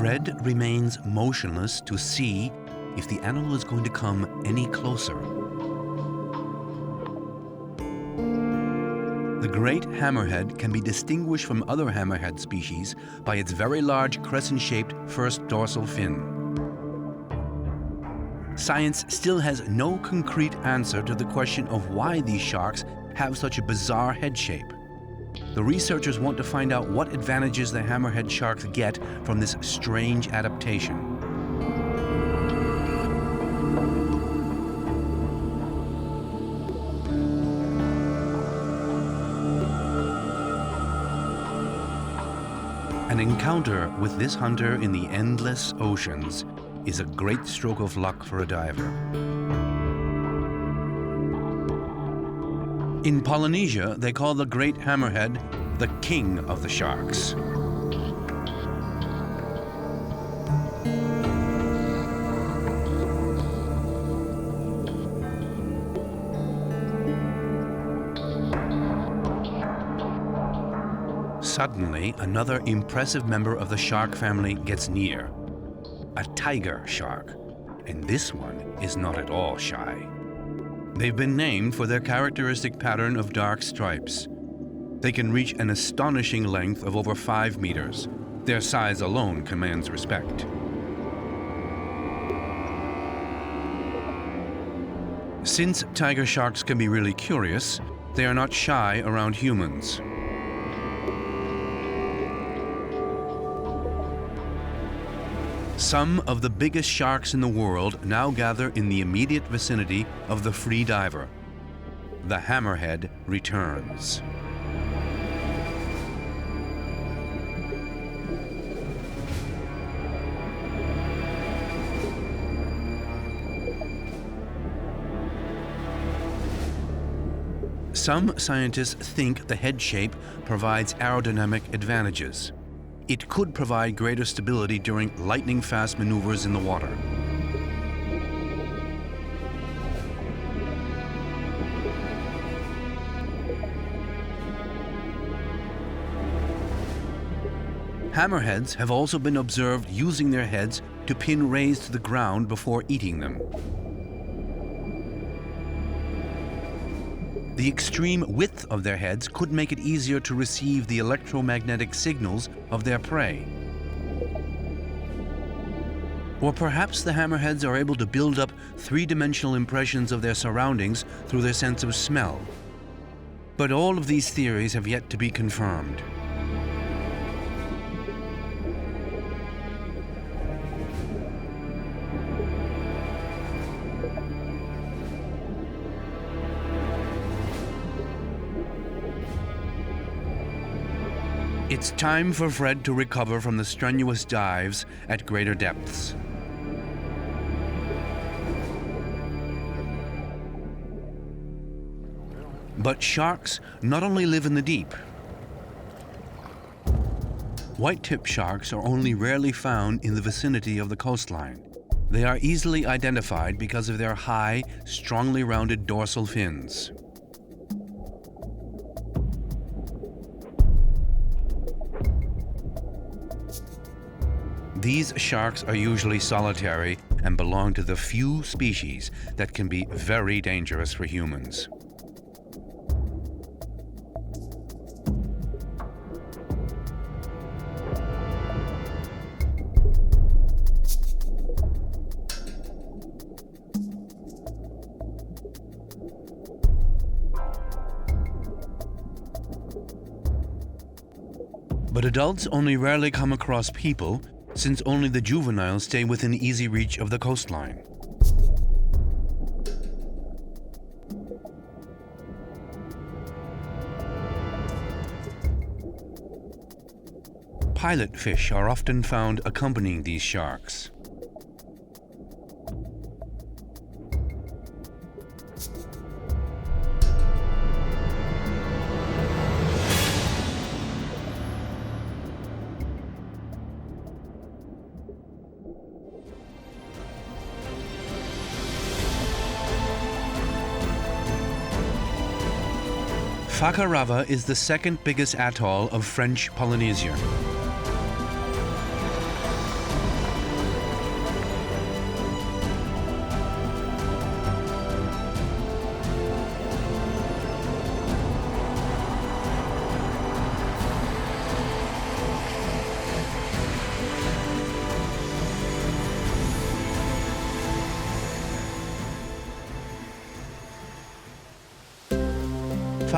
Fred remains motionless to see if the animal is going to come any closer. The great hammerhead can be distinguished from other hammerhead species by its very large crescent-shaped first dorsal fin. Science still has no concrete answer to the question of why these sharks have such a bizarre head shape. The researchers want to find out what advantages the hammerhead sharks get from this strange adaptation. An encounter with this hunter in the endless oceans is a great stroke of luck for a diver. In Polynesia, they call the great hammerhead the king of the sharks. Suddenly, another impressive member of the shark family gets near. A tiger shark, and this one is not at all shy. They've been named for their characteristic pattern of dark stripes. They can reach an astonishing length of over 5 meters. Their size alone commands respect. Since tiger sharks can be really curious, they are not shy around humans. Some of the biggest sharks in the world now gather in the immediate vicinity of the free diver. The hammerhead returns. Some scientists think the head shape provides aerodynamic advantages. It could provide greater stability during lightning-fast maneuvers in the water. Hammerheads have also been observed using their heads to pin rays to the ground before eating them. The extreme width of their heads could make it easier to receive the electromagnetic signals of their prey. Or perhaps the hammerheads are able to build up three-dimensional impressions of their surroundings through their sense of smell. But all of these theories have yet to be confirmed. It's time for Fred to recover from the strenuous dives at greater depths. But sharks not only live in the deep. White-tip sharks are only rarely found in the vicinity of the coastline. They are easily identified because of their high, strongly rounded dorsal fins. These sharks are usually solitary and belong to the few species that can be very dangerous for humans. But adults only rarely come across people, since only the juveniles stay within easy reach of the coastline. Pilot fish are often found accompanying these sharks. Fakarava is the second biggest atoll of French Polynesia.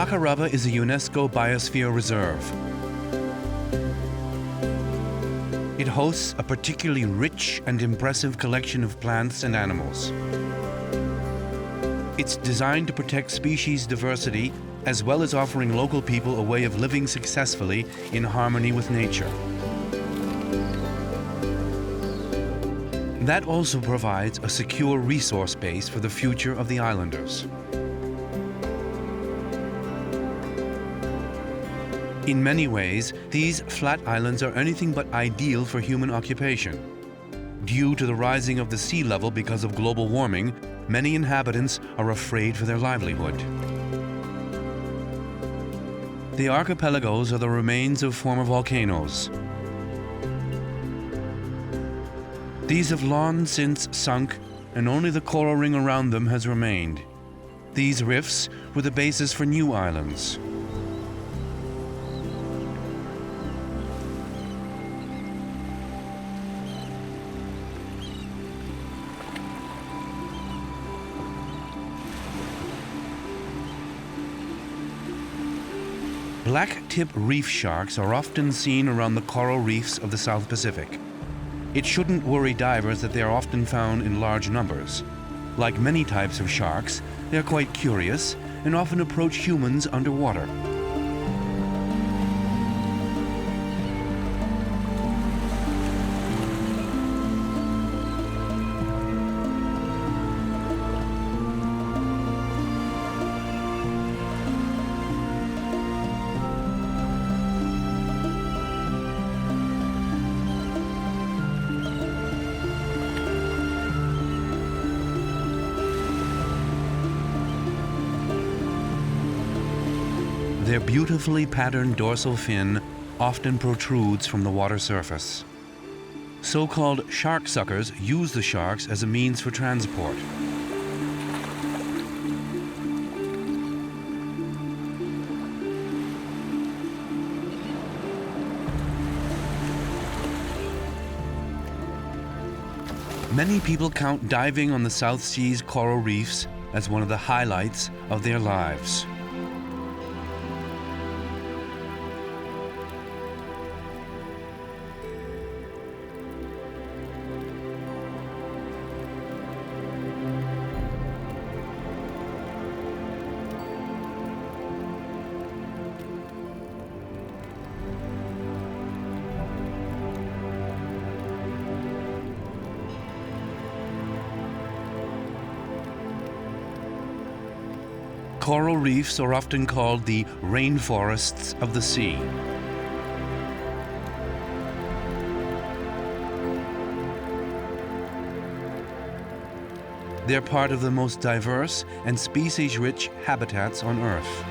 Makaraba is a UNESCO Biosphere Reserve. It hosts a particularly rich and impressive collection of plants and animals. It's designed to protect species diversity as well as offering local people a way of living successfully in harmony with nature. That also provides a secure resource base for the future of the islanders. In many ways, these flat islands are anything but ideal for human occupation. Due to the rising of the sea level because of global warming, many inhabitants are afraid for their livelihood. The archipelagos are the remains of former volcanoes. These have long since sunk, and only the coral ring around them has remained. These rifts were the basis for new islands. Black-tip reef sharks are often seen around the coral reefs of the South Pacific. It shouldn't worry divers that they are often found in large numbers. Like many types of sharks, they are quite curious and often approach humans underwater. Their beautifully patterned dorsal fin often protrudes from the water surface. So-called shark suckers use the sharks as a means for transport. Many people count diving on the South Sea's coral reefs as one of the highlights of their lives. Coral reefs are often called the rainforests of the sea. They're part of the most diverse and species-rich habitats on Earth.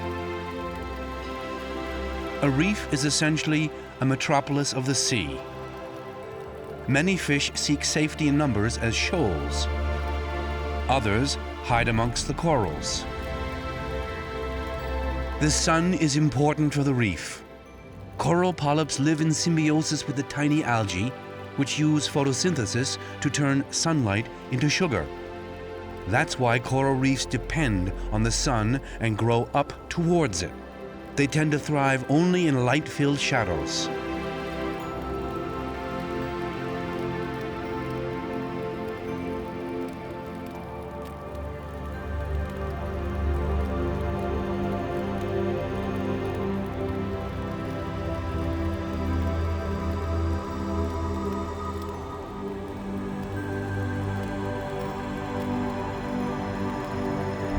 A reef is essentially a metropolis of the sea. Many fish seek safety in numbers as shoals. Others hide amongst the corals. The sun is important for the reef. Coral polyps live in symbiosis with the tiny algae, which use photosynthesis to turn sunlight into sugar. That's why coral reefs depend on the sun and grow up towards it. They tend to thrive only in light-filled shadows.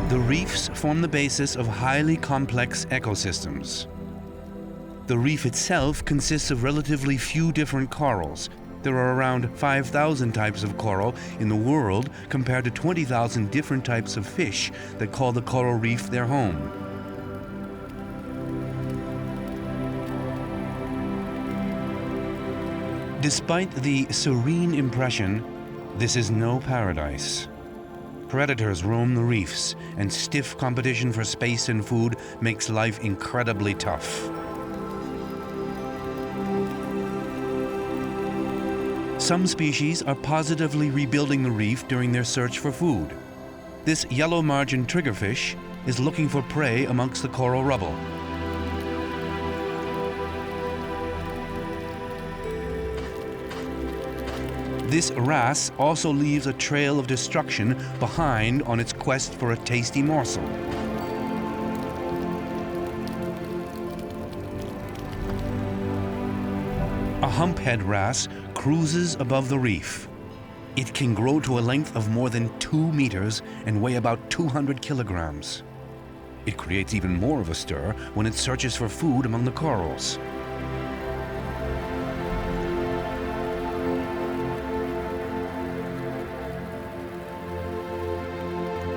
The reefs form the basis of highly complex ecosystems. The reef itself consists of relatively few different corals. There are around 5,000 types of coral in the world compared to 20,000 different types of fish that call the coral reef their home. Despite the serene impression, this is no paradise. Predators roam the reefs, and stiff competition for space and food makes life incredibly tough. Some species are positively rebuilding the reef during their search for food. This yellow margin triggerfish, is looking for prey amongst the coral rubble. This wrasse also leaves a trail of destruction behind on its quest for a tasty morsel. A humphead wrasse cruises above the reef. It can grow to a length of more than 2 meters and weigh about 200 kilograms. It creates even more of a stir when it searches for food among the corals.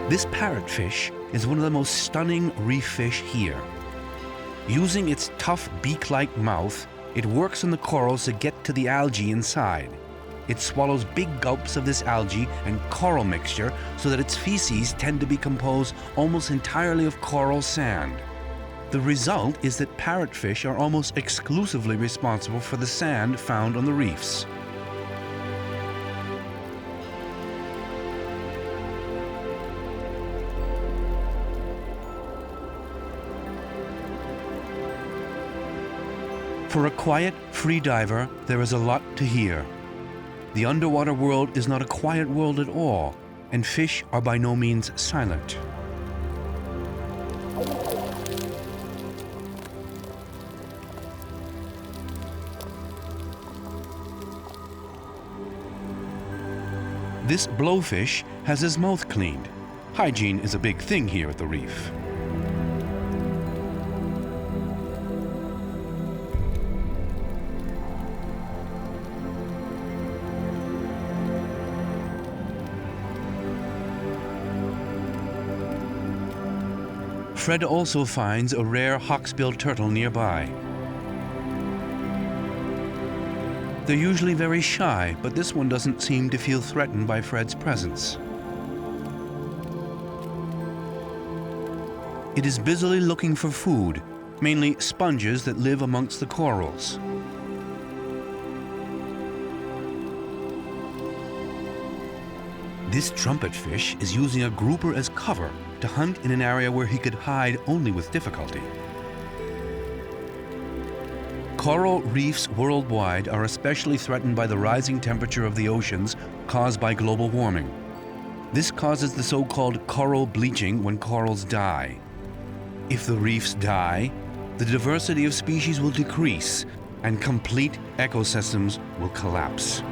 This parrotfish is one of the most stunning reef fish here. Using its tough beak-like mouth, it works on the corals to get to the algae inside. It swallows big gulps of this algae and coral mixture so that its feces tend to be composed almost entirely of coral sand. The result is that parrotfish are almost exclusively responsible for the sand found on the reefs. For a quiet, free diver, there is a lot to hear. The underwater world is not a quiet world at all, and fish are by no means silent. This blowfish has his mouth cleaned. Hygiene is a big thing here at the reef. Fred also finds a rare hawksbill turtle nearby. They're usually very shy, but this one doesn't seem to feel threatened by Fred's presence. It is busily looking for food, mainly sponges that live amongst the corals. This trumpetfish is using a grouper as cover to hunt in an area where he could hide only with difficulty. Coral reefs worldwide are especially threatened by the rising temperature of the oceans caused by global warming. This causes the so-called coral bleaching when corals die. If the reefs die, the diversity of species will decrease and complete ecosystems will collapse.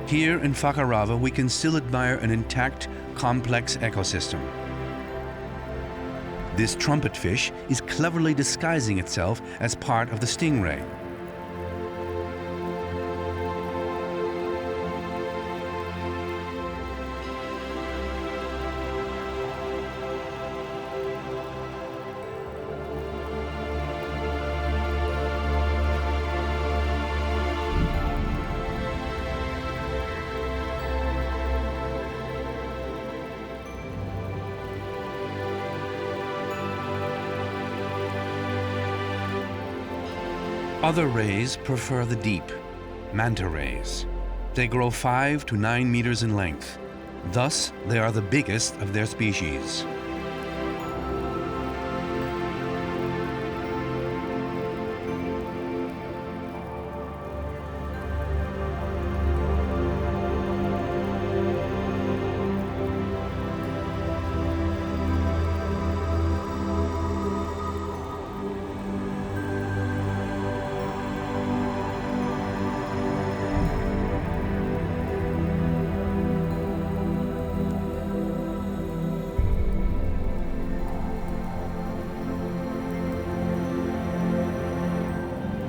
Here in Fakarava, we can still admire an intact, complex ecosystem. This trumpetfish is cleverly disguising itself as part of the stingray. Other rays prefer the deep, manta rays. They grow 5 to 9 meters in length. Thus, they are the biggest of their species.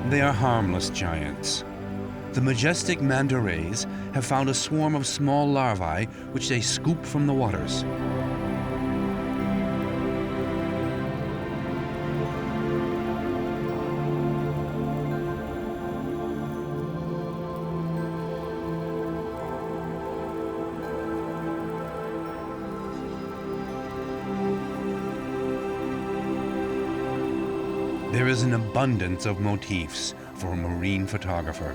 They are harmless giants. The majestic manta rays have found a swarm of small larvae which they scoop from the waters. There is an abundance of motifs for a marine photographer.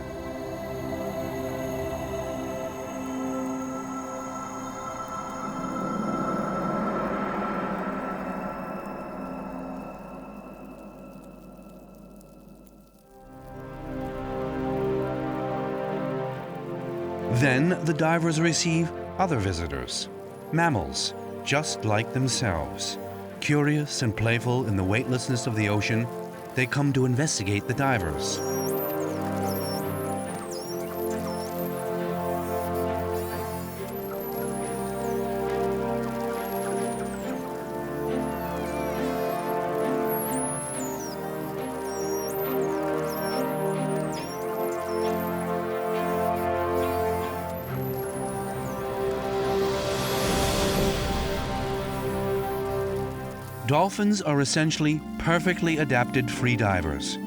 Then the divers receive other visitors, mammals, just like themselves. Curious and playful in the weightlessness of the ocean, they come to investigate the divers. Dolphins are essentially perfectly adapted free divers.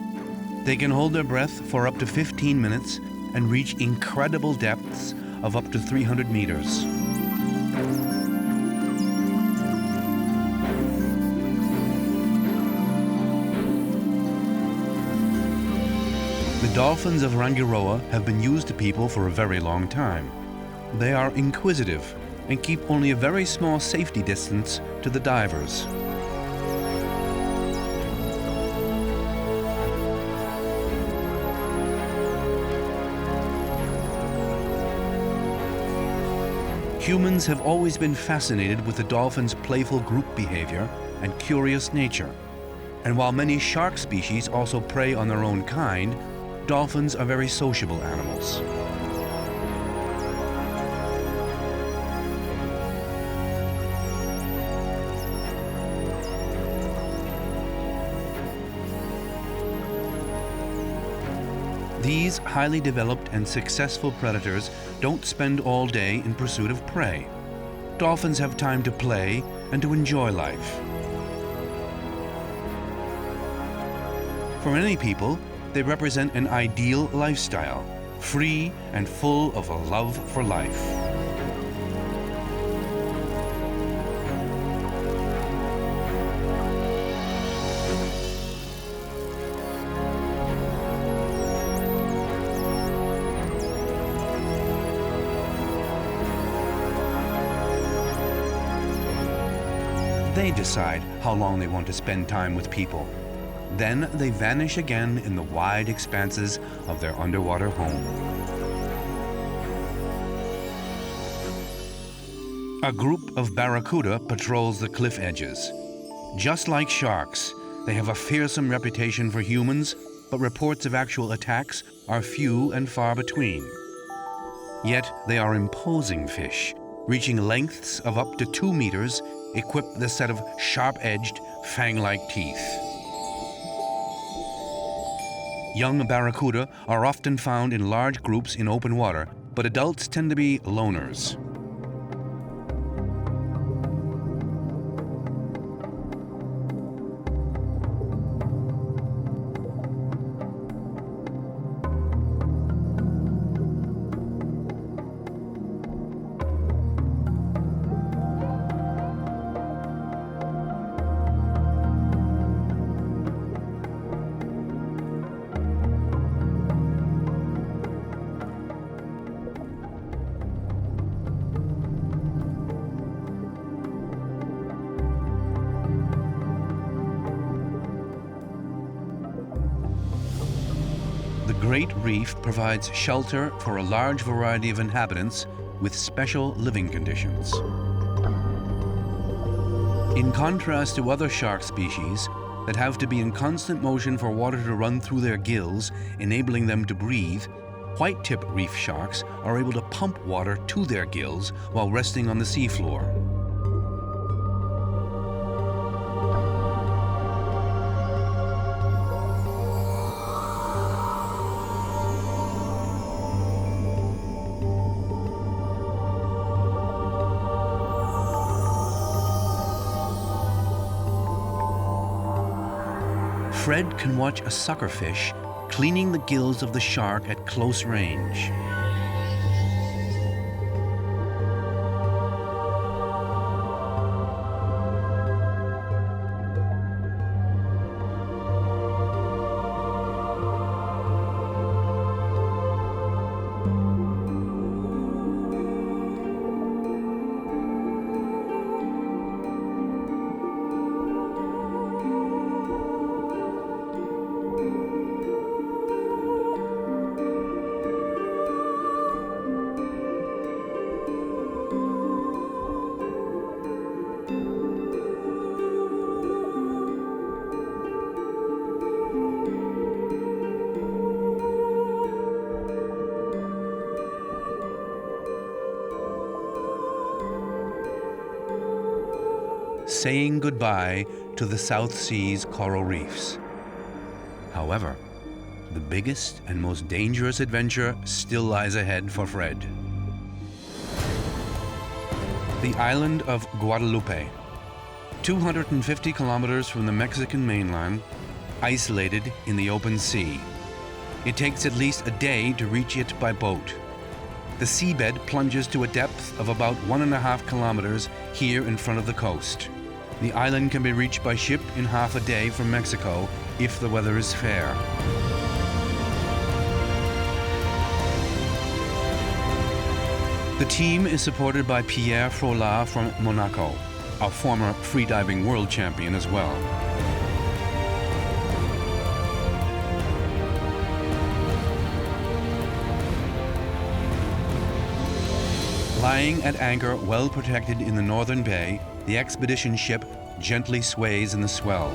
They can hold their breath for up to 15 minutes and reach incredible depths of up to 300 meters. The dolphins of Rangiroa have been used to people for a very long time. They are inquisitive and keep only a very small safety distance to the divers. Humans have always been fascinated with the dolphin's playful group behavior and curious nature. And while many shark species also prey on their own kind, dolphins are very sociable animals. These highly developed and successful predators don't spend all day in pursuit of prey. Dolphins have time to play and to enjoy life. For many people, they represent an ideal lifestyle, free and full of a love for life. They decide how long they want to spend time with people. Then they vanish again in the wide expanses of their underwater home. A group of barracuda patrols the cliff edges. Just like sharks, they have a fearsome reputation for humans, but reports of actual attacks are few and far between. Yet they are imposing fish, reaching lengths of up to 2 meters, equipped with a set of sharp-edged, fang-like teeth. Young barracuda are often found in large groups in open water, but adults tend to be loners. The Great Reef provides shelter for a large variety of inhabitants with special living conditions. In contrast to other shark species that have to be in constant motion for water to run through their gills, enabling them to breathe, white-tip reef sharks are able to pump water to their gills while resting on the seafloor. Fred can watch a suckerfish cleaning the gills of the shark at close range. saying goodbye to the South Sea's coral reefs. However, the biggest and most dangerous adventure still lies ahead for Fred. The island of Guadalupe, 250 kilometers from the Mexican mainland, isolated in the open sea. It takes at least a day to reach it by boat. The seabed plunges to a depth of about 1.5 kilometers here in front of the coast. The island can be reached by ship in half a day from Mexico if the weather is fair. The team is supported by Pierre Frolla from Monaco, a former freediving world champion as well. Lying at anchor, well protected in the northern bay, the expedition ship gently sways in the swell.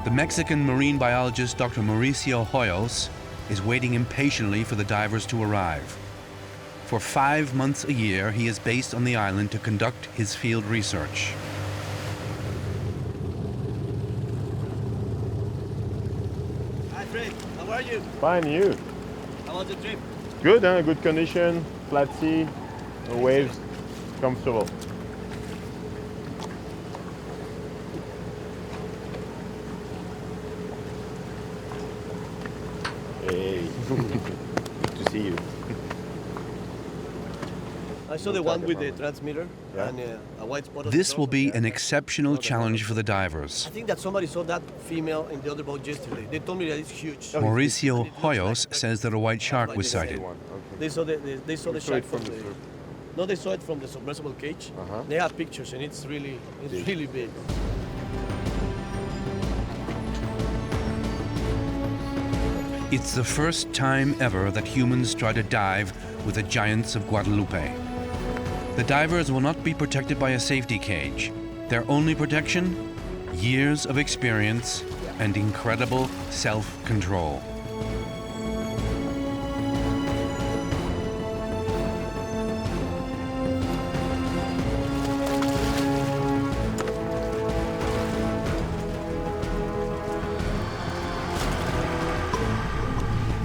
The Mexican marine biologist Dr. Mauricio Hoyos is waiting impatiently for the divers to arrive. For 5 months a year, he is based on the island to conduct his field research. Hi Fred, how are you? Fine, you? How was the trip? Good, huh? Good condition, flat sea, no waves, comfortable. Hey, good to see you. I saw the one with the transmitter and a white spot. This will be an exceptional challenge for the divers. I think that somebody saw that female in the other boat yesterday. They told me that it's huge. Mauricio Hoyos says that a white shark was sighted. They saw the shark from the. No, they saw it from the submersible cage. They have pictures, and it's really big. It's the first time ever that humans try to dive with the giants of Guadalupe. The divers will not be protected by a safety cage. Their only protection? Years of experience and incredible self-control.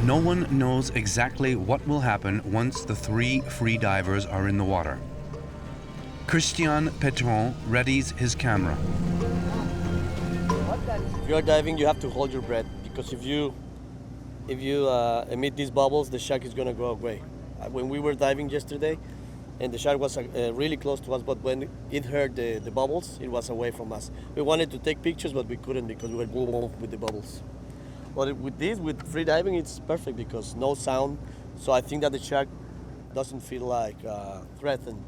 No one knows exactly what will happen once the 3 free divers are in the water. Christian Pétron readies his camera. If you are diving, you have to hold your breath, because if you emit these bubbles, the shark is going to go away. When we were diving yesterday, and the shark was really close to us, but when it heard the bubbles, it was away from us. We wanted to take pictures, but we couldn't because we were with the bubbles. But with free diving, it's perfect because no sound. So I think that the shark doesn't feel like threatened.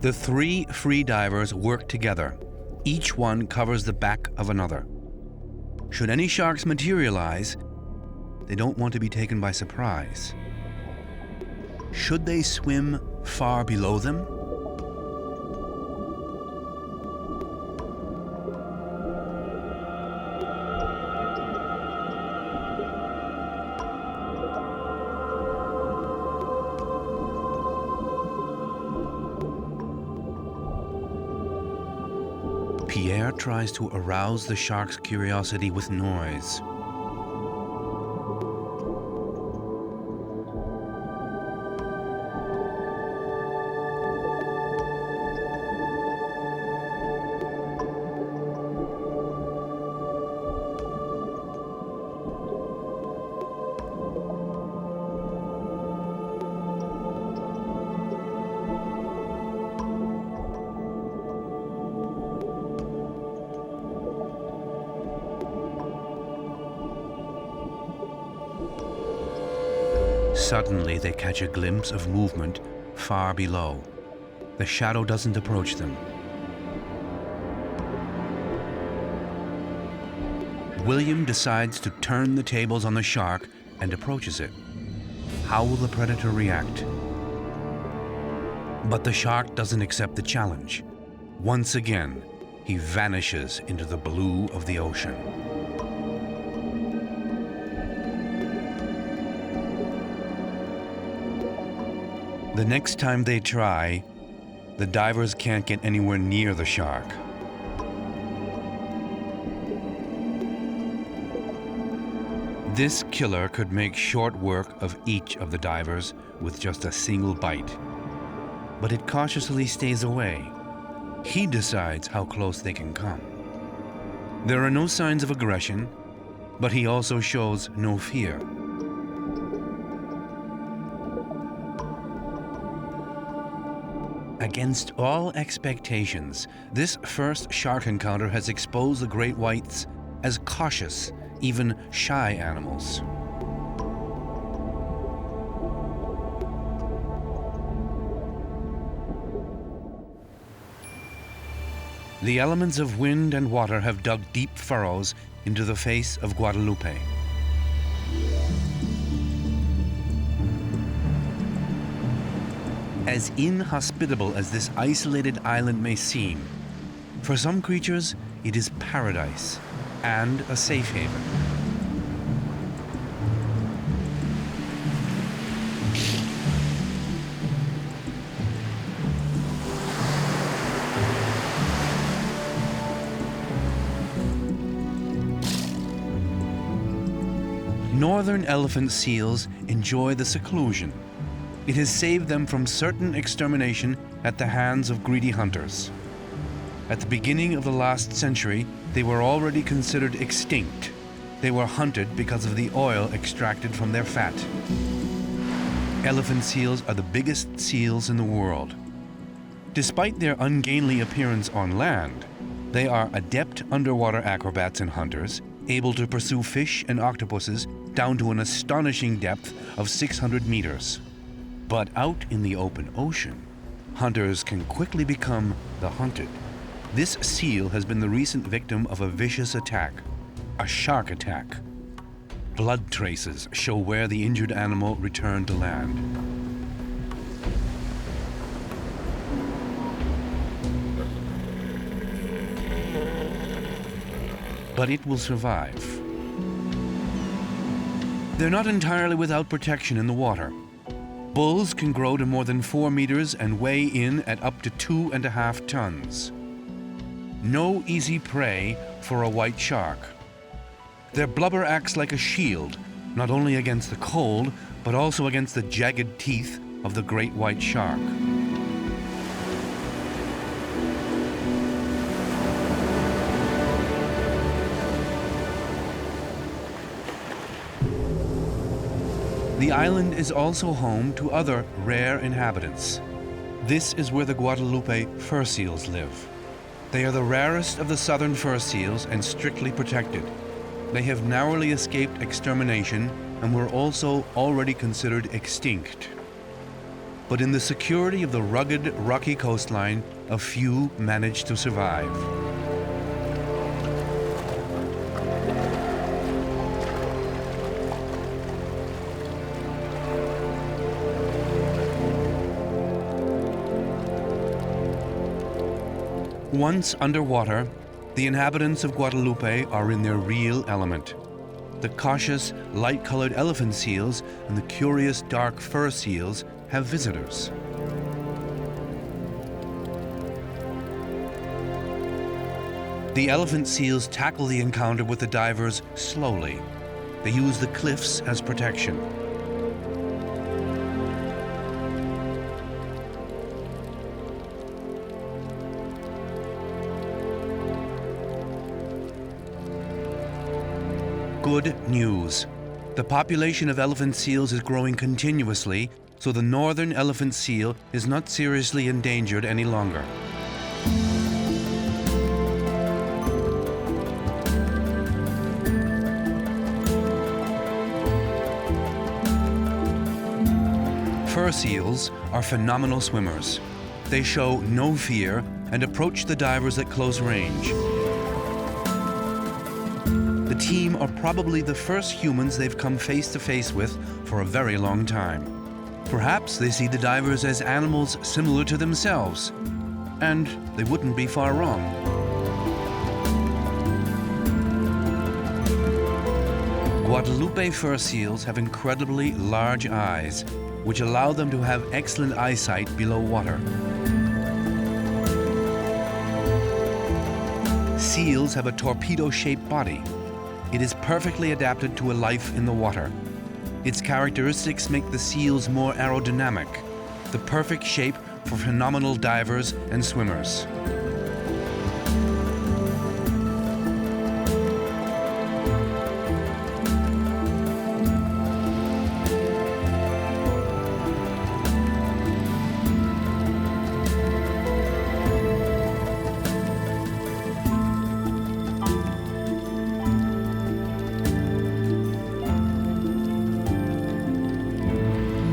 The 3 free divers work together. Each one covers the back of another. Should any sharks materialize, they don't want to be taken by surprise. Should they swim far below them? Pierre tries to arouse the shark's curiosity with noise. Suddenly, they catch a glimpse of movement far below. The shadow doesn't approach them. William decides to turn the tables on the shark and approaches it. How will the predator react? But the shark doesn't accept the challenge. Once again, he vanishes into the blue of the ocean. The next time they try, the divers can't get anywhere near the shark. This killer could make short work of each of the divers with just a single bite. But it cautiously stays away. He decides how close they can come. There are no signs of aggression, but he also shows no fear. Against all expectations, this first shark encounter has exposed the great whites as cautious, even shy animals. The elements of wind and water have dug deep furrows into the face of Guadalupe. As inhospitable as this isolated island may seem, for some creatures it is paradise and a safe haven. Northern elephant seals enjoy the seclusion. It has saved them from certain extermination at the hands of greedy hunters. At the beginning of the last century, they were already considered extinct. They were hunted because of the oil extracted from their fat. Elephant seals are the biggest seals in the world. Despite their ungainly appearance on land, they are adept underwater acrobats and hunters, able to pursue fish and octopuses down to an astonishing depth of 600 meters. But out in the open ocean, hunters can quickly become the hunted. This seal has been the recent victim of a vicious attack, a shark attack. Blood traces show where the injured animal returned to land. But it will survive. They're not entirely without protection in the water. Bulls can grow to more than 4 meters and weigh in at up to 2.5 tons. No easy prey for a white shark. Their blubber acts like a shield, not only against the cold, but also against the jagged teeth of the great white shark. The island is also home to other rare inhabitants. This is where the Guadalupe fur seals live. They are the rarest of the southern fur seals and strictly protected. They have narrowly escaped extermination and were also already considered extinct. But in the security of the rugged, rocky coastline, a few managed to survive. Once underwater, the inhabitants of Guadalupe are in their real element. The cautious, light-colored elephant seals and the curious dark fur seals have visitors. The elephant seals tackle the encounter with the divers slowly. They use the cliffs as protection. Good news. The population of elephant seals is growing continuously, so the northern elephant seal is not seriously endangered any longer. Fur seals are phenomenal swimmers. They show no fear and approach the divers at close range. The team are probably the first humans they've come face to face with for a very long time. Perhaps they see the divers as animals similar to themselves, and they wouldn't be far wrong. Guadalupe fur seals have incredibly large eyes, which allow them to have excellent eyesight below water. Seals have a torpedo-shaped body. It is perfectly adapted to a life in the water. Its characteristics make the seals more aerodynamic, the perfect shape for phenomenal divers and swimmers.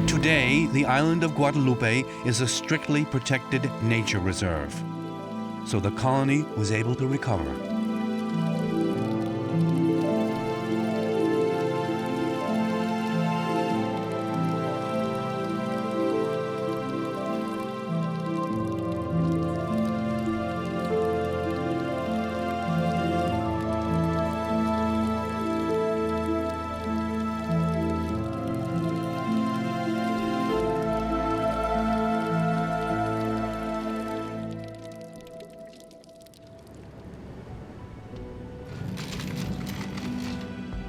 Today, the island of Guadalupe is a strictly protected nature reserve, so the colony was able to recover.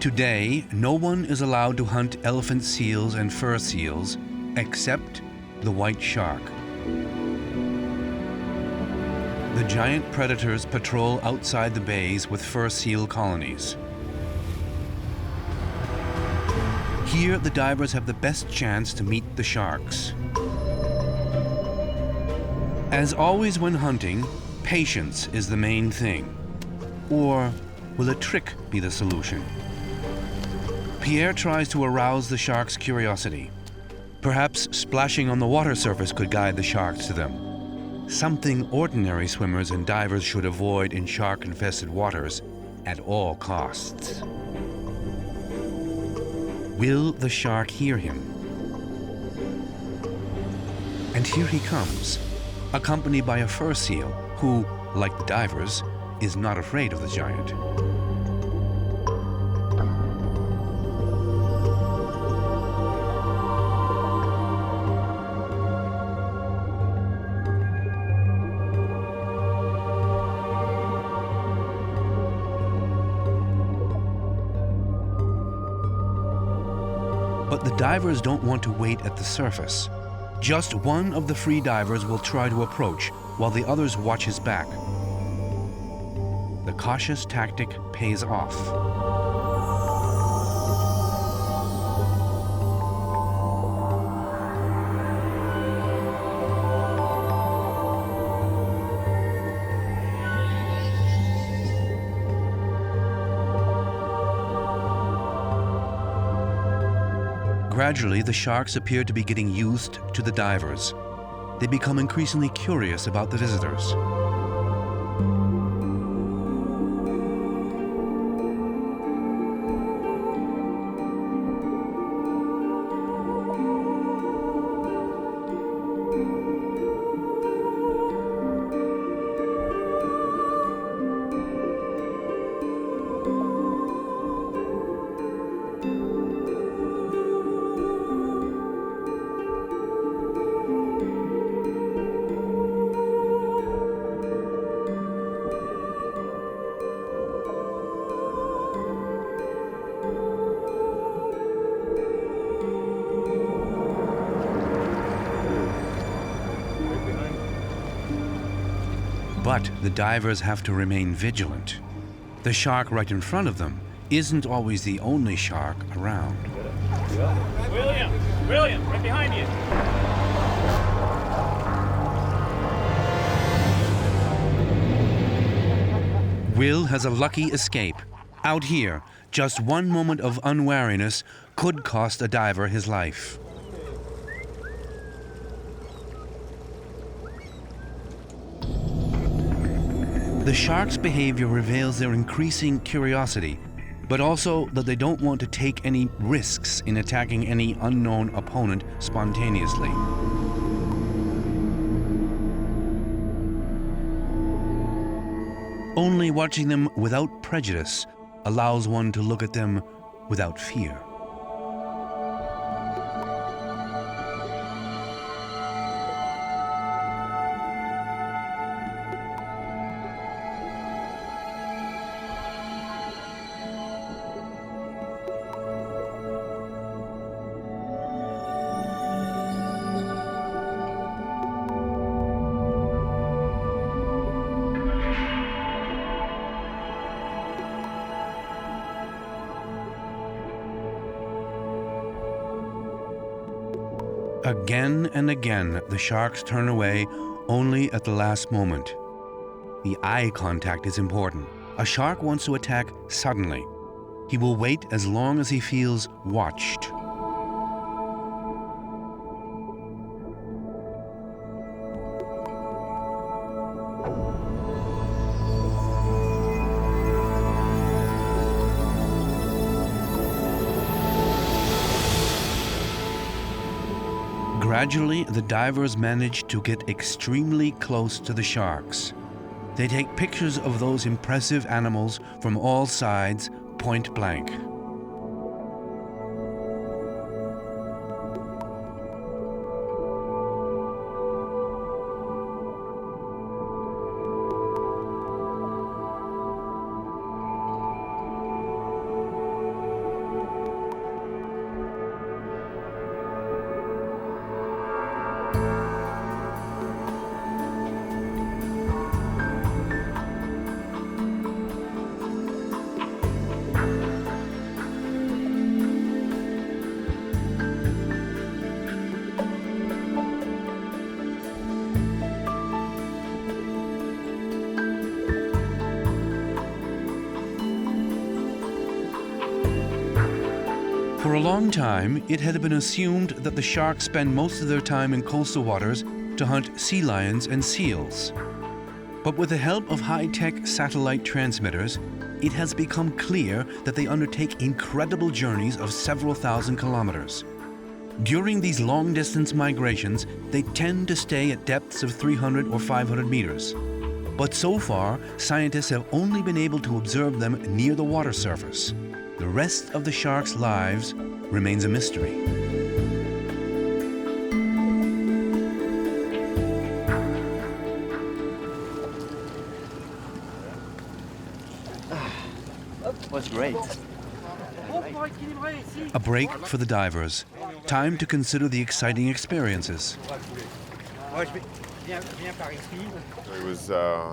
Today, no one is allowed to hunt elephant seals and fur seals except the white shark. The giant predators patrol outside the bays with fur seal colonies. Here, the divers have the best chance to meet the sharks. As always when hunting, patience is the main thing. Or will a trick be the solution? Pierre tries to arouse the shark's curiosity. Perhaps splashing on the water surface could guide the sharks to them. Something ordinary swimmers and divers should avoid in shark-infested waters at all costs. Will the shark hear him? And here he comes, accompanied by a fur seal who, like the divers, is not afraid of the giant. But the divers don't want to wait at the surface. Just one of the free divers will try to approach while the others watch his back. The cautious tactic pays off. Gradually, the sharks appear to be getting used to the divers. They become increasingly curious about the visitors. But the divers have to remain vigilant. The shark right in front of them isn't always the only shark around. William, right behind you. Will has a lucky escape. Out here, just one moment of unwariness could cost a diver his life. The shark's behavior reveals their increasing curiosity, but also that they don't want to take any risks in attacking any unknown opponent spontaneously. Only watching them without prejudice allows one to look at them without fear. Again and again, the sharks turn away only at the last moment. The eye contact is important. A shark wants to attack suddenly. He will wait as long as he feels watched. Gradually, the divers manage to get extremely close to the sharks. They take pictures of those impressive animals from all sides, point blank. For a long time, it had been assumed that the sharks spend most of their time in coastal waters to hunt sea lions and seals. But with the help of high-tech satellite transmitters, it has become clear that they undertake incredible journeys of several thousand kilometers. During these long-distance migrations, they tend to stay at depths of 300 or 500 meters. But so far, scientists have only been able to observe them near the water surface. The rest of the sharks' lives remains a mystery. Was great. A break for the divers. Time to consider the exciting experiences. I was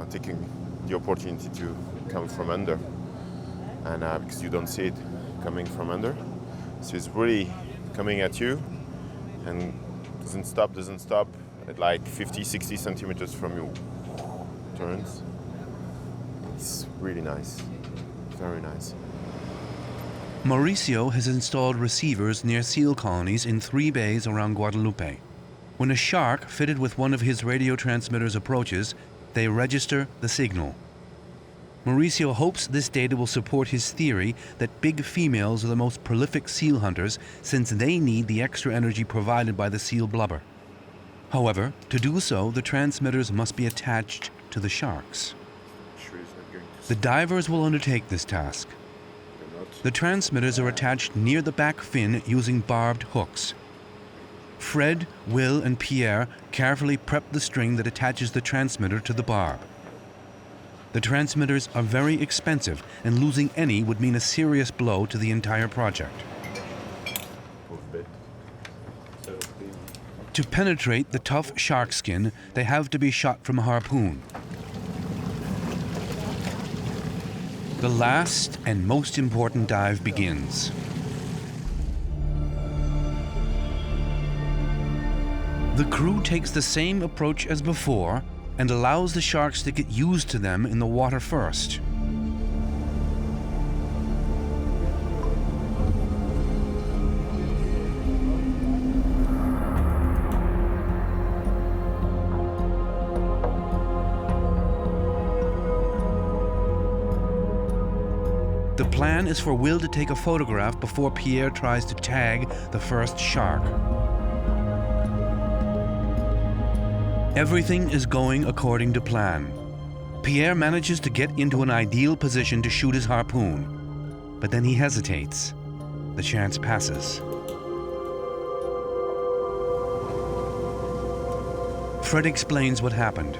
taking the opportunity to come from under, and because you don't see it coming from under, so it's really coming at you and doesn't stop at like 50-60 centimeters from you. Turns. It's really nice, very nice. Mauricio has installed receivers near seal colonies in 3 bays around Guadalupe. When a shark fitted with one of his radio transmitters approaches, they register the signal. Mauricio hopes this data will support his theory that big females are the most prolific seal hunters since they need the extra energy provided by the seal blubber. However, to do so, the transmitters must be attached to the sharks. The divers will undertake this task. The transmitters are attached near the back fin using barbed hooks. Fred, Will, and Pierre carefully prep the string that attaches the transmitter to the barb. The transmitters are very expensive, and losing any would mean a serious blow to the entire project. To penetrate the tough shark skin, they have to be shot from a harpoon. The last and most important dive begins. The crew takes the same approach as before and allows the sharks to get used to them in the water first. The plan is for Will to take a photograph before Pierre tries to tag the first shark. Everything is going according to plan. Pierre manages to get into an ideal position to shoot his harpoon, but then he hesitates. The chance passes. Fred explains what happened.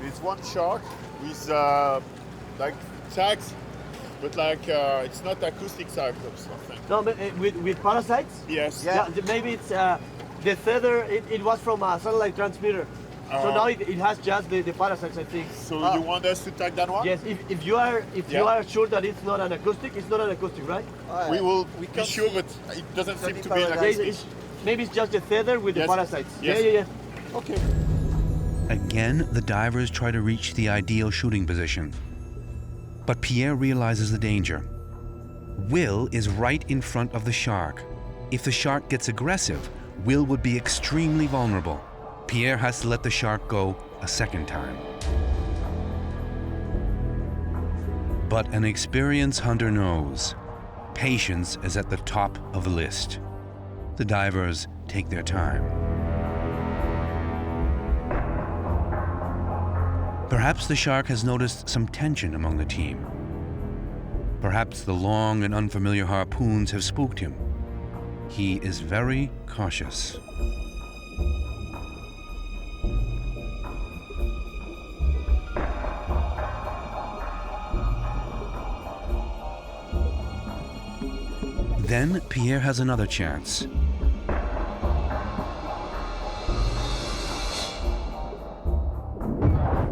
It's one shark with like tags, but like it's not acoustic tags or something. No, but with parasites? Yes. Yeah, maybe it's the feather, it was from a satellite transmitter. So now it has just the parasites, I think. So you want us to tag that one? Yes, if you are sure that it's not an acoustic, it's not an acoustic, right? We will be sure, but it doesn't seem to be an acoustic. Maybe it's just the feather with the parasites. Yes. Yeah. Okay. Again, the divers try to reach the ideal shooting position. But Pierre realizes the danger. Will is right in front of the shark. If the shark gets aggressive, Will would be extremely vulnerable. Pierre has to let the shark go a second time. But an experienced hunter knows patience is at the top of the list. The divers take their time. Perhaps the shark has noticed some tension among the team. Perhaps the long and unfamiliar harpoons have spooked him. He is very cautious. Then Pierre has another chance.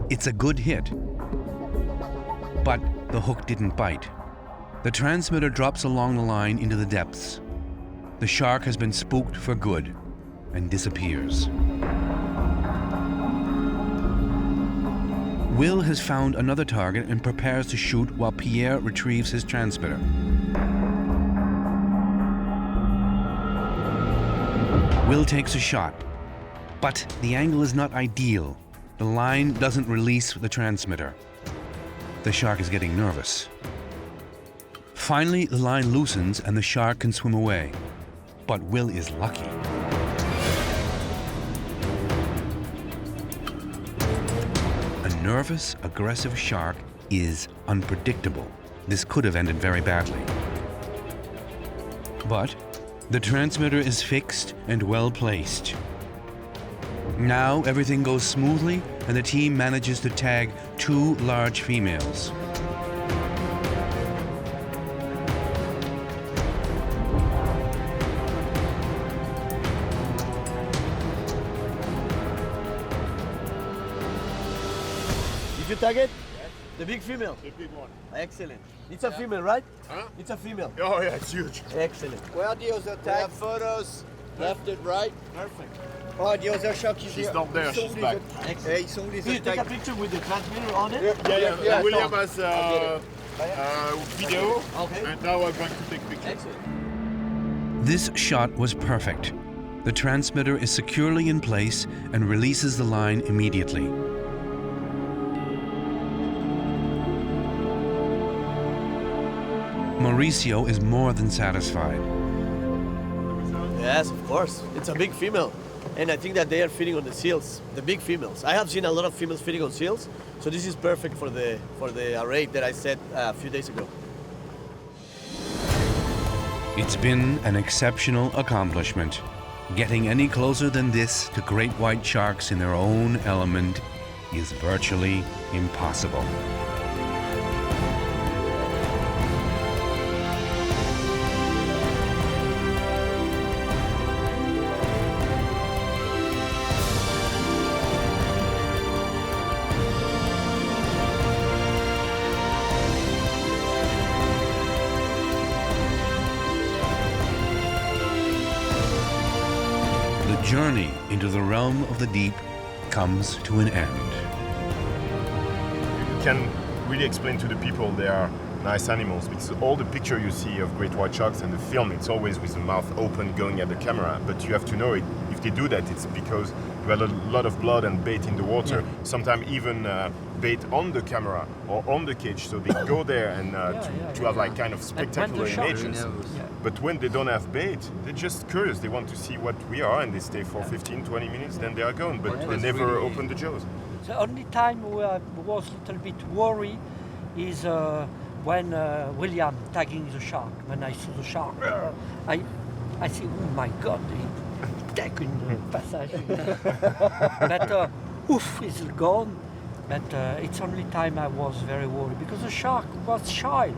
It's a good hit, but the hook didn't bite. The transmitter drops along the line into the depths. The shark has been spooked for good and disappears. Will has found another target and prepares to shoot while Pierre retrieves his transmitter. Will takes a shot, but the angle is not ideal. The line doesn't release the transmitter. The shark is getting nervous. Finally, the line loosens and the shark can swim away. But Will is lucky. A nervous, aggressive shark is unpredictable. This could have ended very badly. But the transmitter is fixed and well placed. Now everything goes smoothly and the team manages to tag 2 large females. Did you tag it? Yes. The big female? The big one. Excellent. It's a female, right? Huh? It's a female. Oh yeah, it's huge. Excellent. Where are the other tags? photos Left and right. Perfect. Oh, the other shark is She's here. not there, she's back. Excellent. Can you take a picture with the transmitter on it? Yeah. William has video, Okay. and now I'm going to take pictures. Excellent. This shot was perfect. The transmitter is securely in place and releases the line immediately. Mauricio is more than satisfied. Yes, of course. It's a big female. And I think that they are feeding on the seals, the big females. I have seen a lot of females feeding on seals, so this is perfect for the array that I said a few days ago. It's been an exceptional accomplishment. Getting any closer than this to great white sharks in their own element is virtually impossible. The journey into the realm of the deep comes to an end. You can really explain to the people they are nice animals, because all the picture you see of great white sharks and the film, it's always with the mouth open going at the camera, but you have to know it. If they do that, it's because you have a lot of blood and bait in the water, sometimes even bait on the camera or on the cage, so they go there and to have like kind of spectacular images. But when they don't have bait, they're just curious. They want to see what we are, and they stay for 15, 20 minutes, then they are gone. But they never open the jaws. The only time where I was a little bit worried is when William tagging the shark. When I saw the shark, I say, oh my God, il tag une passage. But oof, it's gone. But it's only time I was very worried because the shark was shy.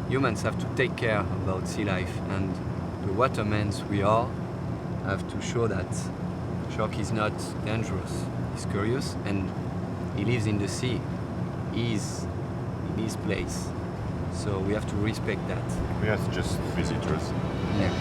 Humans have to take care about sea life, and the watermen we are have to show that shark is not dangerous. He's curious and he lives in the sea. He's in his place. So we have to respect that. We are just visitors. Yeah.